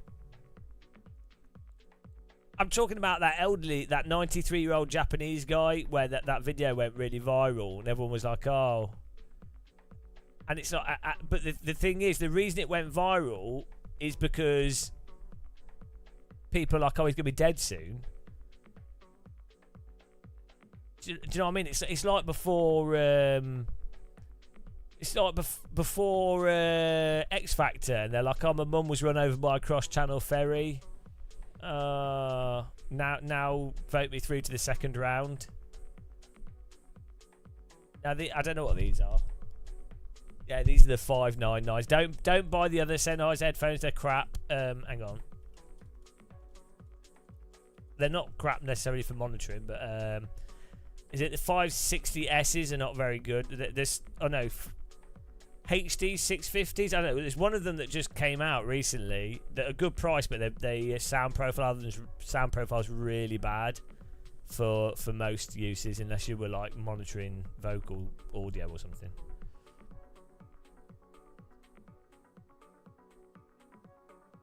I'm talking about that elderly, that 93-year-old Japanese guy where that video went really viral and everyone was like, oh. And it's not, but the thing is, the reason it went viral is because people are like, oh, he's going to be dead soon. Do you know what I mean? It's like before, before X Factor, and they're like, oh, my mum was run over by a cross-channel ferry. Now vote me through to the second round. Now, I don't know what these are. Yeah, these are the 599s. Don't buy the other Sennheiser headphones. They're crap. Hang on. They're not crap necessarily for monitoring, but is it the 560Ss are not very good? There's HD 650s. I don't know. There's one of them that just came out recently that are good price, but they sound profile's really bad for most uses, unless you were like monitoring vocal audio or something.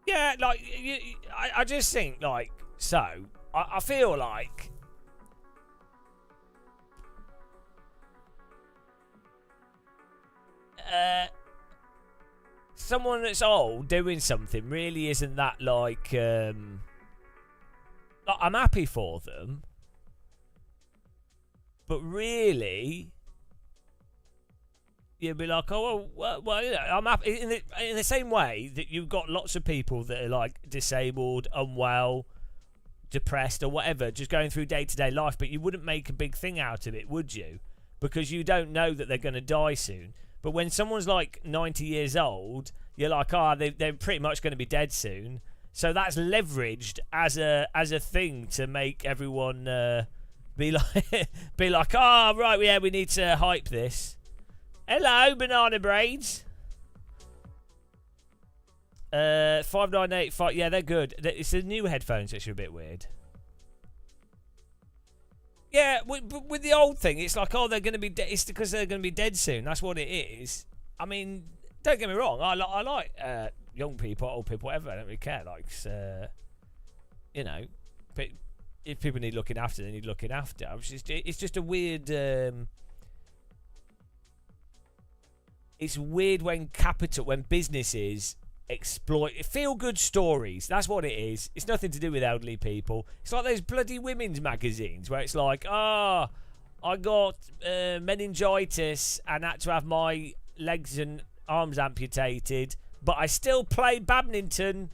Yeah, like I just think like so. I feel like someone that's old doing something really isn't that like I'm happy for them, but really you'd be like, oh well, yeah, I'm happy in the same way that you've got lots of people that are like disabled, unwell, depressed or whatever, just going through day-to-day life, but you wouldn't make a big thing out of it, would you? Because you don't know that they're going to die soon. But when someone's like 90 years old, you're like, they're pretty much going to be dead soon. So that's leveraged as a thing to make everyone be like, oh right, yeah, we need to hype this. Hello, banana braids. 5985. Yeah, they're good. It's the new headphones that's a bit weird. Yeah, with the old thing, it's like, oh, they're going to be dead. It's because they're going to be dead soon. That's what it is. I mean, don't get me wrong. I like young people, old people, whatever. I don't really care. Like, you know, but if people need looking after, they need looking after. It's just a weird. It's weird when businesses exploit feel-good stories. That's what it is. It's nothing to do with elderly people. It's like those bloody women's magazines where it's like, I got meningitis and had to have my legs and arms amputated, but I still play badminton.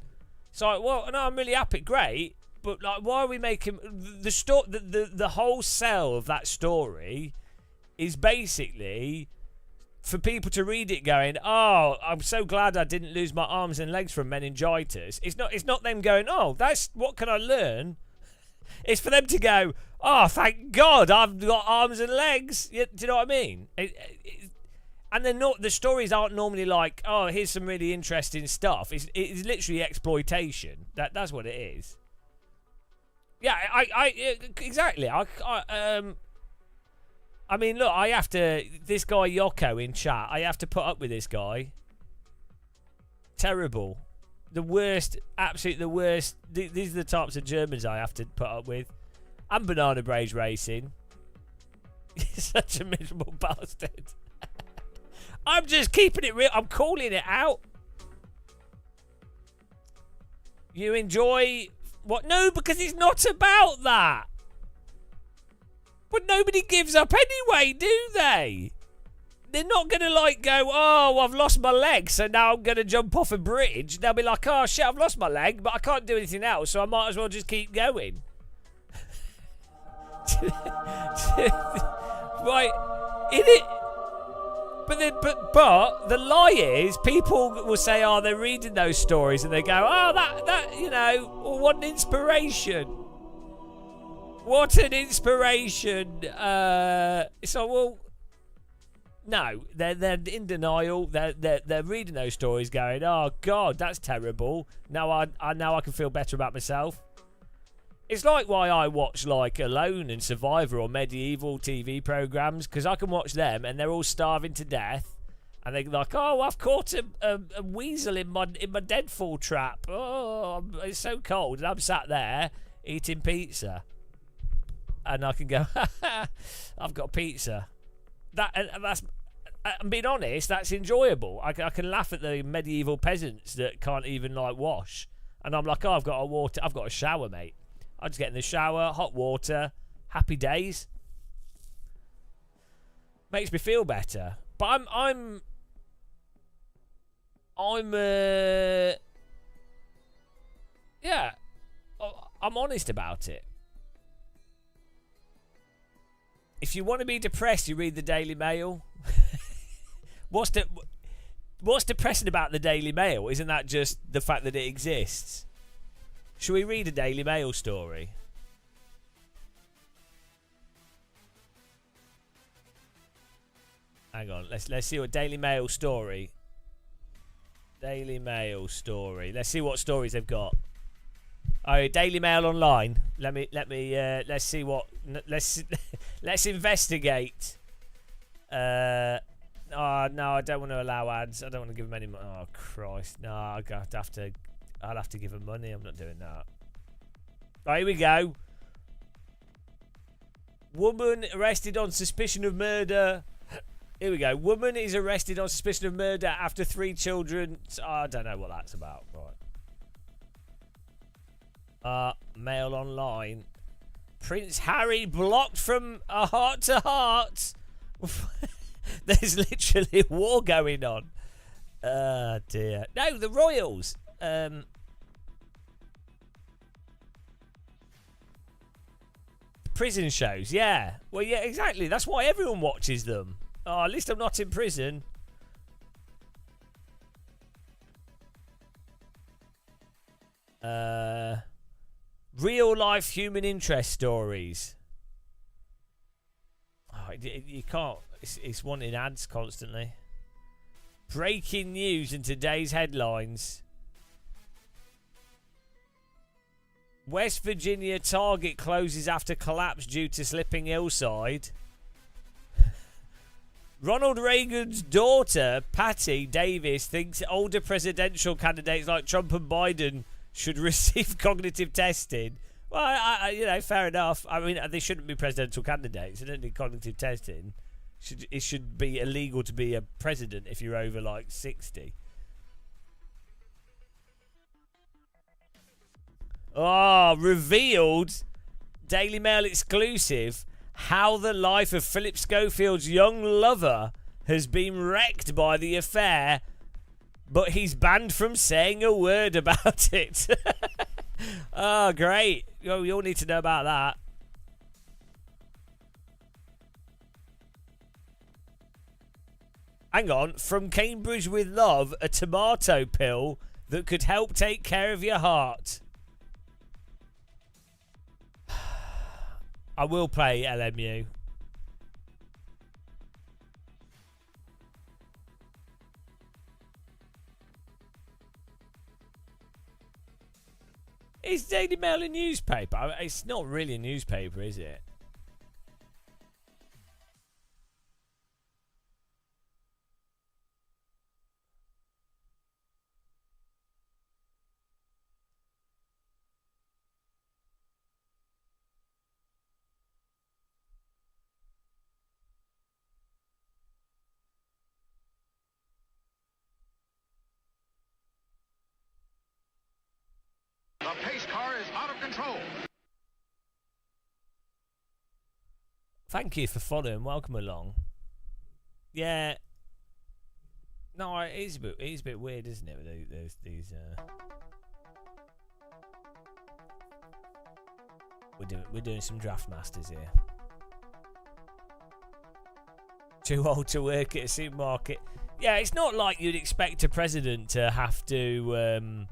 It's like, well, no, I'm really happy, great, but like, why are we making the whole sell of that story is basically for people to read it going, oh, I'm so glad I didn't lose my arms and legs from meningitis. It's not them going, oh, that's what can I learn? It's for them to go, oh, thank God I've got arms and legs. Do you know what I mean? And they're not, the stories aren't normally like, oh, here's some really interesting stuff. It's literally exploitation. That's what it is. Yeah, exactly. I mean, look, I have to... This guy Yoko in chat, I have to put up with this guy. Terrible. The worst, absolutely the worst. These are the types of Germans I have to put up with. And Banana Braids Racing. He's such a miserable bastard. I'm just keeping it real. I'm calling it out. You enjoy... What? No, because it's not about that. But nobody gives up anyway, do they? They're not going to like go, oh, I've lost my leg, so now I'm going to jump off a bridge. They'll be like, oh, shit, I've lost my leg, but I can't do anything else, so I might as well just keep going. Right, in it. But the lie is, people will say, "Oh, they're reading those stories," and they go, "Oh, that you know, what an inspiration! What an inspiration!" So, well, no, they're in denial. They're reading those stories, going, "Oh God, that's terrible." Now I can feel better about myself. It's like why I watch like Alone and Survivor or medieval TV programs, because I can watch them and they're all starving to death, and they're like, "Oh, I've caught a weasel in my deadfall trap. Oh, it's so cold," and I'm sat there eating pizza, and I can go, "I've got pizza." That's. I'm being honest. That's enjoyable. I can laugh at the medieval peasants that can't even like wash, and I'm like, "Oh, I've got a shower, mate. I just get in the shower, hot water, happy days. Makes me feel better." But I'm honest about it. If you want to be depressed, you read the Daily Mail. What's depressing about the Daily Mail? Isn't that just the fact that it exists? Should we read a Daily Mail story? Hang on, let's see what Daily Mail story. Daily Mail story. Let's see what stories they've got. Oh, Daily Mail online. Let's see what. Let's investigate. Oh no, I don't want to allow ads. I don't want to give them any money. Oh Christ, no! I'll have to give them money. I'm not doing that. Right, here we go. Woman arrested on suspicion of murder. Here we go. Woman is arrested on suspicion of murder after 3 children. I don't know what that's about. Right. Mail online. Prince Harry blocked from a heart to heart. There's literally a war going on. Oh dear. No, the royals. Prison shows, yeah. Well, yeah, exactly. That's why everyone watches them. Oh, at least I'm not in prison. Real life human interest stories. Oh, you can't. It's wanting ads constantly. Breaking news in today's headlines. West Virginia Target closes after collapse due to slipping hillside. Ronald Reagan's daughter, Patty Davis, thinks older presidential candidates like Trump and Biden should receive cognitive testing. Well, fair enough. I mean, they shouldn't be presidential candidates. They don't need cognitive testing. It should be illegal to be a president if you're over, like, 60. Oh, revealed. Daily Mail exclusive. How the life of Philip Schofield's young lover has been wrecked by the affair, but he's banned from saying a word about it. Oh, great. We all need to know about that. Hang on. From Cambridge with Love, a tomato pill that could help take care of your heart. I will play LMU. Is Daily Mail a newspaper? It's not really a newspaper, is it? The pace car is out of control. Thank you for following. Welcome along. Yeah. No, it is a bit weird, isn't it? With these We're doing some draft masters here. Too old to work at a supermarket. Yeah, it's not like you'd expect a president to have to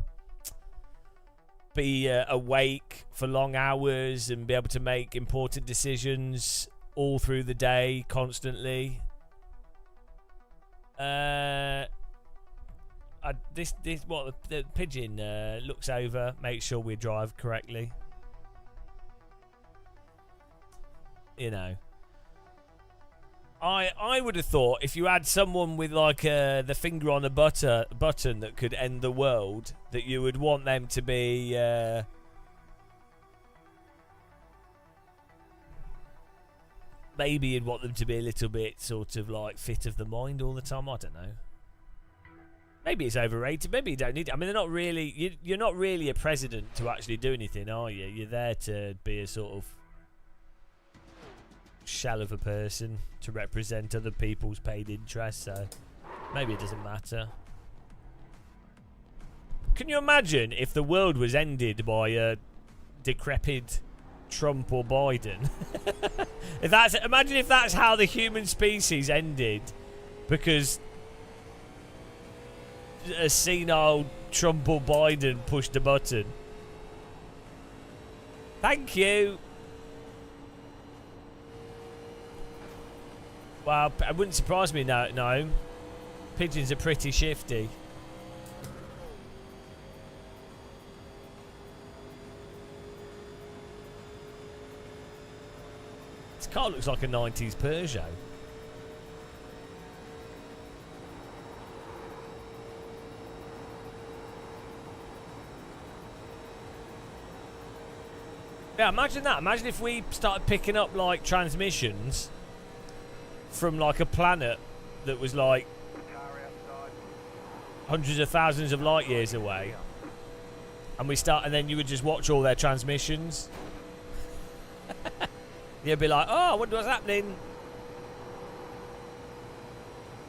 be awake for long hours and be able to make important decisions all through the day, constantly. The pigeon looks over, makes sure we drive correctly. You know, I would have thought if you had someone with like the finger on a button that could end the world, that you would want them to be maybe you'd want them to be a little bit sort of like fit of the mind all the time. I don't know. Maybe it's overrated. Maybe you don't need it. I mean, they're not really. You're not really a president to actually do anything, are you? You're there to be a sort of shell of a person to represent other people's paid interests. So maybe it doesn't matter. Can you imagine if the world was ended by a decrepit Trump or Biden? Imagine if that's how the human species ended, because a senile Trump or Biden pushed a button. Thank you. Well, it wouldn't surprise me. No. Pigeons are pretty shifty. This car looks like a 90s Peugeot. Yeah, imagine that. Imagine if we started picking up like transmissions from like a planet that was like hundreds of thousands of light years away, and then you would just watch all their transmissions. You'd be like, oh, I wonder what's happening.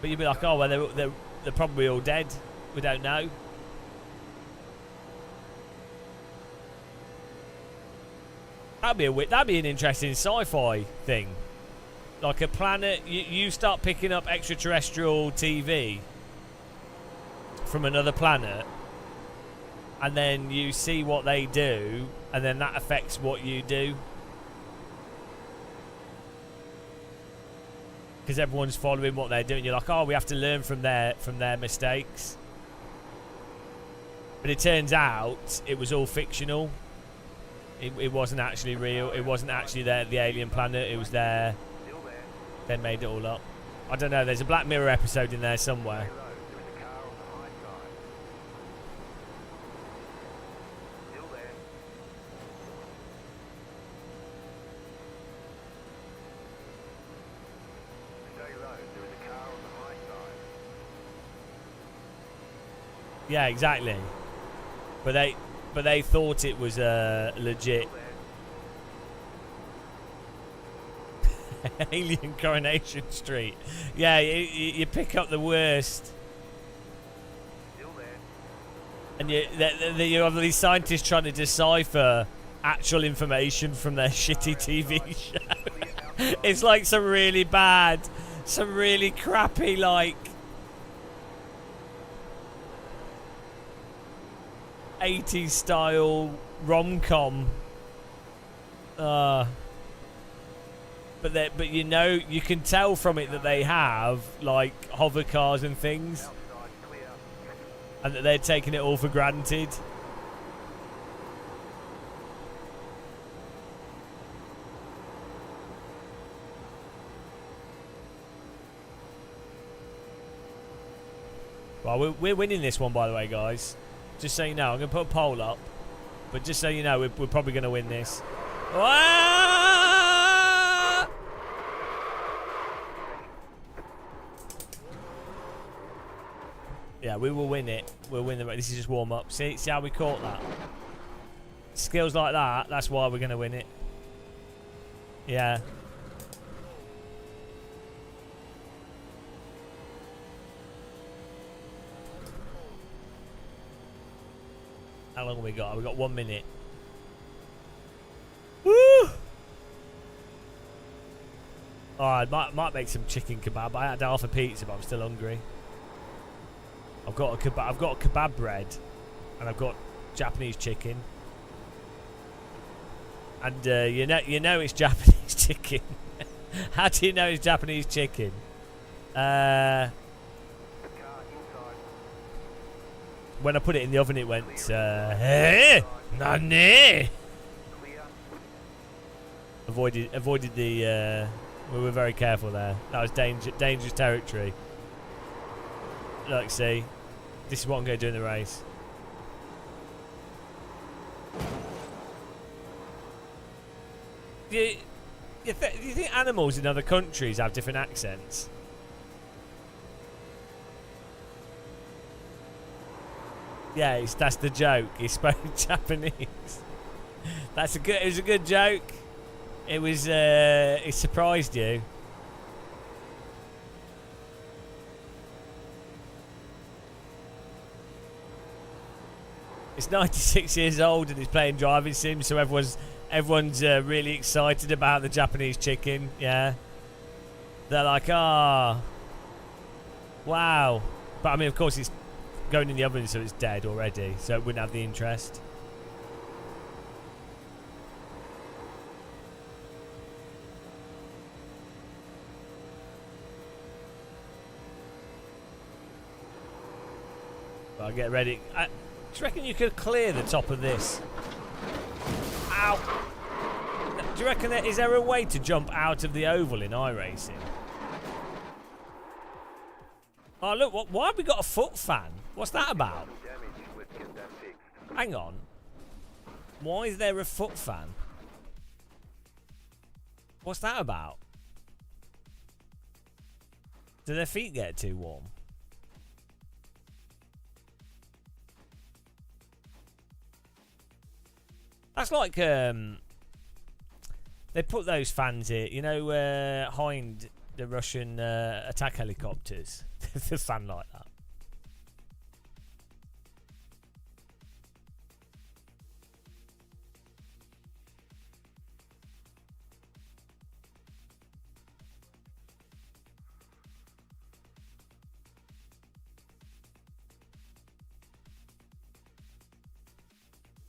But you'd be like, oh, well, they're probably all dead. We don't know. That'd be an interesting sci-fi thing. Like a planet, you start picking up extraterrestrial TV from another planet, and then you see what they do, and then that affects what you do. Because everyone's following what they're doing. You're like, oh, we have to learn from their mistakes. But it turns out it was all fictional. It wasn't actually real. It wasn't actually the alien planet. It was there. They made it all up. I don't know. There's a Black Mirror episode in there somewhere. Yeah, exactly. But they thought it was legit. Alien Coronation Street. Yeah, you pick up the worst. And you have these scientists trying to decipher actual information from their shitty TV show. It's like some really bad, some really crappy, like 80s style rom-com. But you know, you can tell from it that they have like hover cars and things, and that they're taking it all for granted. Well, we're winning this one, by the way, guys. Just so you know, I'm going to put a poll up, but just so you know, we're probably going to win this. Yeah, we will win it. We'll win the race. This is just warm up. See how we caught that? Skills like that, that's why we're going to win it. Yeah. How long have we got? We've got 1 minute. Woo! Oh, I might make some chicken kebab. I had half a pizza, but I'm still hungry. I've got a kebab bread, and I've got Japanese chicken. And you know it's Japanese chicken. How do you know it's Japanese chicken? When I put it in the oven, it went, hey, nani? Avoided the, we were very careful there. That was dangerous territory. Like, see, this is what I'm going to do in the race. Do you think animals in other countries have different accents? Yeah, that's the joke. He spoke Japanese. It was a good joke. It was. It surprised you. It's 96 years old and he's playing driving sims, so everyone's really excited about the Japanese chicken. Yeah, they're like, wow. But I mean, of course, it's going in the oven, so it's dead already, so it wouldn't have the interest. But I'll get ready. Do you reckon you could clear the top of this? Ow! Do you reckon is there a way to jump out of the oval in iRacing? Oh look, why have we got a foot fan? What's that about? Hang on. Why is there a foot fan? What's that about? Do their feet get too warm? That's like they put those fans here, you know, behind the Russian attack helicopters. The fan like that.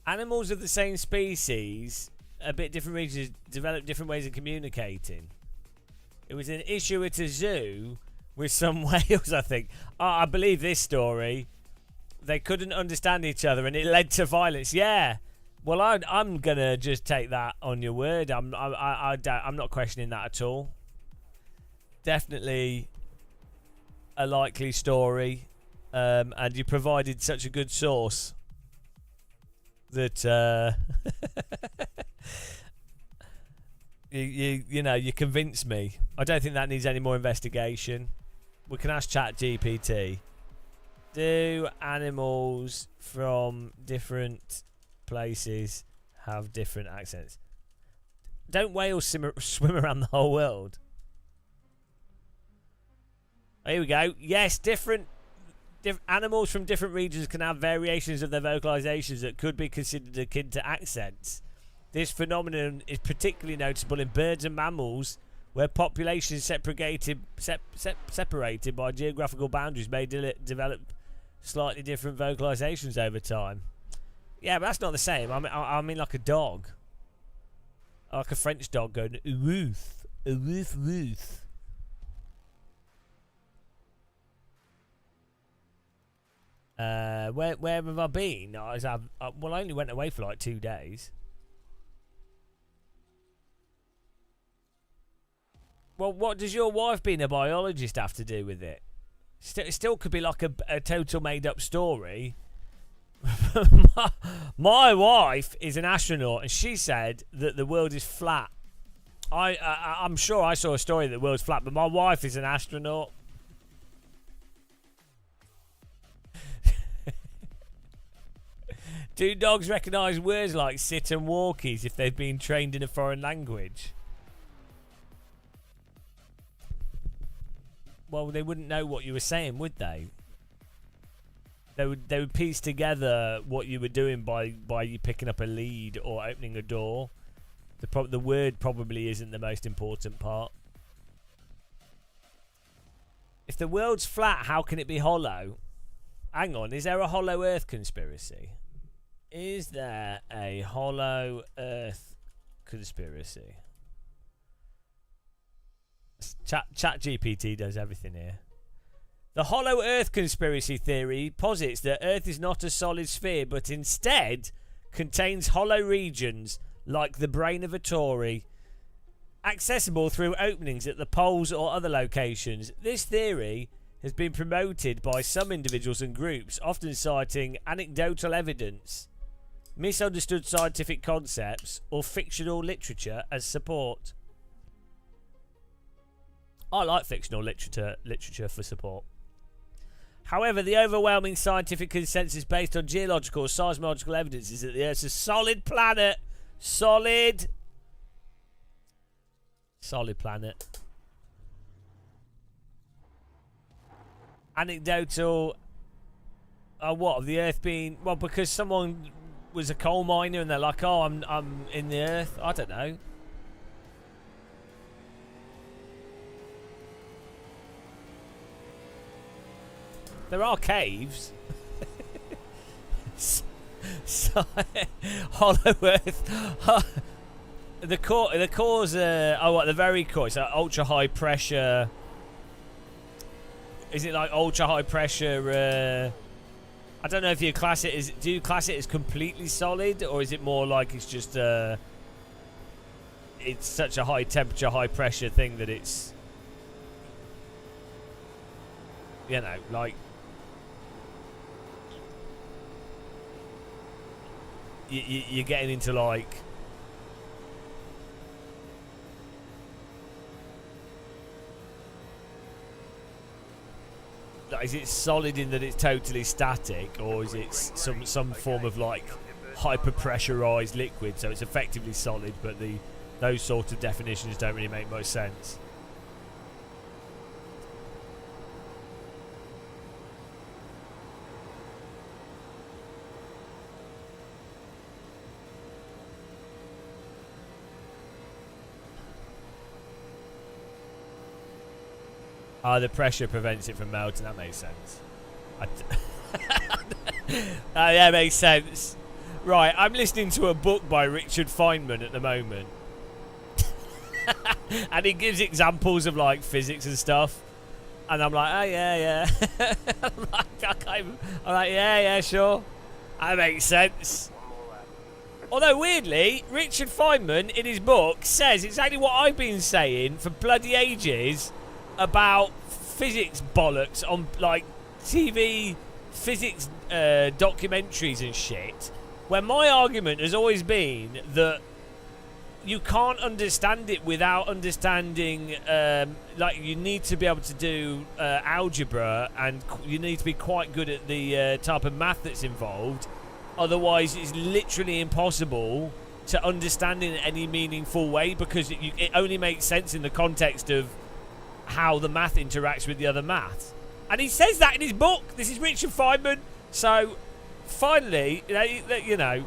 Animals of the same species, a bit different regions, develop different ways of communicating. It was an issue at a zoo with some whales, I think. Oh, I believe this story. They couldn't understand each other and it led to violence. Yeah. Well, I'm gonna just take that on your word. I'm not questioning that at all. Definitely a likely story, and you provided such a good source that you know, you convinced me. I don't think that needs any more investigation. We can ask ChatGPT. Do animals from different places have different accents? Don't whales swim around the whole world? Here we go. Yes, different animals from different regions can have variations of their vocalizations that could be considered akin to accents. This phenomenon is particularly noticeable in birds and mammals, where populations separated by geographical boundaries may develop slightly different vocalizations over time. Yeah, but that's not the same. I mean like a dog. Like a French dog going, woof, woof, woof. Where have I been? Well, I only went away for like 2 days. Well, what does your wife being a biologist have to do with it? It still could be like a total made-up story. My wife is an astronaut, and she said that the world is flat. I'm sure I saw a story that the world's flat, but my wife is an astronaut. Do dogs recognise words like sit and walkies if they've been trained in a foreign language? Well, they wouldn't know what you were saying, would they? They would piece together what you were doing by you picking up a lead or opening a door. The word probably isn't the most important part. the world's flat, how can it be hollow? Hang on, is there a hollow Earth conspiracy? Is there a hollow Earth conspiracy? Chat GPT does everything here. The hollow Earth conspiracy theory posits that Earth is not a solid sphere, but instead contains hollow regions like the brain of a Tory, accessible through openings at the poles or other locations. This theory has been promoted by some individuals and groups, often citing anecdotal evidence, misunderstood scientific concepts, or fictional literature as support. I like fictional literature for support. However, the overwhelming scientific consensus based on geological or seismological evidence is that the Earth is a solid planet. Solid planet. Anecdotal. What of the Earth being? Well, because someone was a coal miner and they're like, "Oh, I'm in the Earth." I don't know. There are caves. So, hollow Earth. The cores are the very core. It's like ultra high pressure. Is it like ultra high pressure? I don't know if you class it as. Do you class it as completely solid, or is it more like it's just it's such a high temperature, high pressure thing that it's, you know, like you're getting into like. Is it solid in that it's totally static, or is it some form of like hyper pressurized liquid, so it's effectively solid, but those sort of definitions don't really make much sense. The pressure prevents it from melting. That makes sense. That makes sense. Right, I'm listening to a book by Richard Feynman at the moment. And he gives examples of, like, physics and stuff. And I'm like, oh, yeah. I'm like, yeah, sure. That makes sense. Although, weirdly, Richard Feynman, in his book, says exactly what I've been saying for bloody ages about physics bollocks on like TV physics documentaries and shit, where my argument has always been that you can't understand it without understanding like you need to be able to do algebra, and you need to be quite good at the type of math that's involved, otherwise it's literally impossible to understand in any meaningful way, because it only makes sense in the context of how the math interacts with the other math. And he says that in his book. This is Richard Feynman. So, finally, you know,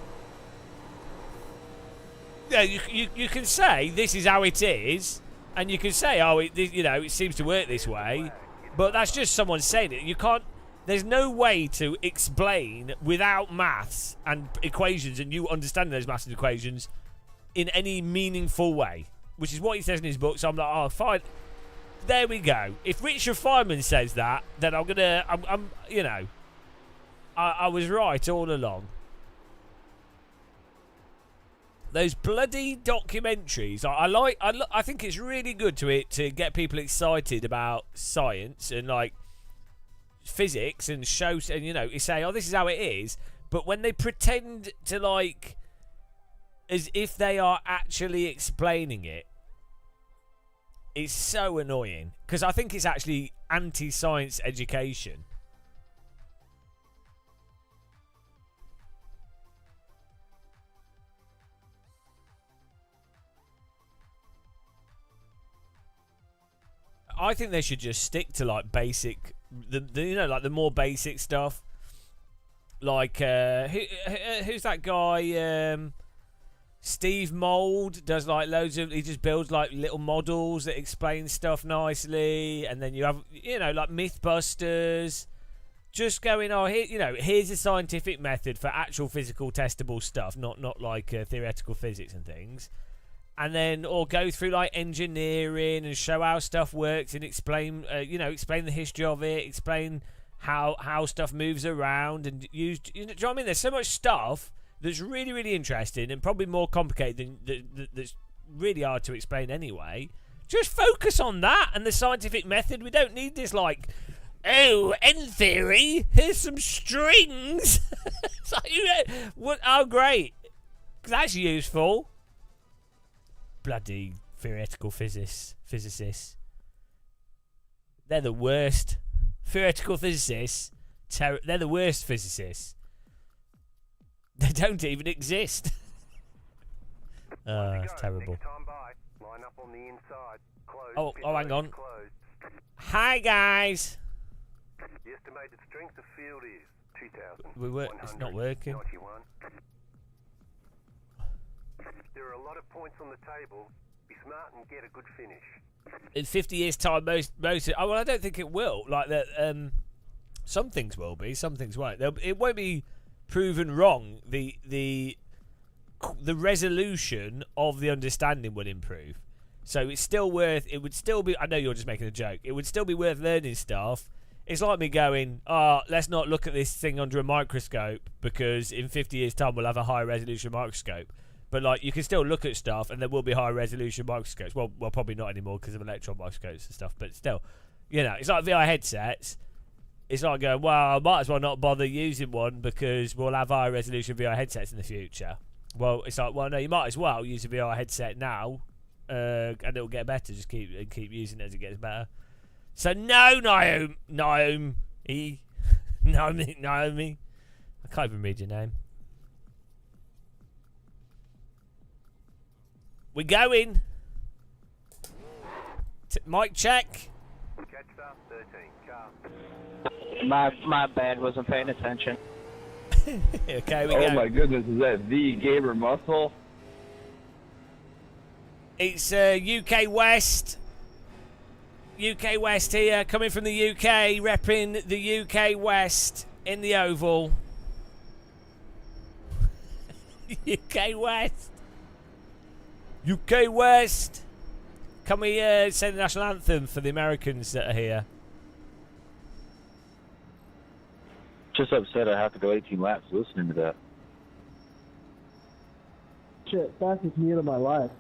you can say this is how it is, and you can say, oh, it seems to work this way, but that's just someone saying it. You can't. There's no way to explain without maths and equations, and you understanding those maths and equations in any meaningful way, which is what he says in his book. So I'm like, oh, fine. There we go. If Richard Feynman says that, then I'm you know, I was right all along. Those bloody documentaries, I think it's really good to get people excited about science and like physics and show, and you know, you say, oh, this is how it is, but when they pretend to like, as if they are actually explaining it, it's so annoying, because I think it's actually anti-science education. I think they should just stick to like basic, you know, like the more basic stuff. Like who's that guy? Steve Mould does like loads of. He just builds like little models that explain stuff nicely, and then you have like MythBusters. Just going, here's a scientific method for actual physical testable stuff, not like theoretical physics and things. And then, or go through like engineering and show how stuff works and explain the history of it, explain how stuff moves around and use. Do you know what I mean? There's so much stuff that's really, really interesting and probably more complicated that's really hard to explain anyway. Just focus on that and the scientific method. We don't need this like, oh, end theory, here's some strings. It's like, what? Oh, great. That's useful. Bloody theoretical physicists. They're the worst. Theoretical physicists, they're the worst physicists. They don't even exist. It's terrible. Oh, hang on. Hi, guys. The estimated strength of field is 2,000. It's not working. There are a lot of points on the table. Be smart and get a good finish. In 50 years' time, most. Oh, well, I don't think it will. Like that. Some things will be. Some things won't. It won't be proven wrong. The resolution of the understanding will improve. So it's still worth. It would still be. I know you're just making a joke. It would still be worth learning stuff. It's like me going, let's not look at this thing under a microscope because in 50 years' time we'll have a high resolution microscope. But like, you can still look at stuff, and there will be high resolution microscopes. Well, probably not anymore because of electron microscopes and stuff. But still, it's like VR headsets. It's like going, well, I might as well not bother using one because we'll have high resolution VR headsets in the future. Well, it's like, well, no, you might as well use a VR headset now, and it'll get better. Just keep using it as it gets better. So no, Naomi. I can't even read your name. We're going. Mic check. Catch up 13. Car. My bad, wasn't paying attention. Okay, we go. Oh my goodness, is that the Gamer Muscle? It's UK West. UK West here, coming from the UK, repping the UK West in the Oval. UK West. UK West. Can we say the national anthem for the Americans that are here? Just upset I have to go 18 laps listening to that. Shit, fastest meal of my life.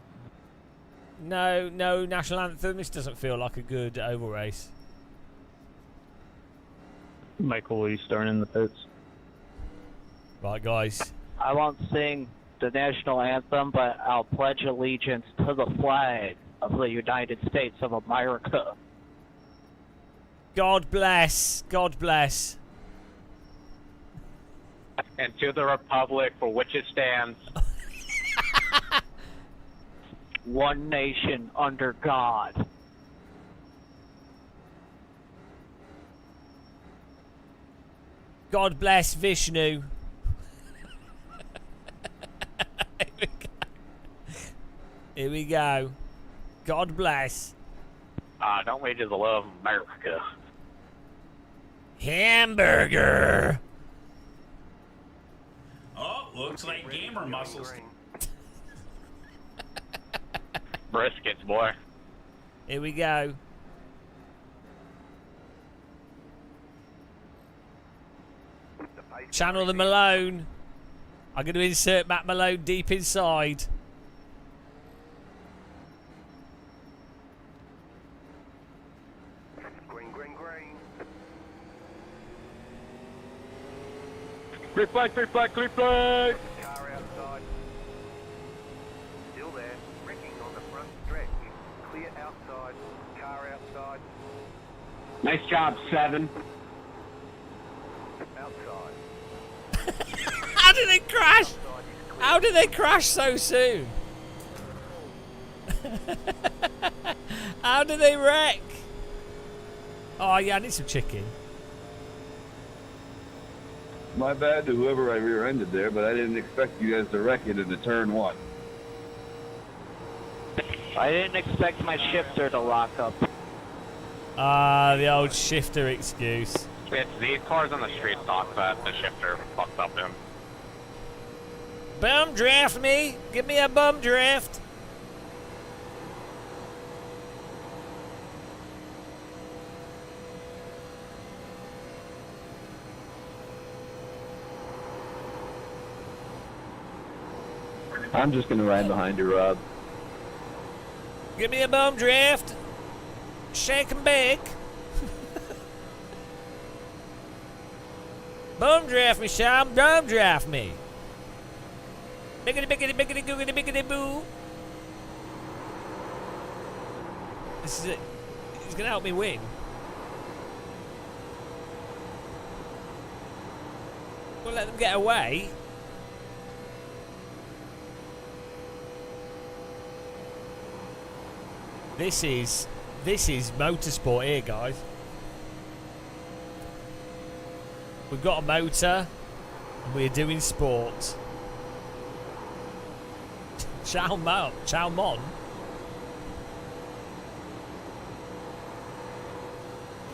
No national anthem. This doesn't feel like a good oval race. Michael, will you start in the pits? Right, guys. I won't sing the national anthem, but I'll pledge allegiance to the flag of the United States of America. God bless. God bless. And to the republic for which it stands. One nation under God. God bless Vishnu. Here we go. God bless. Don't we just love America? Hamburger. Oh, looks like gamer muscles. Briskets, boy. Here we go. Channel the Malone. I'm going to insert Matt Malone deep inside. Green. Clear flag. Car outside. Still there. Wrecking on the front stretch. Clear outside. Car outside. Nice job, 7. Outside. How did they crash? How did they crash so soon? How did they wreck? Oh yeah, I need some chicken. My bad to whoever I rear-ended there, but I didn't expect you guys to wreck it into turn 1. I didn't expect my shifter to lock up. Ah, the old shifter excuse. It's these cars on the street stock that the shifter fucked up in. Bum draft me! Give me a bum draft! I'm just gonna ride behind you, Rob. Give me a bum draft! Shake and bake! Bum draft me, Sean! Bum draft me! Biggity biggity biggity googity biggity boo! This is it. He's gonna help me win. We'll let them get away. This is motorsport here, guys. We've got a motor and we're doing sport. Chow Mon.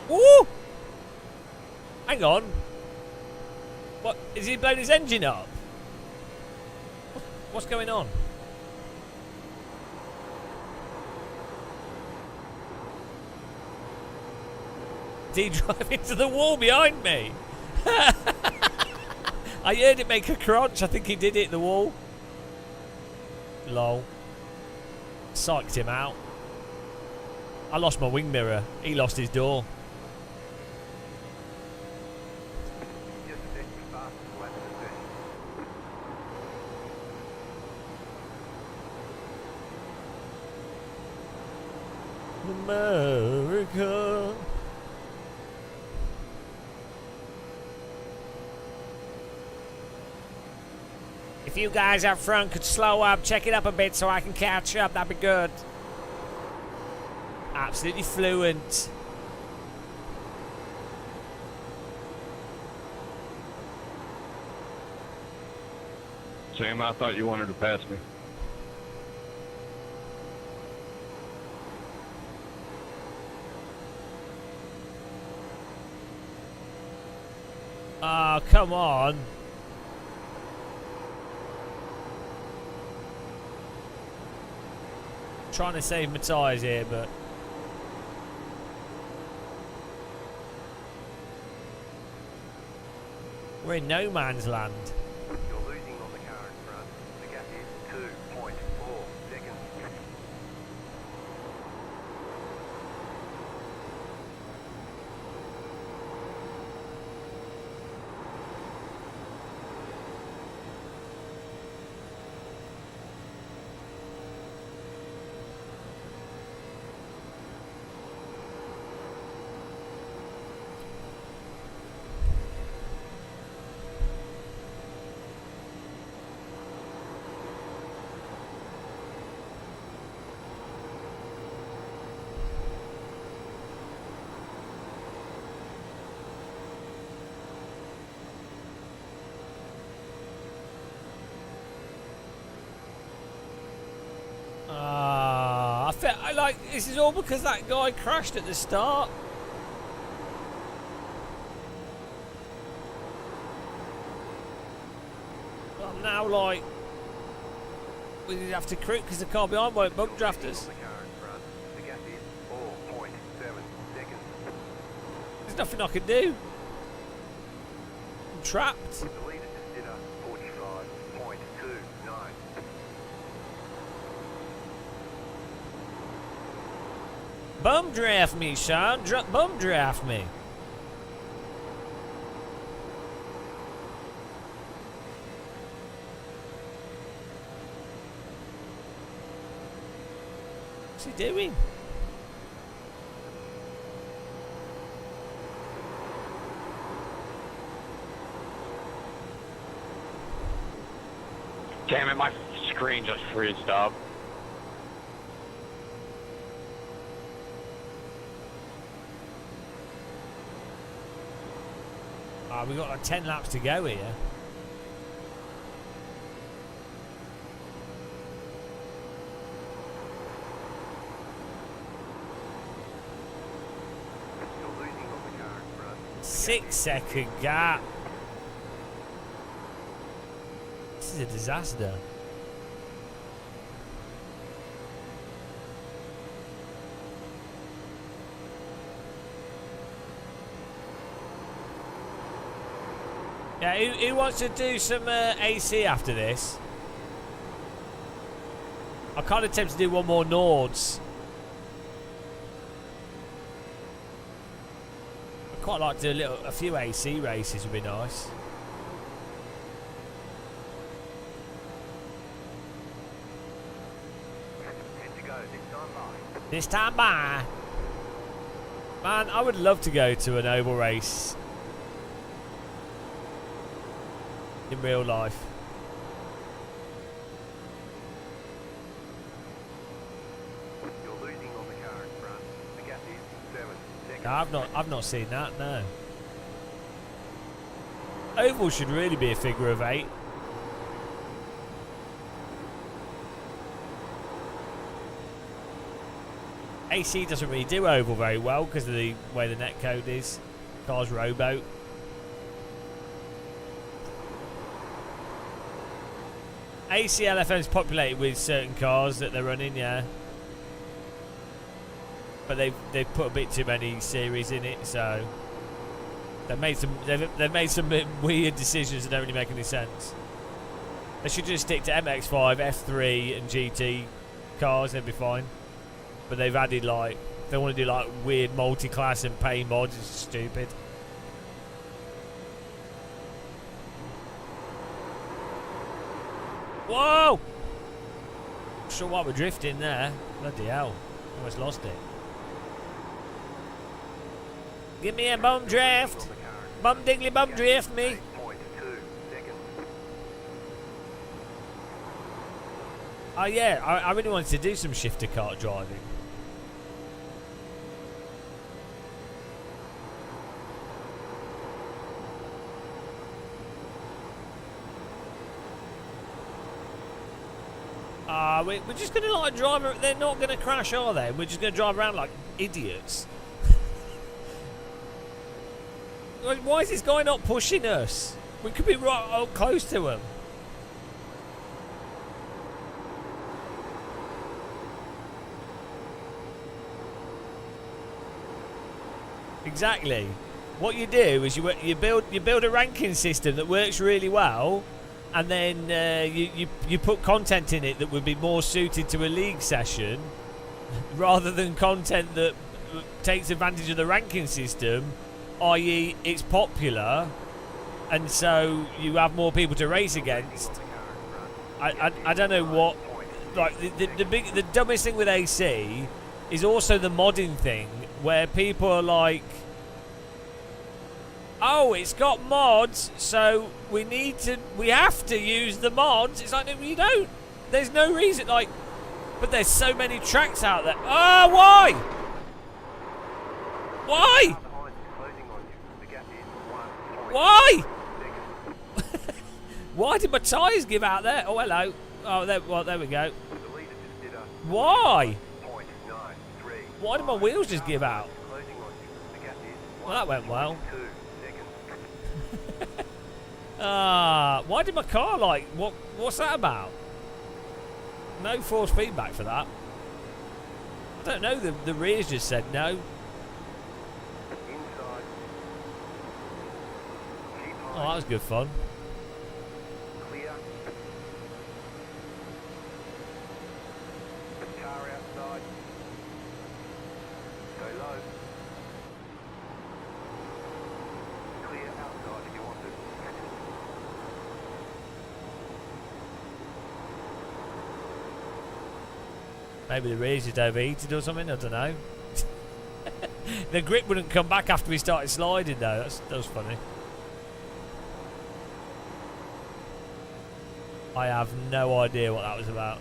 Woo! Hang on. What, is he blowing his engine up? What's going on? Did he drive into the wall behind me? I heard it make a crunch. I think he did hit the wall. Lol. Psyched him out. I lost my wing mirror. He lost his door. America. If you guys up front could slow up, check it up a bit so I can catch up, that'd be good. Absolutely fluent. Sam, I thought you wanted to pass me. Oh, come on. Trying to save my tyres here, but we're in no man's land. You're losing on the car in front. The gap is 2.4 seconds. This is all because that guy crashed at the start. I'm now like, we did have to crit because the car behind won't bug draft us. There's nothing I can do. I'm trapped. Bum draft me, Sean. Bum draft me. What's he doing? Damn it, my screen just freezed up. We've got like 10 laps to go here. 6-second gap. This is a disaster. Yeah, who wants to do some AC after this? I kind of tempted to do one more Nords. I'd quite like to do a few AC races would be nice. This time by. Man, I would love to go to an oval race. In real life. You're losing on the car in front. The gap is 7 seconds. No, I've not seen that, no. Oval should really be a figure of 8. AC doesn't really do oval very well because of the way the netcode is. Car's rowboat. AC LFM is populated with certain cars that they're running, yeah. But they've put a bit too many series in it, so they've made some weird decisions that don't really make any sense. They should just stick to MX-5, F3, and GT cars. They'd be fine. But they've added like they want to do like weird multi-class and pay mods. It's stupid. Whoa! Not sure why we're drifting there. Bloody hell. Almost lost it. Give me a bum drift. Bum diggly bum drift me. Oh yeah, I really wanted to do some shifter kart driving. We're just going to like drive. They're not going to crash, are they? We're just going to drive around like idiots. Why is this guy not pushing us? We could be right close to him. Exactly. What you do is you build a ranking system that works really well. And then you put content in it that would be more suited to a league session rather than content that takes advantage of the ranking system, i.e. it's popular and so you have more people to race against. I don't know what, like the dumbest thing with AC is also the modding thing where people are like, oh, it's got mods, so we have to use the mods. It's like, no, you don't. There's no reason, like, but there's so many tracks out there. Oh, why? Why? Why? Why did my tyres give out there? Oh, hello. Oh, there we go. Why? Why did my wheels just give out? Well, that went well. Why did my car like what's that about? No force feedback for that. I don't know, the rears just said no. Oh, that was good fun. Clear. Car outside. Go low. Clear outside if you want to. Maybe the rears just overheated or something, I don't know. The grip wouldn't come back after we started sliding though, that was funny. I have no idea what that was about.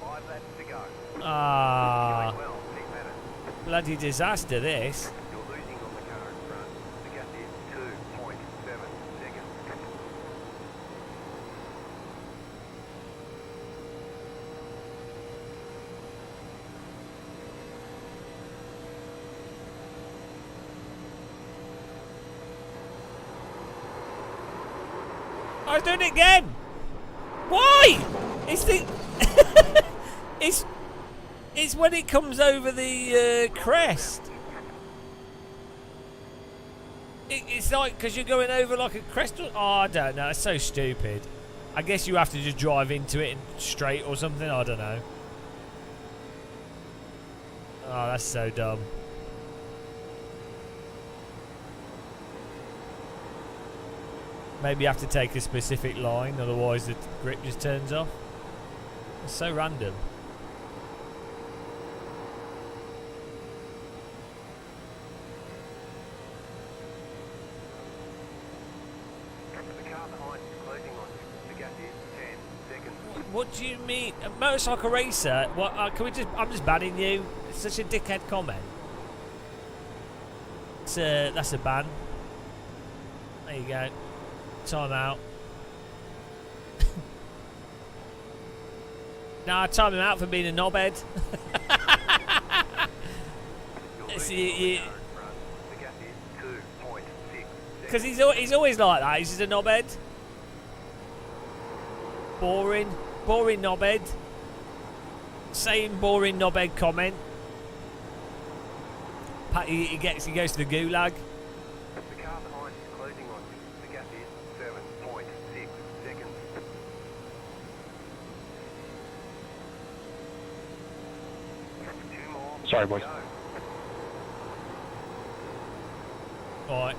5 laps to go. Ah, Well, keep at it. bloody disaster this. You're losing on the car in front. The gap is 2.7 seconds. I was doing it again. Why? It's the... it's when it comes over the crest. It's like, because you're going over like a crest. Oh, I don't know. It's so stupid. I guess you have to just drive into it and straight or something. I don't know. Oh, that's so dumb. Maybe you have to take a specific line, otherwise the grip just turns off. It's so random. What do you mean? A motorcycle racer? What? Can we just... I'm just banning you. It's such a dickhead comment. That's a ban. There you go. Time out. Nah, time him out for being a knobhead. Because he's always like that. He's just a knobhead. Boring. Boring knobhead. Same boring knobhead comment. He goes to the gulag. The car behind is closing on you. The gap is 7.6 seconds. Two more. Sorry, boys. Alright.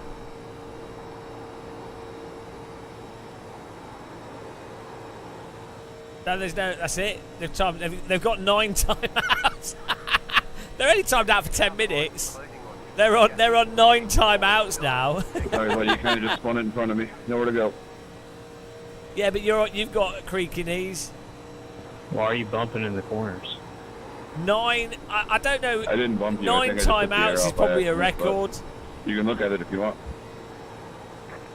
No, there's no. That's it. They've got 9 timeouts. They're only timed out for 10 minutes. They're on 9 timeouts now. Sorry, buddy. You kind of just spun it in front of me. Nowhere to go. Yeah, but you've got creaky knees. Why are you bumping in the corners? 9. I don't know. I didn't bump you. 9 timeouts is probably a record. You can look at it if you want.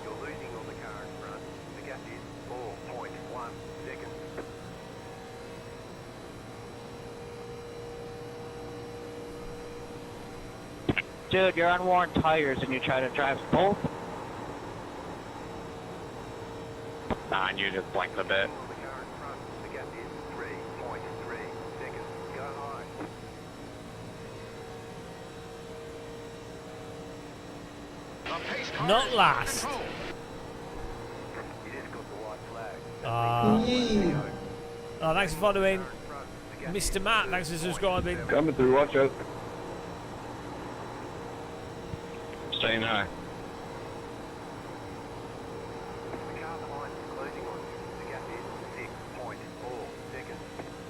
You're losing on the car in front. The gap is 4.1 seconds. Dude, you're on worn tires and you try to drive both? Nah, and you just blinked a bit. The gap is 3.3 seconds. Go high. Not last. You just got the white flag. Oh, thanks for following. Mr. Matt, thanks for subscribing. Coming through, watch out. Staying high. The car behind is closing on you. The gap is 6.4 seconds.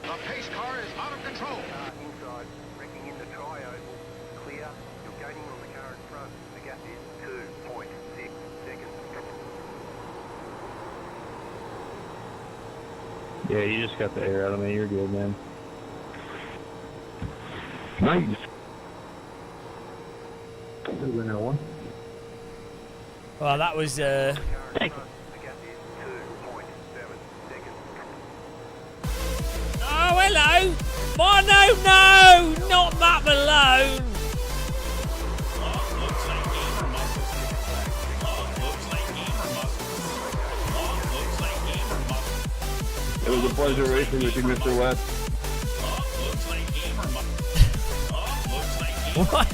The pace car is out of control. Inside, wrecking in the tri-oval. Clear. You're gaining on the car in front. The gap is 2.6 seconds. Yeah, you just got the air out of me. You're good, man. Nice. Well, that was. Oh, hello! No, not Matt Malone! It was a pleasure racing with you, Mr. West. What?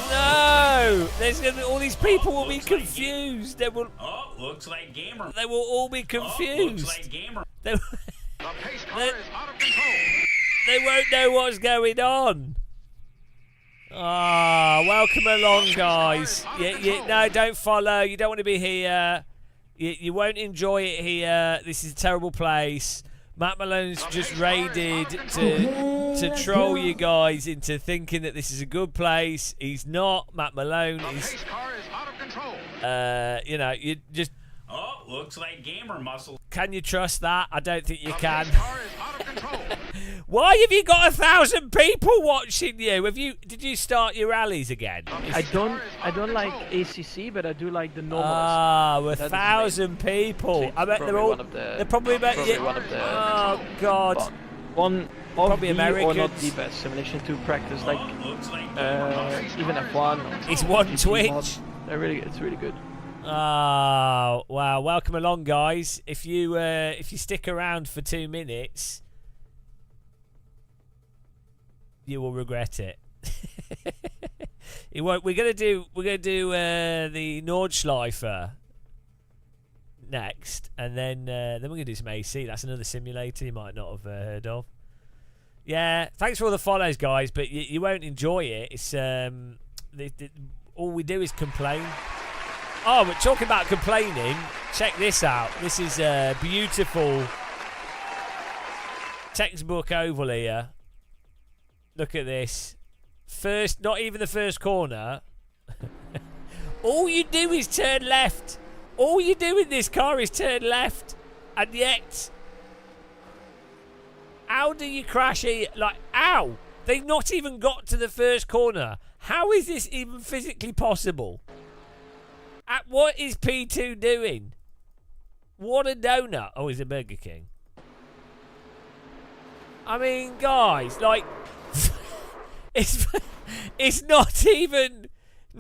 No! There's gonna be, all these people will be confused. They will. Oh, looks like gamer. They will all be confused. Looks like gamer. They won't know what's going on. Ah, welcome along, guys. No, don't follow. You don't want to be here. You won't enjoy it here. This is a terrible place. Matt Malone's just raided to troll you guys into thinking that this is a good place. He's not. Matt Malone is. You know, you just. Oh, looks like gamer muscle. Can you trust that? I don't think you can. Why have you got 1,000 people watching you? Did you start your rallies again? I don't like ACC, but I do like the normal. Ah, 1,000 people. I bet they're all. They're probably about. Oh God. One of probably the Americans. or not the best simulation to practice, like even F1. It's one Twitch. It's really good. Oh, wow. Welcome along, guys. If you stick around for 2 minutes, you will regret it. We're gonna do the Nordschleifer next, and then we're gonna do some AC. That's another simulator you might not have heard of. Yeah, thanks for all the follows, guys, but you won't enjoy it. It's all we do is complain. Oh, but talking about complaining, check this out. This is a beautiful textbook oval here. Look at this. First, not even the first corner. All you do is turn left. All you do in this car is turn left. And yet, how do you crash here? Like, ow! They've not even got to the first corner. How is this even physically possible? What is P2 doing? What a donut. Oh, he's a Burger King. I mean, guys, like, it's not even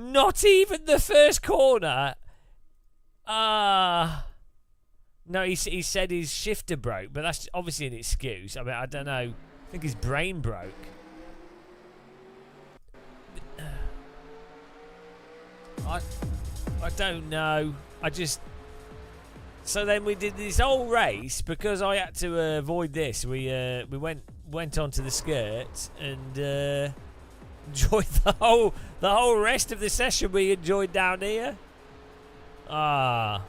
the first corner. No, he said his shifter broke, but that's obviously an excuse. I mean, I don't know. I think his brain broke. I don't know. So then we did this whole race because I had to avoid this. We went onto the skirt and enjoyed the whole rest of the session we enjoyed down here. By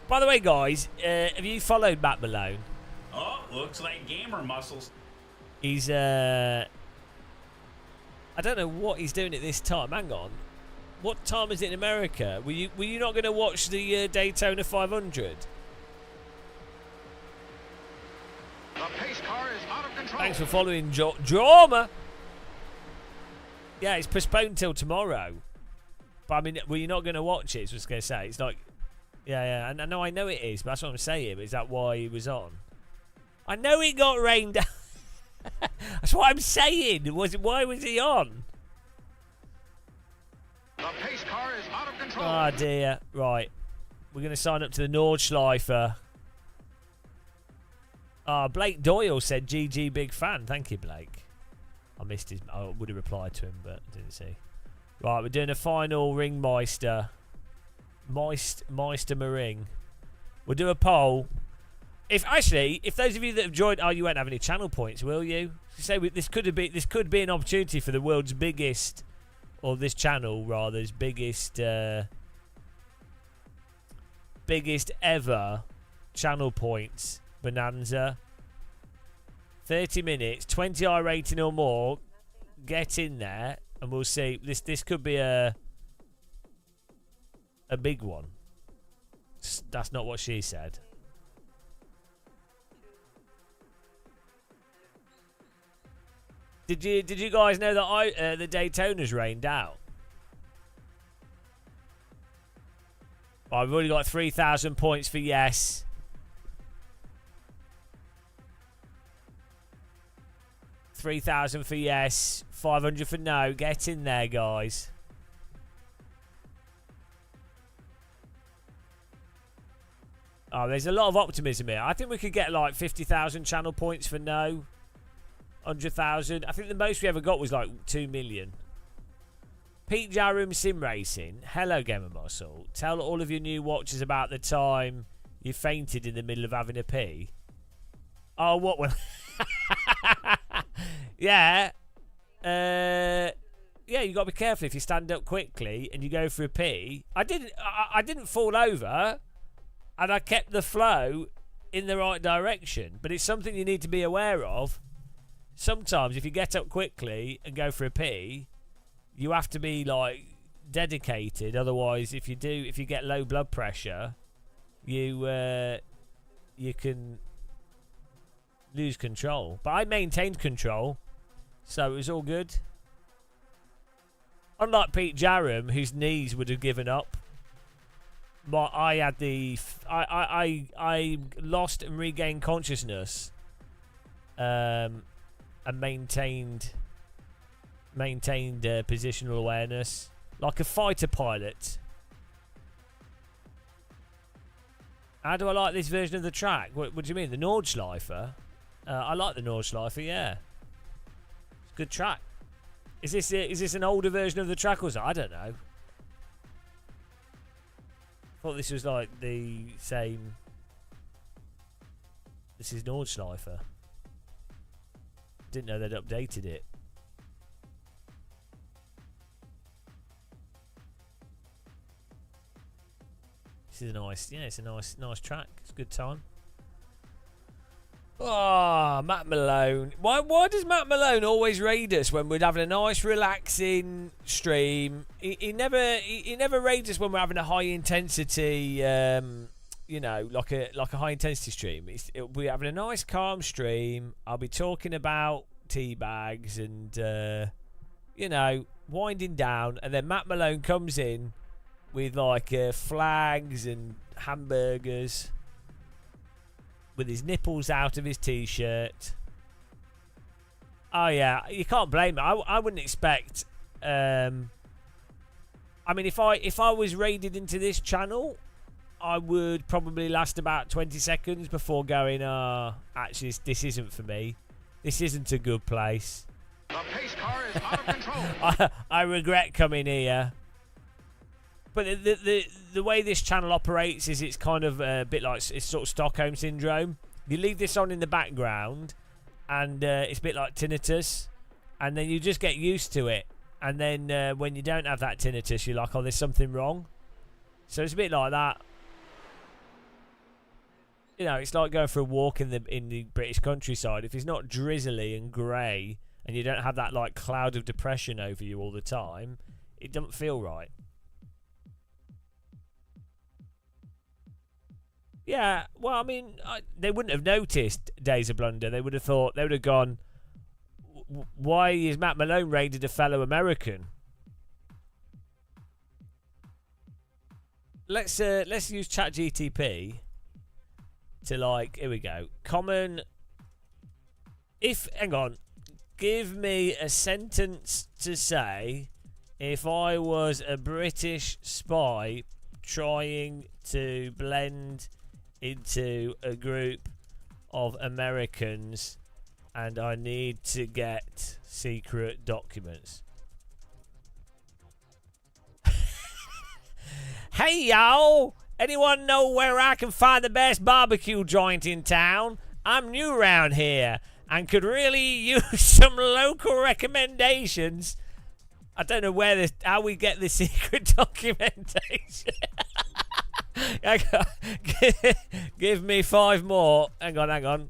the way, guys, have you followed Matt Malone? Oh, looks like gamer muscles. He's I don't know what he's doing at this time. Hang on. What time is it in America? Were you not going to watch the Daytona 500? The pace car is out of control. Thanks for following Drama. Yeah, it's postponed till tomorrow. But I mean, were you not going to watch it? I was going to say. It's like, yeah. And I know it is, but that's what I'm saying. But is that why he was on? I know he got rained out. That's what I'm saying. Why was he on? The pace car is out of control. Oh dear. Right. We're going to sign up to the Nordschleifer. Blake Doyle said GG big fan. Thank you, Blake. I missed his... I would have replied to him, but didn't see. Right, we're doing a final Ringmeister. Meister Maring. We'll do a poll. If those of you that have joined... Oh, you won't have any channel points, will you? Say this could be an opportunity for the world's biggest... Or this channel, rather, biggest ever channel points bonanza. 30 minutes, 20 I rating or more. Get in there, and we'll see. This could be a big one. That's not what she said. Did you guys know that the Daytona's rained out? Well, I've already got 3,000 points for yes. $3,000 for yes, 500 for no. Get in there, guys. Oh, there's a lot of optimism here. I think we could get like 50,000 channel points for no. 100,000. I think the most we ever got was like 2 million. Pete Jarum Sim Racing. Hello, Gamer Muscle. Tell all of your new watchers about the time you fainted in the middle of having a pee. Oh, what? Yeah. Yeah, you got to be careful if you stand up quickly and you go for a pee. I didn't fall over, and I kept the flow in the right direction. But it's something you need to be aware of. Sometimes if you get up quickly and go for a pee, you have to be like dedicated. Otherwise, if you get low blood pressure, you can lose control. But I maintained control, so it was all good. Unlike Pete Jarum, whose knees would have given up, but I had I lost and regained consciousness, and maintained positional awareness like a fighter pilot. How do I like this version of the track? What do you mean, the Nordschleifer? I like the Nordschleifer, yeah. It's a good track. Is this an older version of the track or something? I don't know. I thought this was like the same. This is Nordschleifer. Didn't know they'd updated it. This is a nice, yeah, it's a nice track. It's a good time. Oh, Matt Malone. Why does Matt Malone always raid us when we're having a nice, relaxing stream? He never raids us when we're having a high intensity, you know, like a high intensity stream. We're having a nice, calm stream. I'll be talking about tea bags and, you know, winding down, and then Matt Malone comes in with like flags and hamburgers, with his nipples out of his t-shirt. Oh yeah, you can't blame me. I wouldn't expect. I mean, if I was raided into this channel, I would probably last about 20 seconds before going, actually, this isn't for me. This isn't a good place. The pace car is out of control. I regret coming here. But the way this channel operates is it's kind of a bit like, it's sort of Stockholm Syndrome. You leave this on in the background, and it's a bit like tinnitus, and then you just get used to it. And then when you don't have that tinnitus, you're like, oh, there's something wrong. So it's a bit like that. You know, it's like going for a walk in the British countryside. If it's not drizzly and grey, and you don't have that like cloud of depression over you all the time, it doesn't feel right. Yeah, well, I mean, they wouldn't have noticed Days of Blunder. They would have thought, they would have gone, why is Matt Malone raided a fellow American? Let's use ChatGTP to, like, here we go. Common, hang on, give me a sentence to say if I was a British spy trying to blend into a group of Americans and I need to get secret documents. Hey y'all! Anyone know where I can find the best barbecue joint in town? I'm new around here and could really use some local recommendations. I don't know how we get the secret documentation. Give me 5 more. Hang on.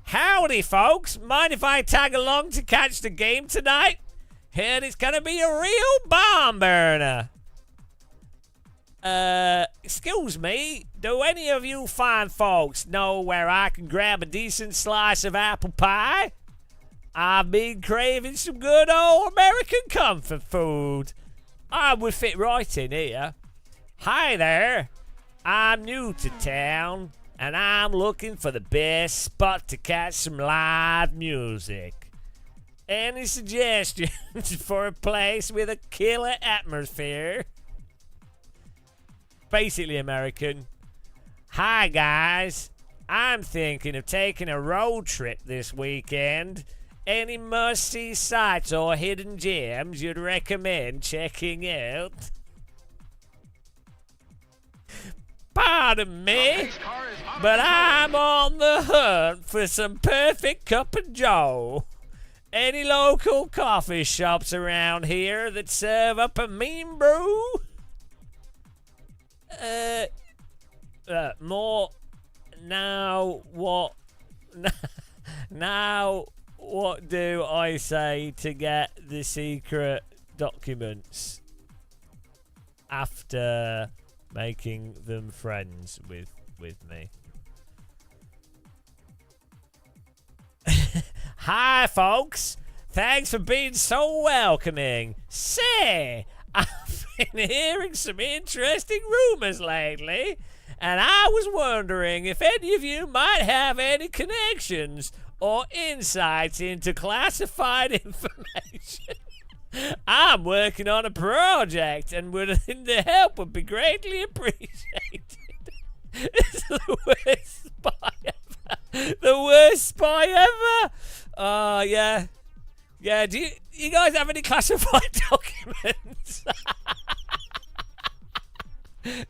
Howdy, folks. Mind if I tag along to catch the game tonight? Heard it's gonna be a real barn burner. Excuse me. Do any of you fine folks know where I can grab a decent slice of apple pie? I've been craving some good old American comfort food. I would fit right in here. Hi there, I'm new to town, and I'm looking for the best spot to catch some live music. Any suggestions for a place with a killer atmosphere? Basically American. Hi guys, I'm thinking of taking a road trip this weekend. Any must-see sights or hidden gems you'd recommend checking out? Pardon me, but I'm on the hunt for some perfect cup of joe. Any local coffee shops around here that serve up a mean brew? More. Now what? Now what do I say to get the secret documents after making them friends with me? Hi folks, thanks for being so welcoming. Say, I've been hearing some interesting rumors lately, and I was wondering if any of you might have any connections or insights into classified information. I'm working on a project, and the help would be greatly appreciated. It's the worst spy ever. The worst spy ever. Yeah. Yeah, do you guys have any classified documents?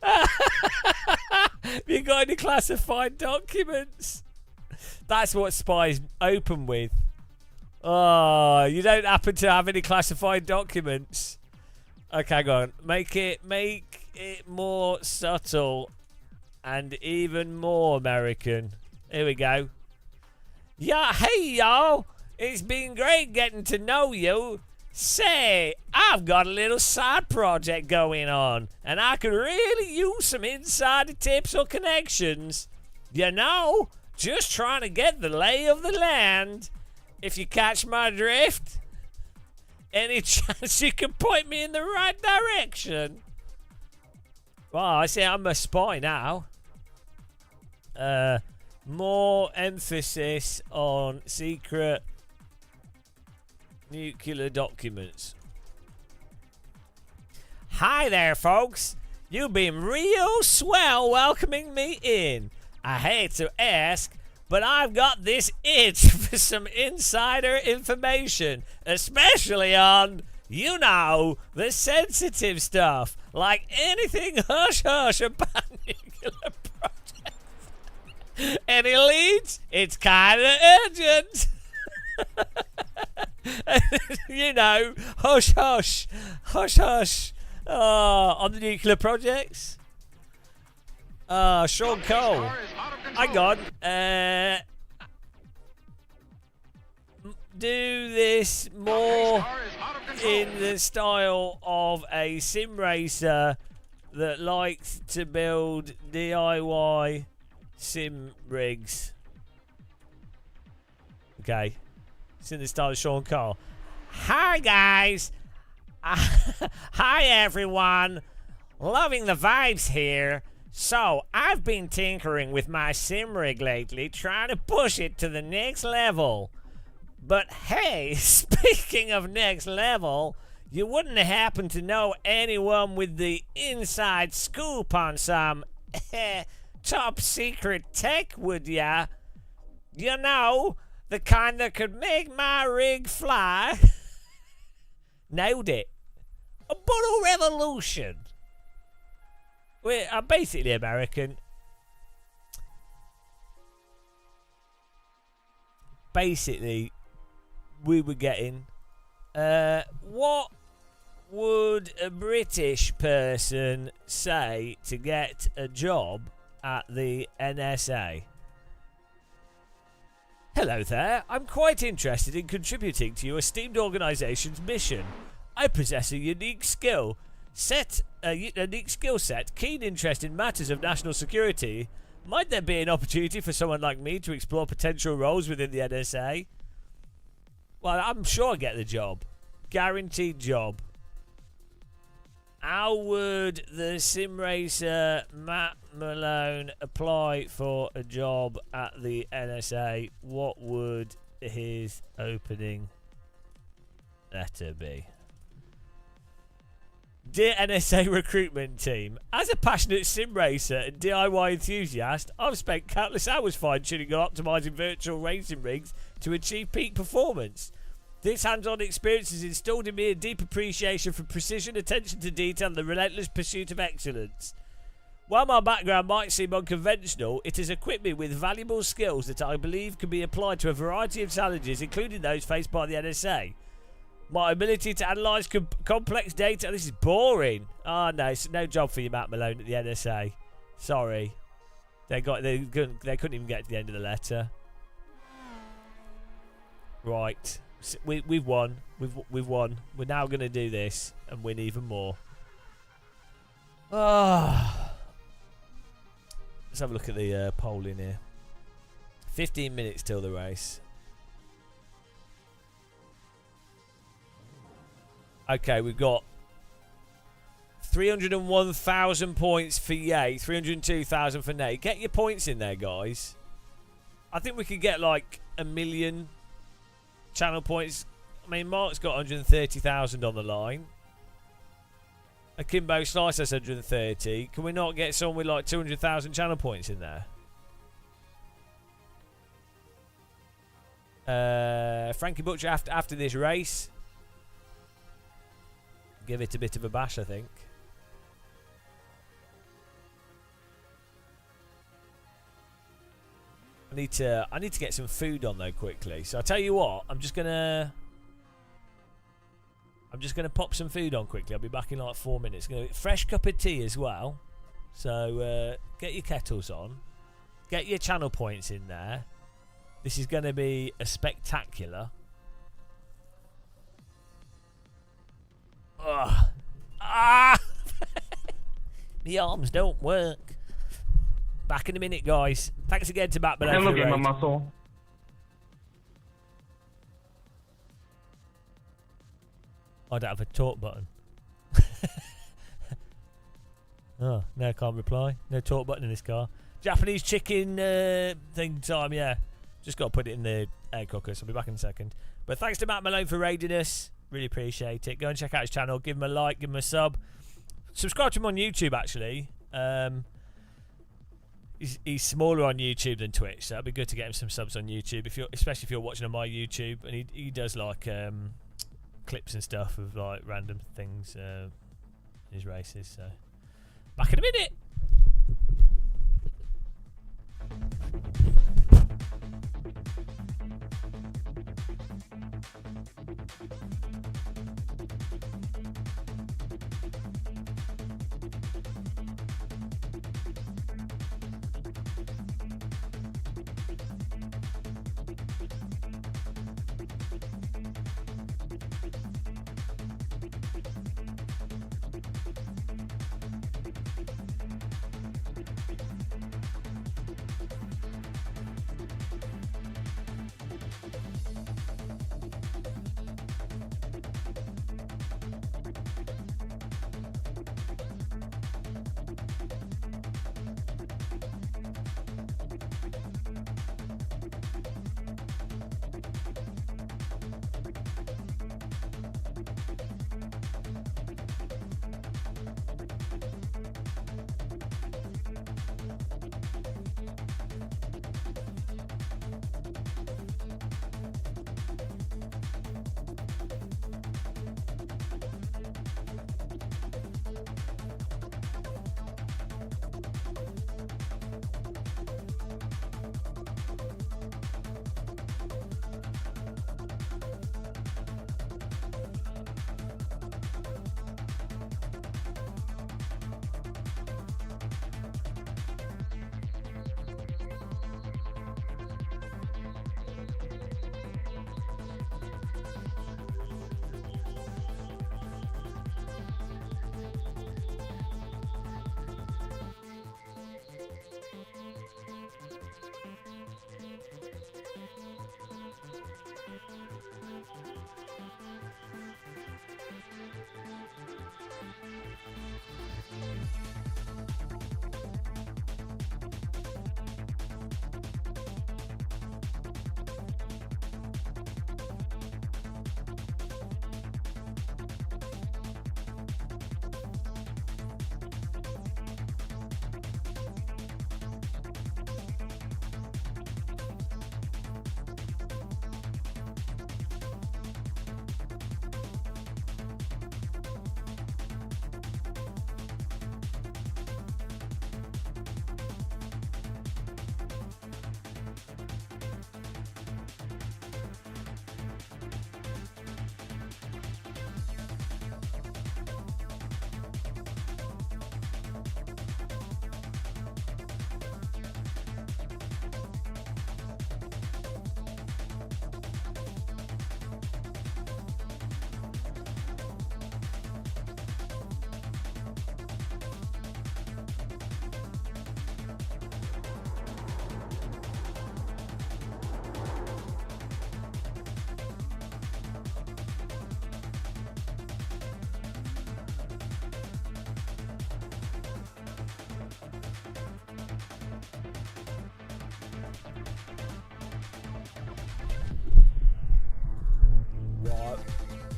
Have you got any classified documents? That's what spies open with. Oh, you don't happen to have any classified documents? Okay, go on. Make it more subtle and even more American. Here we go. Yeah, hey y'all. It's been great getting to know you. Say, I've got a little side project going on, and I could really use some insider tips or connections. You know, just trying to get the lay of the land. If you catch my drift, any chance you can point me in the right direction? Well, I see I'm a spy now. More emphasis on secret nuclear documents. Hi there, folks. You've been real swell welcoming me in. I hate to ask, but I've got this itch for some insider information, especially on, you know, the sensitive stuff, like anything hush-hush about nuclear projects. Any leads? It's kind of urgent. You know, hush hush, hush hush. On the nuclear projects. Sean Cole. Hang on. Do this more in the style of a sim racer that likes to build DIY sim rigs. Okay. It's in the style of Sean Cole. Hi, guys. Hi, everyone. Loving the vibes here. So, I've been tinkering with my sim rig lately, trying to push it to the next level. But hey, speaking of next level, you wouldn't happen to know anyone with the inside scoop on some top secret tech, would ya? You know, the kind that could make my rig fly. Nailed it. A bottle revolution. I'm basically American. Basically, we were getting... what would a British person say to get a job at the NSA? Hello there. I'm quite interested in contributing to your esteemed organisation's mission. I possess a unique skill set, keen interest in matters of national security. Might there be an opportunity for someone like me to explore potential roles within the NSA? Well, I'm sure I'll get the job. Guaranteed job. How would the sim racer Matt Malone apply for a job at the NSA? What would his opening letter be? Dear NSA recruitment team, as a passionate sim racer and DIY enthusiast, I've spent countless hours fine-tuning and optimising virtual racing rigs to achieve peak performance. This hands-on experience has instilled in me a deep appreciation for precision, attention to detail and the relentless pursuit of excellence. While my background might seem unconventional, it has equipped me with valuable skills that I believe can be applied to a variety of challenges, including those faced by the NSA. My ability to analyse complex data... This is boring. Oh, no. It's no job for you, Matt Malone, at the NSA. Sorry. They couldn't even get to the end of the letter. Right. We've won. We've won. We're now going to do this and win even more. Oh. Let's have a look at the poll in here. 15 minutes till the race. Okay, we've got 301,000 points for yay, 302,000 for nay. Get your points in there, guys. I think we could get like 1 million channel points. I mean, Mark's got 130,000 on the line. Akimbo Slice has 130. Can we not get someone with like 200,000 channel points in there? Frankie Butcher after this race. Give it a bit of a bash, I think. I need to get some food on though quickly. So I tell you what, I'm just gonna pop some food on quickly. I'll be back in like 4 minutes. Gonna fresh cup of tea as well. So get your kettles on, get your channel points in there. This is gonna be a spectacular. Ugh. Ah! The arms don't work. Back in a minute, guys. Thanks again to Matt Below. Hello, Gamer Muscle. I don't have a talk button. Oh, no, I can't reply. No talk button in this car. Japanese chicken thing time, yeah. Just got to put it in the egg cooker, so I'll be back in a second. But thanks to Matt Malone for raiding us. Really appreciate it. Go and check out his channel. Give him a like, give him a sub. Subscribe to him on YouTube, actually. He's smaller on YouTube than Twitch, so it'd be good to get him some subs on YouTube, especially if you're watching on my YouTube. And he does like clips and stuff of like random things in his races. So back in a minute.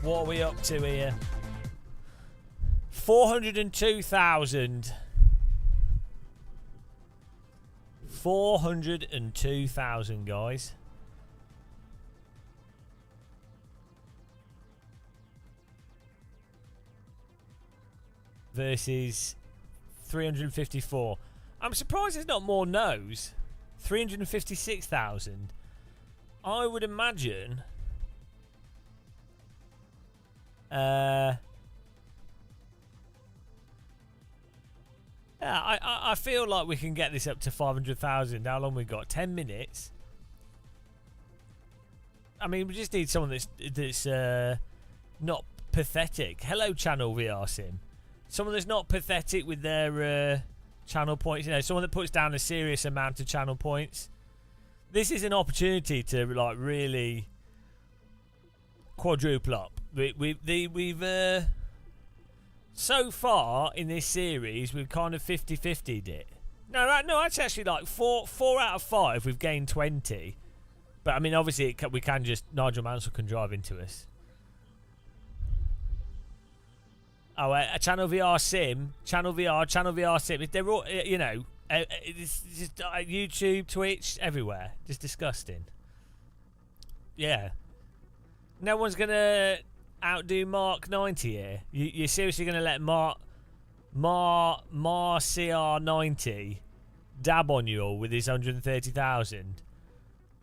What are we up to here? 402,000. 402,000, guys. Versus 354. I'm surprised there's not more no's. 356,000. I would imagine. Yeah, I feel like we can get this up to 500,000. How long we got? 10 minutes. I mean, we just need someone that's not pathetic. Hello, Channel VR Sim. Someone that's not pathetic with their channel points. You know, someone that puts down a serious amount of channel points. This is an opportunity to like really quadruple up. We've so far in this series we've kind of 50-50'd it. No, that's actually like four out of 5. We've gained 20, but I mean obviously we can just Nigel Mansell can drive into us. Oh, a Channel VR Sim, Channel VR Sim. They're all, you know, it's just YouTube, Twitch, everywhere. Just disgusting. Yeah. No one's gonna outdo Mark 90 here. You're seriously gonna let Mar CR90 dab on you all with his 130,000?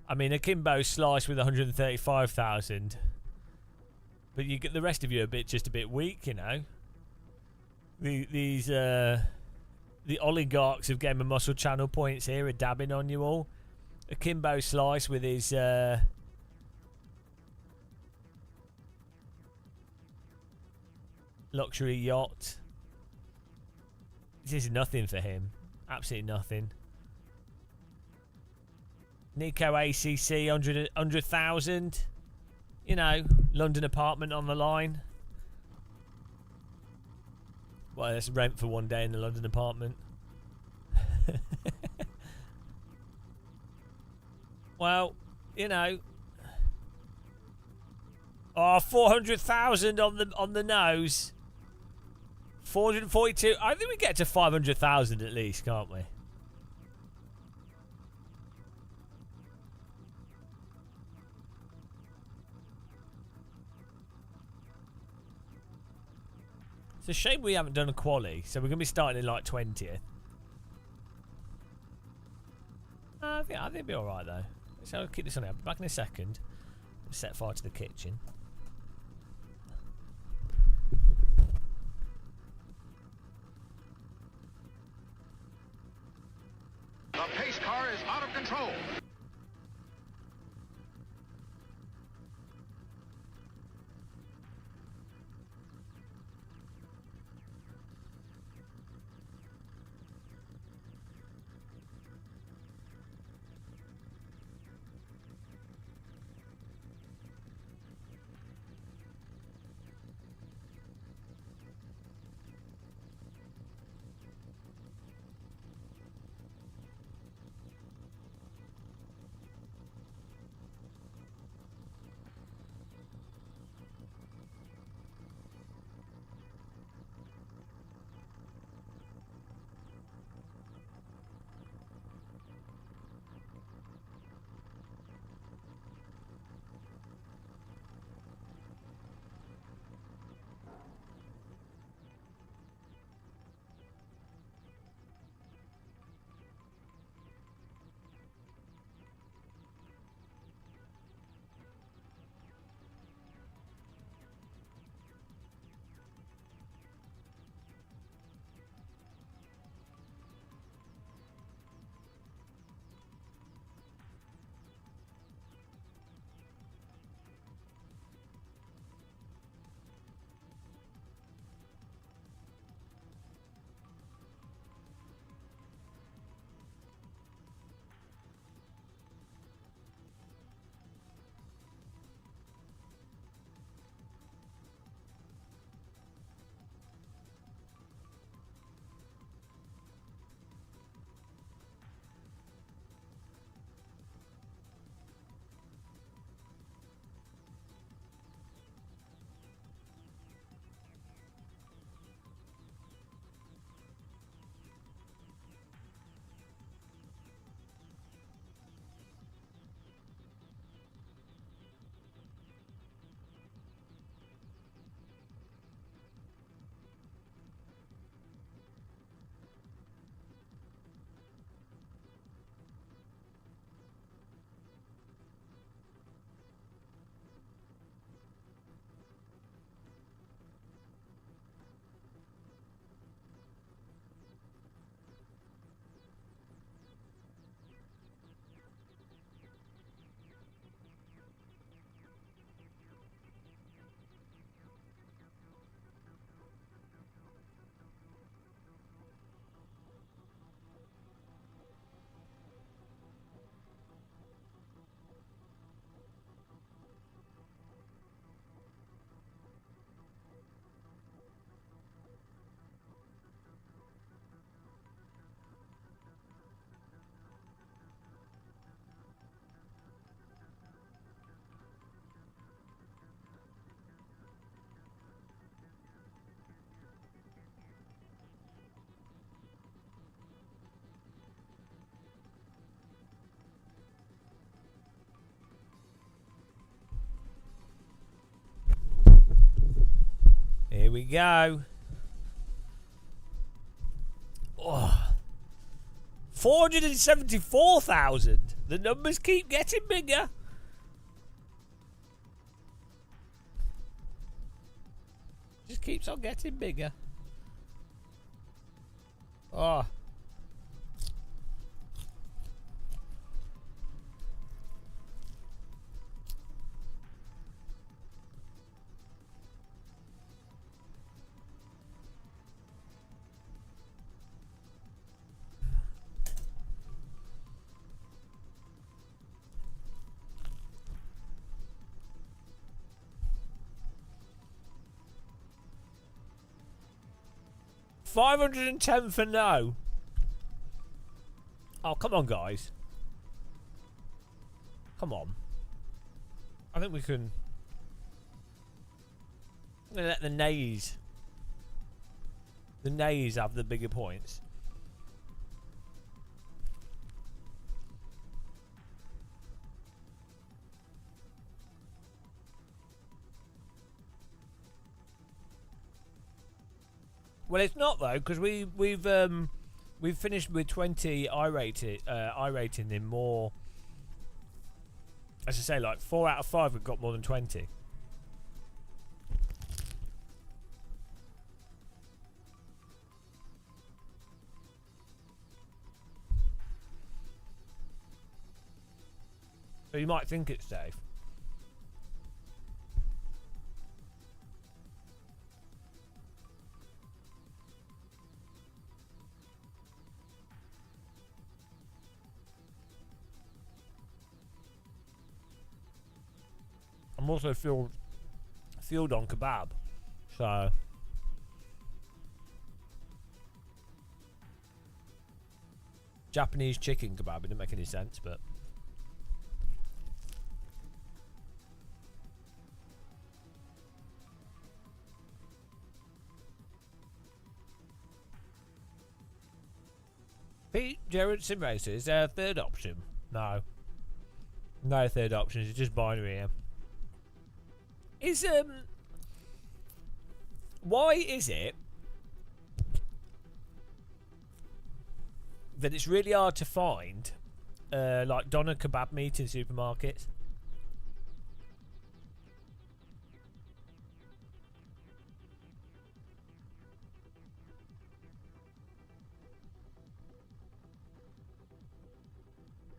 I mean, Akimbo sliced with 135,000, but you get the rest of you just a bit weak, you know. The oligarchs of Game of Muscle channel points here are dabbing on you all. Akimbo Slice with his luxury yacht. This is nothing for him. Absolutely nothing. Nico ACC 100,000. You know, London apartment on the line. Well, that's rent for one day in the London apartment. Well, you know. Oh, 400,000 on the nose. 442. I think we get to 500,000 at least, can't we? It's a shame we haven't done a quali, so we're going to be starting in like 20th. I think it'll be alright though. So I'll keep this on there. I'll be back in a second. Set fire to the kitchen. The pace car is out of control. we go. Oh. 474,000. The numbers keep getting bigger. Just keeps on getting bigger. Oh. $510 for no. Oh, come on, guys. Come on. I think we can... I'm going to let the nays... The nays have the bigger points. Well, it's not though, because we've finished with 20 I rating in more. As I say, like 4 out of 5 have got more than 20. So you might think it's safe. I'm also fueled on kebab, so Japanese chicken kebab. It didn't make any sense, but Pete, Jared, Sim Racer, is there a third option? No. No third option, it's just binary here. Is, why is it that it's really hard to find, like doner kebab meat in supermarkets?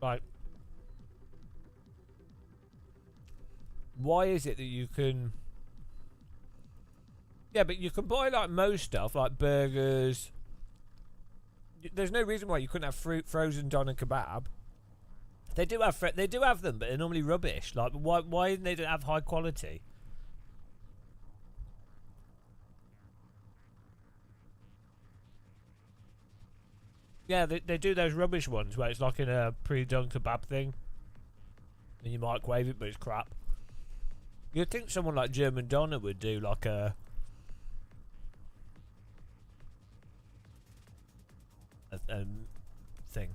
Right. Why is it that you can... Yeah, but you can buy like most stuff, like burgers. There's no reason why you couldn't have frozen doner kebab. They do have them, but they're normally rubbish. Like, why they don't have high quality? Yeah, they do those rubbish ones where it's like in a pre-done kebab thing, and you microwave it, but it's crap. You'd think someone like German Donner would do like a thing.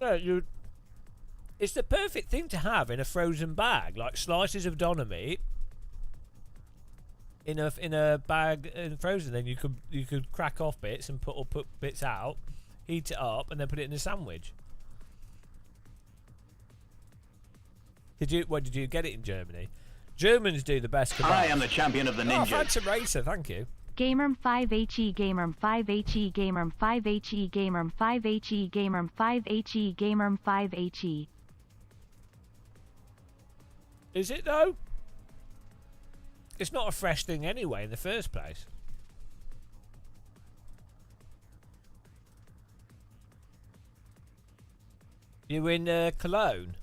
Yeah, it's the perfect thing to have in a frozen bag, like slices of doner meat in a bag and frozen. Then you could crack off bits and put bits out, heat it up, and then put it in a sandwich. Did you get it in Germany? Germans do the best kebabs. I am the champion of the ninjas. Oh, Phantom Racer, thank you. Gamerm 5HE Gamerm 5HE Gamerm 5HE Gamerm 5HE Gamerm 5HE Gamerm 5HE. Is it though? It's not a fresh thing anyway in the first place. You in Cologne?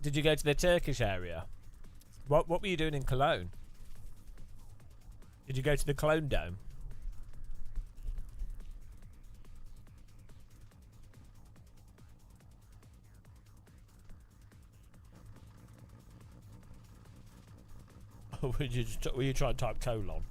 Did you go to the Turkish area? What were you doing in Cologne? Did you go to the Cologne Dome? Or were you trying to type colon?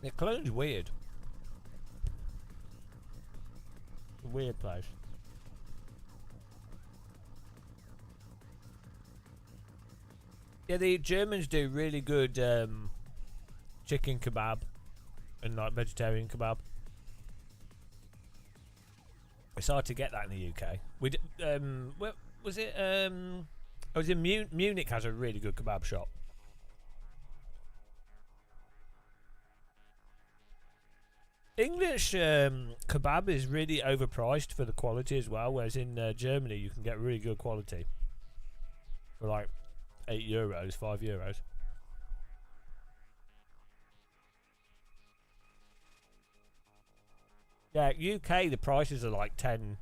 Yeah, Cologne's weird. A weird place. Yeah, the Germans do really good chicken kebab and like vegetarian kebab. It's hard to get that in the UK. We where was it? I was in Munich. Has a really good kebab shop. English kebab is really overpriced for the quality as well, whereas in Germany you can get really good quality for like €8, €5. Yeah, UK the prices are like 10,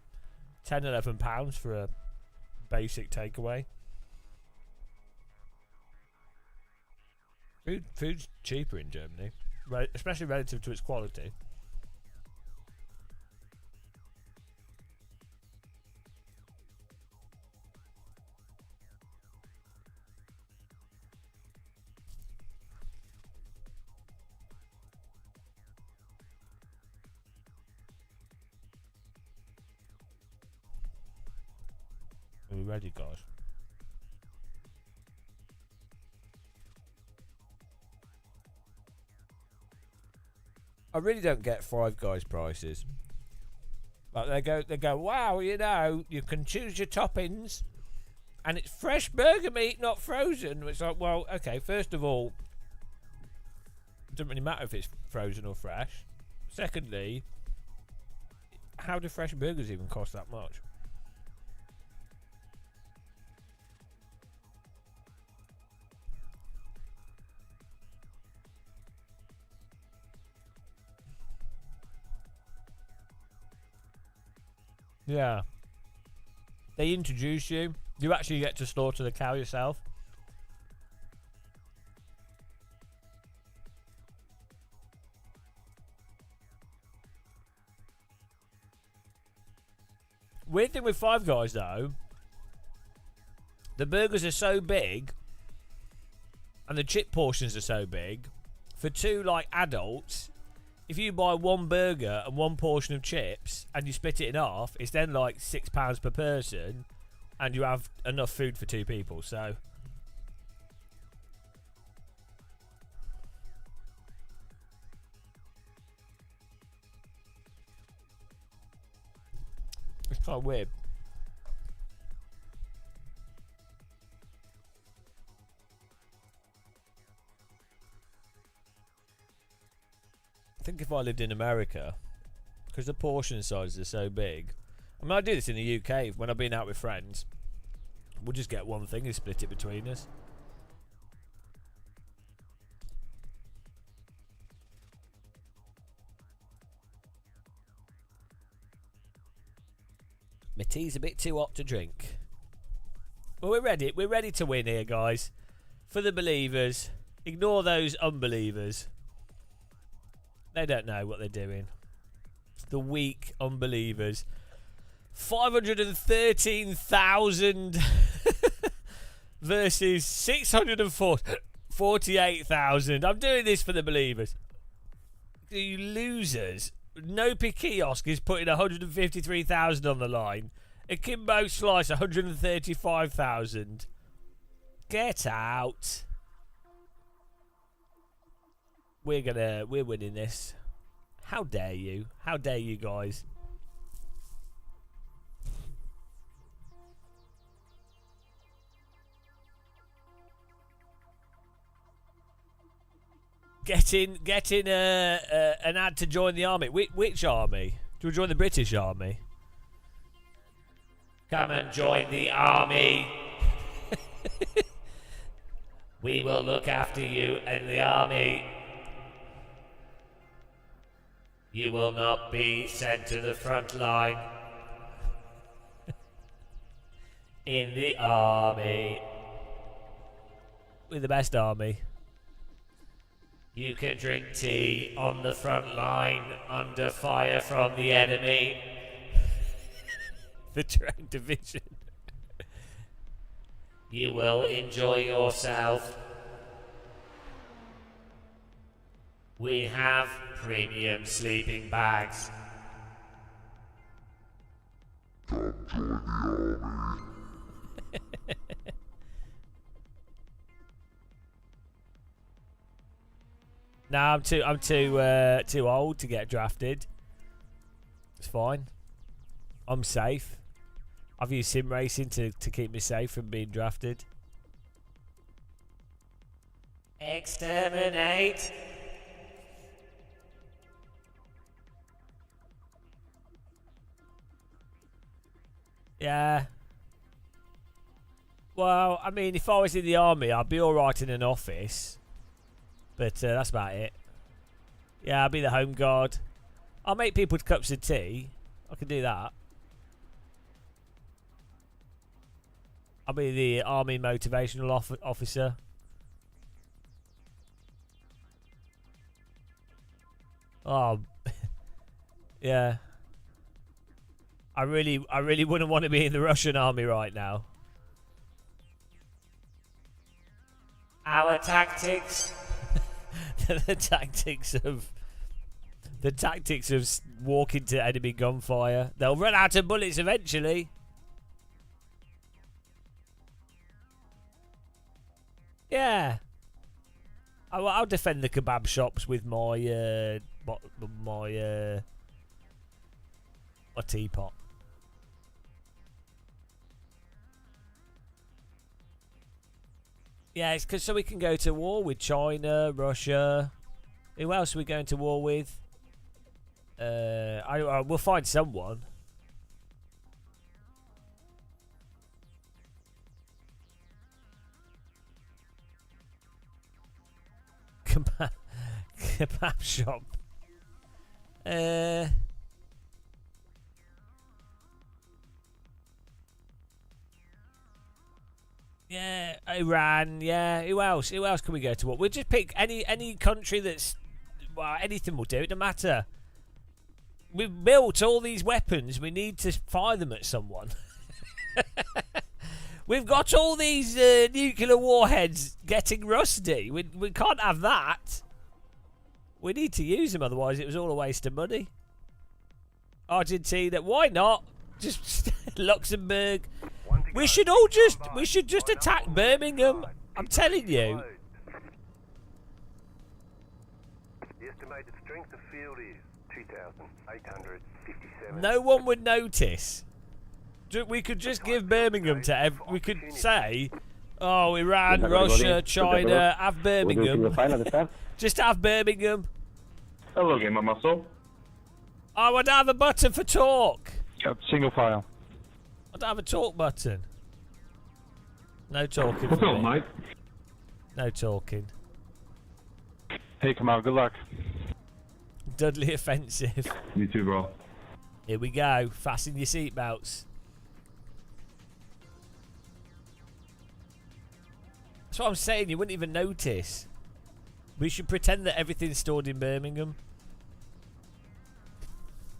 11 pounds for a basic takeaway. Food's cheaper in Germany, especially relative to its quality. Are we ready, guys? I really don't get Five Guys prices. Like they go, wow, you know, you can choose your toppings, and it's fresh burger meat, not frozen. It's like, well, okay. First of all, it doesn't really matter if it's frozen or fresh. Secondly, how do fresh burgers even cost that much? Yeah. They introduce you. You actually get to slaughter the cow yourself. Weird thing with Five Guys though, the burgers are so big and the chip portions are so big, for two like adults, if you buy one burger and one portion of chips and you split it in half, it's then like £6 per person, and you have enough food for two people. So it's kind of weird. I think if I lived in America, because the portion sizes are so big, I mean, I do this in the UK when I've been out with friends. We'll just get one thing and split it between us. My tea's a bit too hot to drink. Well, we're ready. We're ready to win here, guys. For the believers. Ignore those unbelievers. They don't know what they're doing. The weak unbelievers. 513,000 versus 648,000. I'm doing this for the believers. You losers. Nopi Kiosk is putting 153,000 on the line. Akimbo Slice 135,000. Get out. We're winning this. How dare you? How dare you guys? Get in an ad to join the army. Which army? Do we join the British army? Come and join the army. We will look after you in the army. You will not be sent to the front line. In the army. We're the best army. You can drink tea on the front line under fire from the enemy. The train division. You will enjoy yourself. We have premium sleeping bags. No, I'm too old to get drafted. It's fine. I'm safe. I've used sim racing to keep me safe from being drafted. Exterminate. Yeah. Well, I mean, if I was in the army, I'd be alright in an office. But that's about it. Yeah, I'll be the home guard. I'll make people cups of tea. I can do that. I'll be the army motivational officer. Oh, yeah. I really wouldn't want to be in the Russian army right now. Our tactics. the tactics of walking to enemy gunfire. They'll run out of bullets eventually. Yeah. I'll defend the kebab shops with my my teapot. Yeah, it's because so we can go to war with China, Russia. Who else are we going to war with? We'll find someone. Kebab shop. Yeah, Iran. Yeah, who else? Who else can we go to? What? We'll just pick any country that's. Well, anything will do. It doesn't matter. We've built all these weapons. We need to fire them at someone. We've got all these nuclear warheads getting rusty. We can't have that. We need to use them, otherwise it was all a waste of money. Argentina, why not? Just Luxembourg. We should just attack Birmingham. I'm telling you. The estimated strength of field is 2,857. No one would notice. We could just give Birmingham to we could say, oh, Iran, Russia, China, have Birmingham. Just have Birmingham. Hello, Gamer Muscle. I would have a button for talk. Yep, single file. I don't have a talk button. No talking. What's up, Mike? No talking. Hey, come out. Good luck. Dudley offensive. You too, bro. Here we go. Fasten your seatbelts. That's what I'm saying. You wouldn't even notice. We should pretend that everything's stored in Birmingham.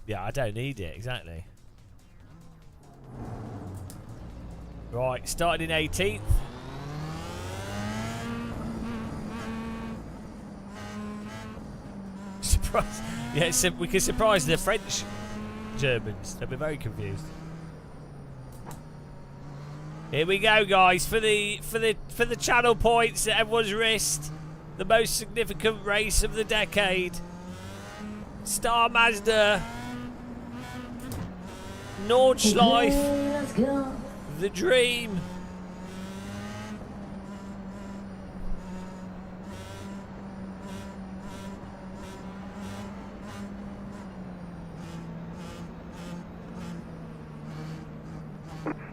Yeah, I don't need it. Exactly. Right, starting in 18th. Surprise! Yeah, so we can surprise the French Germans. They'll be very confused. Here we go, guys, for the channel points at everyone's wrist. The most significant race of the decade. Star Mazda. Nordschleife. The dream.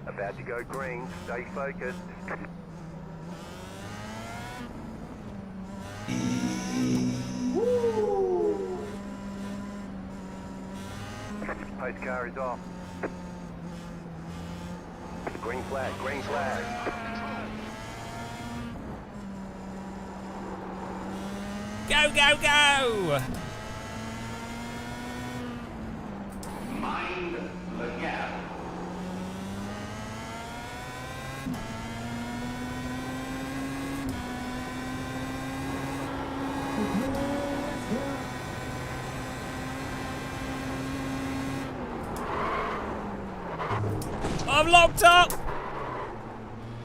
About to go green. Stay focused. Post car is off. Green flag, green flag. Go, go, go! Mind the gap. I'm locked up.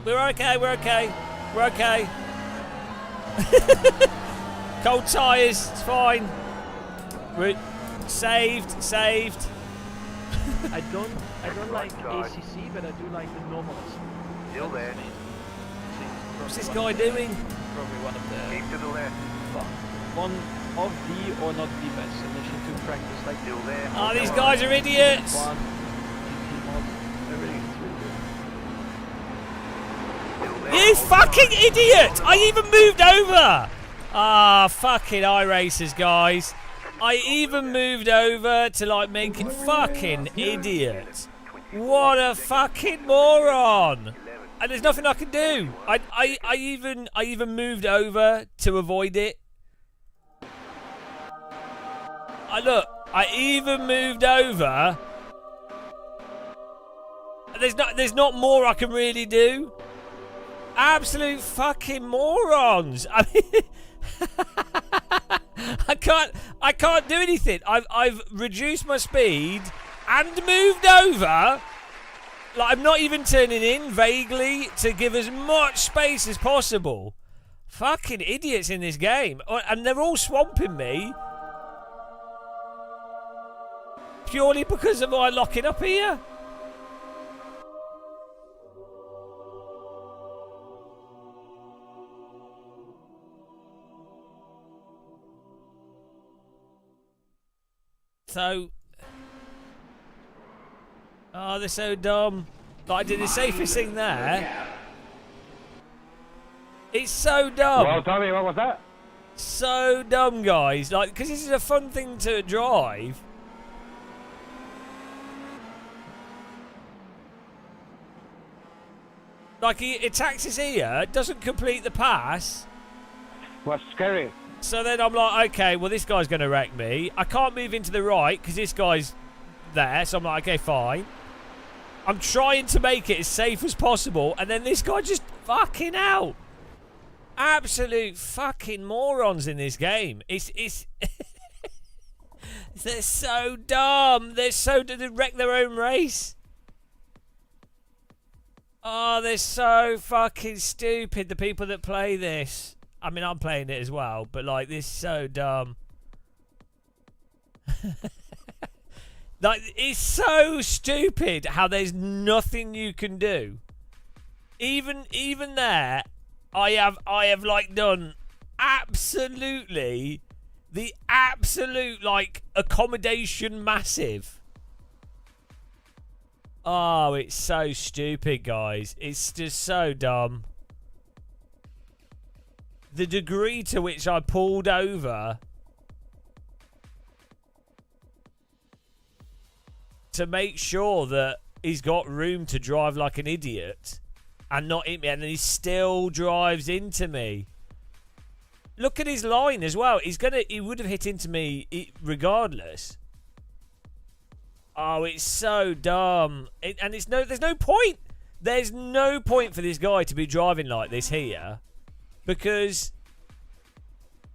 We're okay. We're okay. We're okay. Cold tyres. It's fine. We're saved. Saved. I don't like ACC, but I do like the normal. Still there. What's this guy doing? Probably one of the. Keep to the left. One of the or not the best submission to practice. Like still there. Oh, these guys are idiots. One, everything's really good. You fucking idiot! I even moved over. Ah, fucking iRacers, guys. I even moved over to like make it fucking idiot. What a fucking moron! And there's nothing I can do. I even moved over to avoid it. I even moved over. There's not more I can really do. Absolute fucking morons. I mean, I can't do anything. I've reduced my speed and moved over. Like, I'm not even turning in vaguely to give as much space as possible. Fucking idiots in this game. And they're all swamping me. Purely because of my locking up here. So, oh, they're so dumb. Like, I did the safest thing there. It's so dumb. Well, Tommy, what was that? So dumb, guys. Like, because this is a fun thing to drive. Like, he attacks us here, doesn't complete the pass. What's scary? So then I'm like, okay, well, this guy's going to wreck me. I can't move into the right because this guy's there. So I'm like, okay, fine. I'm trying to make it as safe as possible. And then this guy just fucking out. Absolute fucking morons in this game. It's they're so dumb. They wreck their own race. Oh, they're so fucking stupid, the people that play this. I mean, I'm playing it as well, but like, this is so dumb. Like, it's so stupid how there's nothing you can do. Even there, I have like done absolutely the absolute like accommodation massive. Oh, it's so stupid, guys. It's just so dumb. The degree to which I pulled over to make sure that he's got room to drive like an idiot and not hit me, and then he still drives into me. Look at his line as well. He would have hit into me regardless. Oh, it's so dumb. And there's no point. There's no point for this guy to be driving like this here. Because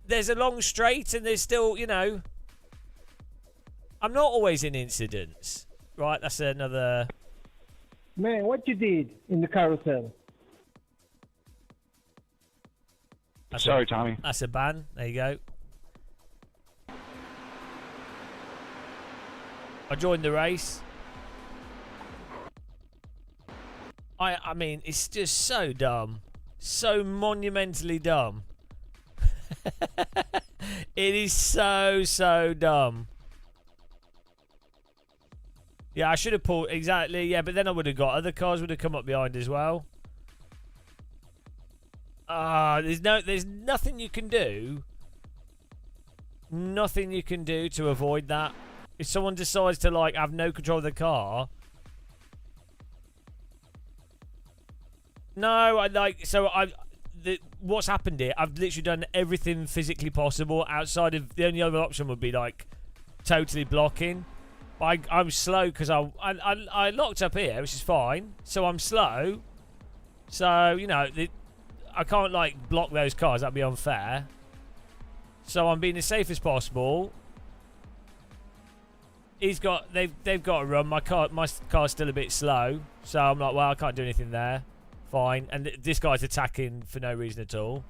there's a long straight and there's still, you know... I'm not always in incidents. Right, that's another... Man, what you did in the carousel? Sorry, Tommy. That's a ban. There you go. I joined the race. I mean, it's just so dumb. So monumentally dumb. It is so dumb. Yeah, I should have pulled exactly. Yeah, but then I would have got other cars would have come up behind as well. There's nothing you can do. Nothing you can do to avoid that. If someone decides to like have no control of the car. No, what's happened here, I've literally done everything physically possible outside of the only other option would be like totally blocking. I'm slow because I locked up here, which is fine. So I'm slow. So, you know, I can't like block those cars. That'd be unfair. So I'm being as safe as possible. they've got to run. My car's still a bit slow, so I'm like, well, I can't do anything there. Fine. And this guy's attacking for no reason at all.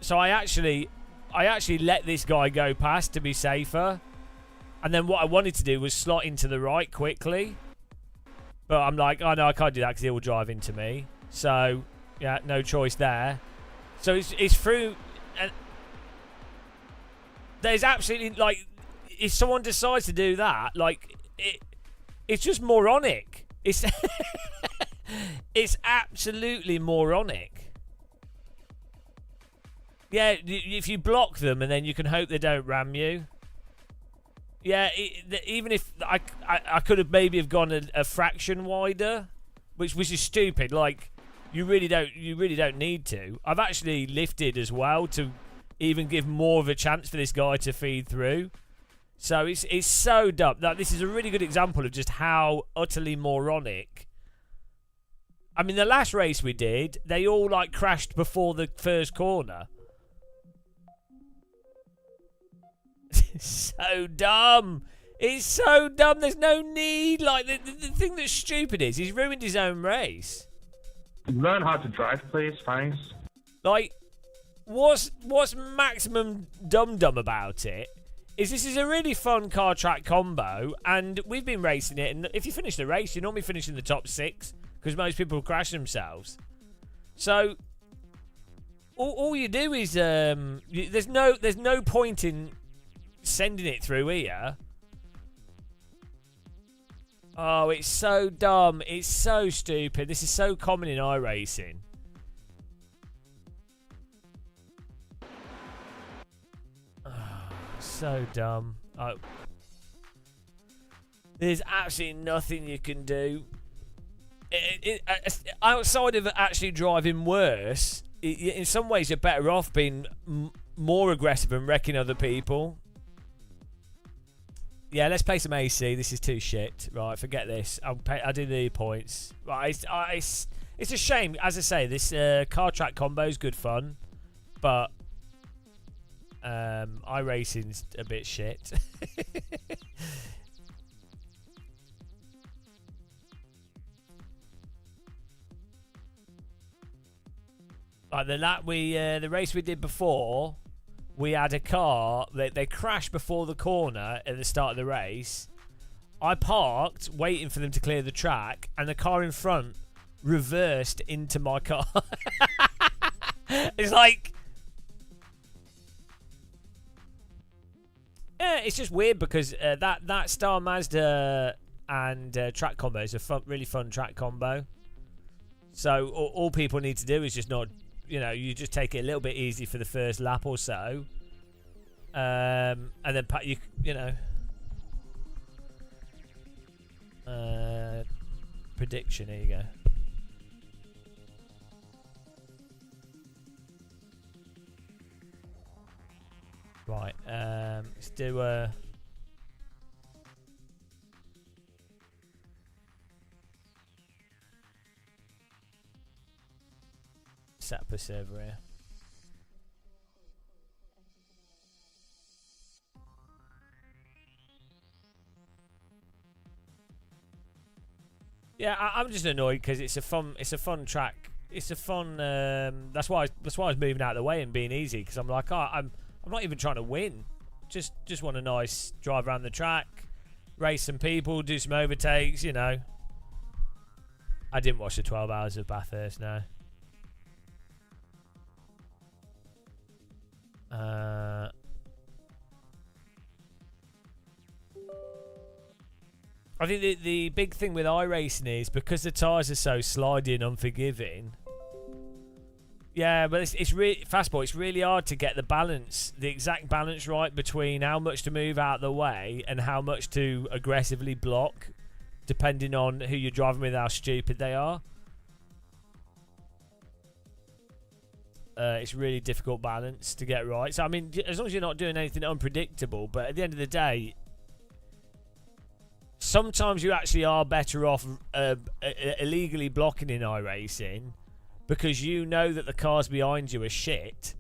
So I actually let this guy go past to be safer. And then what I wanted to do was slot into the right quickly. But I'm like, oh no, I can't do that because he will drive into me. So, yeah, no choice there. So it's through... And there's absolutely, like... If someone decides to do that, like... It's just moronic. It's... It's absolutely moronic. Yeah, if you block them and then you can hope they don't ram you. Yeah, even if I could have maybe have gone a fraction wider, which is stupid. Like, you really don't need to. I've actually lifted as well to even give more of a chance for this guy to feed through. So it's so dumb. Like, this is a really good example of just how utterly moronic. I mean, the last race we did, they all like crashed before the first corner. So dumb. It's so dumb. There's no need. Like, the thing that's stupid is he's ruined his own race. Learn how to drive, please. Thanks. Like, what's maximum dumb about it is this is a really fun car track combo, and we've been racing it, and if you finish the race, you normally finish in the top 6 because most people crash themselves. So all you do is there's no point in sending it through here. Oh, it's so dumb. It's so stupid. This is so common in iRacing. Oh, so dumb. Oh. There's absolutely nothing you can do. Outside of actually driving worse, in some ways you're better off being more aggressive and wrecking other people. Yeah, let's play some AC. This is too shit. Right, forget this. I'll do the points. Right, it's a shame. As I say, this car track combo is good fun, but iRacing's a bit shit. Like the race we did before, we had a car that they crashed before the corner at the start of the race. I parked waiting for them to clear the track, and the car in front reversed into my car. It's like, yeah, it's just weird because that Star Mazda and track combo is a really fun track combo. So all people need to do is just not, you just take it a little bit easy for the first lap or so, and then prediction. Here you go. Right, let's do a. Set up a server here. Yeah, I'm just annoyed because it's a fun track. It's a fun. That's why I was moving out of the way and being easy, because I'm like, I'm not even trying to win. Just want a nice drive around the track, race some people, do some overtakes. I didn't watch the 12 hours of Bathurst. No. I think the big thing with iRacing is because the tyres are so slidey and unforgiving. Yeah, but it's really fastball. It's really hard to get the exact balance right between how much to move out of the way and how much to aggressively block, depending on who you're driving with, how stupid they are. It's really difficult balance to get right. So I mean, as long as you're not doing anything unpredictable, but at the end of the day, sometimes you actually are better off illegally blocking in iRacing, because you know that the cars behind you are shit,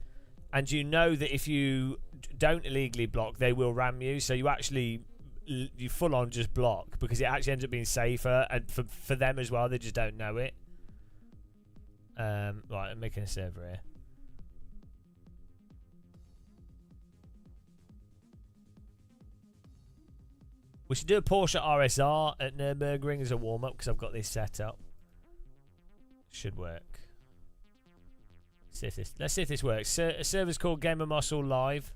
and you know that if you don't illegally block, they will ram you. So you actually, you full on just block because it actually ends up being safer, and for them as well, they just don't know it. Right, I'm making a server here. We should do a Porsche RSR at Nürburgring as a warm-up because I've got this set up. Should work. Let's see if this works. A server's called Gamer Muscle Live.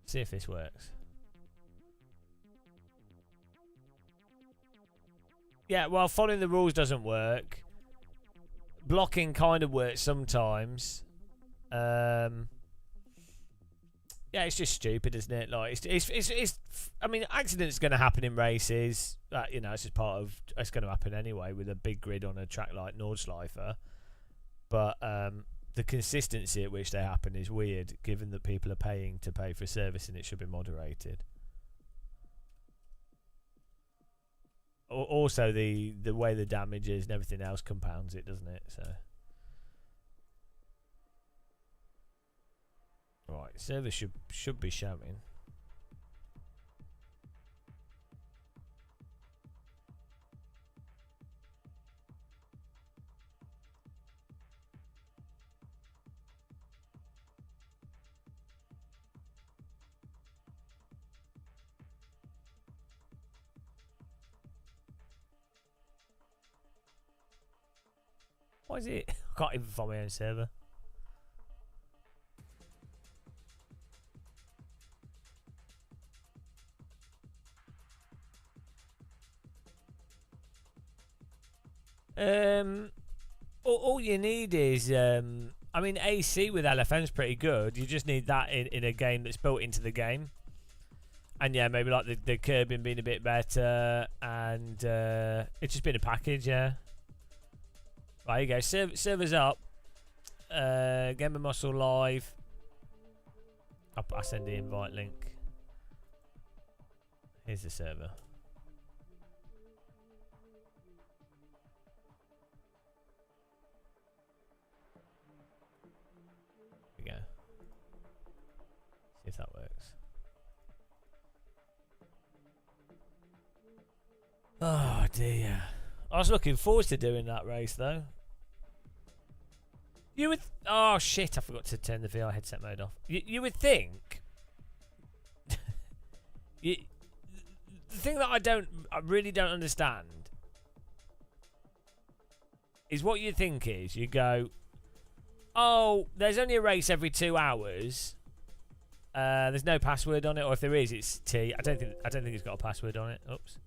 See if this works. Yeah, well, following the rules doesn't work. Blocking kind of works sometimes. Yeah, it's just stupid, isn't it? Like, it's I mean, accidents going to happen in races. You know, it's just part of. It's going to happen anyway with a big grid on a track like Nordschleife. But the consistency at which they happen is weird, given that people are paying to pay for service, and it should be moderated. Also, the way the damage is and everything else compounds it, doesn't it? So. Right, service should be showing. Why is it? I can't even find my own server. All you need is, I mean, AC with LFM's pretty good. You just need that in a game that's built into the game. And yeah, maybe like the curbing being a bit better, and it's just been a package, yeah. Right, here you go. Server's up. Gamer Muscle Live. I'll send the invite link. Here's the server. Go. See if that works. Oh dear. I was looking forward to doing that race though. You would. Oh shit! I forgot to turn the VR headset mode off. You would think. The thing that I really don't understand is what you think is you go. Oh, there's only a race every 2 hours. There's no password on it, or if there is, it's T. I don't think it's got a password on it. Oops.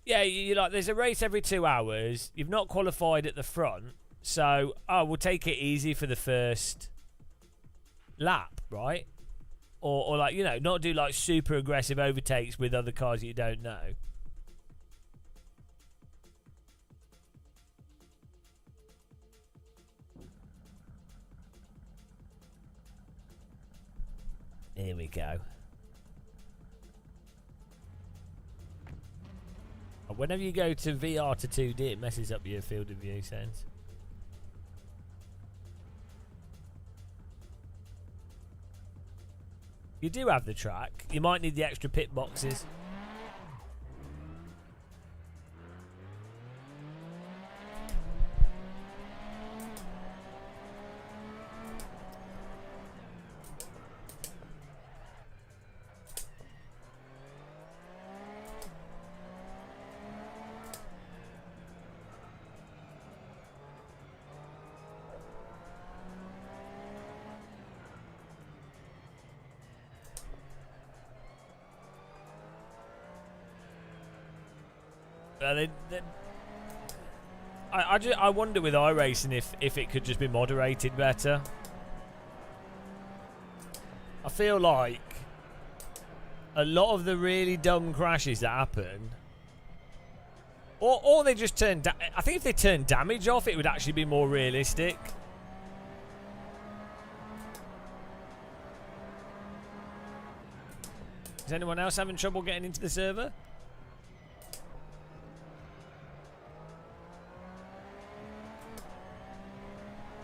Yeah, you're like, there's a race every 2 hours. You've not qualified at the front, so we'll take it easy for the first lap, right? Or like, you know, not do like super aggressive overtakes with other cars that you don't know. Here we go. Whenever you go to VR to 2D, it messes up your field of view sense. You do have the track. You might need the extra pit boxes. I wonder with iRacing if it could just be moderated better. I feel like a lot of the really dumb crashes that happen, or they just turn. I think if they turn damage off, it would actually be more realistic. Is anyone else having trouble getting into the server?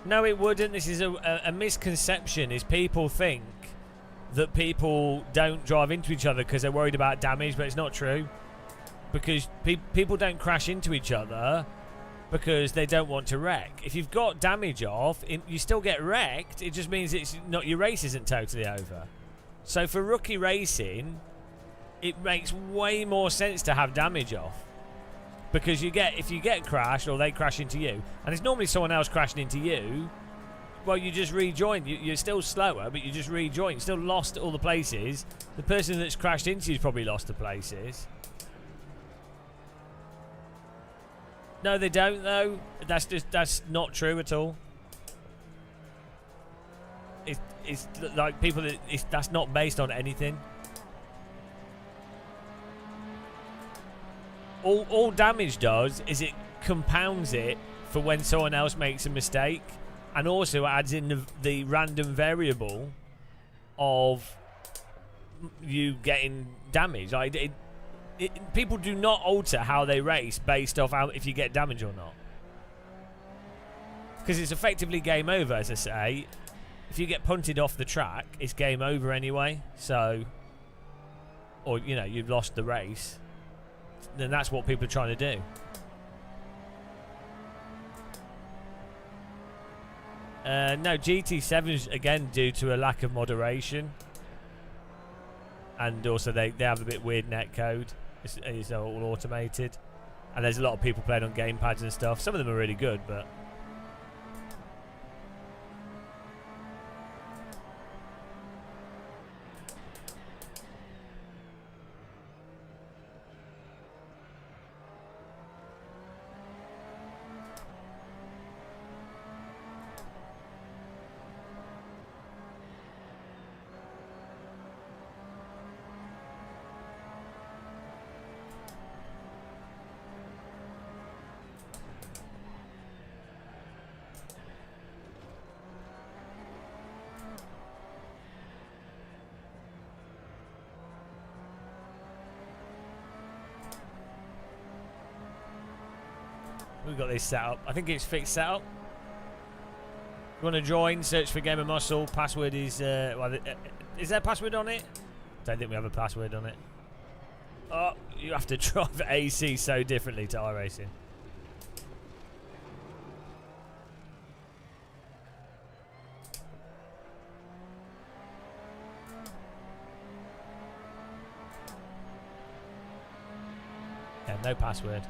No, it wouldn't. This is a misconception. Is people think that people don't drive into each other because they're worried about damage, but it's not true. Because people don't crash into each other because they don't want to wreck. If you've got damage off, you still get wrecked. It just means it's not, your race isn't totally over. So for rookie racing, it makes way more sense to have damage off. Because if you get crashed or they crash into you, and it's normally someone else crashing into you, well, you just rejoin. You're still slower, but you just rejoin. You're still lost at all the places. The person that's crashed into you's probably lost the places. No, they don't, though. That's not true at all. It's like people. That's not based on anything. All damage does is it compounds it for when someone else makes a mistake, and also adds in the random variable of you getting damage. Like people do not alter how they race based off if you get damage or not, because it's effectively game over. As I say, if you get punted off the track, it's game over anyway. So, or you've lost the race. Then that's what people are trying to do. No, GT7's again due to a lack of moderation, and also they have a bit weird net code. It's all automated, and there's a lot of people playing on gamepads and stuff. Some of them are really good, but we've got this set up. I think it's fixed setup. You want to join? Search for Gamer Muscle. Password is is there a password on it? Don't think we have a password on it. Oh, you have to drive AC so differently to iRacing. Yeah, no password.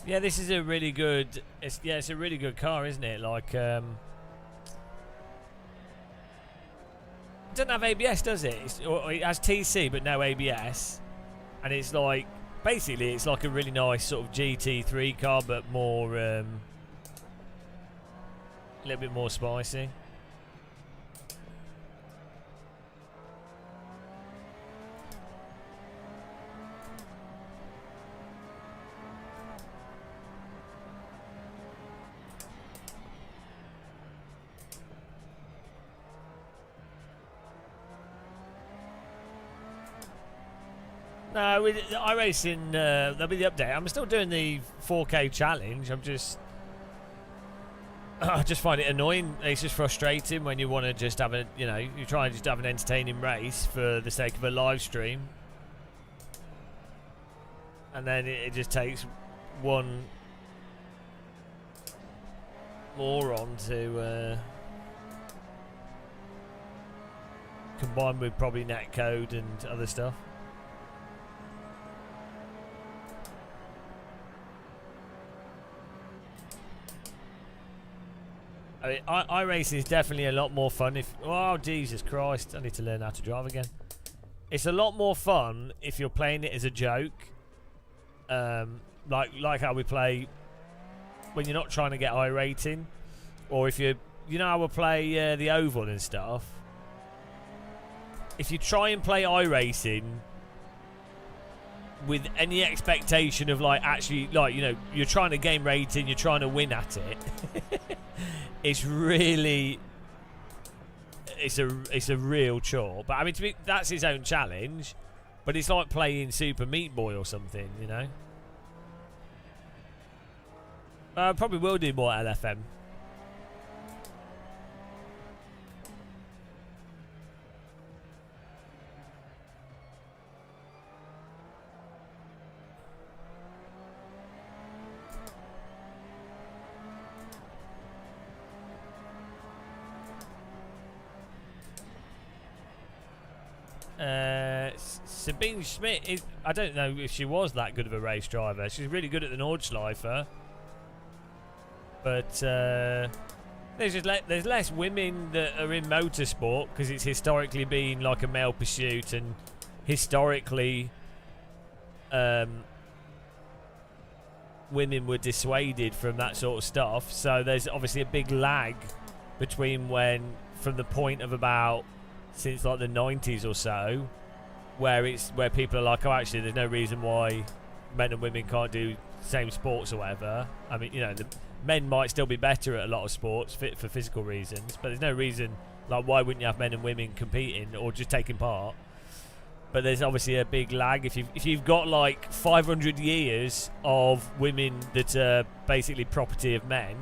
Yeah, this is a really good. It's a really good car, isn't it? Like, it doesn't have ABS, does it? It has TC, but no ABS, and it's like basically it's like a really nice sort of GT3 car, but more a little bit more spicy. No, with iRacing, there'll be the update. I'm still doing the 4K challenge. I just find it annoying. It's just frustrating when you want to just have you try and just have an entertaining race for the sake of a live stream, and then it just takes one moron to combine with probably netcode and other stuff. I mean, iRacing is definitely a lot more fun if... Oh, Jesus Christ. I need to learn how to drive again. It's a lot more fun if you're playing it as a joke. Like how we play when you're not trying to get iRating. Or if you know how we play the Oval and stuff. If you try and play iRacing with any expectation of like actually like, you know, you're trying to game rating, you're trying to win at it. It's really, it's a real chore. But I mean, to me, that's his own challenge. But it's like playing Super Meat Boy or something, you know. Probably will do more LFM. Sabine Schmidt is, I don't know if she was that good of a race driver. She's really good at the Nordschleife, but there's less women that are in motorsport because it's historically been like a male pursuit, and historically women were dissuaded from that sort of stuff. So there's obviously a big lag between from the point of about since like the 90s or so, where people are like, oh, actually, there's no reason why men and women can't do same sports or whatever. I mean, you know, the men might still be better at a lot of sports for physical reasons, but there's no reason, like, why wouldn't you have men and women competing or just taking part? But there's obviously a big lag if you've got like 500 years of women that are basically property of men.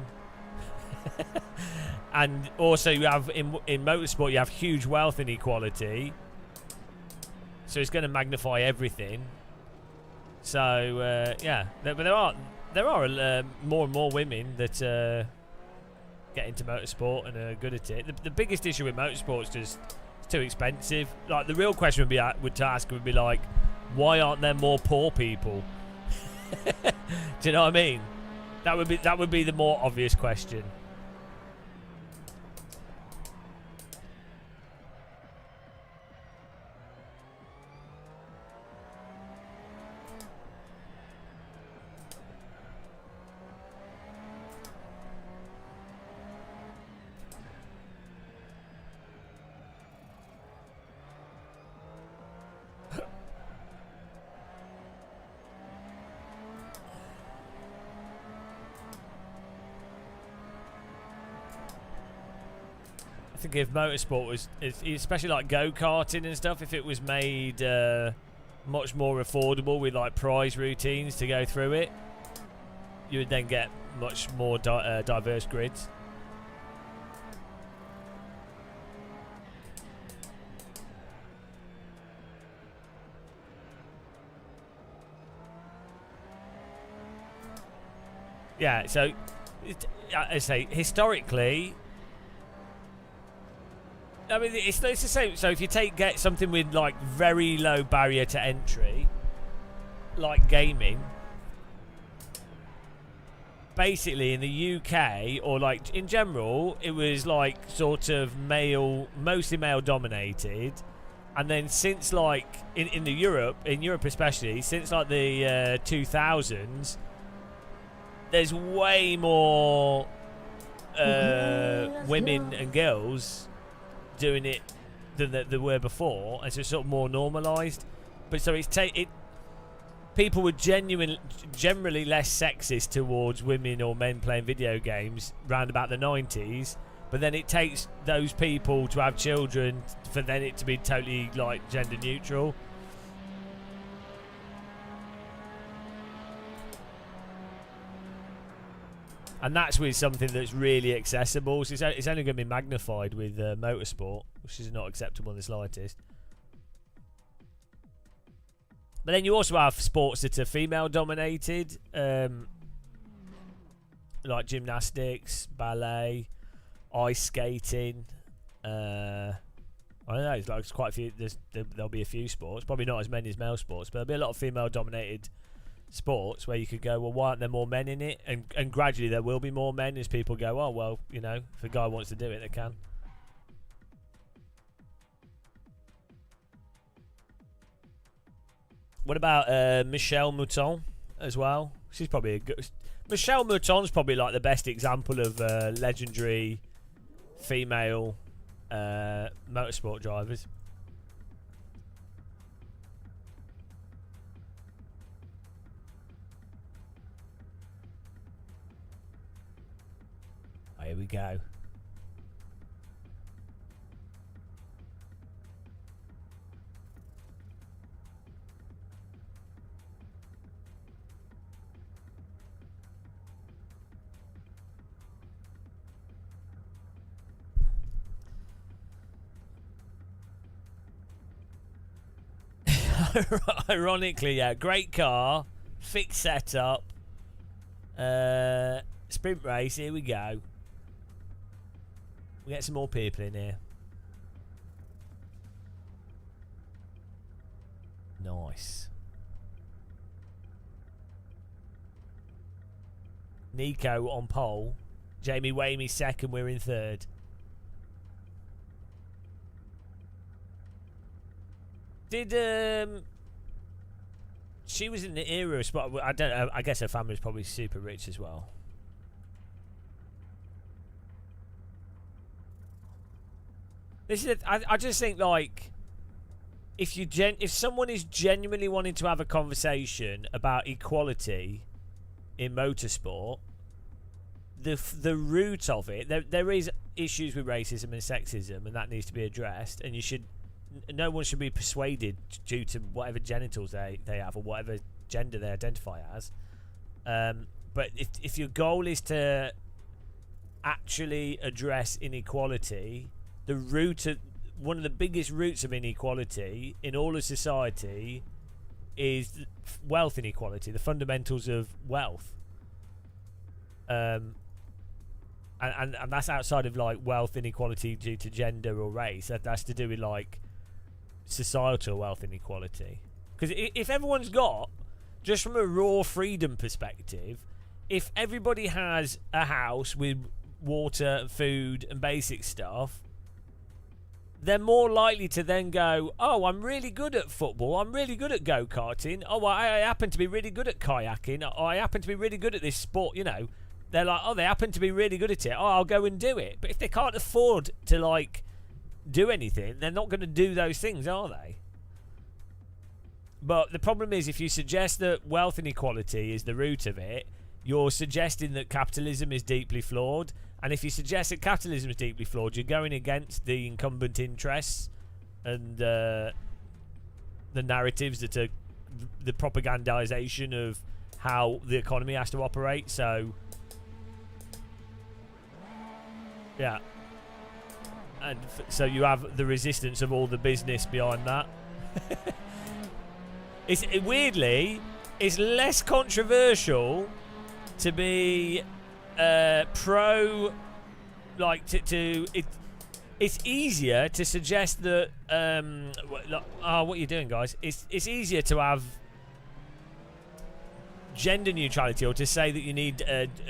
And also you have in motorsport you have huge wealth inequality, so it's going to magnify everything. So yeah, but there are more and more women that get into motorsport and are good at it. The biggest issue with motorsport is just it's too expensive. Like, the real question would be like, why aren't there more poor people? Do you know what I mean? That would be the more obvious question. I think if motorsport was, especially like go-karting and stuff, if it was made much more affordable with like prize routines to go through it, you would then get much more diverse grids. Yeah, so I say historically, I mean, it's the same. So if you get something with like very low barrier to entry, like gaming, basically in the UK or like in general, it was like sort of mostly male dominated, and then since like in Europe especially, since like the 2000s, there's way more women and girls doing it than there were before, and so it's sort of more normalised. But so people were generally less sexist towards women or men playing video games round about the 90s, but then it takes those people to have children for then it to be totally like gender neutral. And that's with something that's really accessible. So it's only going to be magnified with motorsport, which is not acceptable in the slightest. But then you also have sports that are female-dominated, like gymnastics, ballet, ice skating. I don't know. It's quite a few. There'll be a few sports. Probably not as many as male sports, but there'll be a lot of female-dominated sports where you could go, well, why aren't there more men in it? And gradually there will be more men as people go, oh, well, you know, if a guy wants to do it, they can. What about Michelle Mouton as well? She's probably a good... Michelle Mouton's probably like the best example of legendary female motorsport drivers. Here we go. Ironically, yeah, great car, fixed setup, sprint race. Here we go. We get some more people in here. Nice. Nico on pole. Jamie Wamey second. We're in third. Did she was in the era spot? I don't know. I guess her family's probably super rich as well. This is. I just think like if someone is genuinely wanting to have a conversation about equality in motorsport, the root of it, there is issues with racism and sexism, and that needs to be addressed. And you should. No one should be persuaded due to whatever genitals they have or whatever gender they identify as. But if your goal is to actually address inequality, the root of one of the biggest roots of inequality in all of society is wealth inequality, the fundamentals of wealth. And that's outside of like wealth inequality due to gender or race. That's to do with like societal wealth inequality. Because if everyone's got, just from a raw freedom perspective, if everybody has a house with water, food and basic stuff, they're more likely to then go, oh, I'm really good at football, I'm really good at go-karting, oh, I happen to be really good at kayaking, oh, I happen to be really good at this sport, you know. They're like, oh, they happen to be really good at it, oh, I'll go and do it. But if they can't afford to like do anything, they're not going to do those things, are they? But the problem is, if you suggest that wealth inequality is the root of it, you're suggesting that capitalism is deeply flawed. And if you suggest that capitalism is deeply flawed, you're going against the incumbent interests and the narratives that are the propagandization of how the economy has to operate. So yeah. And so you have the resistance of all the business behind that. Weirdly, it's less controversial to be pro, like it's easier to suggest that what are you doing, guys? It's easier to have gender neutrality, or to say that you need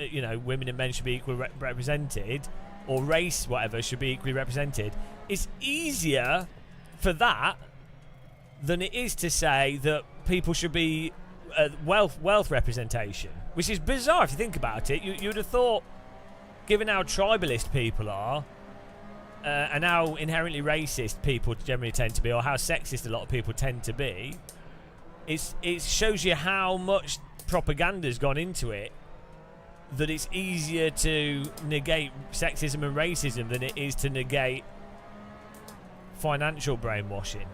you know, women and men should be equally represented, or race whatever should be equally represented. It's easier for that than it is to say that people should be wealth representation, which is bizarre if you think about it. You would have thought, given how tribalist people are, and how inherently racist people generally tend to be, or how sexist a lot of people tend to be, it shows you how much propaganda's gone into it, that it's easier to negate sexism and racism than it is to negate financial brainwashing.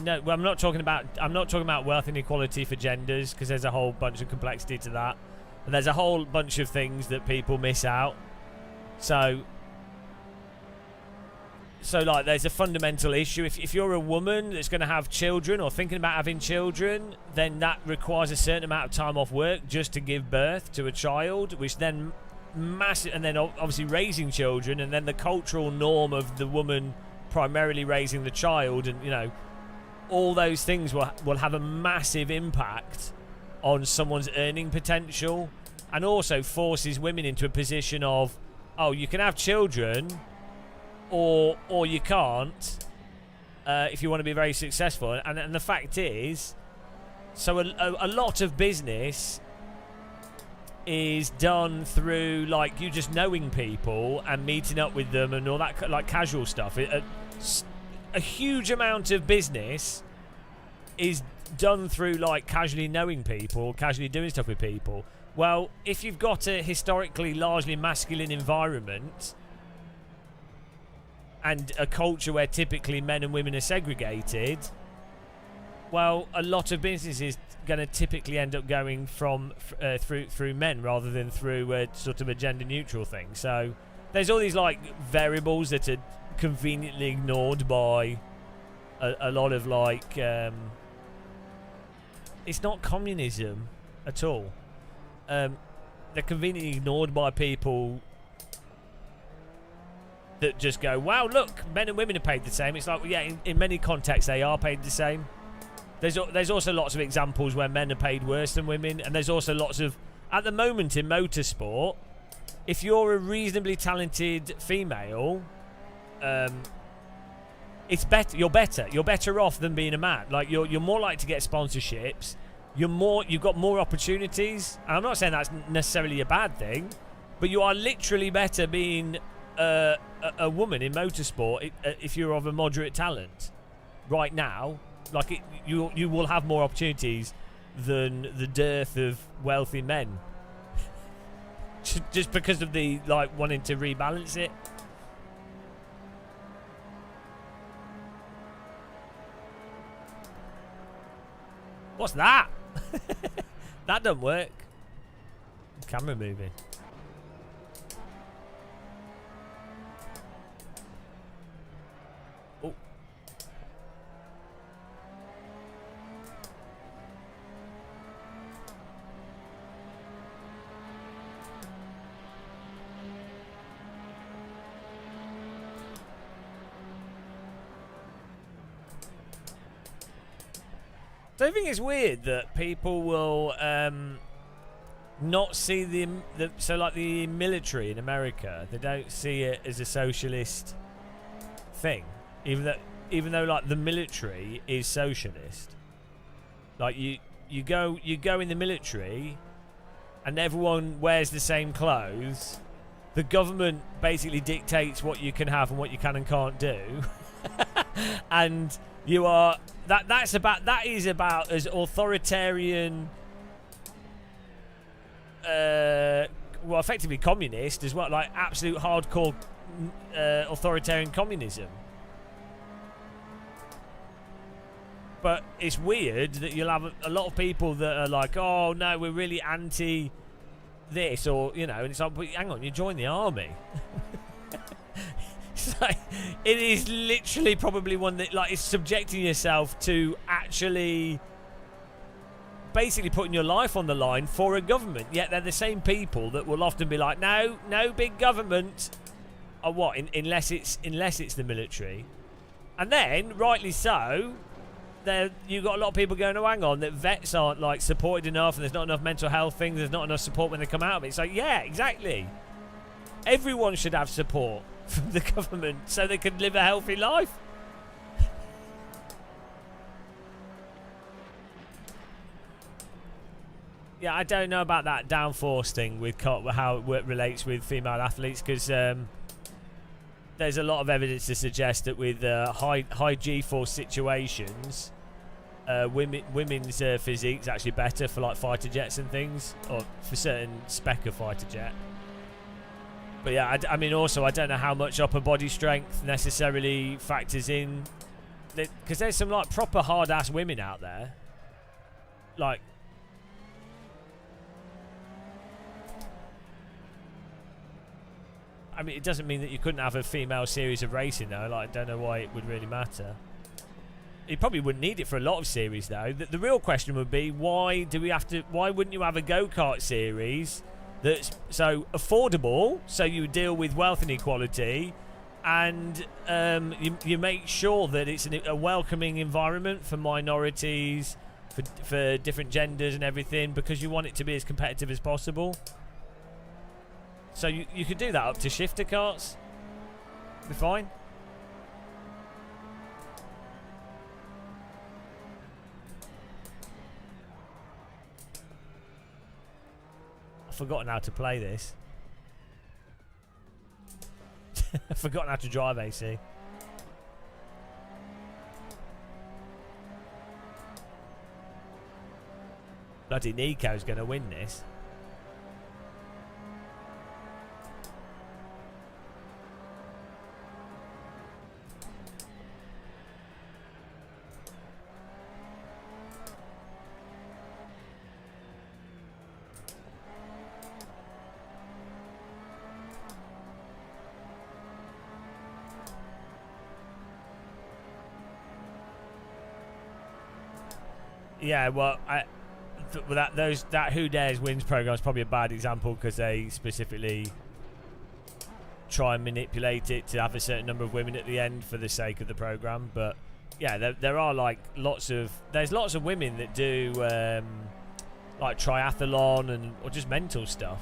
No, well, I'm not talking about wealth inequality for genders, because there's a whole bunch of complexity to that, and there's a whole bunch of things that people miss out. So like, there's a fundamental issue. If you're a woman that's going to have children or thinking about having children, then that requires a certain amount of time off work just to give birth to a child, which then and then obviously raising children, and then the cultural norm of the woman primarily raising the child, and you know, all those things will have a massive impact on someone's earning potential, and also forces women into a position of, oh, you can have children, or you can't, if you want to be very successful. And the fact is, so a lot of business is done through like you just knowing people and meeting up with them and all that, like casual stuff. a huge amount of business is done through like casually knowing people, casually doing stuff with people. Well, if you've got a historically largely masculine environment and a culture where typically men and women are segregated, well, a lot of business is going to typically end up going from through men rather than through sort of a gender neutral thing. So there's all these like variables that are conveniently ignored by a lot of like it's not communism at all. They're conveniently ignored by people that just go, wow, look, men and women are paid the same. It's like, well, yeah, in many contexts they are paid the same. There's also lots of examples where men are paid worse than women, and there's also lots of, at the moment in motorsport, if you're a reasonably talented female, it's better. You're better off than being a man. Like you're more likely to get sponsorships. You've got more opportunities. And I'm not saying that's necessarily a bad thing, but you are literally better being a woman in motorsport if you're of a moderate talent. Right now, like you will have more opportunities than the dearth of wealthy men. Just because of the like wanting to rebalance it. What's that? That doesn't work. Camera moving. Oh. Do you think it's weird that people will not see the so like the military in America, they don't see it as a socialist thing, even though like the military is socialist. Like you go in the military and everyone wears the same clothes. The government basically dictates what you can have and what you can and can't do. And you are that is about as authoritarian, well, effectively communist as well, like absolute hardcore authoritarian communism. But it's weird that you'll have a lot of people that are like, oh no, we're really anti this, or you know, and it's like, but hang on, you join the army. It's like, it is literally probably one that like is subjecting yourself to actually basically putting your life on the line for a government. Yet they're the same people that will often be like, no big government, or what? Unless it's the military, and then rightly so. You've got a lot of people going, oh, hang on, that vets aren't like supported enough, and there's not enough mental health things, there's not enough support when they come out of it. It's like, yeah, exactly. Everyone should have support from the government so they can live a healthy life. Yeah, I don't know about that downforce thing with how it relates with female athletes, because there's a lot of evidence to suggest that with high G-force situations, women's physique's actually better for like fighter jets and things, or for certain spec of fighter jet. But yeah, I mean, also I don't know how much upper body strength necessarily factors in, because there's some like proper hard ass women out there, like. I mean, it doesn't mean that you couldn't have a female series of racing, though. Like, I don't know why it would really matter. You probably wouldn't need it for a lot of series, though. The real question would be, why wouldn't you have a go-kart series that's so affordable, so you deal with wealth inequality, and you make sure that it's a welcoming environment for minorities, for different genders and everything, because you want it to be as competitive as possible. So you could do that up to shifter carts. Be fine. I've forgotten how to play this. I've forgotten how to drive AC. Bloody Nico's going to win this. Yeah, well, that Who Dares Wins program is probably a bad example because they specifically try and manipulate it to have a certain number of women at the end for the sake of the program. But yeah, there are like there's lots of women that do like triathlon or just mental stuff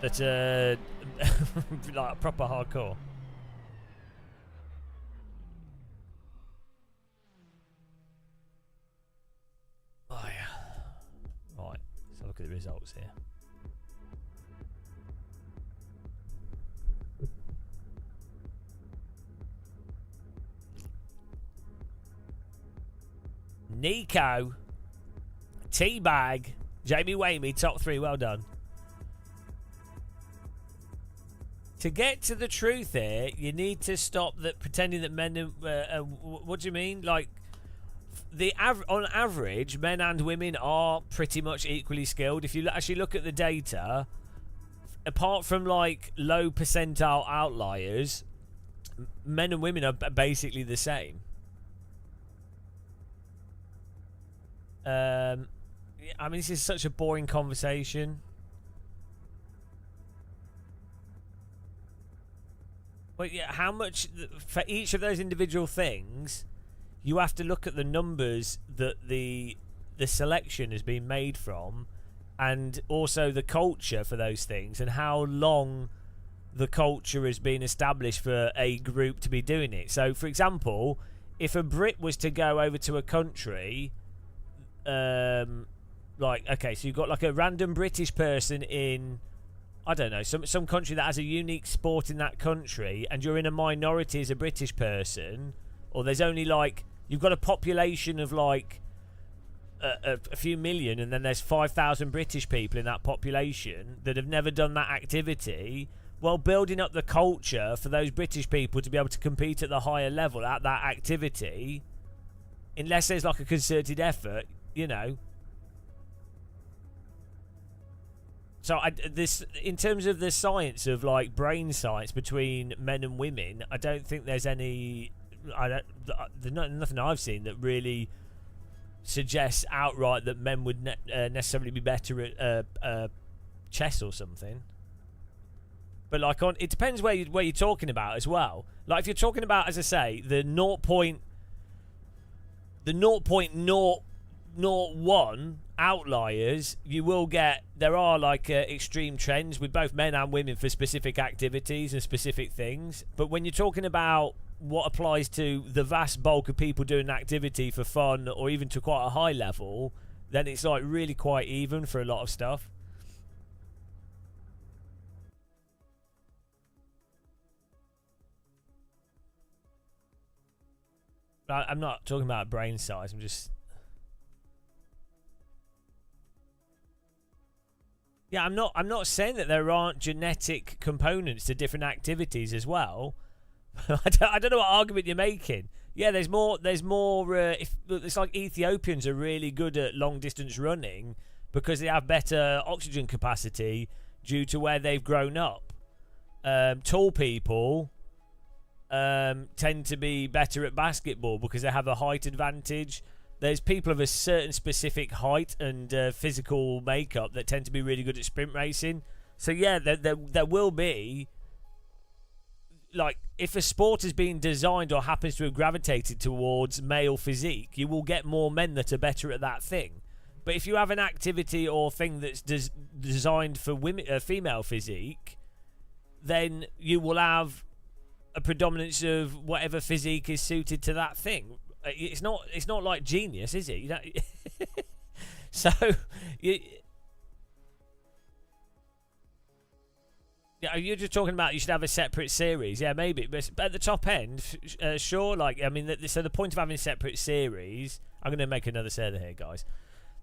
that are like proper hardcore. Oh yeah. Right, let's have a look at the results here. Nico, Teabag, Jamie Wamey, top 3. Well done. To get to the truth here, you need to stop pretending that men. What do you mean? Like on average, men and women are pretty much equally skilled. If you actually look at the data, apart from like low percentile outliers, men and women are basically the same. I mean, this is such a boring conversation. Well, yeah, how much for each of those individual things? You have to look at the numbers that the selection has been made from, and also the culture for those things, and how long the culture has been established for a group to be doing it. So, for example, if a Brit was to go over to a country, like, okay, so you've got like a random British person in, I don't know, some country that has a unique sport in that country, and you're in a minority as a British person, or there's only like, you've got a population of like a few million, and then there's 5,000 British people in that population that have never done that activity. Well, building up the culture for those British people to be able to compete at the higher level at that activity, unless there's like a concerted effort, you know. So this, in terms of the science of like brain science between men and women, I don't think there's any. There's nothing I've seen that really suggests outright that men would necessarily be better at chess or something. But like it depends where you're talking about as well. Like if you're talking about, as I say, the 0.001 outliers, you will get, there are like extreme trends with both men and women for specific activities and specific things. But when you're talking about what applies to the vast bulk of people doing an activity for fun or even to quite a high level, then it's like really quite even for a lot of stuff. I'm not talking about brain size, I'm just... Yeah, I'm not saying that there aren't genetic components to different activities as well. I don't know what argument you're making. Yeah, there's more. If it's like Ethiopians are really good at long distance running because they have better oxygen capacity due to where they've grown up. Tall people tend to be better at basketball because they have a height advantage. There's people of a certain specific height and physical makeup that tend to be really good at sprint racing. So yeah, there will be, like, if a sport is being designed or happens to have gravitated towards male physique, you will get more men that are better at that thing. But if you have an activity or thing that's designed for women, female physique, then you will have a predominance of whatever physique is suited to that thing. It's not like Genius, is it? You don't, so, Yeah, you're just talking about you should have a separate series. Yeah, maybe. But at the top end, sure. Like, I mean, so the point of having separate series... I'm going to make another server here, guys.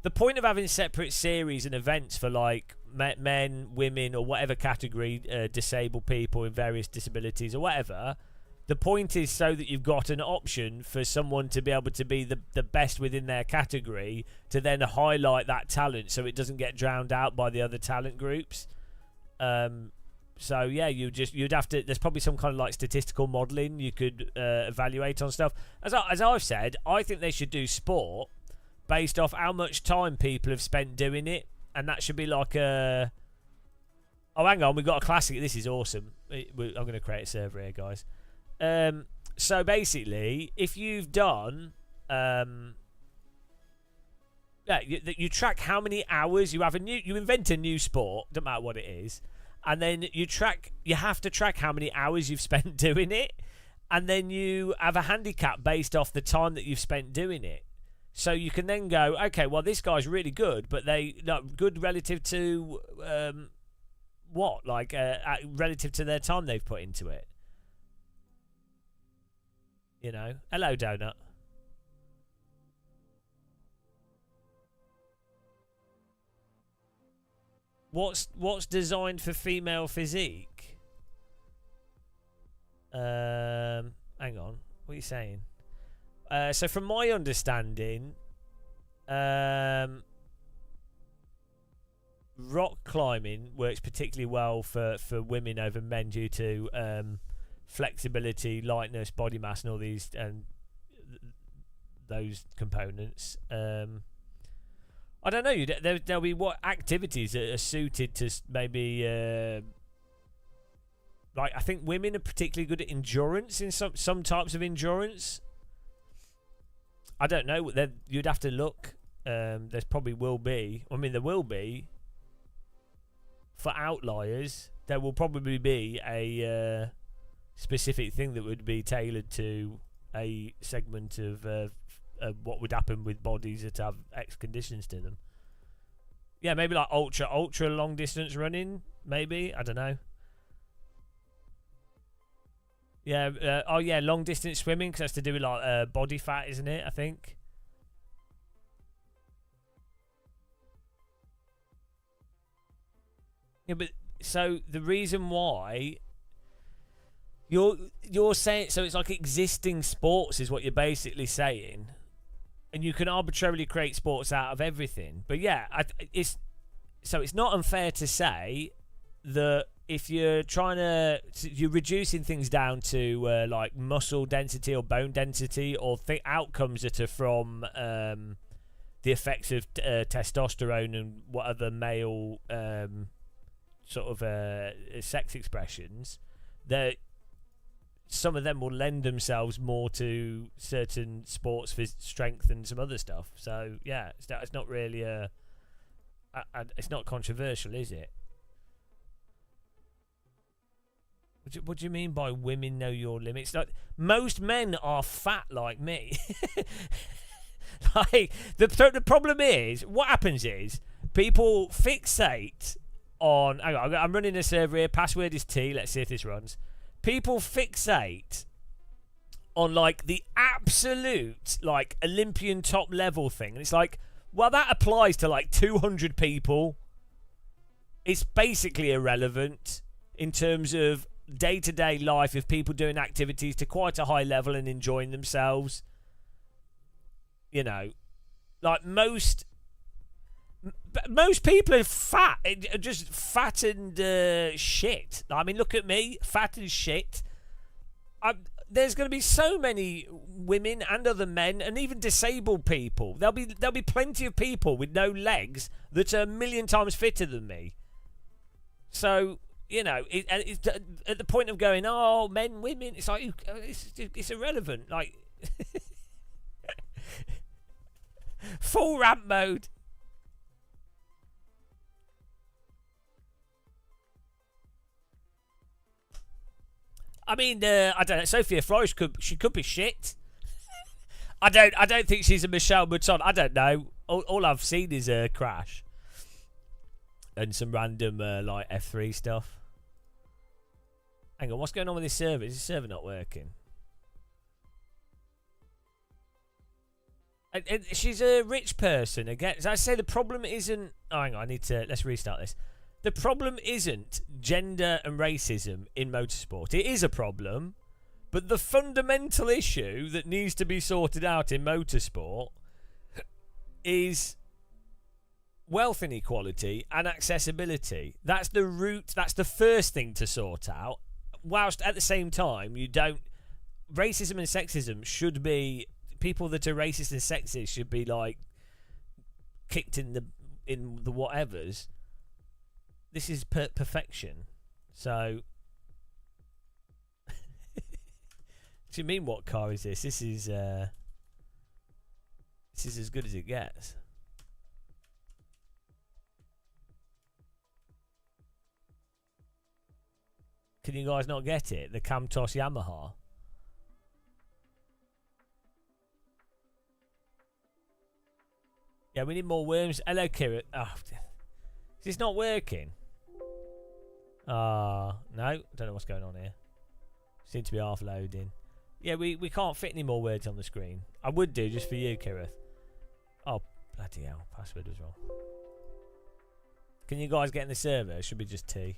The point of having separate series and events for, like, men, women, or whatever category, disabled people in various disabilities or whatever, the point is so that you've got an option for someone to be able to be the best within their category to then highlight that talent so it doesn't get drowned out by the other talent groups. So yeah, you'd have to. There's probably some kind of like statistical modelling you could evaluate on stuff. As I've said, I think they should do sport based off how much time people have spent doing it, and that should be like a. Oh, hang on, we've got a classic. This is awesome. I'm going to create a server here, guys. So basically, if you've done, you track how many hours you have you invent a new sport, don't matter what it is. And then you have to track how many hours you've spent doing it. And then you have a handicap based off the time that you've spent doing it. So you can then go, okay, well, this guy's really good, but good relative to what? Like, relative to their time they've put into it. You know? Hello, Donut. What's designed for female physique? Hang on. What are you saying? So from my understanding, rock climbing works particularly well for women over men due to flexibility, lightness, body mass, and all these and those components. I don't know. There'll be what activities are suited to maybe. Like I think women are particularly good at endurance in some types of endurance. I don't know. You'd have to look. There's probably will be. I mean, there will be. For outliers, there will probably be a specific thing that would be tailored to a segment of what would happen with bodies that have X conditions to them. Yeah, maybe like ultra long distance running. Maybe, I don't know. Yeah. Oh yeah, long distance swimming, because that's to do with like body fat, isn't it? I think. Yeah, but so the reason why you're saying, so it's like existing sports is what you're basically saying. And you can arbitrarily create sports out of everything. But yeah, it's not unfair to say that if you're you're reducing things down to like muscle density or bone density or outcomes that are from the effects of testosterone and what other male sort of sex expressions, that some of them will lend themselves more to certain sports for strength and some other stuff. So yeah, it's not really it's not controversial, is it? What do you mean by women know your limits? Like, most men are fat like me. Like the problem is, what happens is people fixate on. Hang on, I'm running a server here. Password is T. Let's see if this runs. People fixate on like the absolute like Olympian top level thing, and it's like, well, that applies to like 200 people. It's basically irrelevant in terms of day-to-day life of people doing activities to quite a high level and enjoying themselves. You know, like most people are fat, just fat and shit. I mean, look at me, fat and shit. There's going to be so many women and other men and even disabled people. There'll be plenty of people with no legs that are a million times fitter than me. So you know, it's at the point of going, oh, men, women. It's like it's irrelevant. Like full ramp mode. I mean, I don't know. Sophia Flores could be shit. I don't think she's a Michelle Mouton. I don't know. All I've seen is a Crash and some random like F3 stuff. Hang on, what's going on with this server? Is this server not working? And she's a rich person again. As I say, the problem isn't. Oh, hang on, let's restart this. The problem isn't gender and racism in motorsport. It is a problem, but the fundamental issue that needs to be sorted out in motorsport is wealth inequality and accessibility. That's the root. That's the first thing to sort out. Whilst at the same time, racism and sexism should be. People that are racist and sexist should be like kicked in the whatevers. This is perfection. So, do you mean what car is this? This is as good as it gets. Can you guys not get it? The Camtos Yamaha. Yeah, we need more worms. Hello, Kira. Oh, is this not working? No. Don't know what's going on here. Seems to be half loading. Yeah, we can't fit any more words on the screen. I would do just for you, Kirith. Oh, bloody hell. Password was wrong. Can you guys get in the server? It should be just T.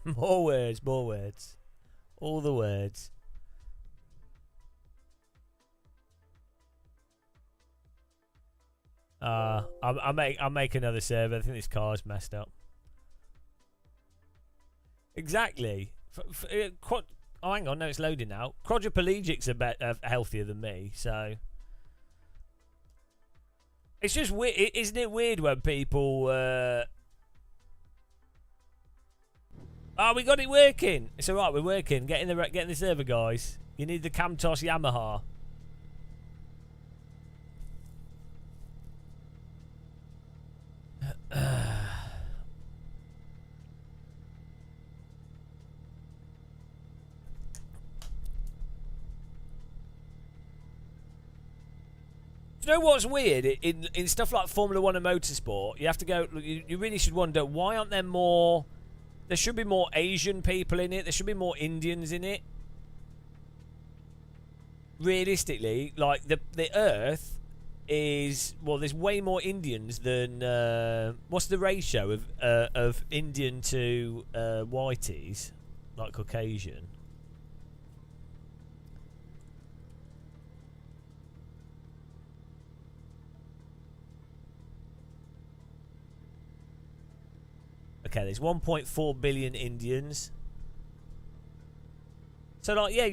More words, more words. All the words. I'll make another server. I think this car's messed up. Exactly. Oh, hang on. No, it's loading now. Quadriplegics are healthier than me, so it's just weird. Isn't it weird when people? Oh, we got it working. It's all right. We're working. Get in the server, guys. You need the Camtos Yamaha. Do you know what's weird? In stuff like Formula 1 and motorsport, you have to go. You really should wonder, why aren't there more? There should be more Asian people in it. There should be more Indians in it. Realistically, like the Earth is, well, there's way more Indians than what's the ratio of Indian to whiteys, like Caucasian? Okay, there's 1.4 billion Indians. So, like, yeah,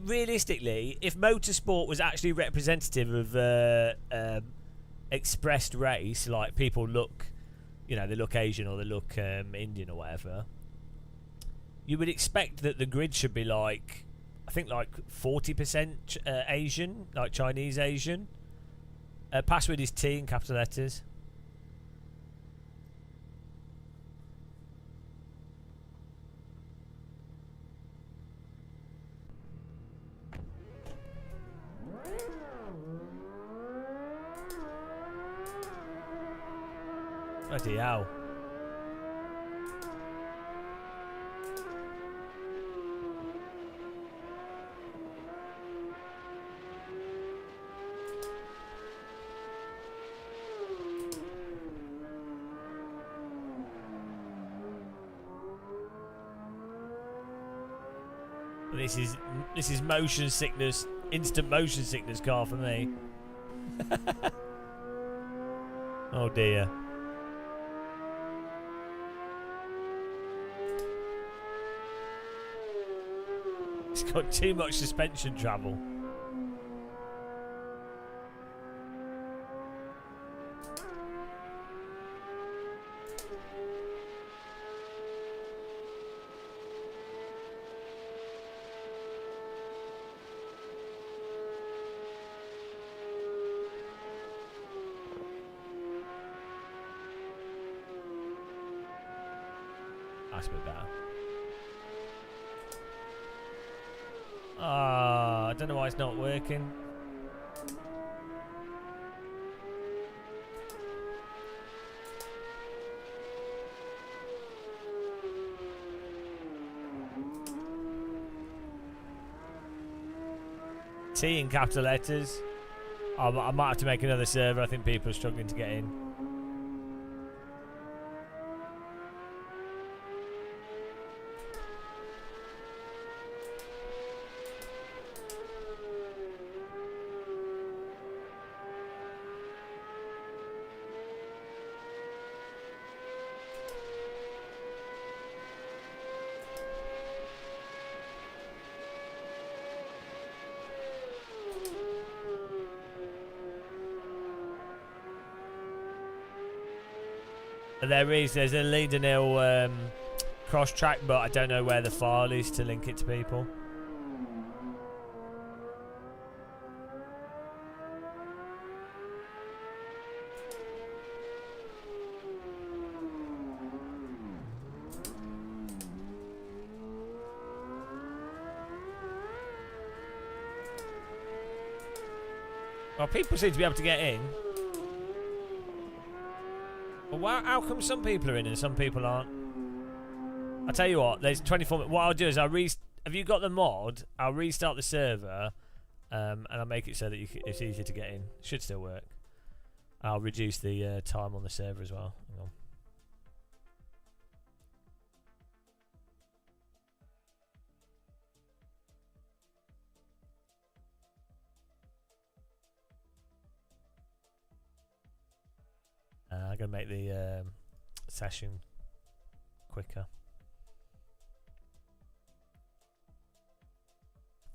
realistically, if motorsport was actually representative of expressed race, like people look, you know, they look Asian or they look Indian or whatever, you would expect that the grid should be like, I think like 40% Asian, like Chinese Asian. Password is T in capital letters. Bloody hell. This is motion sickness, instant motion sickness car for me. Oh dear. It's got too much suspension travel. That's a bit better. I don't know why it's not working. T in capital letters. I might have to make another server. I think people are struggling to get in. There's a Leiden Hill cross track, but I don't know where the file is to link it to people. Well, people seem to be able to get in. Well, how come some people are in and some people aren't? I'll tell you what, there's 24 minutes. What I'll do is have you got the mod? I'll restart the server and I'll make it so that it's easier to get in. Should still work. I'll reduce the time on the server as well. Hang on. I'm going to make the session quicker.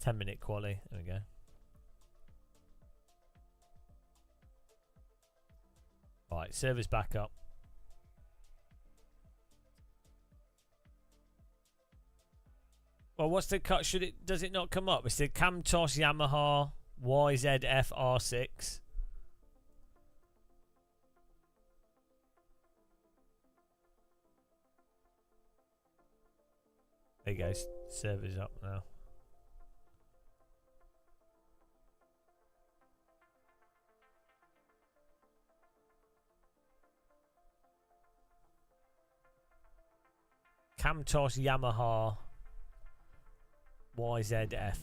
10-minute quali. There we go. Right, server's back up. Well, what's the cut? Does it not come up? It's the Camtos Yamaha YZF R6. There you go, server's up now. Camtos Yamaha YZF.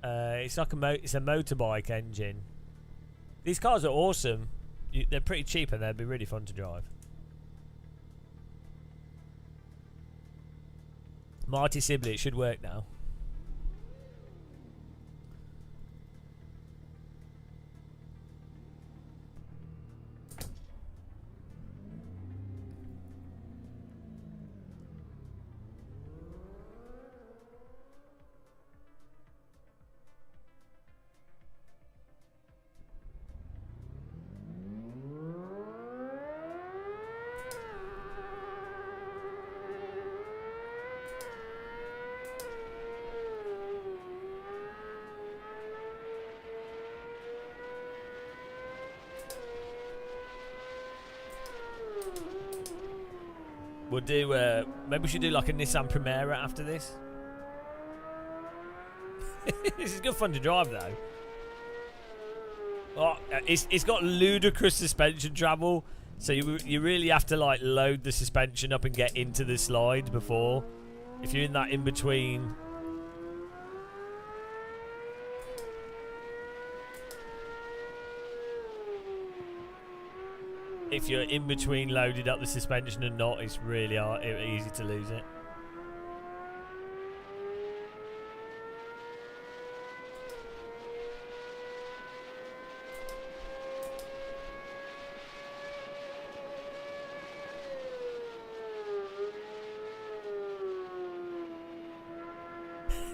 It's like it's a motorbike engine. These cars are awesome. They're pretty cheap and they'd be really fun to drive. Marty Sibley, it should work now. We'll do, maybe we should do like a Nissan Primera after this. This is good fun to drive though. Oh, it's got ludicrous suspension travel, so you really have to like load the suspension up and get into the slide before. If you're in that in between. If you're in between loaded up the suspension and not, it's really easy to lose it.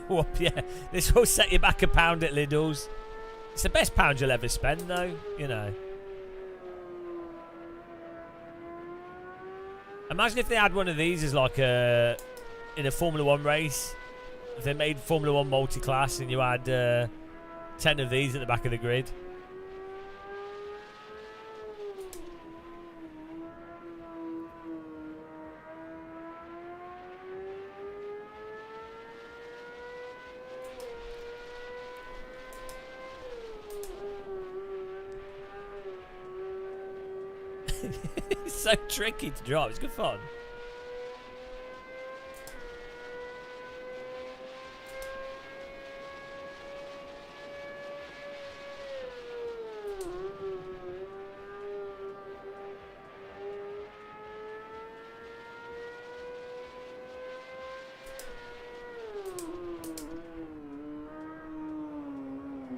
Well, yeah, this will set you back £1 at Lidl's. It's the best pound you'll ever spend, though, you know. Imagine if they had one of these as like in a Formula 1 race. If they made Formula 1 multi-class and you had 10 of these at the back of the grid. It's so tricky to drive. It's good fun.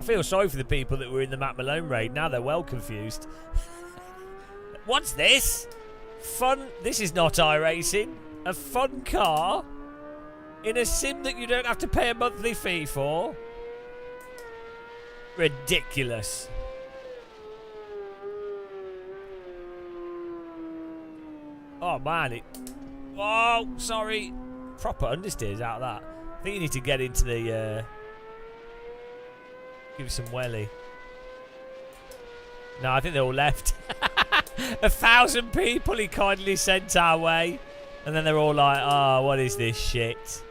feel sorry for the people that were in the Matt Malone raid. Now they're well confused. What's this? Fun. This is not iRacing. A fun car in a sim that you don't have to pay a monthly fee for. Ridiculous. Oh man, oh, sorry. Proper understeers out of that. I think you need to get into the give it some welly. No, I think they're all left. 1,000 people he kindly sent our way. And then they're all like, oh, what is this shit?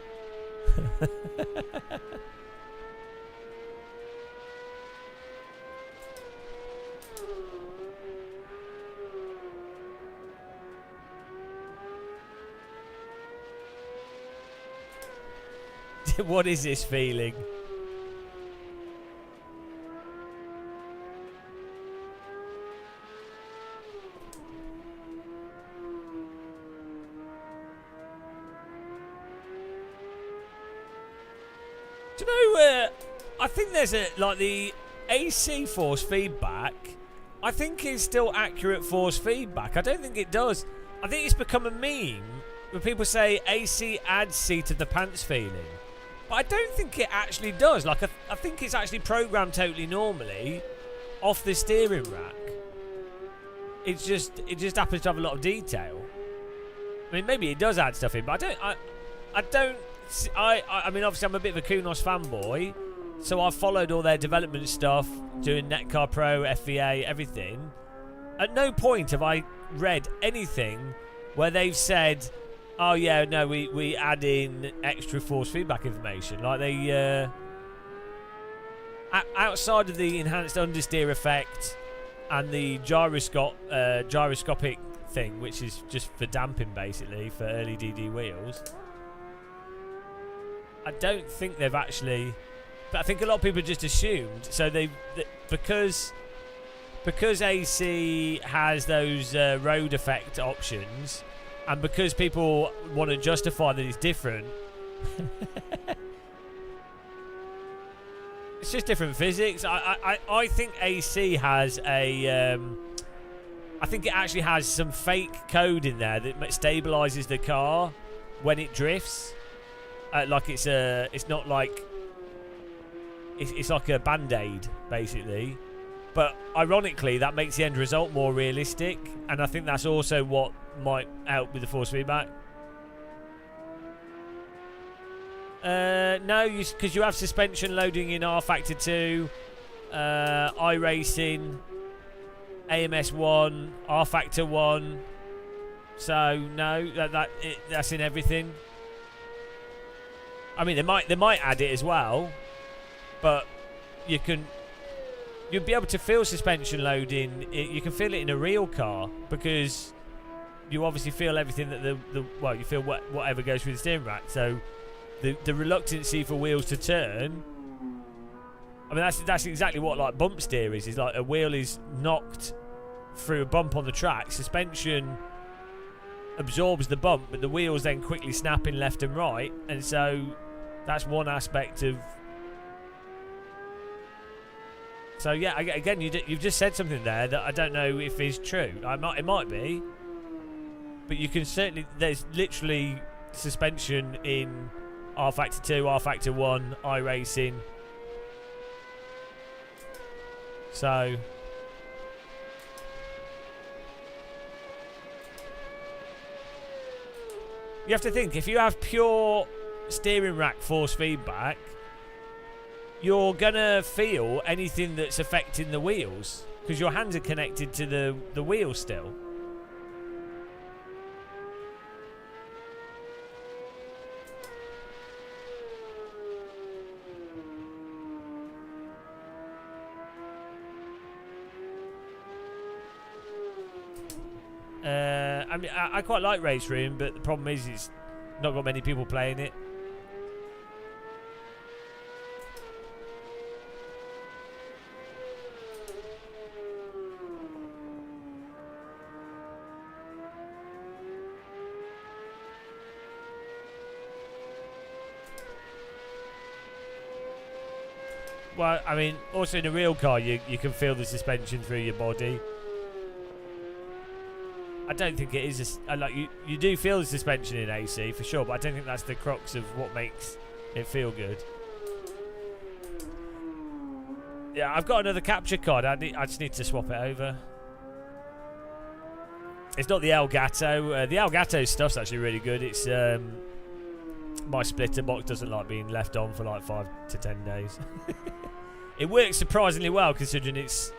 What is this feeling? Do you know, I think there's like the AC force feedback, I think is still accurate force feedback. I don't think it does. I think it's become a meme when people say AC adds seat of the pants feeling. But I don't think it actually does. Like, I think it's actually programmed totally normally off the steering rack. It just happens to have a lot of detail. I mean, maybe it does add stuff in, but I mean, obviously I'm a bit of a Kunos fanboy, so I've followed all their development stuff, doing Netcar Pro, FVA, everything. At no point have I read anything where they've said, oh yeah, no, we add in extra force feedback information. Like they, outside of the enhanced understeer effect and the gyroscopic thing, which is just for damping basically for early DD wheels, I don't think they've actually. But I think a lot of people just assumed. So because AC has those road effect options. And because people want to justify that it's different, it's just different physics. I think AC has a, I think it actually has some fake code in there that stabilizes the car when it drifts. Like it's not like, it's like a band-aid basically. But ironically, that makes the end result more realistic, and I think that's also what might help with the force feedback. No, because you have suspension loading in R Factor 2, iRacing, AMS 1, R Factor 1. So no, that's in everything. I mean, they might add it as well, but you'll be able to feel suspension loading. You can feel it in a real car because you obviously feel everything that you feel whatever goes through the steering rack. So the reluctancy for wheels to turn. I mean, that's exactly what like bump steer is. Is like a wheel is knocked through a bump on the track. Suspension absorbs the bump, but the wheels then quickly snap in left and right, and so that's one aspect of. So yeah, again, you've just said something there that I don't know if is true. It might be, but you can certainly. There's literally suspension in R Factor 2, R Factor 1, iRacing. So you have to think, if you have pure steering rack force feedback, you're gonna feel anything that's affecting the wheels because your hands are connected to the wheels still. I mean, I quite like Race Room, but the problem is it's not got many people playing it. Well, I mean, also in a real car, you can feel the suspension through your body. I don't think it is like you do feel the suspension in AC for sure, but I don't think that's the crux of what makes it feel good. Yeah, I've got another capture card. I just need to swap it over. It's not the Elgato. The Elgato stuff's actually really good. It's my splitter box doesn't like being left on for like 5 to 10 days. It works surprisingly well considering it's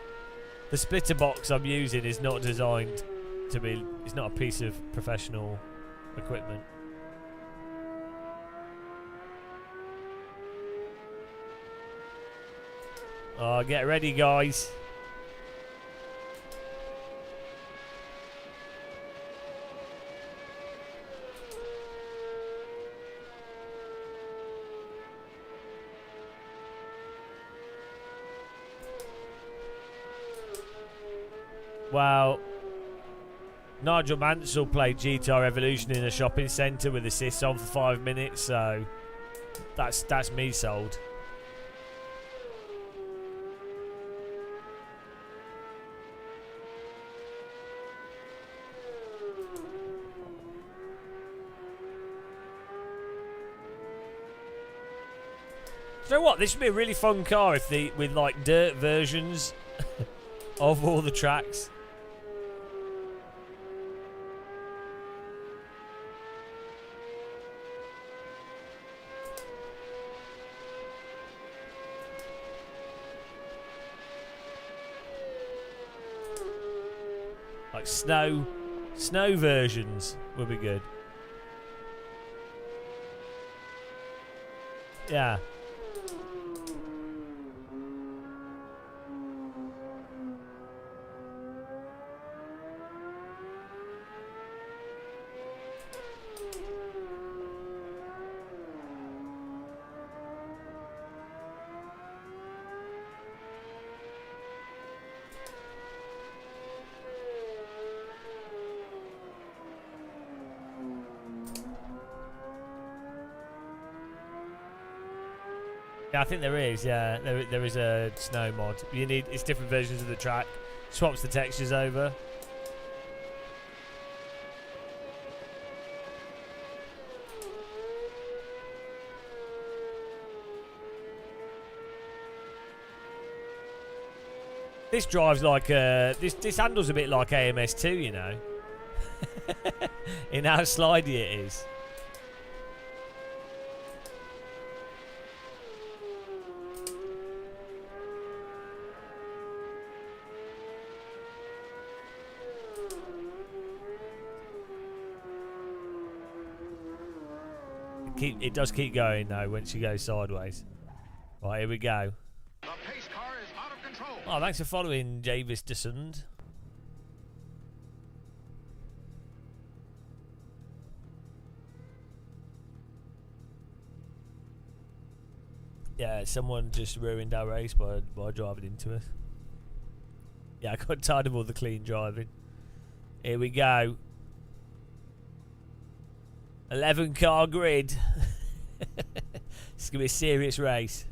the splitter box I'm using is not designed to be. It's not a piece of professional equipment. Oh, get ready, guys. Well, Nigel Mansell played GTR Evolution in a shopping centre with assists on for 5 minutes, so that's me sold. You know what? This would be a really fun car if with like dirt versions of all the tracks. Like snow versions would be good. Yeah. Yeah, I think there is. Yeah, there is a snow mod. It's different versions of the track. Swaps the textures over. This drives like this handles a bit like AMS2, you know. In how slidey it is. It does keep going though once you go sideways. Right, here we go. The pace car is out of control. Oh, thanks for following, Javis Desund. Yeah, someone just ruined our race by driving into us. Yeah, I got tired of all the clean driving. Here we go. 11 car grid. It's going to be a serious race.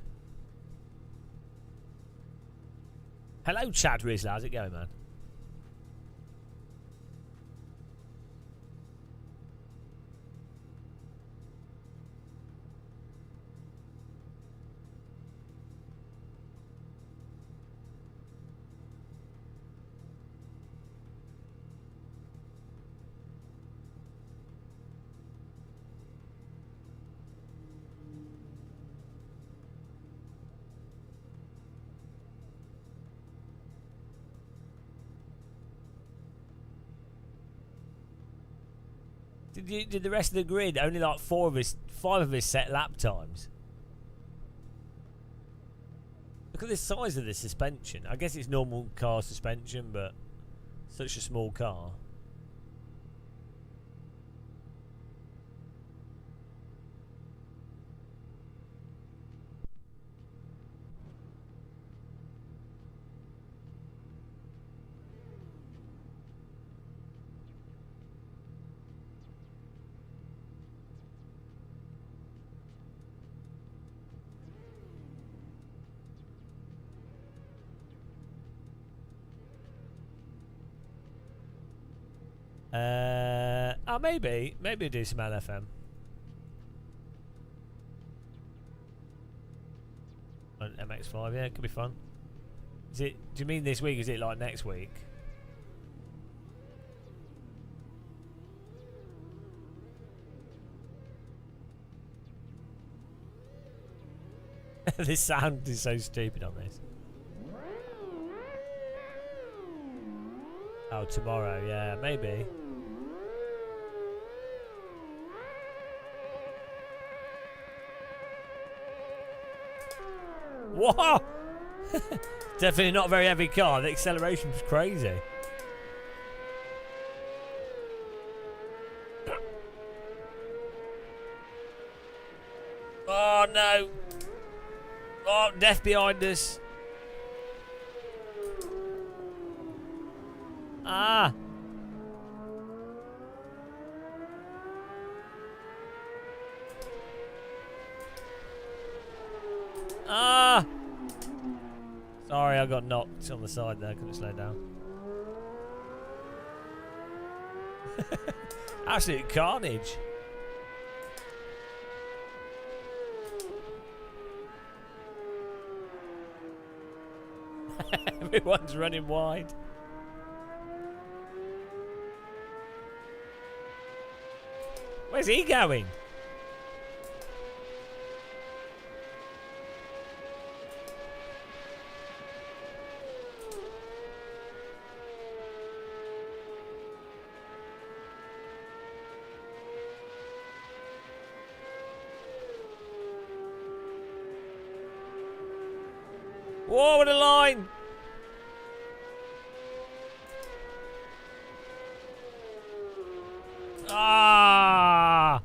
Hello, Chad Rizzler. How's it going, man? Did the rest of the grid only like 5 of us set lap times? Look at the size of the suspension. I guess it's normal car suspension, but such a small car. Maybe do some LFM. On MX5, yeah, it could be fun. Is it? Do you mean this week? Is it like next week? This sound is so stupid on this. Oh, tomorrow, yeah, maybe. Whoa! Definitely not a very heavy car. The acceleration was crazy. Oh no! Oh, death behind us. Ah! Ah! Sorry, I got knocked on the side there. Couldn't slow down. Absolute carnage. Everyone's running wide. Where's he going? Whoa, what a line! Ah!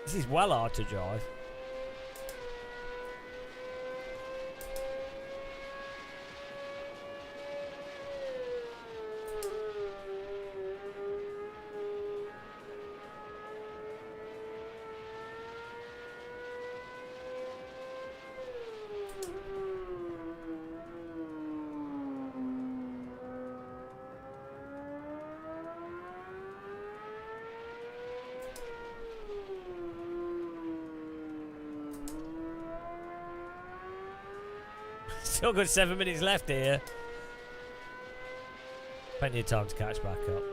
This is well hard to drive. Still got 7 minutes left here. Plenty of time to catch back up.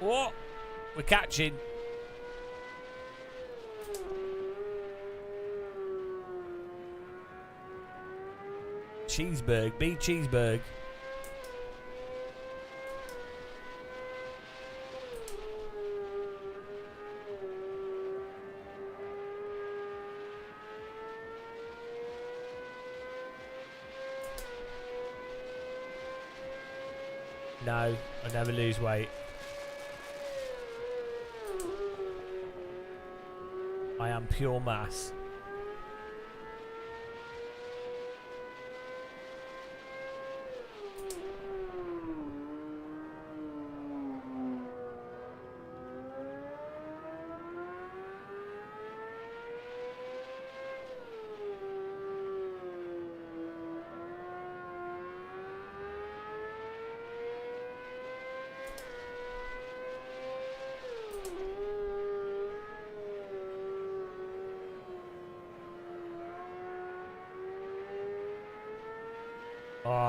What? We're catching. Cheeseburg, B Cheeseburg. No, I never lose weight. I am pure mass.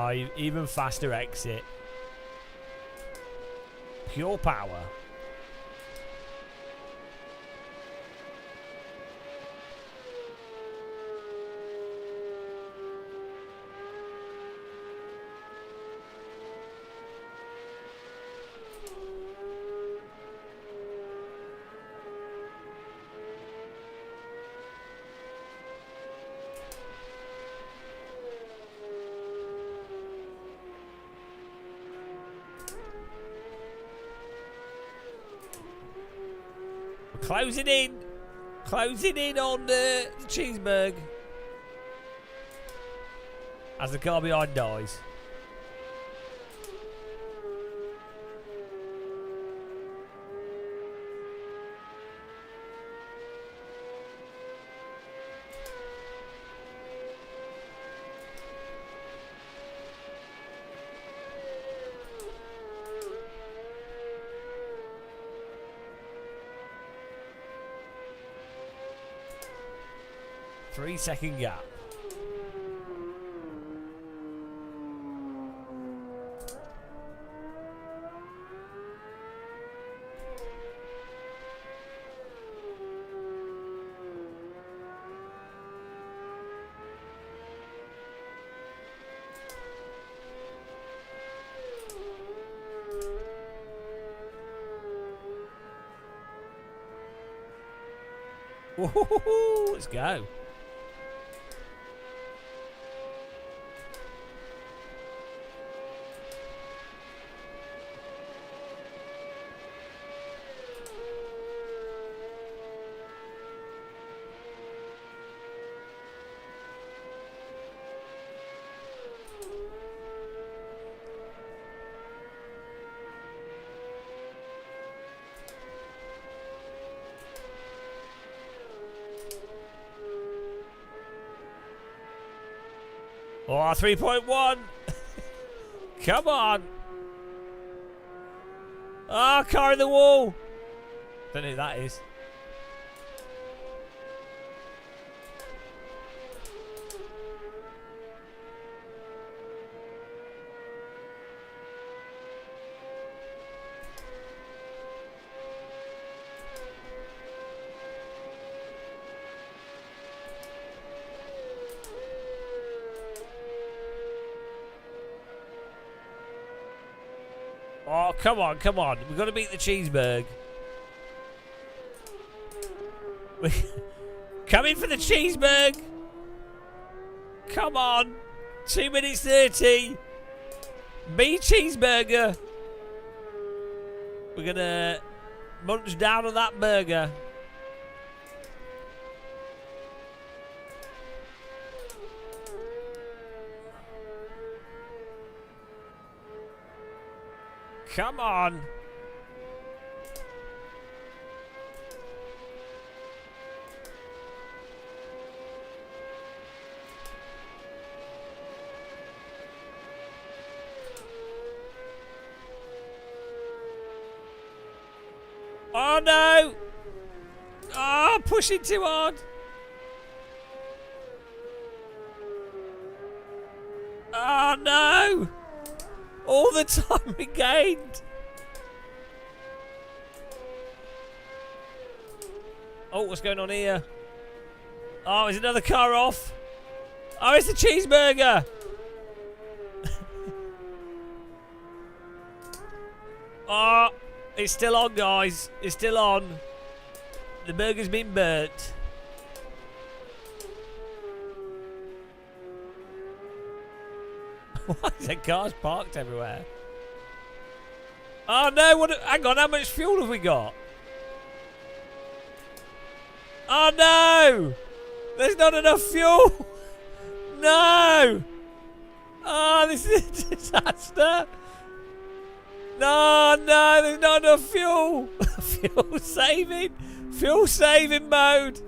5, even faster exit. Pure power. Closing in. Closing in on the Cheeseburg. As the car behind dies. Three-second gap. Woohoo! Let's go. Oh, 3.1. Come on. Ah, oh, car in the wall. Don't know who that is. Oh, come on, come on. We've got to beat the Cheeseburg. Coming for the Cheeseburg. Come on. 2 minutes 30. Me Cheeseburger. We're going to munch down on that burger. Come on. Oh no. Oh, pushing too hard. Oh no. All the time we gained. Oh, what's going on here? Oh, is another car off? Oh, it's the Cheeseburger. Oh, it's still on, guys. It's still on. The burger's been burnt. Why is there cars parked everywhere? Oh no, hang on, how much fuel have we got? Oh no! There's not enough fuel! No! Oh, this is a disaster! No, no, there's not enough fuel! Fuel saving! Fuel saving mode!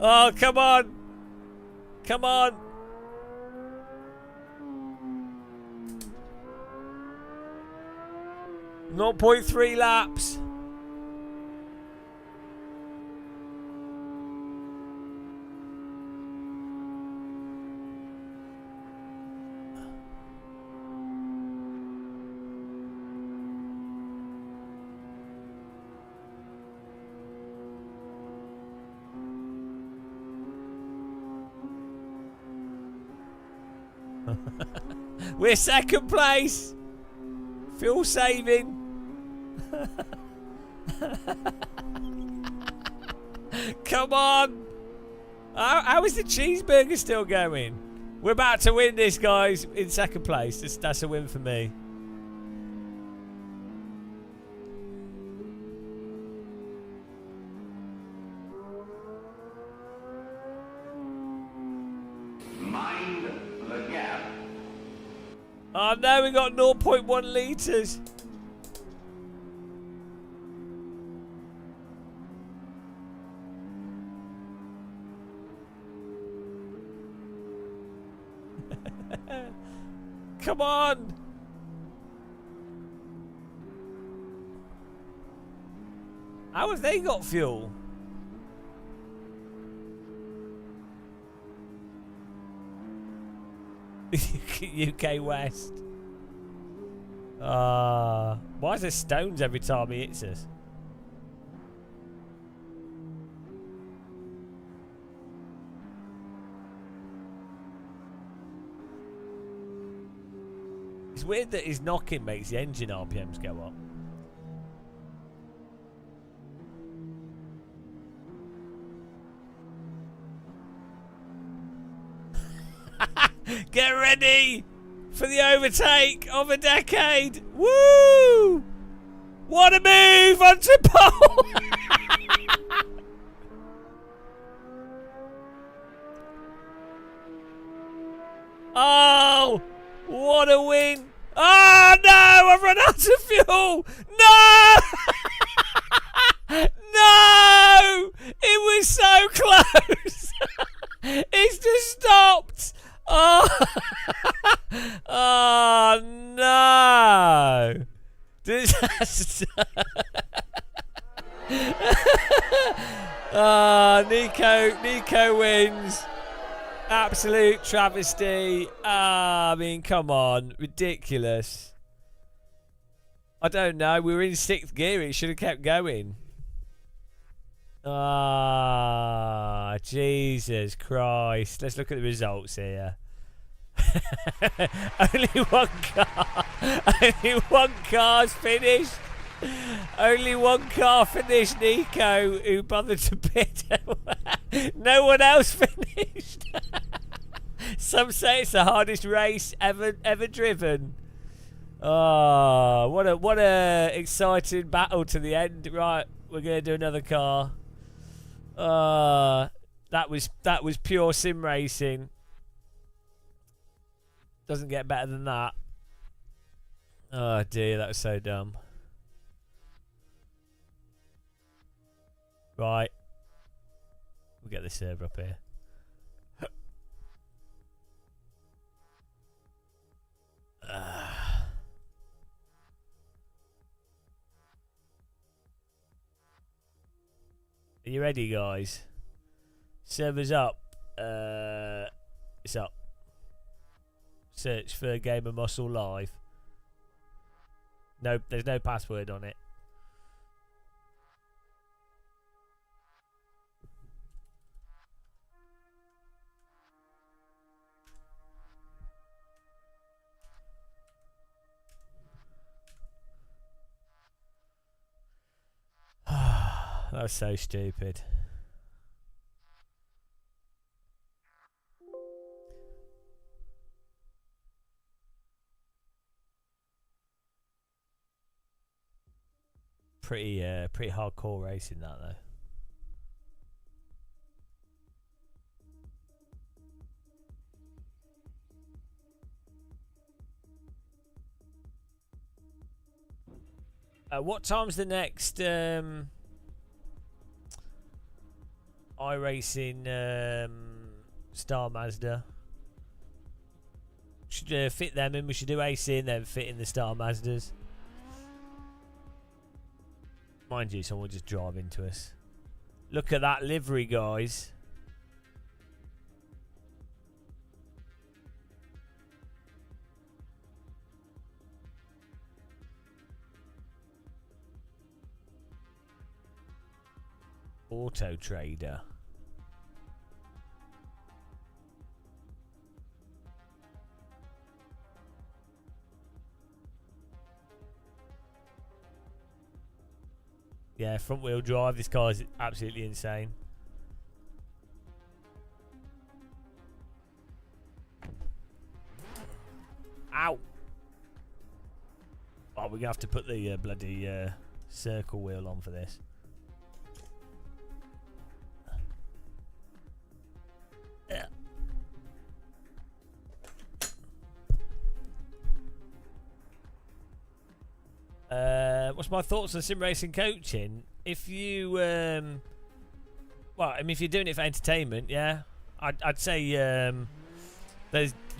Oh, come on. Come on. – 0.3 laps. We're second place. Fuel saving. Come on. How is the cheeseburger still going? We're about to win this, guys. In second place. That's a win for me. Mind the gap. Oh no, we got 0.1 litres. Come on. How have they got fuel? UK West. Why is there stones every time he hits us? It's weird that his knocking makes the engine RPMs go up. Get ready for the overtake of a decade. Woo! What a move onto pole! Oh, what a win! Oh no, I've run out of fuel! No! No! It was so close! It's just stopped! Oh, oh no! Disaster! Oh, Nico wins. Absolute travesty. I mean, come on, ridiculous. I don't know. We were in 6th gear. It should have kept going. Ah, Jesus Christ. Let's look at the results here. Only one car. Only one car's finished. Only one car finished, Nico, who bothered to pit. No one else finished. Some say it's the hardest race ever driven. Oh, what a exciting battle to the end. Right, we're gonna do another car. That was pure sim racing. Doesn't get better than that. Oh dear, that was so dumb. Right, we'll get the server up here. Are you ready, guys? Server's up. It's up. Search for Gamer Muscle Live. No, there's no password on it. That was so stupid. Pretty hardcore racing that though. What time's the next iRacing Star Mazda? Should fit them in. We should do AC and then fit in the Star Mazdas. Mind you, someone will just drive into us. Look at that livery, guys. Auto Trader. Yeah, front wheel drive. This car's absolutely insane. Ow! Oh, we're gonna have to put the bloody circle wheel on for this. Yeah. What's my thoughts on sim racing coaching? If you, well, I mean, if you're doing it for entertainment, yeah, I'd say you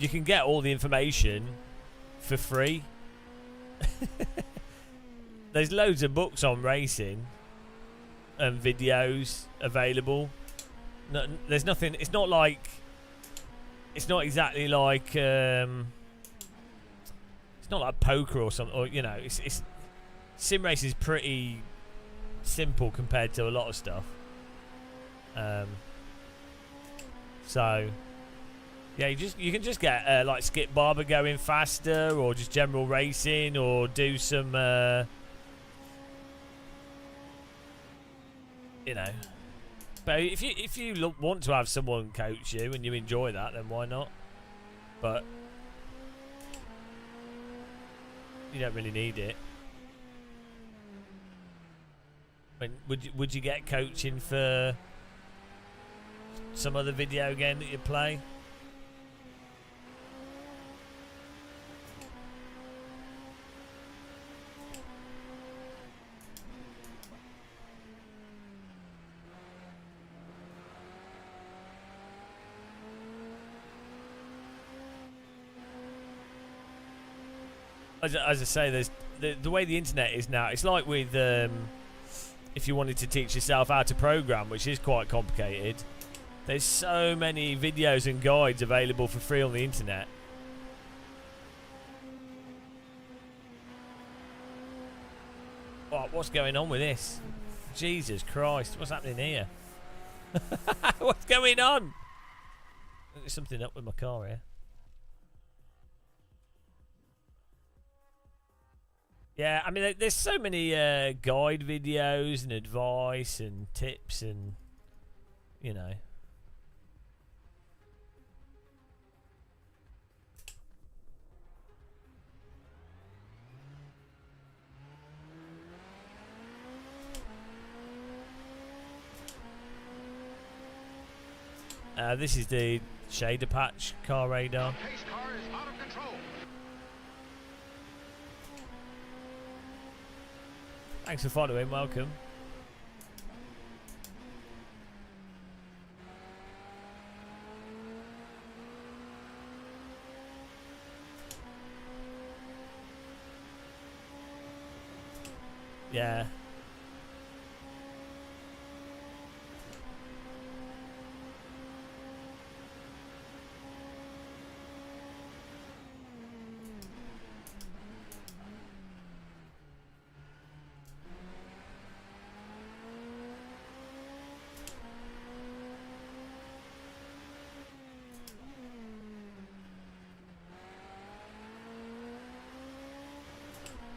can get all the information for free. There's loads of books on racing and videos available. No, there's nothing. It's not like. It's not exactly like. It's not like poker or something. Or it's sim racing is pretty simple compared to a lot of stuff. So. Yeah, you can just get like Skip Barber going faster, or just general racing, or do some, But if you want to have someone coach you and you enjoy that, then why not? But you don't really need it. I mean, would you get coaching for some other video game that you play? As I say, there's the way the internet is now. It's like with if you wanted to teach yourself how to program, which is quite complicated. There's so many videos and guides available for free on the internet. What's going on with this? Jesus Christ, what's happening here? What's going on? There's something up with my car here. Yeah, I mean, there's so many guide videos and advice and tips and, this is the shader patch car radar. Thanks for following, welcome. Yeah.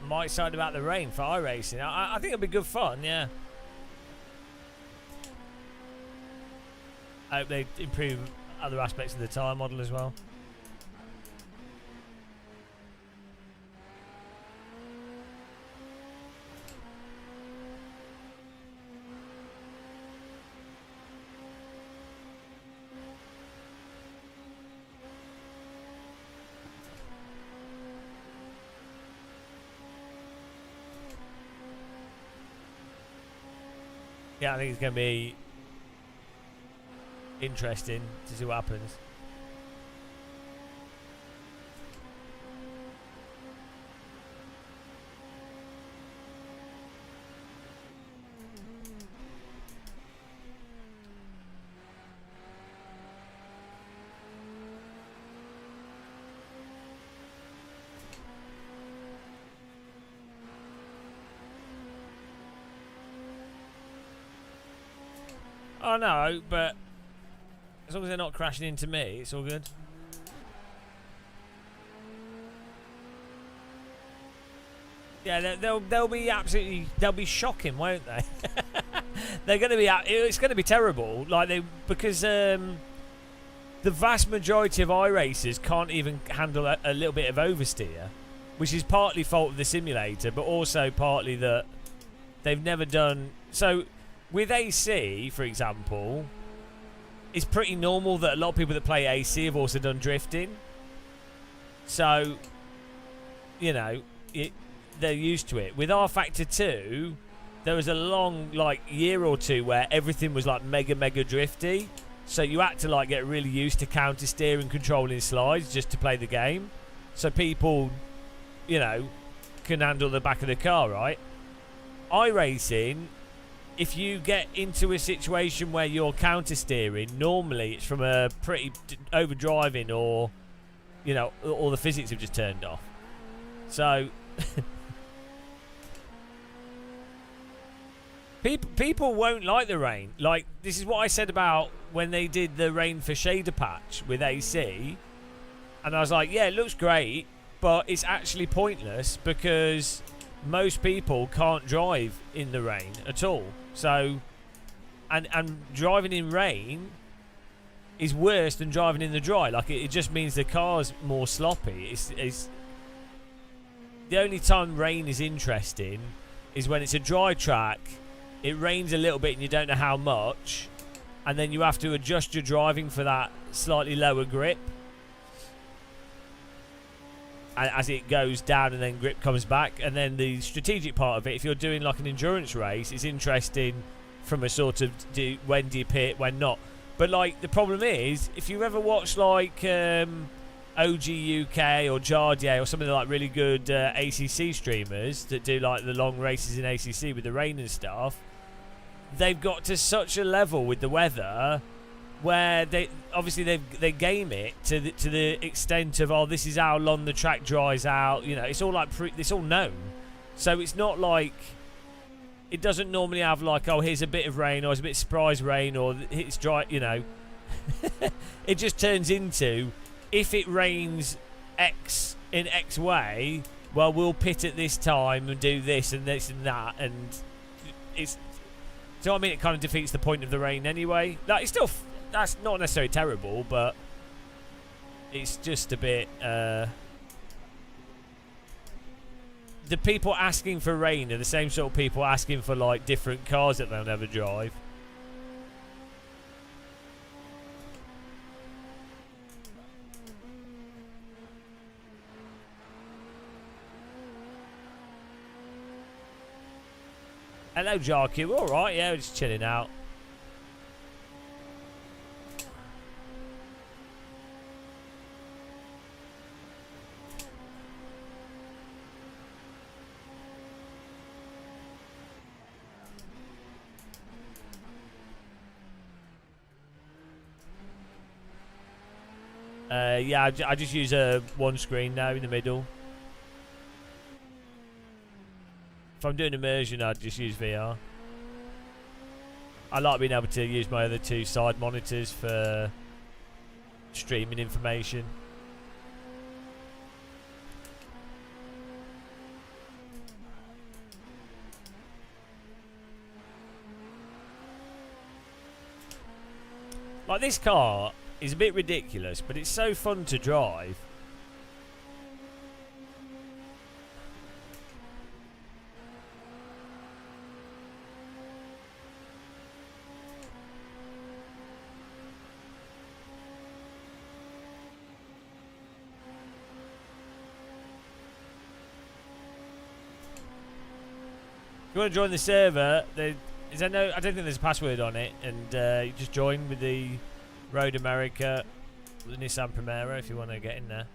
Might excited about the rain for iRacing. I think it'll be good fun, yeah. I hope they improve other aspects of the tire model as well. Yeah, I think it's going to be interesting to see what happens. Oh no, but as long as they're not crashing into me, it's all good. Yeah, they'll be shocking, won't they? They're going to be. It's going to be terrible. Like because the vast majority of iRacers can't even handle a little bit of oversteer, which is partly fault of the simulator, but also partly that they've never done. So with AC, for example, it's pretty normal that a lot of people that play AC have also done drifting. So, you know, they're used to it. With R Factor 2, there was a long, like, year or two where everything was, like, mega drifty. So you had to, like, get really used to counter-steer and controlling slides just to play the game. So people, you know, can handle the back of the car, right? iRacing, if you get into a situation where you're counter-steering, normally it's from a pretty overdriving or, you know, all the physics have just turned off. So people won't like the rain. Like, this is what I said about when they did the rain for shader patch with AC, and I was like, yeah, it looks great, but it's actually pointless because most people can't drive in the rain at all. So and driving in rain is worse than driving in the dry. Like, it just means the car's more sloppy. It's the only time rain is interesting is when it's a dry track, it rains a little bit and you don't know how much, and then you have to adjust your driving for that slightly lower grip as it goes down and then grip comes back. And then the strategic part of it, if you're doing like an endurance race, it's interesting from a sort of when do you pit, when not. But like, the problem is, if you ever watch like OG UK or Jardier or some of the like really good ACC streamers that do like the long races in ACC with the rain and stuff, they've got to such a level with the weather where they game it to the extent of, oh, this is how long the track dries out. You know, it's all like it's all known, so it's not like, it doesn't normally have like, oh, here's a bit of rain, or it's a bit of surprise rain, or it's dry. You know, it just turns into, if it rains X in X way, well, we'll pit at this time and do this and this and that, and it's. So I mean, it kind of defeats the point of the rain anyway. Like, it's still, that's not necessarily terrible, but it's just a bit. The people asking for rain are the same sort of people asking for like different cars that they'll never drive. Hello, JarQ. All right, yeah, we're just chilling out. Yeah, I just use one screen now in the middle. If I'm doing immersion, I'd just use VR. I like being able to use my other two side monitors for streaming information. Like, this car is a bit ridiculous, but it's so fun to drive. If you want to join the server, I don't think there's a password on it, and you just join with the Road America, the Nissan Primera, if you want to get in there.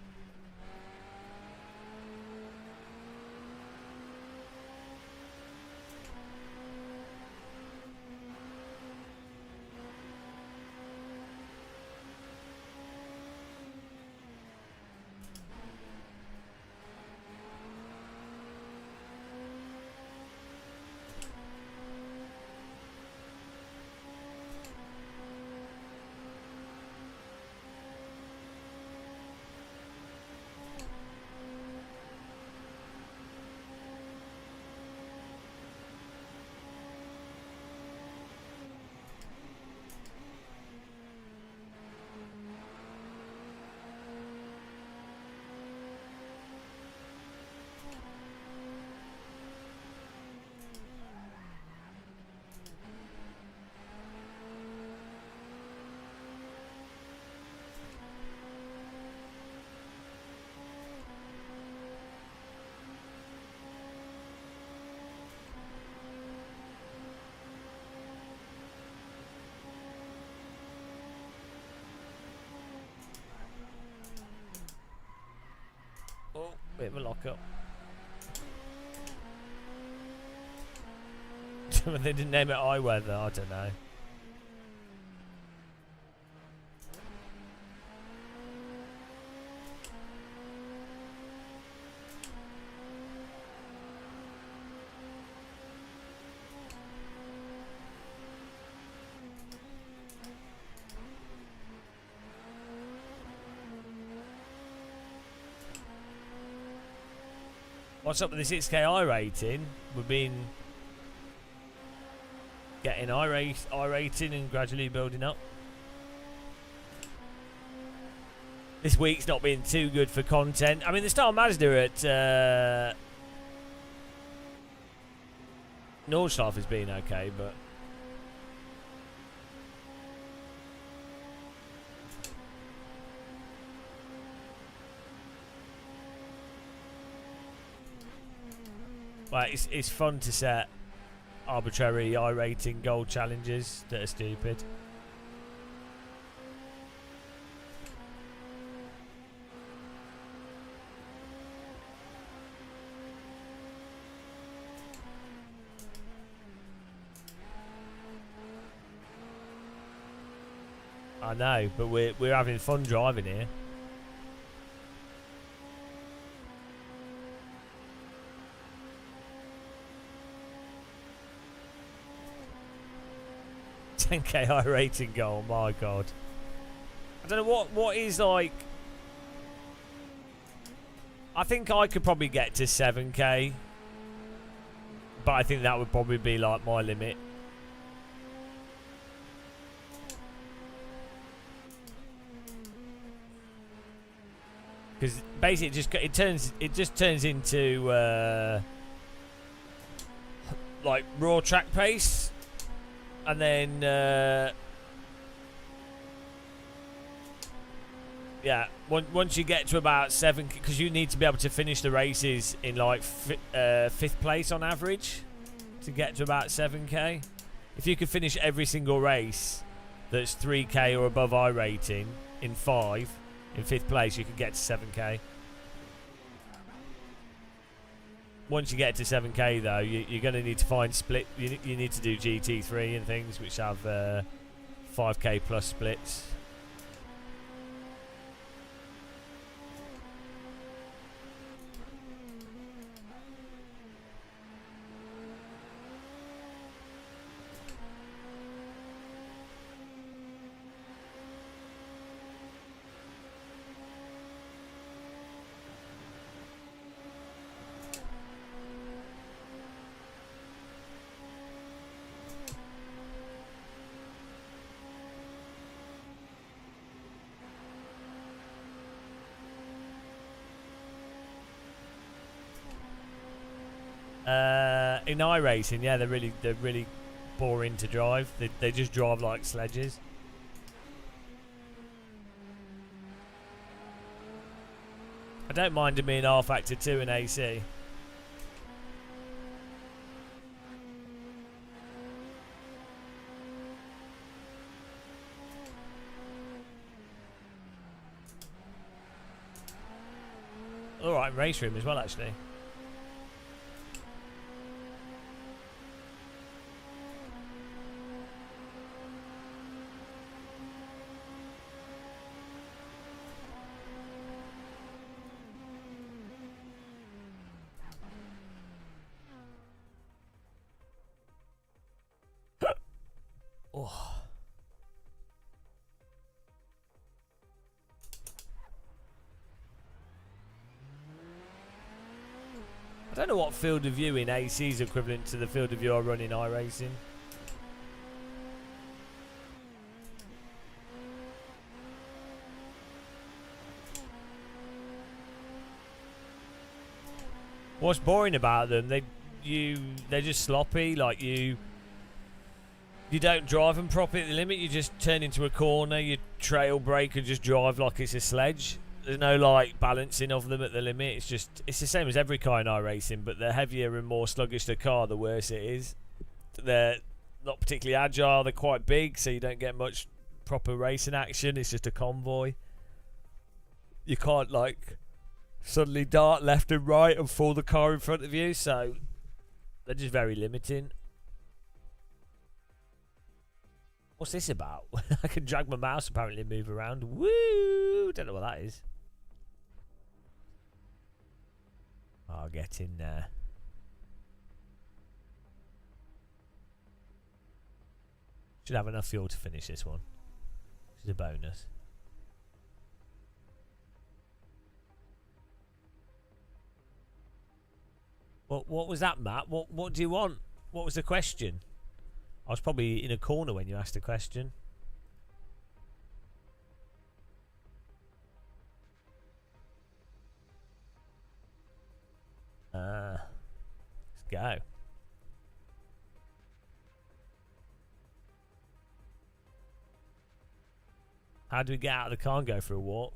Bit of a lock up. They didn't name it iWeather, I don't know. What's up with the 6K I rating? We've been getting I rating and gradually building up. This week's not been too good for content. I mean, the Star Mazda at Nordschleife has been okay, but well, it's fun to set arbitrary I rating goal challenges that are stupid. I know, but we're having fun driving here. $10K high rating goal, my god. I don't know what is like. I think I could probably get to 7K, but I think that would probably be like my limit. Because basically it just turns into like raw track pace. And then, yeah, once you get to about 7, because you need to be able to finish the races in like 5th place on average to get to about 7K. If you could finish every single race that's 3K or above I rating in 5th place, you could get to 7K. Once you get to 7K though, you're going to need to find split. You need to do GT3 and things which have 5K plus splits. In iRacing, yeah, they're really boring to drive. They just drive like sledges. I don't mind them being R-Factor 2 and AC. Alright, race room as well, actually. Oh. I don't know what field of view in AC is equivalent to the field of view I run in iRacing. What's boring about them? They're just sloppy. Like you don't drive them properly at the limit. You just turn into a corner, you trail brake and just drive like it's a sledge. There's no like balancing of them at the limit. It's the same as every car in iRacing, but the heavier and more sluggish the car, the worse it is. They're not particularly agile. They're quite big, so you don't get much proper racing action. It's just a convoy. You can't like suddenly dart left and right and fall the car in front of you, so they're just very limiting. What's this about? I can drag my mouse apparently and move around. Woo! Don't know what that is. I'll get in there. Should have enough fuel to finish this one. Which is a bonus. What was that, Matt? What do you want? What was the question? I was probably in a corner when you asked the question. Let's go. How do we get out of the car and go for a walk?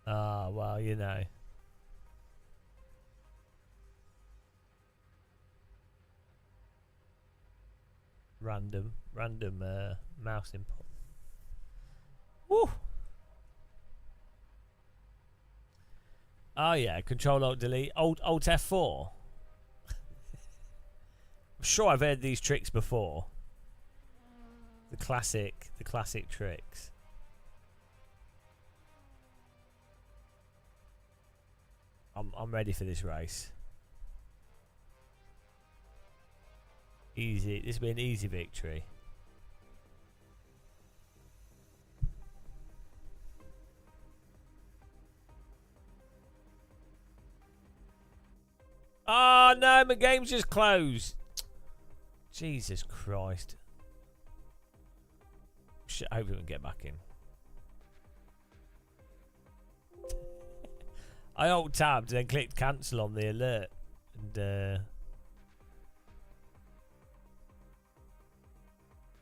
Ah, well, you know. Random mouse input. Woo! Oh yeah, Control Alt Delete, Alt F4. I'm sure I've heard these tricks before. The classic tricks. I'm ready for this race. Easy. This will be an easy victory. Oh no, my game's just closed. Jesus Christ. Shit, I hope we can get back in. I alt tabbed and then clicked cancel on the alert and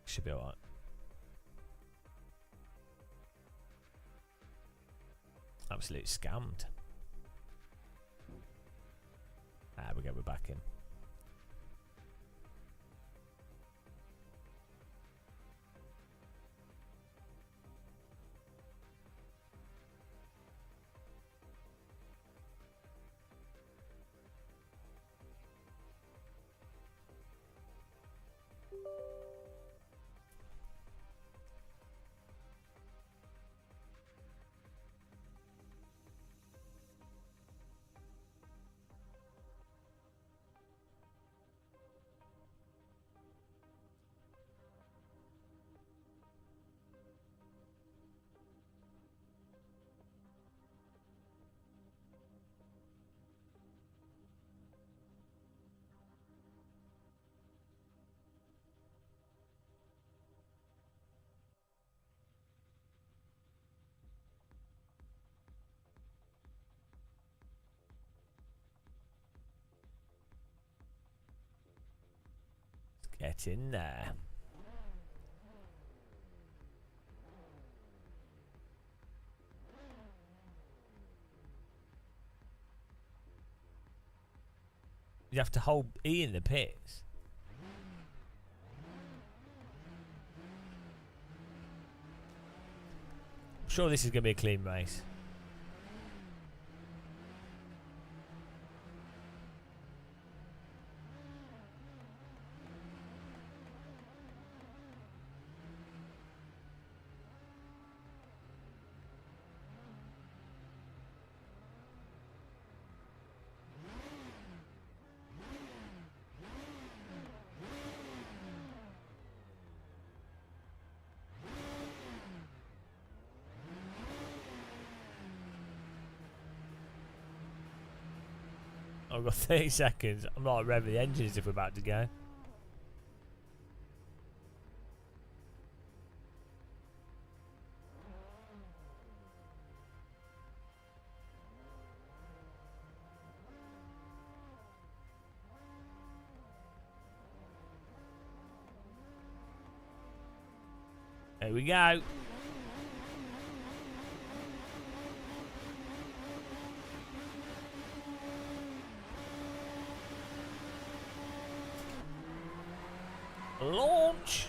should be alright. Absolute scammed. Ah, we go, we're back in. Get in there. You have to hold E in the pits. I'm sure this is going to be a clean race. I've got 30 seconds. I'm not revving the engines if we're about to go. Here we go. Launch.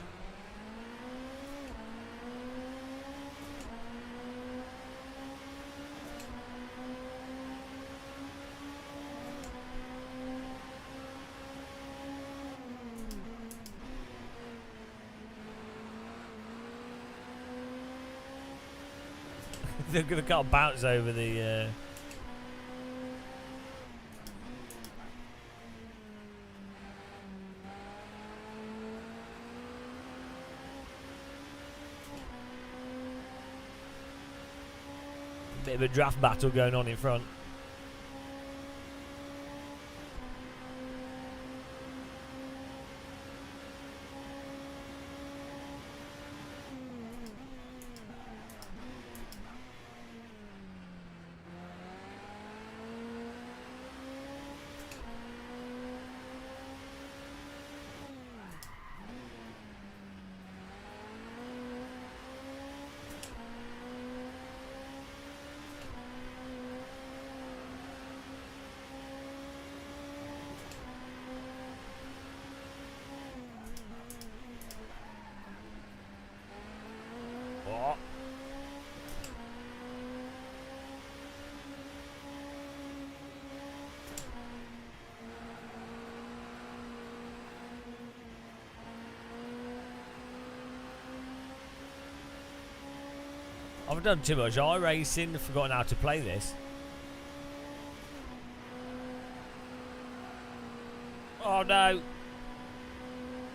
They're gonna can't bounce over the. Bit of a draft battle going on in front. Oh. I've done too much iRacing, forgotten how to play this. Oh no!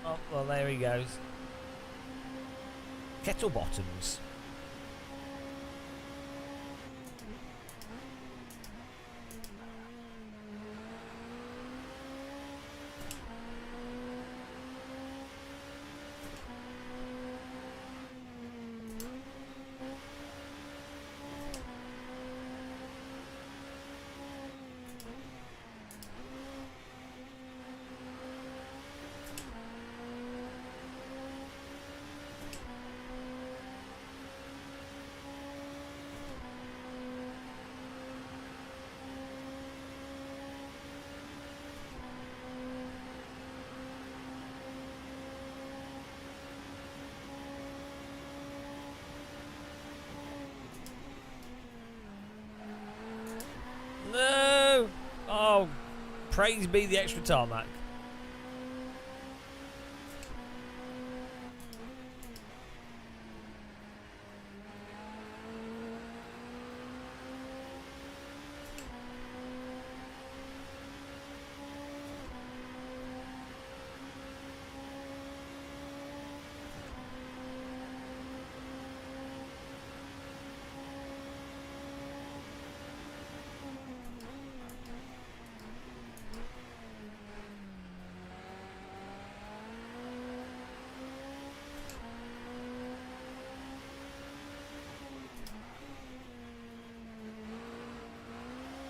Oh, well, there he goes. Kettle bottoms. No! Oh, praise be the extra tarmac.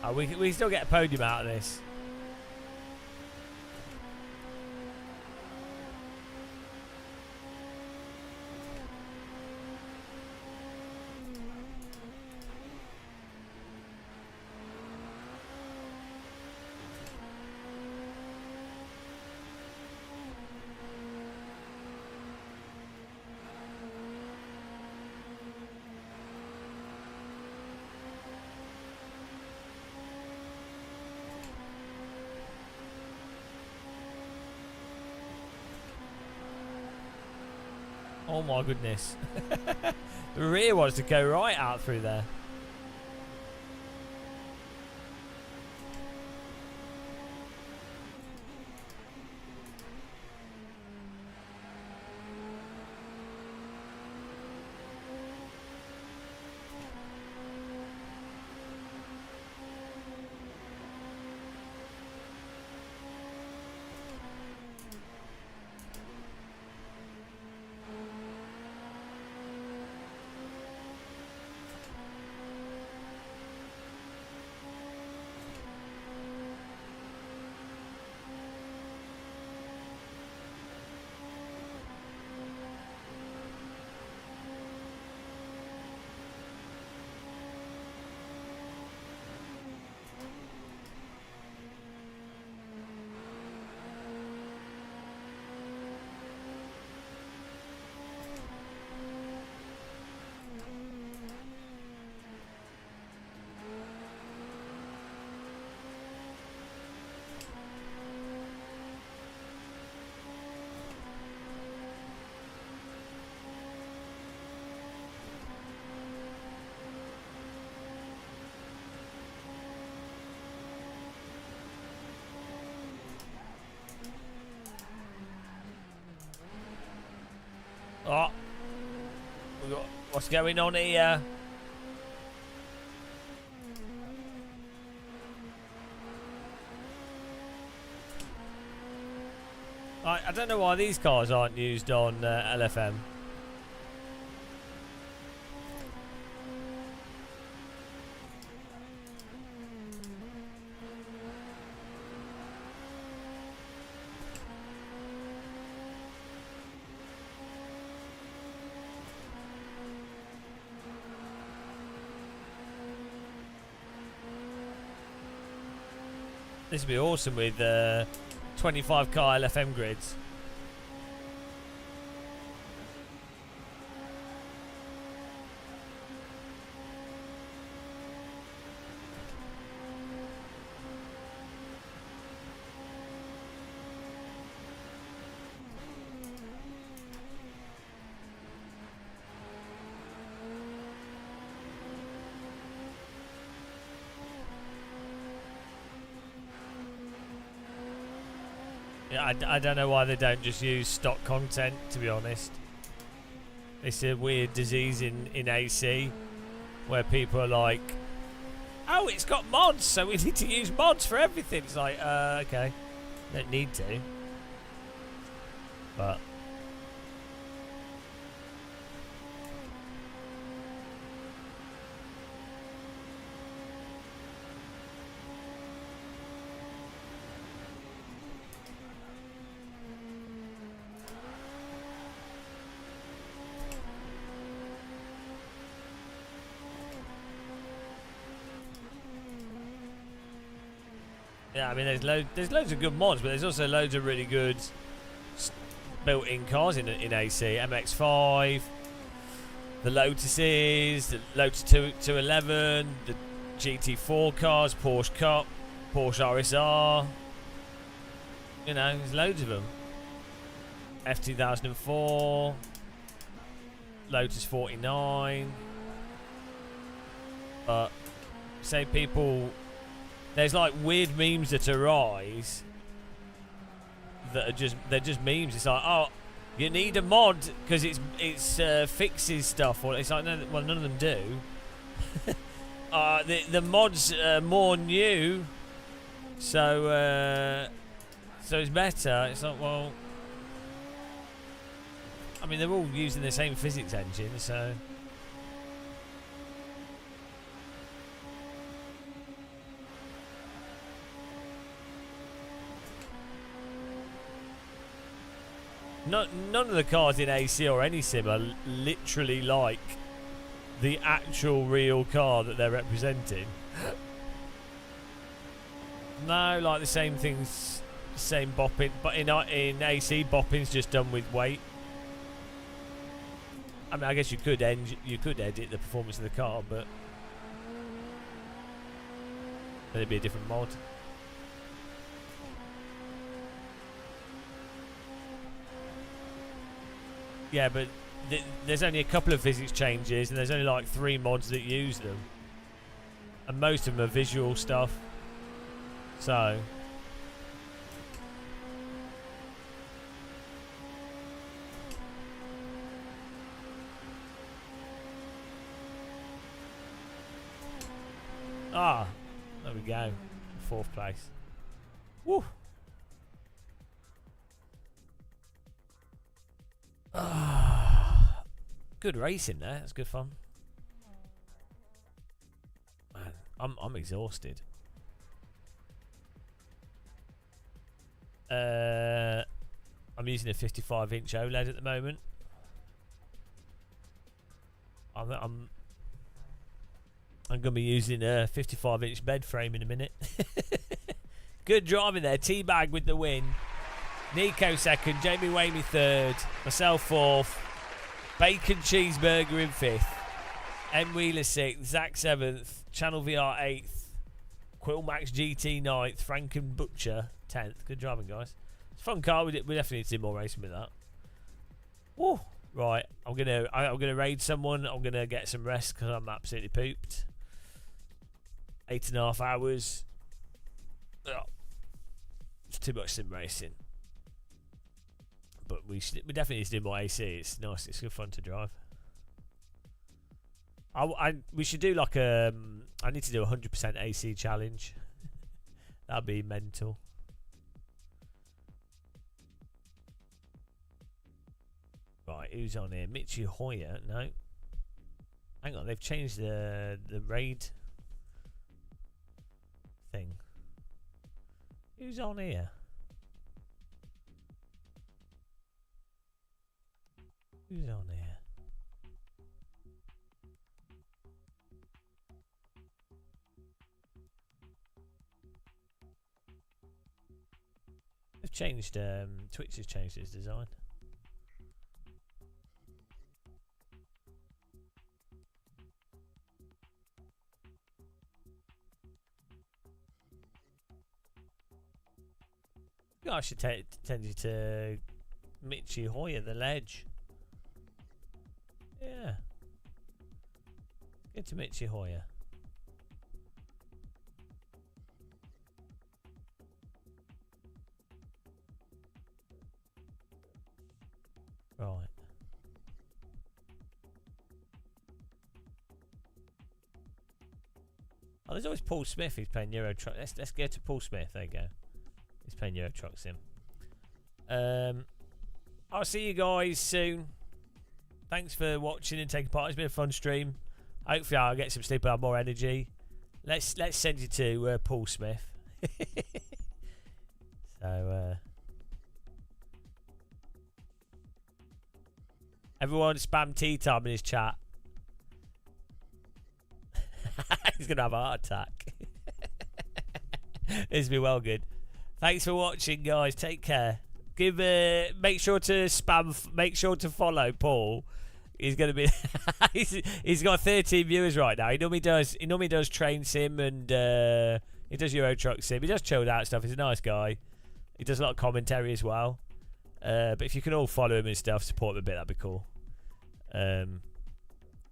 Oh, we still get a podium out of this. Oh my goodness. The rear wants to go right out through there. What's going on here? I don't know why these cars aren't used on LFM. This would be awesome with 25 car LFM grids. Yeah, I don't know why they don't just use stock content, to be honest. It's a weird disease in AC where people are like, oh, it's got mods, so we need to use mods for everything. It's like, okay. Don't need to. But yeah, I mean, there's loads of good mods, but there's also loads of really good built-in cars in AC. MX-5, the Lotuses, the Lotus 211, the GT4 cars, Porsche Cup, Porsche RSR. You know, there's loads of them. F2004, Lotus 49. But say people. There's like weird memes that arise that are they're just memes. It's like, oh, you need a mod because it's fixes stuff, or it's like, no, well, none of them do. The mods are more new, so it's better. It's like, well, I mean, they're all using the same physics engine, so. None of the cars in AC or any sim are literally like the actual real car that they're representing. No, like the same things, same bopping, but in AC, bopping's just done with weight. I mean, I guess you could edit the performance of the car, but then it'd be a different mod. Yeah, but there's only a couple of physics changes, and there's only like 3 mods that use them, and most of them are visual stuff. So there we go, 4th place. Woo. Good racing there. That's good fun. Man, I'm exhausted. I'm using a 55-inch OLED at the moment. I'm gonna be using a 55-inch bed frame in a minute. Good driving there. Teabag with the win. Nico 2nd, Jamie Wamey 3rd, myself 4th, Bacon Cheeseburger in 5th, M Wheeler 6th, Zach 7th, Channel VR 8th, Quill Max GT 9th, Franken Butcher 10th. Good driving, guys. It's a fun car. We definitely need to do more racing with that. Woo! Right, I'm gonna raid someone. I'm gonna get some rest because I'm absolutely pooped. 8.5 hours. Oh, it's too much sim racing. But we definitely need to do more AC. It's nice. It's good fun to drive. We should do like I need to do 100% AC challenge. That'd be mental. Right, who's on here? Mitchie Hoyer? No. Hang on, they've changed the raid thing. Who's on here? Who's on here? They've changed, Twitch has changed its design. Yeah, I should send you to Mitchie Hoyer, the ledge. Yeah. Get to Mitchie Hoyer. Right. Oh, there's always Paul Smith who's playing Euro Truck. Let's go to Paul Smith. There you go. He's playing Euro Truck Sim. I'll see you guys soon. Thanks for watching and taking part. It's been a fun stream. Hopefully I'll get some sleep and have more energy. Let's send you to Paul Smith. So everyone spam tea time in his chat. He's gonna have a heart attack. This will be well good. Thanks for watching, guys. Take care. Make sure to spam. Make sure to follow Paul. He's gonna be. he's got 13 viewers right now. He normally does train sim and he does Euro Truck Sim. He does chilled out stuff. He's a nice guy. He does a lot of commentary as well. But if you can all follow him and stuff, support him a bit, that'd be cool.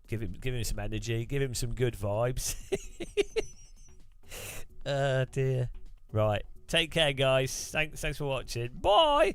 Give him some energy. Give him some good vibes. Oh dear. Right. Take care, guys. Thanks for watching. Bye.